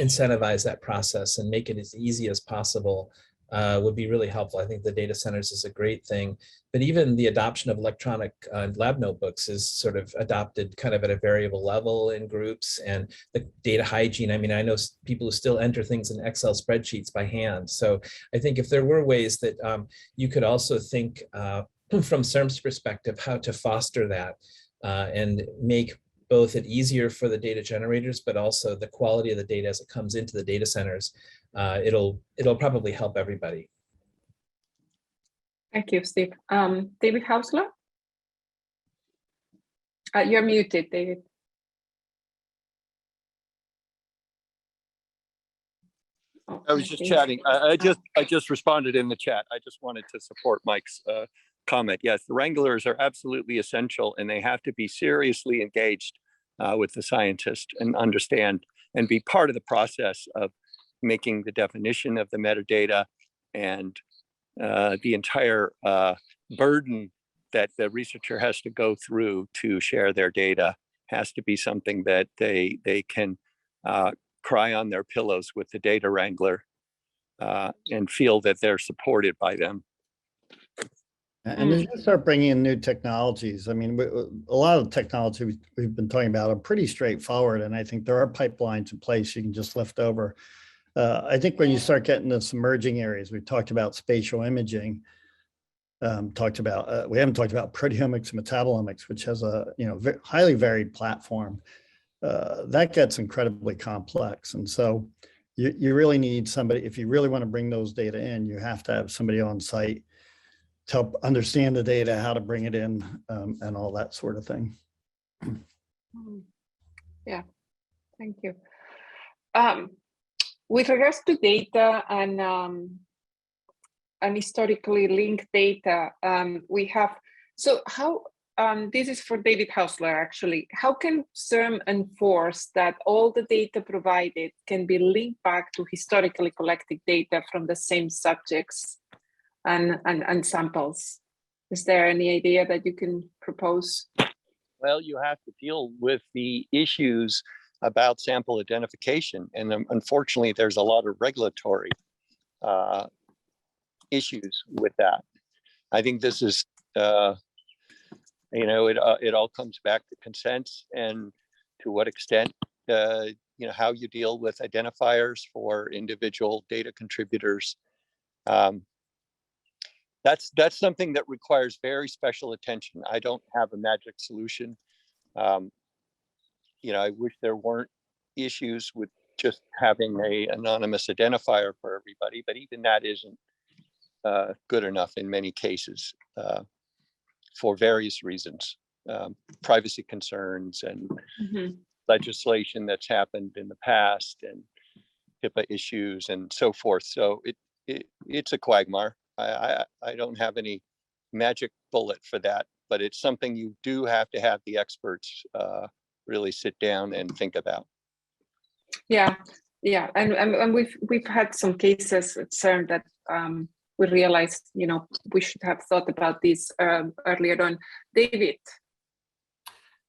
incentivize that process and make it as easy as possible would be really helpful. I think the data centers is a great thing, but even the adoption of electronic lab notebooks is sort of adopted kind of at a variable level in groups, and the data hygiene. I mean, I know people who still enter things in Excel spreadsheets by hand. So I think if there were ways that you could also think from CIRM's perspective, how to foster that and make both it easier for the data generators, but also the quality of the data as it comes into the data centers. It'll probably help everybody. Thank you, Steve. David Hausler? You're muted, David. Oh, I was just chatting. I just responded in the chat. I just wanted to support Mike's comment. Yes, the wranglers are absolutely essential, and they have to be seriously engaged with the scientist and understand and be part of the process of making the definition of the metadata, and the entire burden that the researcher has to go through to share their data has to be something that they can cry on their pillows with the data wrangler and feel that they're supported by them. And as you start bringing in new technologies, I mean, a lot of the technology we've been talking about are pretty straightforward, and I think there are pipelines in place you can just lift over. I think when you start getting to some emerging areas, we've talked about spatial imaging, we haven't talked about proteomics and metabolomics, which has a highly varied platform. That gets incredibly complex, and so you really need somebody. If you really want to bring those data in, you have to have somebody on site to help understand the data, how to bring it in, and all that sort of thing. Yeah, thank you. With regards to data and historically linked data, we have, so how, this is for David Hausler actually, how can CIRM enforce that all the data provided can be linked back to historically collected data from the same subjects and samples? Is there any idea that you can propose? Well, you have to deal with the issues about sample identification. And unfortunately, there's a lot of regulatory issues with that. I think this is, it all comes back to consents and to what extent, how you deal with identifiers for individual data contributors. That's something that requires very special attention. I don't have a magic solution. I wish there weren't issues with just having an anonymous identifier for everybody, but even that isn't good enough in many cases for various reasons, privacy concerns and legislation that's happened in the past and HIPAA issues and so forth. So it's a quagmire. I don't have any magic bullet for that, but it's something you do have to have the experts really sit down and think about. Yeah, and we've had some cases at CIRM that we realized, we should have thought about this earlier on. David.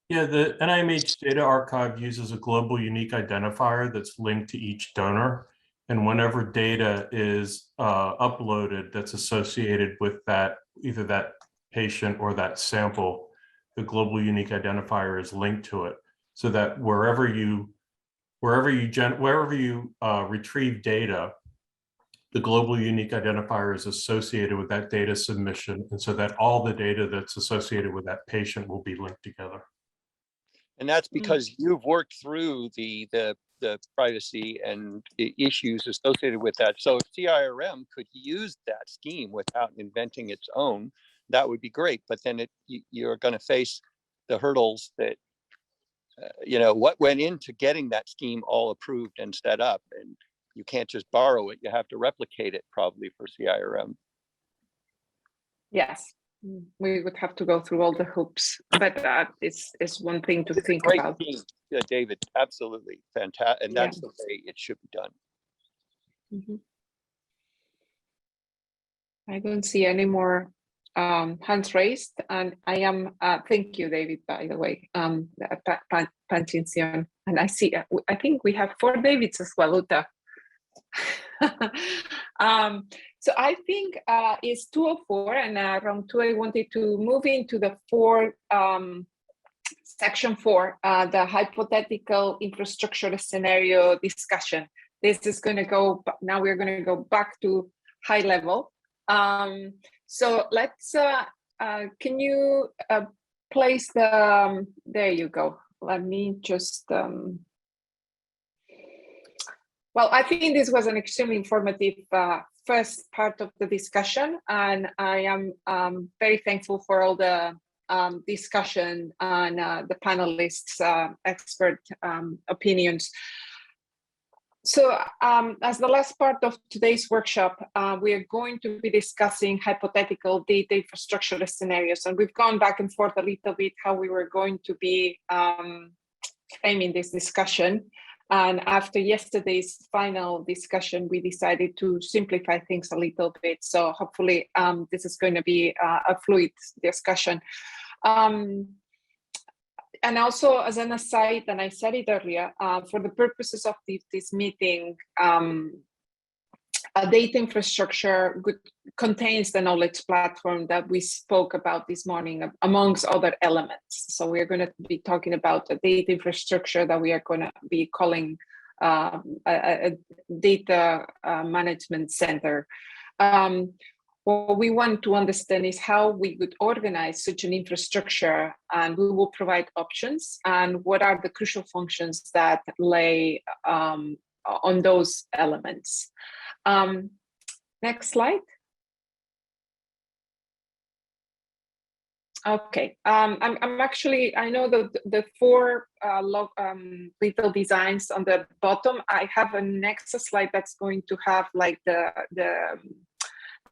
Yeah, the NIMH Data Archive uses a global unique identifier that's linked to each donor. And whenever data is uploaded that's associated with that, either that patient or that sample, the global unique identifier is linked to it, so that wherever you retrieve data, the global unique identifier is associated with that data submission, and so that all the data that's associated with that patient will be linked together. And that's because you've worked through the privacy and the issues associated with that. So if CIRM could use that scheme without inventing its own, that would be great. But then you're going to face the hurdles that, what went into getting that scheme all approved and set up. And you can't just borrow it. You have to replicate it probably for CIRM. Yes. We would have to go through all the hoops, but that is one thing to think Great about. team, David, absolutely fantastic, and that's the way it should be done. I don't see any more hands raised, and I am. Thank you, David. By the way, Pantinción, and I see. I think we have 4 Davids as well, Uta. So I think it's 2:04, and around 2 I wanted to move into the section 4, the hypothetical infrastructure scenario discussion. This is going to go, now we're going to go back to high level. So let's, can you place the, there you go. Let me just, well, I think this was an extremely informative first part of the discussion, and I am very thankful for all the discussion and the panelists' expert opinions. So as the last part of today's workshop, we are going to be discussing hypothetical data infrastructure scenarios, and we've gone back and forth a little bit how we were going to be framing this discussion. And after yesterday's final discussion, we decided to simplify things a little bit. So hopefully this is going to be a fluid discussion. And also, as an aside, and I said it earlier, for the purposes of this meeting, a data infrastructure contains the knowledge platform that we spoke about this morning, amongst other elements. So we're going to be talking about a data infrastructure that we are going to be calling a data management center. What we want to understand is how we would organize such an infrastructure, and we will provide options, and what are the crucial functions that lay on those elements. Next slide. Okay, I'm actually, I know the 4 little designs on the bottom. I have a next slide that's going to have like the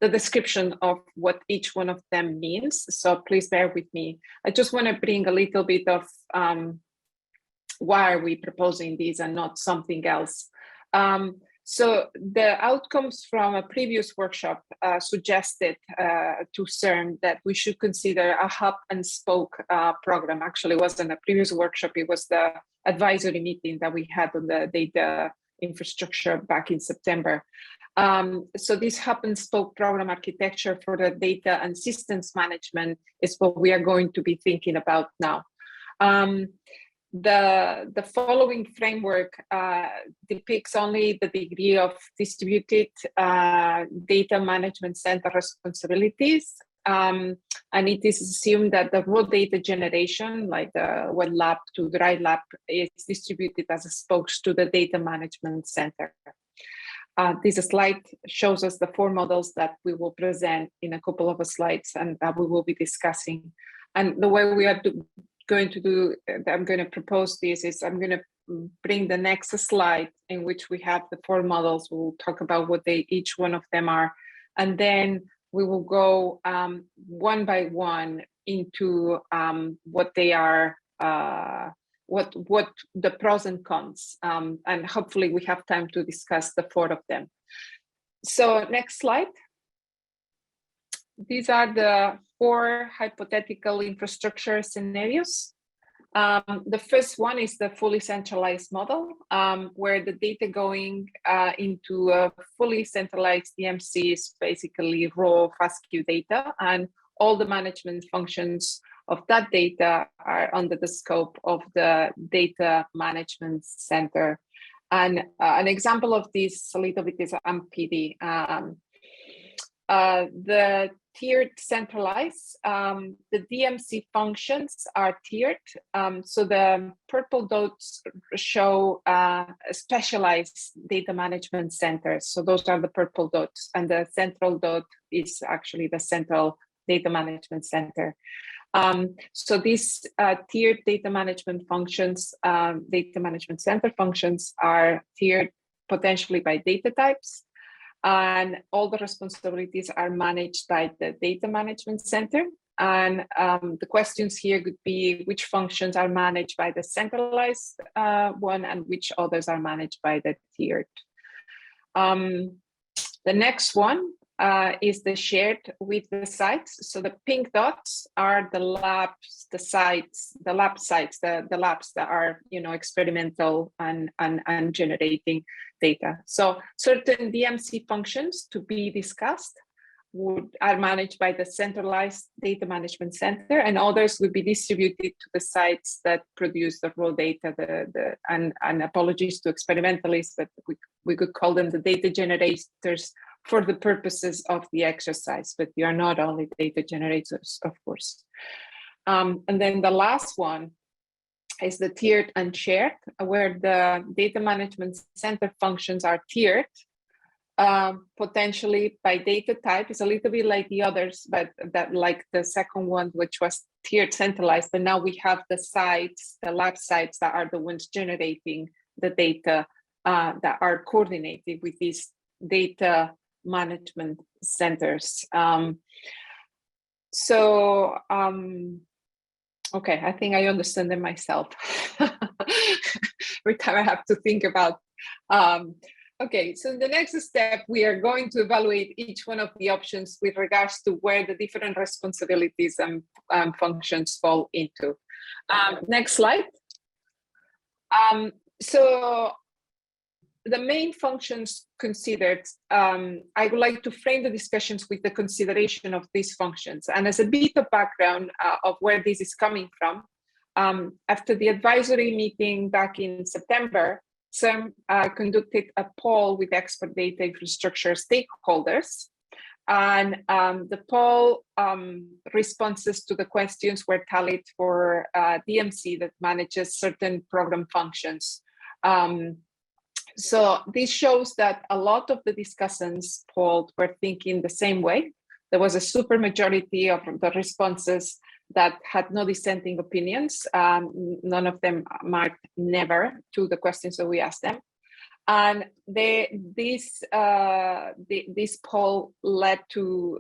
description of what each one of them means. So please bear with me. I just want to bring a little bit of why are we proposing these and not something else. So the outcomes from a previous workshop suggested to CIRM that we should consider a hub and spoke program. Actually, it wasn't a previous workshop, it was the advisory meeting that we had on the data infrastructure back in September. So this hub and spoke program architecture for the data and systems management is what we are going to be thinking about now. The following framework depicts only the degree of distributed data management center responsibilities, and it is assumed that the raw data generation, like the wet lab to dry lab, is distributed as a spokes to the data management center. This slide shows us the 4 models that we will present in a couple of slides and that we will be discussing. And the way we are going to do, I'm going to propose this is I'm going to bring the next slide in which we have the 4 models. We'll talk about what each one of them are. And then we will go one by one into what they are, what the pros and cons. And hopefully we have time to discuss the 4 of them. So next slide. these are the 4 hypothetical infrastructure scenarios. The first one is the fully centralized model, where the data going into a fully centralized DMC is basically raw FASTQ data, and all the management functions of that data are under the scope of the data management center. And an example of this a little bit is MPD. The tiered centralized, the DMC functions are tiered. So the purple dots show specialized data management centers. So those are the purple dots, and the central dot is actually the central data management center. So these tiered data management functions, data management center functions are tiered potentially by data types, and all the responsibilities are managed by the data management center. And the questions here could be which functions are managed by the centralized one and which others are managed by the tiered. The next one is the shared with the sites. So the pink dots are the labs, the sites, the lab sites, the labs that are, you know, experimental and generating data. So certain DMC functions to be discussed are managed by the centralized data management center, and others would be distributed to the sites that produce the raw data. And apologies to experimentalists, but we could call them the data generators for the purposes of the exercise, but you are not only data generators, of course. And then the last one is the tiered and shared, where the data management center functions are tiered, potentially by data type. It's a little bit like the others, but that like the second one, which was tiered centralized, but now we have the sites, the lab sites that are the ones generating the data that are coordinated with these data management centers. Okay, I think I understand them myself. Every time I have to think about. Okay, so in the next step, we are going to evaluate each one of the options with regards to where the different responsibilities and functions fall into. Next slide. So the main functions considered, I would like to frame the discussions with the consideration of these functions. And as a bit of background of where this is coming from, after the advisory meeting back in September, CIRM conducted a poll with expert data infrastructure stakeholders. And the poll responses to the questions were tallied for DMC that manages certain program functions. So this shows that a lot of the discussants polled were thinking the same way. There was a super majority of the responses that had no dissenting opinions. None of them marked never to the questions that we asked them. And this poll led to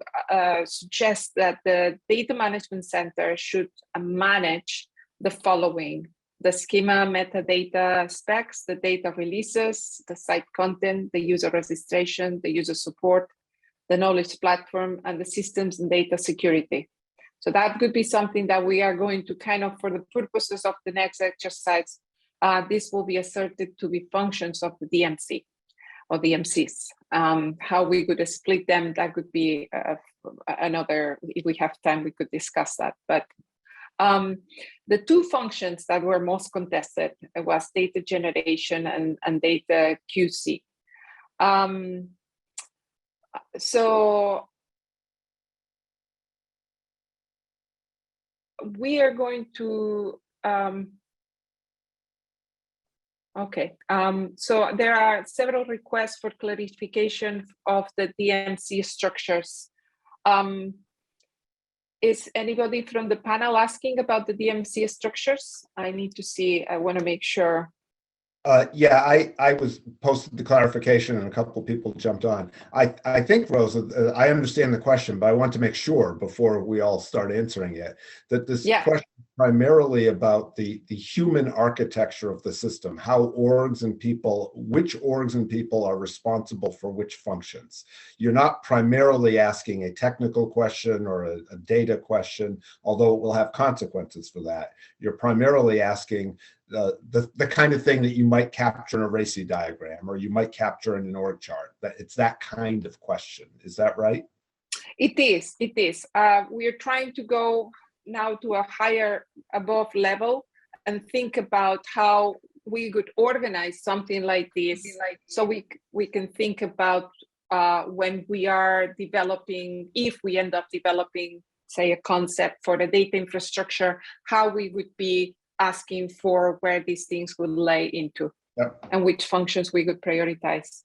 suggest that the data management center should manage the following: the schema metadata specs, the data releases, the site content, the user registration, the user support, the knowledge platform, and the systems and data security. So that could be something that we are going to kind of, for the purposes of the next exercise, this will be asserted to be functions of the DMC or DMCs. How we could split them, that could be another, if we have time, we could discuss that. But the two functions that were most contested was data generation and data QC. So we are going to, so there are several requests for clarification of the DMC structures. Is anybody from the panel asking about the DMC structures? I need to see, I want to make sure. Yeah, I was posted the clarification and a couple of people jumped on. I think, Rosa, I understand the question, but I want to make sure before we all start answering it, that this question primarily about the human architecture of the system, how orgs and people, which orgs and people are responsible for which functions. You're not primarily asking a technical question or a data question, although it will have consequences for that. You're primarily asking the kind of thing that you might capture in a RACI diagram or you might capture in an org chart. It's that kind of question. Is that right? It is. We are trying to go now to a higher above level and think about how we could organize something like this, so we can think about when we are developing, if we end up developing, say, a concept for the data infrastructure, how we would be asking for where these things would lay into, and which functions we could prioritize.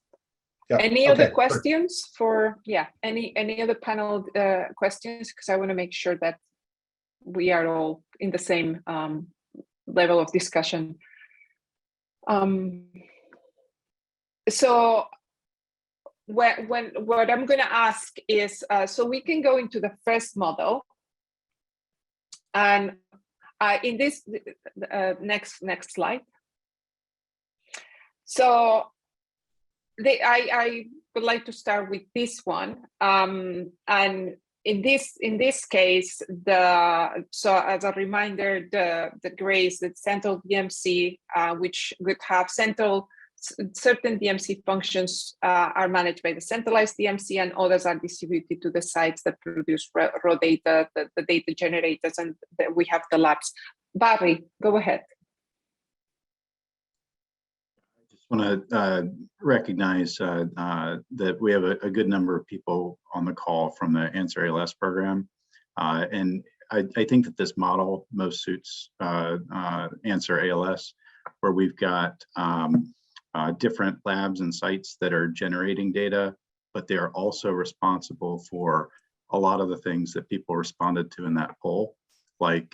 Any other questions for, any other panel questions? Because I want to make sure that we are all in the same level of discussion. So what I'm going to ask is, so we can go into the first model, and in this next slide. So I would like to start with this one, and in this case, so as a reminder, the gray is the central DMC, which would have certain DMC functions are managed by the centralized DMC, and others are distributed to the sites that produce raw data, the data generators, and we have the labs. Barry, go ahead. Want to recognize that we have a good number of people on the call from the Answer ALS program. And I think that this model most suits Answer ALS, where we've got different labs and sites that are generating data, but they are also responsible for a lot of the things that people responded to in that poll, like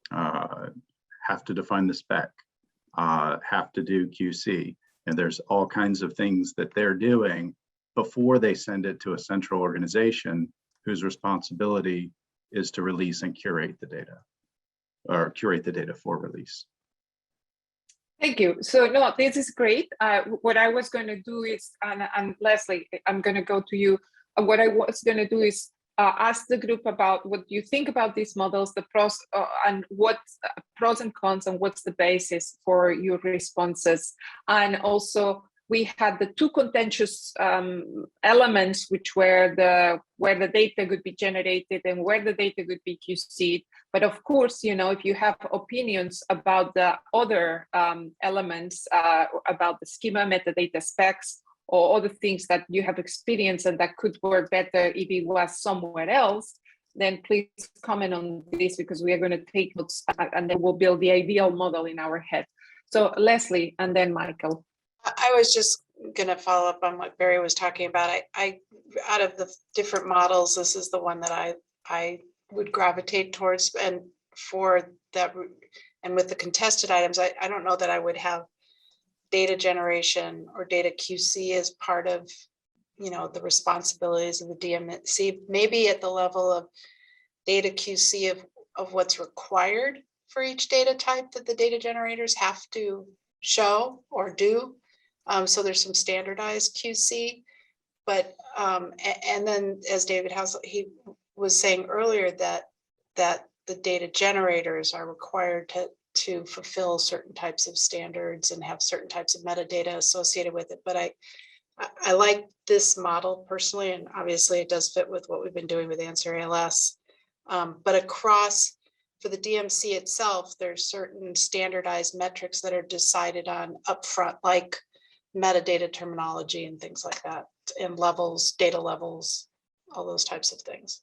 have to define the spec, have to do QC, and there's all kinds of things that they're doing before they send it to a central organization whose responsibility is to release and curate the data, or curate the data for release. Thank you. So no, this is great. What I was going to do is, and Leslie, I'm going to go to you. What I was going to do is ask the group about what you think about these models, the pros and what pros and cons, and what's the basis for your responses. And also, we had the two contentious elements, which were where the data could be generated and where the data could be QC'd. But of course, if you have opinions about the other elements, about the schema, metadata specs, or other things that you have experienced and that could work better if it was somewhere else, then please comment on this, because we are going to take notes and then we'll build the ideal model in our head. So Leslie, and then Michael. I was just going to follow up on what Barry was talking about. I out of the different models, this is the one that I would gravitate towards, and for that, and with the contested items, I don't know that I would have data generation or data QC as part of, the responsibilities of the DMC, maybe at the level of data QC of what's required for each data type that the data generators have to show or do. So there's some standardized QC, but and then as David he was saying earlier that the data generators are required to fulfill certain types of standards and have certain types of metadata associated with it. But I like this model personally, and obviously it does fit with what we've been doing with Answer ALS. But across, for the DMC itself, there's certain standardized metrics that are decided on upfront, like metadata terminology and things like that, and levels, data levels, all those types of things.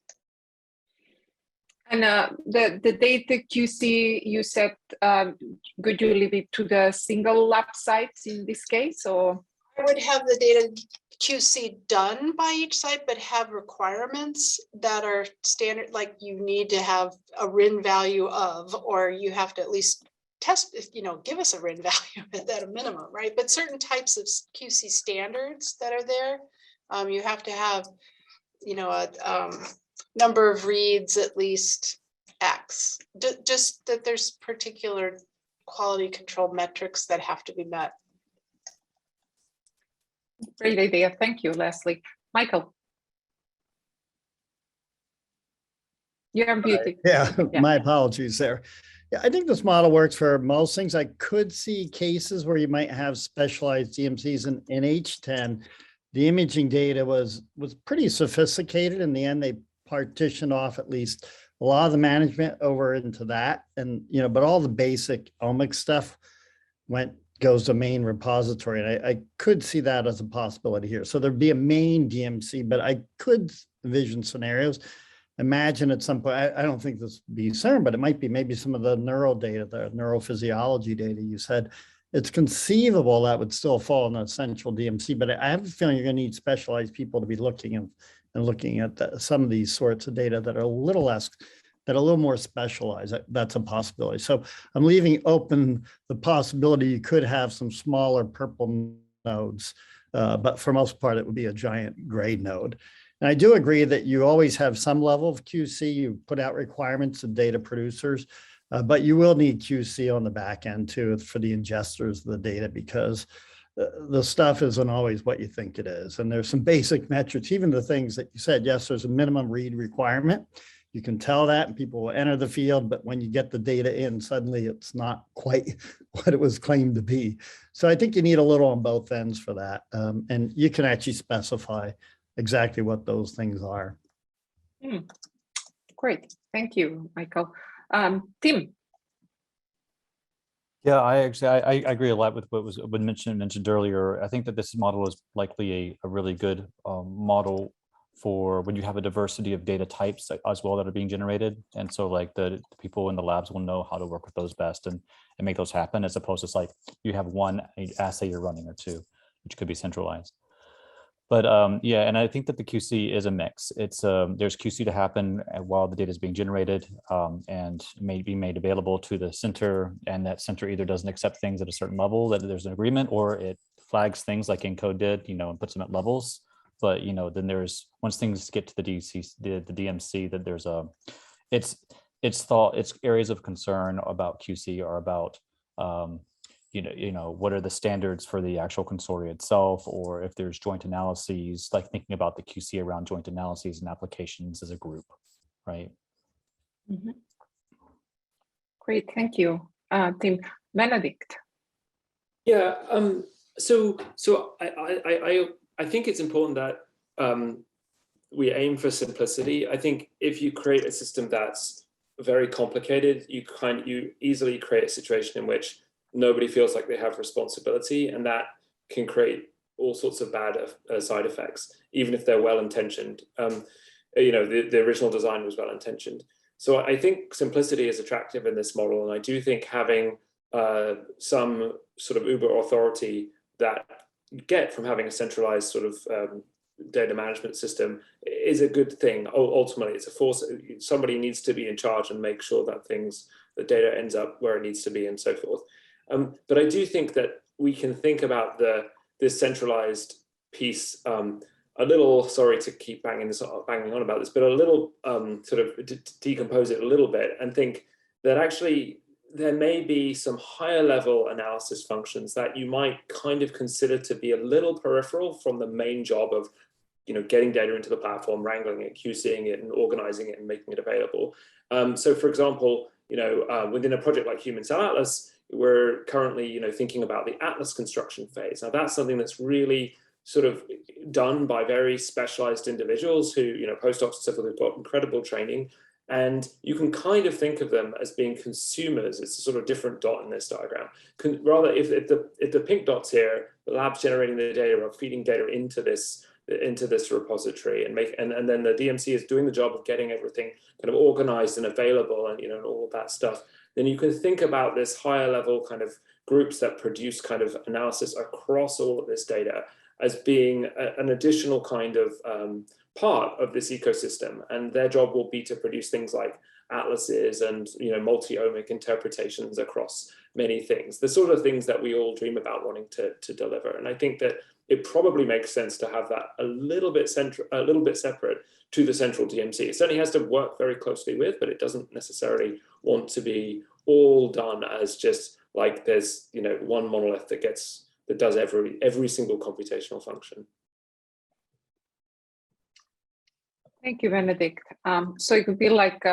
And the data QC, you said, could you leave it to the single lab sites in this case, or? I would have the data QC done by each site, but have requirements that are standard, like you need to have a RIN value of, or you have to at least test, give us a RIN value at a minimum, right? But certain types of QC standards that are there, you have to have, a number of reads at least X? Just that there's particular quality control metrics that have to be met. Great idea. Thank you, Leslie. Michael. You're muted. Yeah, my apologies there. Yeah, I think this model works for most things. I could see cases where you might have specialized DMCs in H10. The imaging data was pretty sophisticated. In the end, they partitioned off at least a lot of the management over into that. And, but all the basic omics stuff goes to main repository. And I could see that as a possibility here. So there'd be a main DMC, but I could envision scenarios. Imagine at some point, I don't think this would be CERN, but it might be maybe some of the neural data, the neurophysiology data you said. It's conceivable that would still fall in the central DMC, but I have a feeling you're going to need specialized people to be looking and looking at some of these sorts of data that are a little less, that are a little more specialized. That's a possibility. So I'm leaving open the possibility you could have some smaller purple nodes, but for most part, it would be a giant gray node. And I do agree that you always have some level of QC. You put out requirements of data producers, but you will need QC on the back end too for the ingesters of the data, because the stuff isn't always what you think it is. And there's some basic metrics, even the things that you said, yes, there's a minimum read requirement. You can tell that and people will enter the field, but when you get the data in, suddenly it's not quite what it was claimed to be. So I think you need a little on both ends for that. And you can actually specify exactly what those things are. Great, thank you, Michael. Tim. Yeah, I agree a lot with what was mentioned earlier. I think that this model is likely a really good model for when you have a diversity of data types as well that are being generated. And so like the people in the labs will know how to work with those best and make those happen, as opposed to like you have one assay you're running or two, which could be centralized. But yeah, and I think that the QC is a mix. It's there's QC to happen while the data is being generated and may be made available to the center, and that center either doesn't accept things at a certain level that there's an agreement, or it flags things like Encode did, and puts them at levels. But then there's, once things get to the DMC, that there's it's areas of concern about QC are about what are the standards for the actual consortium itself, or if there's joint analyses, like thinking about the QC around joint analyses and applications as a group, right? Mm-hmm. Great, thank you, Tim. Benedict. Yeah, so I think it's important that we aim for simplicity. I think if you create a system that's very complicated, you easily create a situation in which nobody feels like they have responsibility, and that can create all sorts of bad side effects, even if they're well-intentioned. The original design was well-intentioned. So I think simplicity is attractive in this model, and I do think having some sort of uber authority that you get from having a centralized sort of data management system is a good thing. Ultimately, it's a force. Somebody needs to be in charge and make sure that the data ends up where it needs to be, and so forth. But I do think that we can think about this centralized piece a little, sorry to keep banging on about this, but a little sort of decompose it a little bit and think that actually there may be some higher level analysis functions that you might kind of consider to be a little peripheral from the main job of getting data into the platform, wrangling it, QCing it, and organizing it and making it available. So for example, within a project like Human Cell Atlas, we're currently, thinking about the Atlas construction phase. Now that's something that's really sort of done by very specialized individuals who, postdocs and so forth, who've got incredible training. And you can kind of think of them as being consumers. It's a sort of different dot in this diagram. Rather, if the pink dots here, the lab's generating the data or feeding data into this repository, and then the DMC is doing the job of getting everything kind of organized and available, and and all of that stuff. Then you can think about this higher level kind of groups that produce kind of analysis across all of this data as being an additional kind of part of this ecosystem, and their job will be to produce things like atlases and multi-omic interpretations across many things, the sort of things that we all dream about wanting to deliver. And I think that it probably makes sense to have that a little bit separate to the central DMC. It certainly has to work very closely with, but it doesn't necessarily want to be all done as just like there's one monolith that does every single computational function. Thank you, Benedict. So it could be like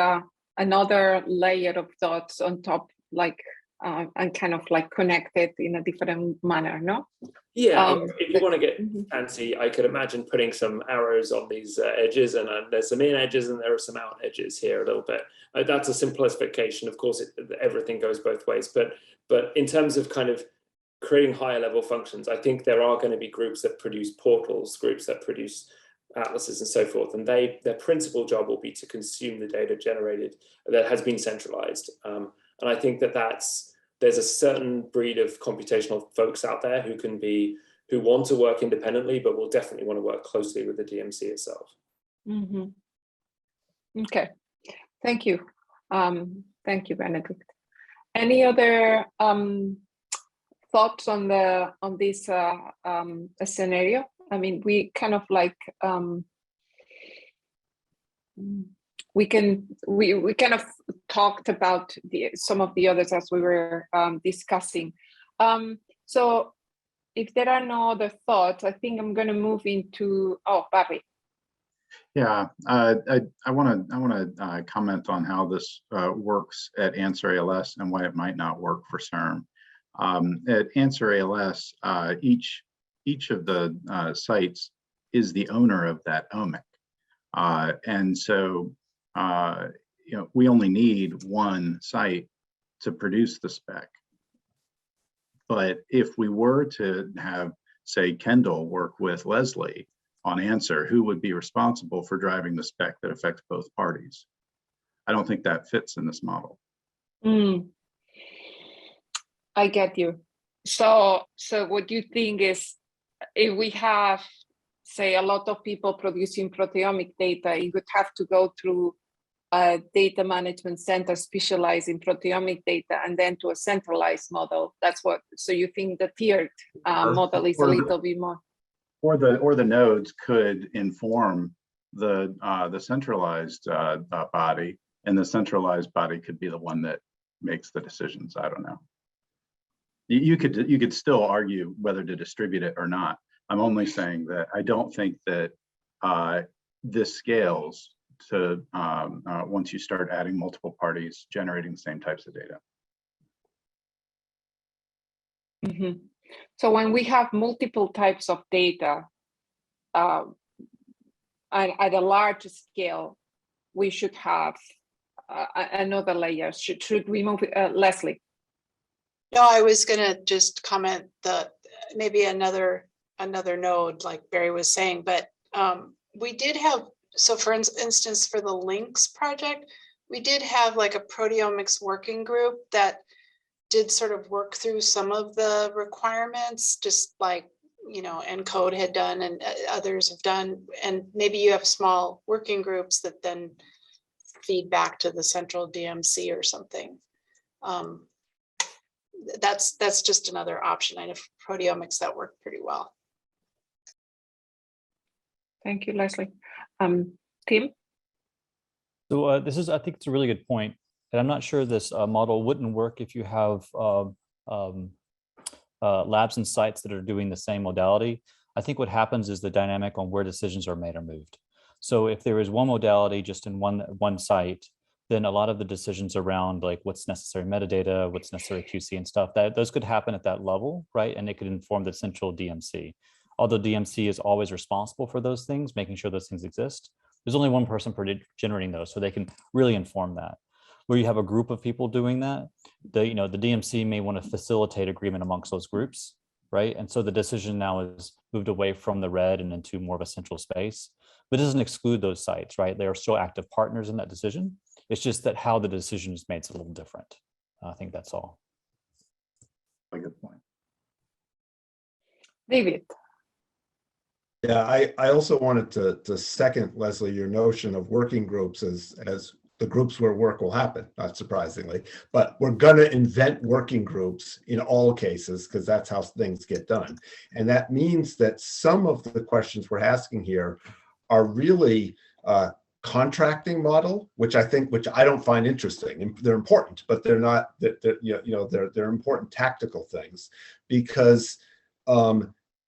another layer of thoughts on top, like and kind of like connected in a different manner, no? Yeah, if you want to get fancy, I could imagine putting some arrows on these edges, and there's some in edges and there are some out edges here a little bit. That's a simplification. Of course, everything goes both ways, but in terms of kind of creating higher level functions, I think there are going to be groups that produce portals, groups that produce atlases and so forth, and their principal job will be to consume the data generated that has been centralized. And I think that there's a certain breed of computational folks out there who want to work independently, but will definitely want to work closely with the DMC itself. Okay, thank you. Thank you, Benedict. Any other thoughts on this scenario? I mean, we kind of like we kind of talked about some of the others as we were discussing. So if there are no other thoughts, I think I'm going to move into Barry. Yeah, I want to comment on how this works at Answer ALS and why it might not work for CIRM. At Answer ALS, each of the sites is the owner of that omic, and so we only need one site to produce the spec. But if we were to have, say, Kendall work with Leslie on Answer, who would be responsible for driving the spec that affects both parties? I don't think that fits in this model. I get you. So what you think is, if we have, say, a lot of people producing proteomic data, it would have to go through a data management center specialized in proteomic data and then to a centralized model. That's what, so you think the tiered model is a little bit more. Or the nodes could inform the centralized body, and the centralized body could be the one that makes the decisions. I don't know. You could still argue whether to distribute it or not. I'm only saying that I don't think that this scales to once you start adding multiple parties generating the same types of data. So when we have multiple types of data at a large scale, we should have another layer. Should we move, Leslie? No, I was going to just comment that maybe another node, like Barry was saying, but we did have, so for instance, for the Links project, we did have like a proteomics working group that did sort of work through some of the requirements, just like, ENCODE had done and others have done. And maybe you have small working groups that then feed back to the central DMC or something. That's just another option. I know for proteomics that worked pretty well. Thank you, Leslie. Tim? So I think it's a really good point. And I'm not sure this model wouldn't work if you have labs and sites that are doing the same modality. I think what happens is the dynamic on where decisions are made are moved. So if there is one modality just in one site, then a lot of the decisions around like what's necessary metadata, what's necessary QC and stuff, those could happen at that level, right? And it could inform the central DMC. Although DMC is always responsible for those things, making sure those things exist, there's only one person generating those, so they can really inform that. Where you have a group of people doing that, the DMC may want to facilitate agreement amongst those groups, right? And so the decision now is moved away from the red and into more of a central space, but it doesn't exclude those sites, right? They are still active partners in that decision. It's just that how the decision is made is a little different. I think that's all. A good point. David. Yeah, I also wanted to second, Leslie, your notion of working groups as the groups where work will happen, not surprisingly, but we're going to invent working groups in all cases because that's how things get done. And that means that some of the questions we're asking here are really contracting model, which I don't find interesting. They're important, but they're not, they're important tactical things, because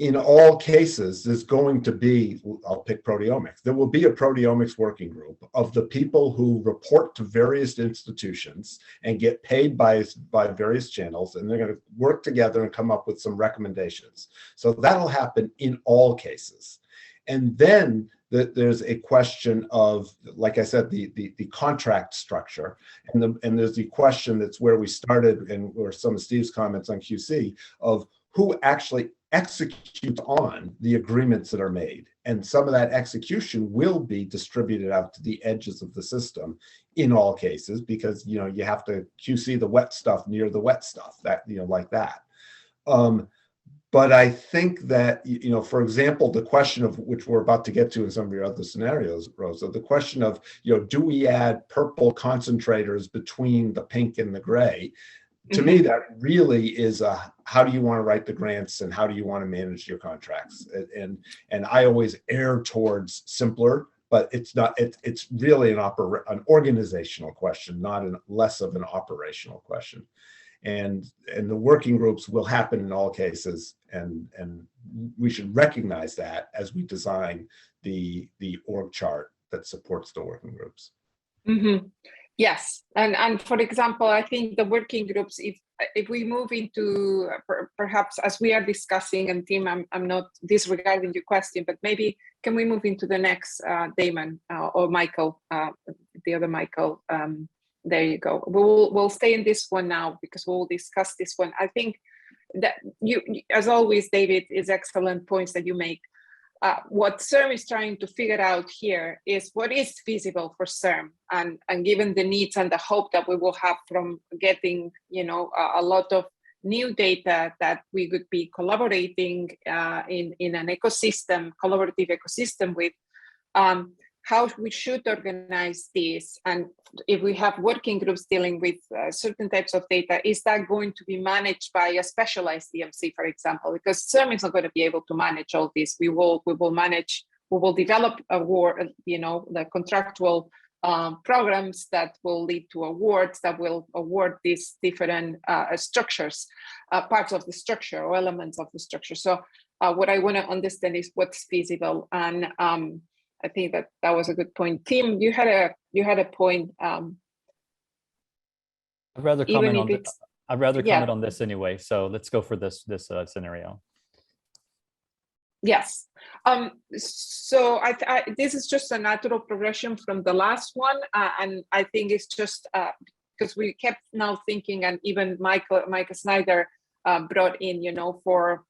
in all cases, there's going to be, I'll pick proteomics. There will be a proteomics working group of the people who report to various institutions and get paid by various channels, and they're going to work together and come up with some recommendations. So that'll happen in all cases. And then there's a question of, like I said, the contract structure, and there's the question that's where we started, and where some of Steve's comments on QC, of who actually executes on the agreements that are made. And some of that execution will be distributed out to the edges of the system in all cases, because you have to QC the wet stuff near the wet stuff, that like that. But I think that, for example, the question of which we're about to get to in some of your other scenarios, Rosa, the question of, do we add purple concentrators between the pink and the gray? To me, that really is how do you want to write the grants and how do you want to manage your contracts? And I always err towards simpler, but it's not. It's really an organizational question, not less of an operational question. And the working groups will happen in all cases, and we should recognize that as we design the org chart that supports the working groups. Yes, and for example, I think the working groups, if we move into perhaps as we are discussing, and Tim, I'm not disregarding your question, but maybe can we move into the next Damon or Michael, the other Michael. There you go. We'll stay in this one now because we'll discuss this one. I think that you, as always, David, is excellent points that you make. What CIRM is trying to figure out here is what is feasible for CIRM, and given the needs and the hope that we will have from getting, a lot of new data that we could be collaborating in an ecosystem, collaborative ecosystem with. How we should organize this, and if we have working groups dealing with certain types of data, is that going to be managed by a specialized DMC, for example? Because CIRM is not going to be able to manage all this. We will develop the contractual programs that will lead to awards that will award these different structures, parts of the structure or elements of the structure. So what I want to understand is what's feasible, and I think that was a good point. Tim, you had a point. I'd rather comment on this anyway. So let's go for this scenario. Yes. So this is just a natural progression from the last one, and I think it's just because we kept now thinking, and even Michael Snyder brought in, for.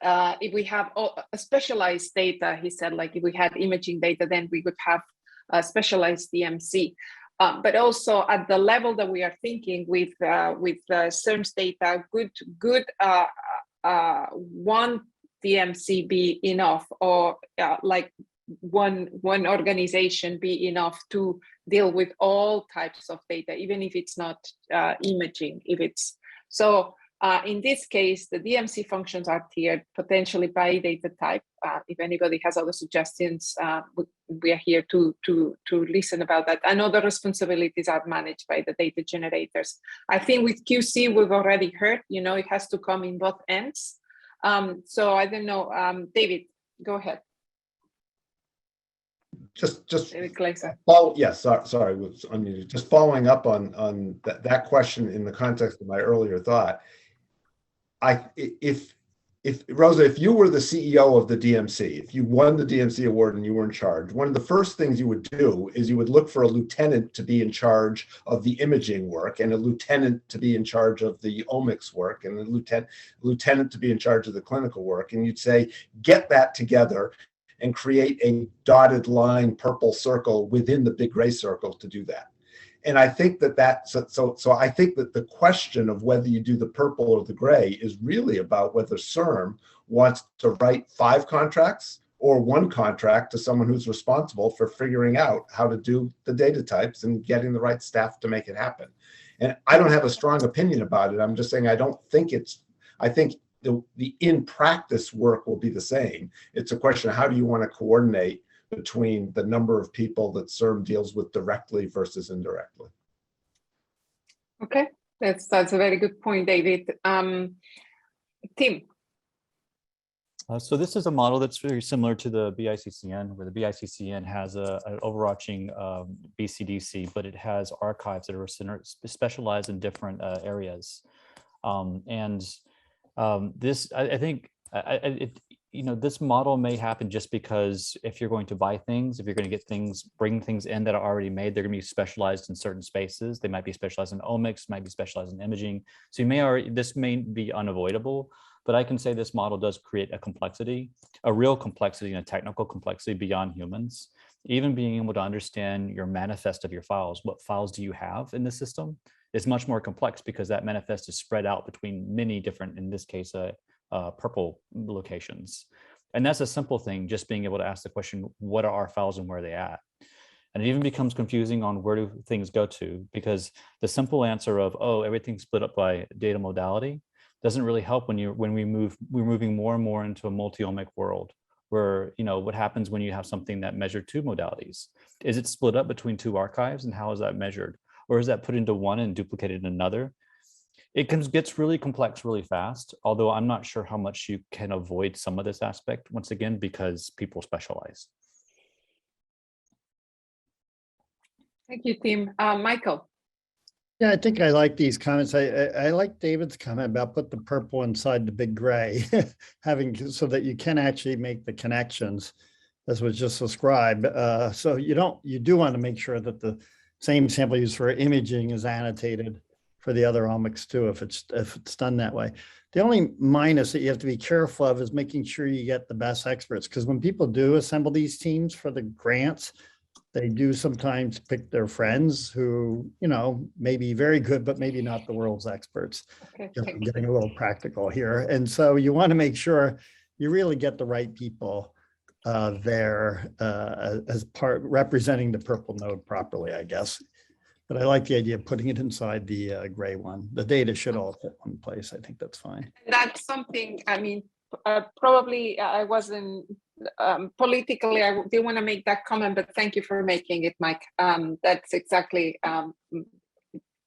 If we have a specialized data, he said, like if we had imaging data, then we would have a specialized DMC. But also at the level that we are thinking with CIRM's data, good one DMC be enough, or like one organization be enough to deal with all types of data, even if it's not imaging. If it's so. In this case, the DMC functions are tiered potentially by data type. If anybody has other suggestions, we are here to listen about that. I know the responsibilities are managed by the data generators. I think with QC, we've already heard, it has to come in both ends. So I don't know, David, go ahead. Just sorry. Just following up on that question in the context of my earlier thought. If Rosa, if you were the CEO of the DMC, if you won the DMC award and you were in charge, one of the first things you would do is you would look for a lieutenant to be in charge of the imaging work, and a lieutenant to be in charge of the omics work, and a lieutenant to be in charge of the clinical work. And you'd say, get that together and create a dotted line purple circle within the big gray circle to do that. And I think so I think that the question of whether you do the purple or the gray is really about whether CIRM wants to write 5 contracts or one contract to someone who's responsible for figuring out how to do the data types and getting the right staff to make it happen. And I don't have a strong opinion about it. I'm just saying I think the in practice work will be the same. It's a question of how do you want to coordinate between the number of people that CIRM deals with directly versus indirectly. Okay, that's a very good point, David. Tim. So this is a model that's very similar to the BICCN, where the BICCN has an overarching BCDC, but it has archives that are specialized in different areas. This, I think, this model may happen just because if you're going to buy things, if you're going to get things, bring things in that are already made, they're going to be specialized in certain spaces. They might be specialized in omics, might be specialized in imaging. So this may be unavoidable. But I can say this model does create a complexity, a real complexity and a technical complexity beyond humans. Even being able to understand your manifest of your files, what files do you have in the system, is much more complex because that manifest is spread out between many different, in this case, purple locations. And that's a simple thing, just being able to ask the question, what are our files and where are they at? And it even becomes confusing on where do things go to, because the simple answer of, oh, everything's split up by data modality doesn't really help we're moving more and more into a multi-omic world where, what happens when you have something that measured two modalities? Is it split up between two archives, and how is that measured? Or is that put into one and duplicated in another? It gets really complex really fast, although I'm not sure how much you can avoid some of this aspect, once again, because people specialize. Thank you, Tim. Michael. Yeah, I think I like these comments. I like David's comment about put the purple inside the big gray, so that you can actually make the connections, as was just described. So you do want to make sure that the same sample used for imaging is annotated for the other omics too, if it's done that way. The only minus that you have to be careful of is making sure you get the best experts, because when people do assemble these teams for the grants, they do sometimes pick their friends who, may be very good, but maybe not the world's experts. Okay, I'm getting a little practical here. And so you want to make sure you really get the right people there as part representing the purple node properly, I guess. But I like the idea of putting it inside the gray one. The data should all fit one place. I think that's fine. That's something, probably I wasn't politically, I didn't want to make that comment, but thank you for making it, Mike. That's exactly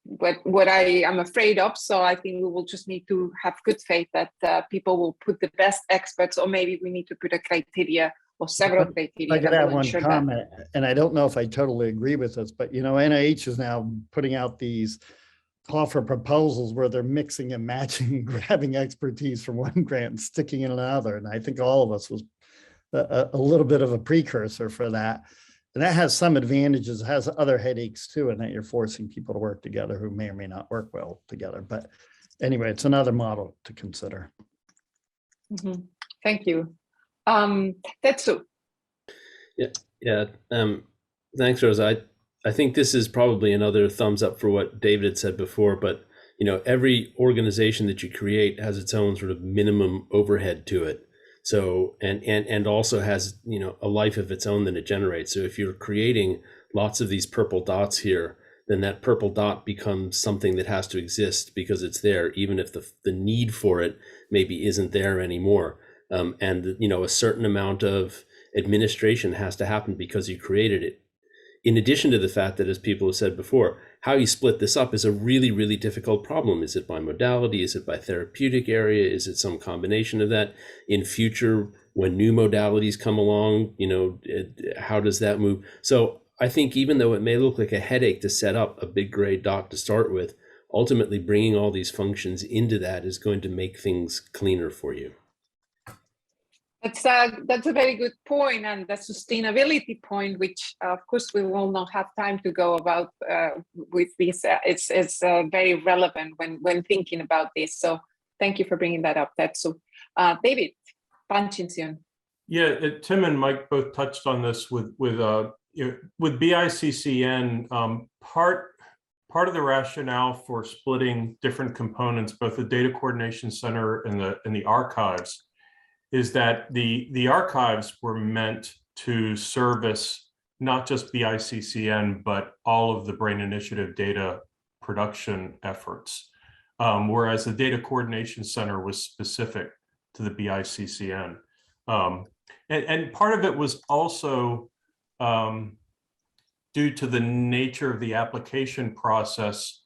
what I am afraid of. So I think we will just need to have good faith that people will put the best experts, or maybe we need to put a criteria or several criteria. I could add one comment, and I don't know if I totally agree with this, but NIH is now putting out these call for proposals where they're mixing and matching, grabbing expertise from one grant and sticking in another. And I think all of us was a little bit of a precursor for that. And that has some advantages, it has other headaches too, and that you're forcing people to work together who may or may not work well together. But anyway, it's another model to consider. Mm-hmm. Thank you. Tetsu. Yeah. Thanks, Rosa. I think this is probably another thumbs up for what David had said before, but every organization that you create has its own sort of minimum overhead to it. So, and also has, a life of its own that it generates. So if you're creating lots of these purple dots here, then that purple dot becomes something that has to exist because it's there, even if the need for it maybe isn't there anymore. And a certain amount of administration has to happen because you created it. In addition to the fact that, as people have said before, how you split this up is a really, really difficult problem. Is it by modality? Is it by therapeutic area? Is it some combination of that? In future, when new modalities come along, how does that move? So I think even though it may look like a headache to set up a big gray dot to start with, ultimately bringing all these functions into that is going to make things cleaner for you. That's a very good point, and the sustainability point, which of course we will not have time to go about with this. It's very relevant when thinking about this. So thank you for bringing that up. David Panchinsion. Yeah, Tim and Mike both touched on this with BICCN. Part of the rationale for splitting different components, both the data coordination center and the archives, is that the archives were meant to service not just BICCN, but all of the Brain Initiative data production efforts, whereas the Data Coordination Center was specific to the BICCN. And part of it was also due to the nature of the application process,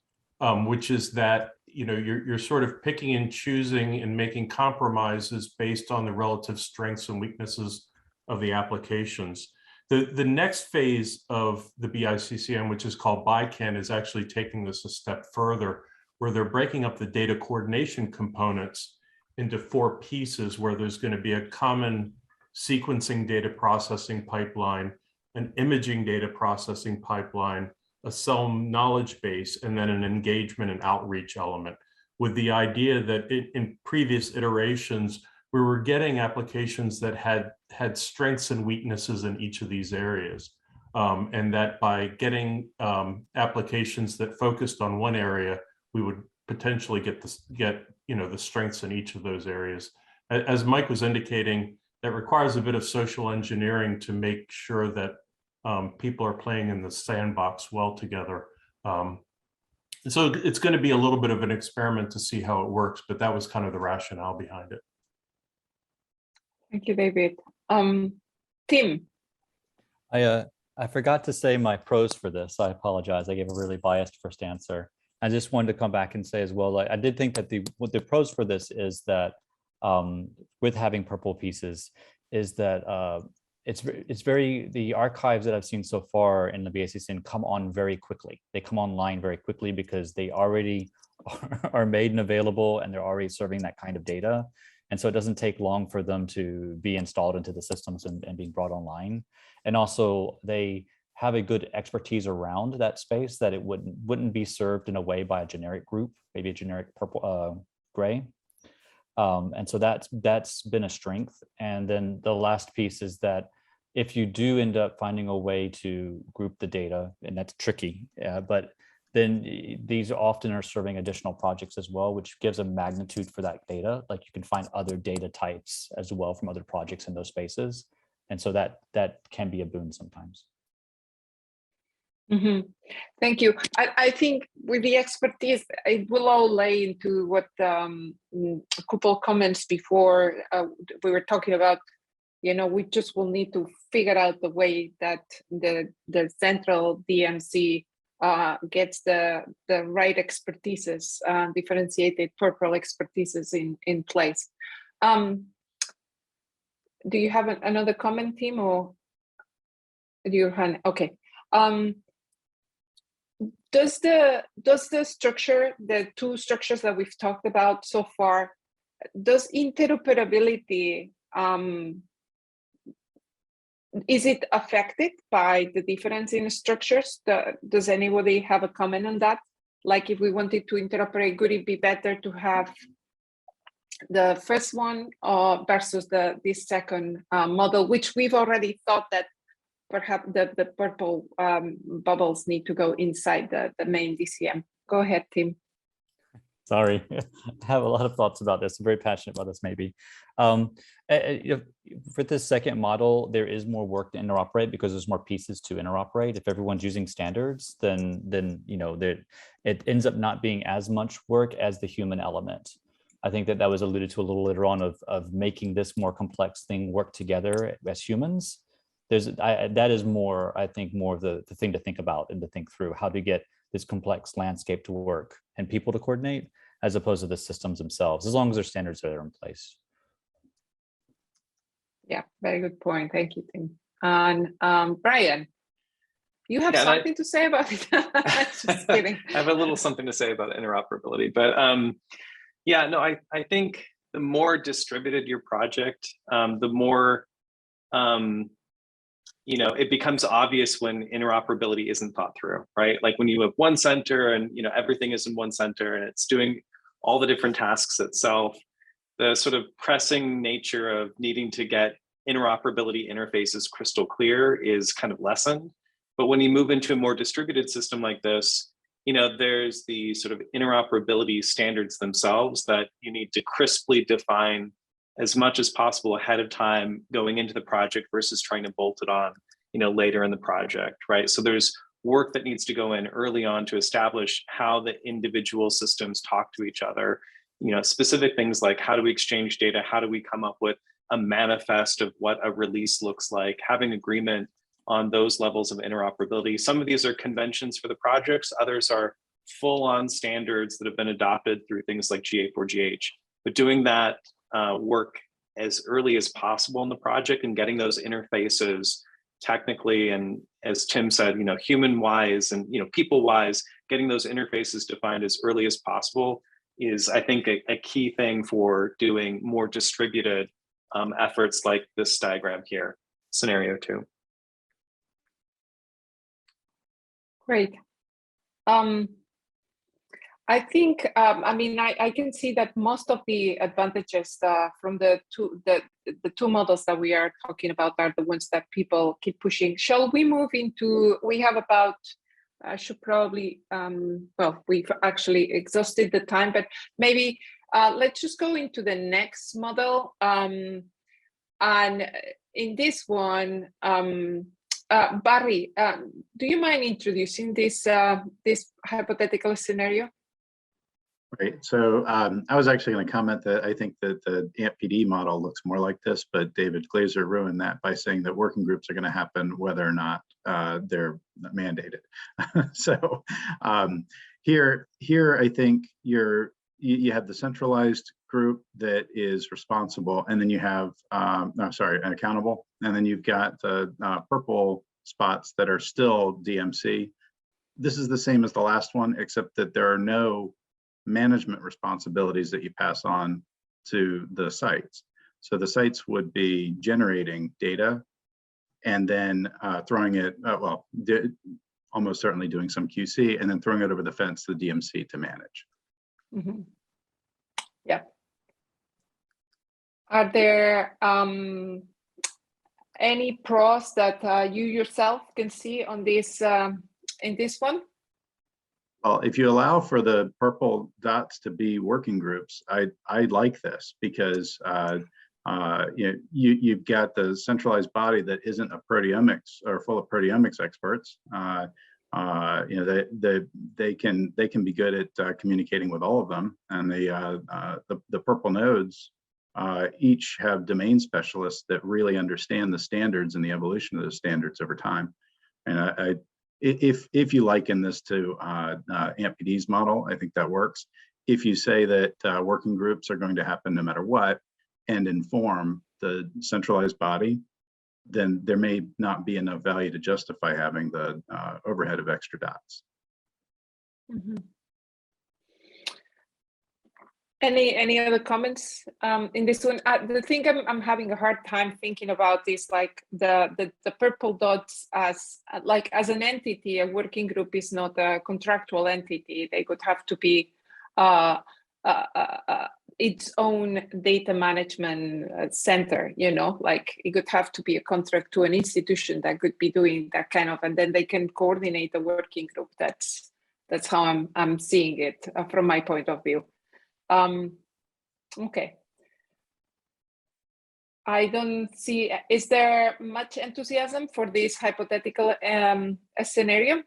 which is that you're sort of picking and choosing and making compromises based on the relative strengths and weaknesses of the applications. The next phase of the BICCN, which is called BICAN, is actually taking this a step further, where they're breaking up the data coordination components into 4 pieces, where there's going to be a common sequencing data processing pipeline, an imaging data processing pipeline, a cell knowledge base, and then an engagement and outreach element, with the idea that in previous iterations, we were getting applications that had strengths and weaknesses in each of these areas. And that by getting applications that focused on one area, we would potentially get the strengths in each of those areas. As Mike was indicating, that requires a bit of social engineering to make sure that people are playing in the sandbox well together. So it's going to be a little bit of an experiment to see how it works, but that was kind of the rationale behind it. Thank you, David. Tim. I forgot to say my pros for this. I apologize. I gave a really biased first answer. I just wanted to come back and say as well, like, I did think that the pros for this is that with having purple pieces is that the archives that I've seen so far in the BICCN come on very quickly. They come online very quickly because they already are made and available, and they're already serving that kind of data. And so it doesn't take long for them to be installed into the systems and being brought online. And also they have a good expertise around that space that it wouldn't be served in a way by a generic group, maybe a generic purple, gray. And so that's been a strength. And then the last piece is that if you do end up finding a way to group the data, and that's tricky, but then these often are serving additional projects as well, which gives a magnitude for that data. Like you can find other data types as well from other projects in those spaces. And so that can be a boon sometimes. Mm-hmm. Thank you. I think with the expertise, it will all lay into what a couple comments before we were talking about. We just will need to figure out the way that the central DMC gets the right expertises, differentiated purple expertises in place. Do you have another comment, Tim, or do you have? Okay. Does the structure, the 2 structures that we've talked about so far, does interoperability, is it affected by the difference in structures? Does anybody have a comment on that? Like if we wanted to interoperate, would it be better to have the first one versus this second model, which we've already thought that perhaps the purple bubbles need to go inside the main DCM. Go ahead, Tim. Sorry, I have a lot of thoughts about this. I'm very passionate about this, maybe. For this second model, there is more work to interoperate because there's more pieces to interoperate. If everyone's using standards, then it ends up not being as much work as the human element. I think that was alluded to a little later on of making this more complex thing work together as humans. That is more, I think, more of the thing to think about and to think through. How to get this complex landscape to work and people to coordinate, as opposed to the systems themselves, as long as there's standards that are in place. Yeah, very good point. Thank you, Tim. And Brian, you have something to say about it? Just kidding. I have a little something to say about interoperability, but yeah, no, I think the more distributed your project, the more it becomes obvious when interoperability isn't thought through, right? Like when you have one center and everything is in one center and it's doing all the different tasks itself, the sort of pressing nature of needing to get interoperability interfaces crystal clear is kind of lessened. But when you move into a more distributed system like this, there's the sort of interoperability standards themselves that you need to crisply define as much as possible ahead of time going into the project versus trying to bolt it on, later in the project, right? So there's work that needs to go in early on to establish how the individual systems talk to each other. Specific things like how do we exchange data? How do we come up with a manifest of what a release looks like? Having agreement on those levels of interoperability. Some of these are conventions for the projects. Others are full-on standards that have been adopted through things like GA4GH. But doing that work as early as possible in the project and getting those interfaces technically, and as Tim said, human-wise and people-wise, getting those interfaces defined as early as possible is, I think, a key thing for doing more distributed efforts like this diagram here, scenario 2. Great. I think, I can see that most of the advantages from the two models that we are talking about are the ones that people keep pushing. Shall we move into, we have about, I should probably, well, we've actually exhausted the time, but maybe let's just go into the next model. And in this one, Barry, do you mind introducing this hypothetical scenario? Right. So I was actually going to comment that I think that the AMP-PD model looks more like this, but David Glazer ruined that by saying that working groups are going to happen whether or not they're mandated. So here I think you have the centralized group that is responsible, and then you have accountable, and then you've got the purple spots that are still DMC. This is the same as the last one, except that there are no management responsibilities that you pass on to the sites. So the sites would be generating data and then throwing it, almost certainly doing some QC, and then throwing it over the fence to the DMC to manage. Mm-hmm. Yeah. Are there any pros that you yourself can see on this in this one? Well, if you allow for the purple dots to be working groups, I like this because you've got the centralized body that isn't a proteomics or full of proteomics experts. They can be good at communicating with all of them, and the purple nodes each have domain specialists that really understand the standards and the evolution of the standards over time. And if you liken this to AMP-PD's model, I think that works. If you say that working groups are going to happen no matter what and inform the centralized body, then there may not be enough value to justify having the overhead of extra dots. Mm-hmm. Any other comments in this one? The thing I'm having a hard time thinking about is like the purple dots as an entity. A working group is not a contractual entity. They could have to be its own data management center. Like it could have to be a contract to an institution that could be doing that kind of, and then they can coordinate a working group. That's how I'm seeing it from my point of view. Okay. I don't see, is there much enthusiasm for this hypothetical scenario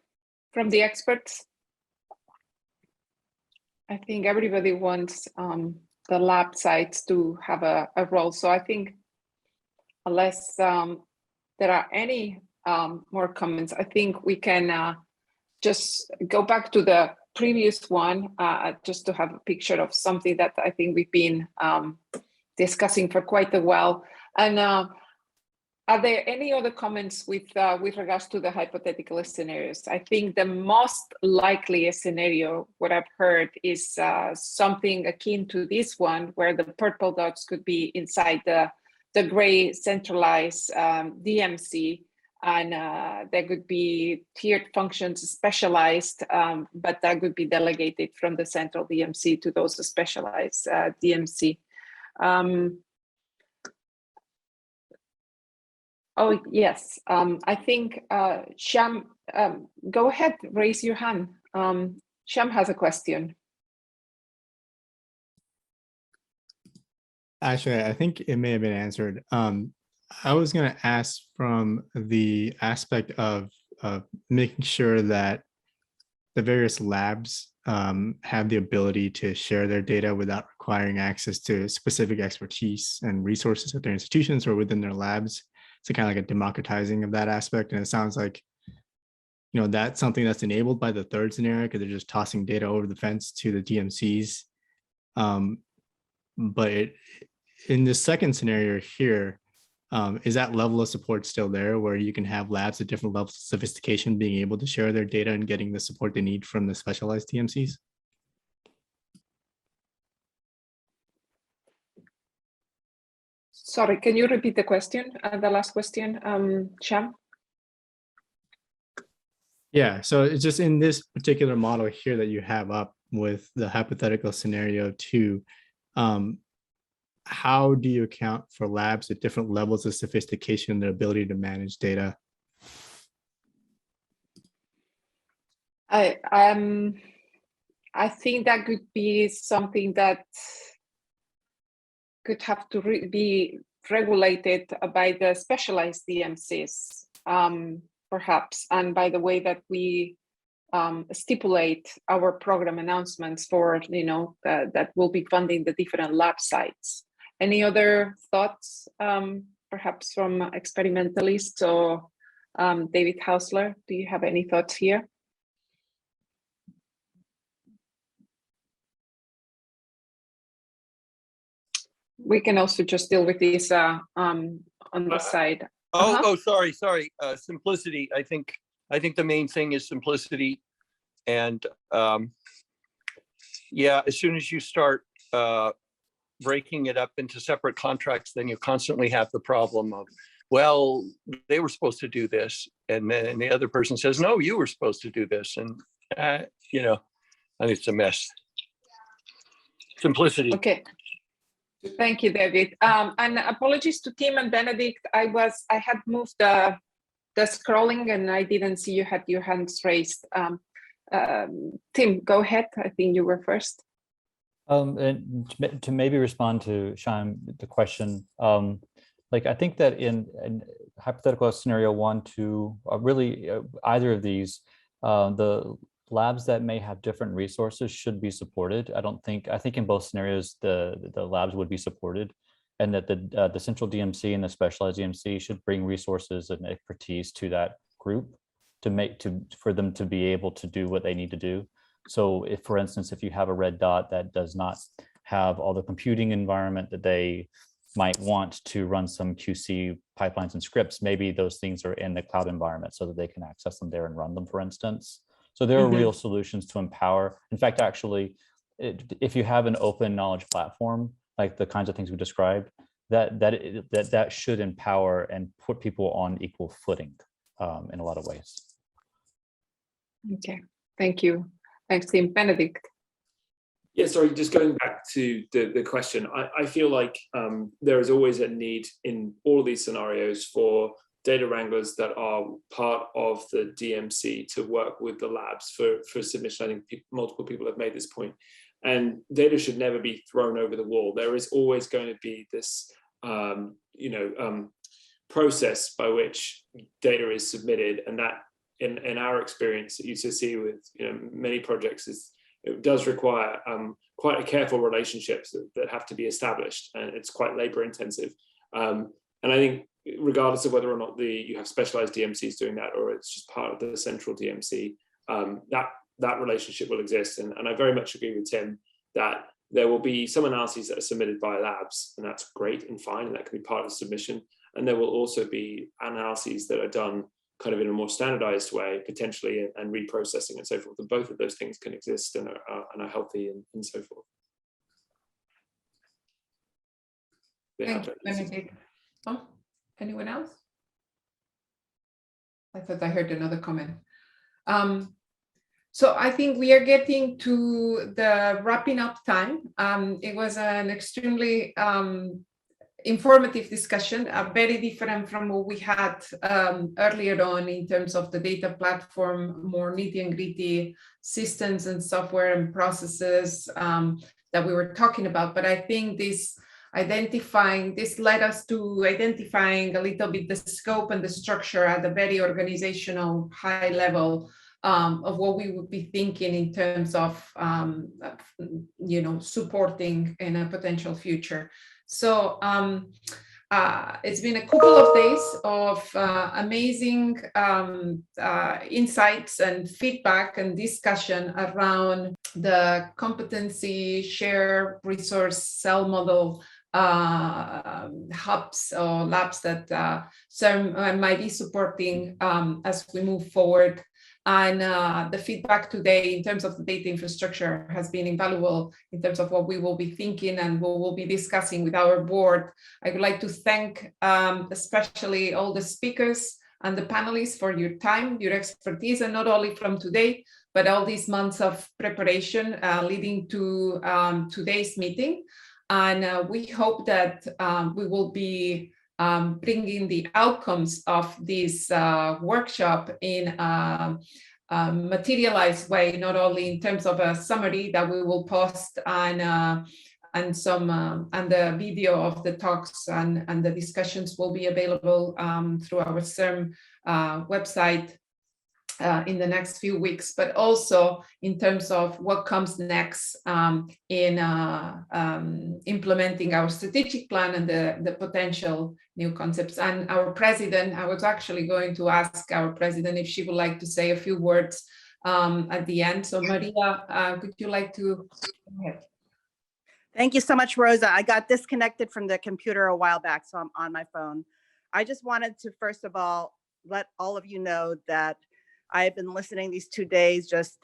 from the experts? I think everybody wants the lab sites to have a role. So I think unless there are any more comments, I think we can just go back to the previous one, just to have a picture of something that I think we've been discussing for quite a while. And are there any other comments with regards to the hypothetical scenarios? I think the most likely scenario, what I've heard, is something akin to this one, where the purple dots could be inside the gray centralized DMC. And there could be tiered functions specialized, but that could be delegated from the central DMC to those specialized DMC. Oh, yes. I think, Sham, go ahead, raise your hand. Sham has a question. Actually, I think it may have been answered. I was going to ask from the aspect of making sure that the various labs have the ability to share their data without requiring access to specific expertise and resources at their institutions or within their labs. So kind of like a democratizing of that aspect. And it sounds like, you know, that's something that's enabled by the third scenario because they're just tossing data over the fence to the DMCs. But in the second scenario here, is that level of support still there where you can have labs at different levels of sophistication being able to share their data and getting the support they need from the specialized DMCs? Sorry, can you repeat the question, the last question, Sham? Yeah, so it's just in this particular model here that you have up with the hypothetical scenario 2, how do you account for labs at different levels of sophistication and their ability to manage data? I think that could be something that could have to be regulated by the specialized DMCs, perhaps, and by the way that we stipulate our program announcements for, you know, that will be funding the different lab sites. Any other thoughts, perhaps from experimentalists or David Hausler? Do you have any thoughts here? We can also just deal with this on the side. Sorry. Simplicity. I think the main thing is simplicity, and yeah, as soon as you start breaking it up into separate contracts, then you constantly have the problem of, well, they were supposed to do this, and then the other person says, no, you were supposed to do this, and you know, I think it's a mess. Simplicity. Okay. Thank you, David. And apologies to Tim and Benedict. I had moved the scrolling and I didn't see you had your hands raised. Tim, go ahead. I think you were first. And to maybe respond to Sean, the question, like I think that in hypothetical scenario 1, 2, really either of these, the labs that may have different resources should be supported. I think in both scenarios, the labs would be supported, and that the central DMC and the specialized DMC should bring resources and expertise to that group for them to be able to do what they need to do. So if, for instance, if you have a red dot that does not have all the computing environment that they might want to run some QC pipelines and scripts, maybe those things are in the cloud environment so that they can access them there and run them, for instance. So there are real solutions to empower. In fact, actually, if you have an open knowledge platform, like the kinds of things we described, that should empower and put people on equal footing in a lot of ways. Okay, thank you. Thanks, Tim. Benedict. Yeah, sorry, just going back to the question, I feel like there is always a need in all of these scenarios for data wranglers that are part of the DMC to work with the labs for submission. I think multiple people have made this point. And data should never be thrown over the wall. There is always going to be this process by which data is submitted, and that in our experience at UCC with many projects it does require quite a careful relationships that have to be established, and it's quite labor intensive. And I think regardless of whether or not you have specialized DMCs doing that, or it's just part of the central DMC, that relationship will exist. And I very much agree with Tim that there will be some analyses that are submitted by labs, and that's great and fine, and that can be part of the submission. And there will also be analyses that are done kind of in a more standardized way, potentially, and reprocessing and so forth. And both of those things can exist and are healthy and so forth. Thank you, Benedict. Oh, anyone else? I thought I heard another comment. So I think we are getting to the wrapping up time. It was an extremely informative discussion, very different from what we had earlier on in terms of the data platform, more nitty and gritty systems and software and processes that we were talking about. But I think this this led us to identifying a little bit the scope and the structure at a very organizational high level of what we would be thinking in terms of, supporting in a potential future. So it's been a couple of days of amazing insights and feedback and discussion around the competency share resource cell model hubs or labs that CIRM might be supporting as we move forward. And the feedback today in terms of the data infrastructure has been invaluable in terms of what we will be thinking and what we'll be discussing with our board. I would like to thank especially all the speakers and the panelists for your time, your expertise, and not only from today, but all these months of preparation leading to today's meeting. And we hope that we will be bringing the outcomes of this workshop in a materialized way, not only in terms of a summary that we will post and the video of the talks and the discussions will be available through our CIRM website in the next few weeks, but also in terms of what comes next in implementing our strategic plan and the potential new concepts. And our president, I was actually going to ask our president if she would like to say a few words at the end. So Maria, would you like to go ahead? Thank you so much, Rosa. I got disconnected from the computer a while back, so I'm on my phone. I just wanted to, first of all, let all of you know that I have been listening these 2 days, just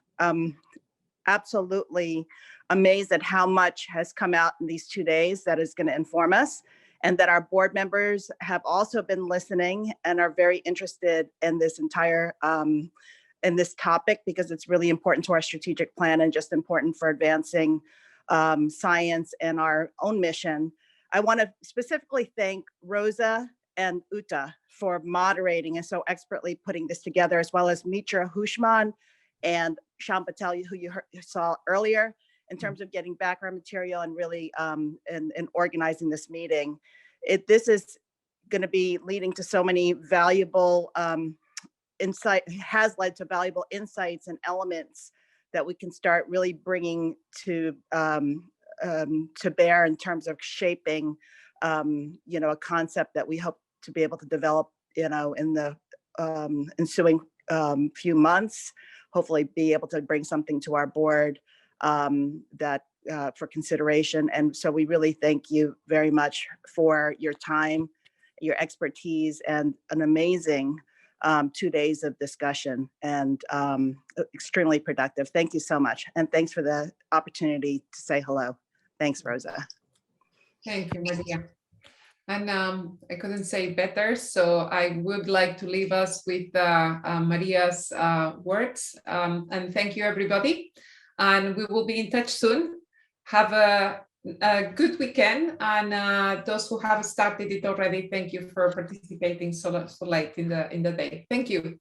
absolutely amazed at how much has come out in these 2 days that is going to inform us, and that our board members have also been listening and are very interested in this entire in this topic, because it's really important to our strategic plan and just important for advancing science and our own mission. I want to specifically thank Rosa and Uta for moderating and so expertly putting this together, as well as Mitra Hushman and Sham Patel, who you saw earlier, in terms of getting background material and really and organizing this meeting. This is going to be leading to so many valuable has led to valuable insights and elements that we can start really bringing to bear in terms of shaping a concept that we hope to be able to develop, in the ensuing few months, hopefully be able to bring something to our board that for consideration. And so we really thank you very much for your time, your expertise, and an amazing 2 days of discussion, and extremely productive. Thank you so much. And thanks for the opportunity to say hello. Thanks, Rosa. Thank you, Maria. And I couldn't say better, so I would like to leave us with Maria's words. And thank you, everybody. And we will be in touch soon. Have a good weekend. And those who have started it already, thank you for participating so late in the day. Thank you.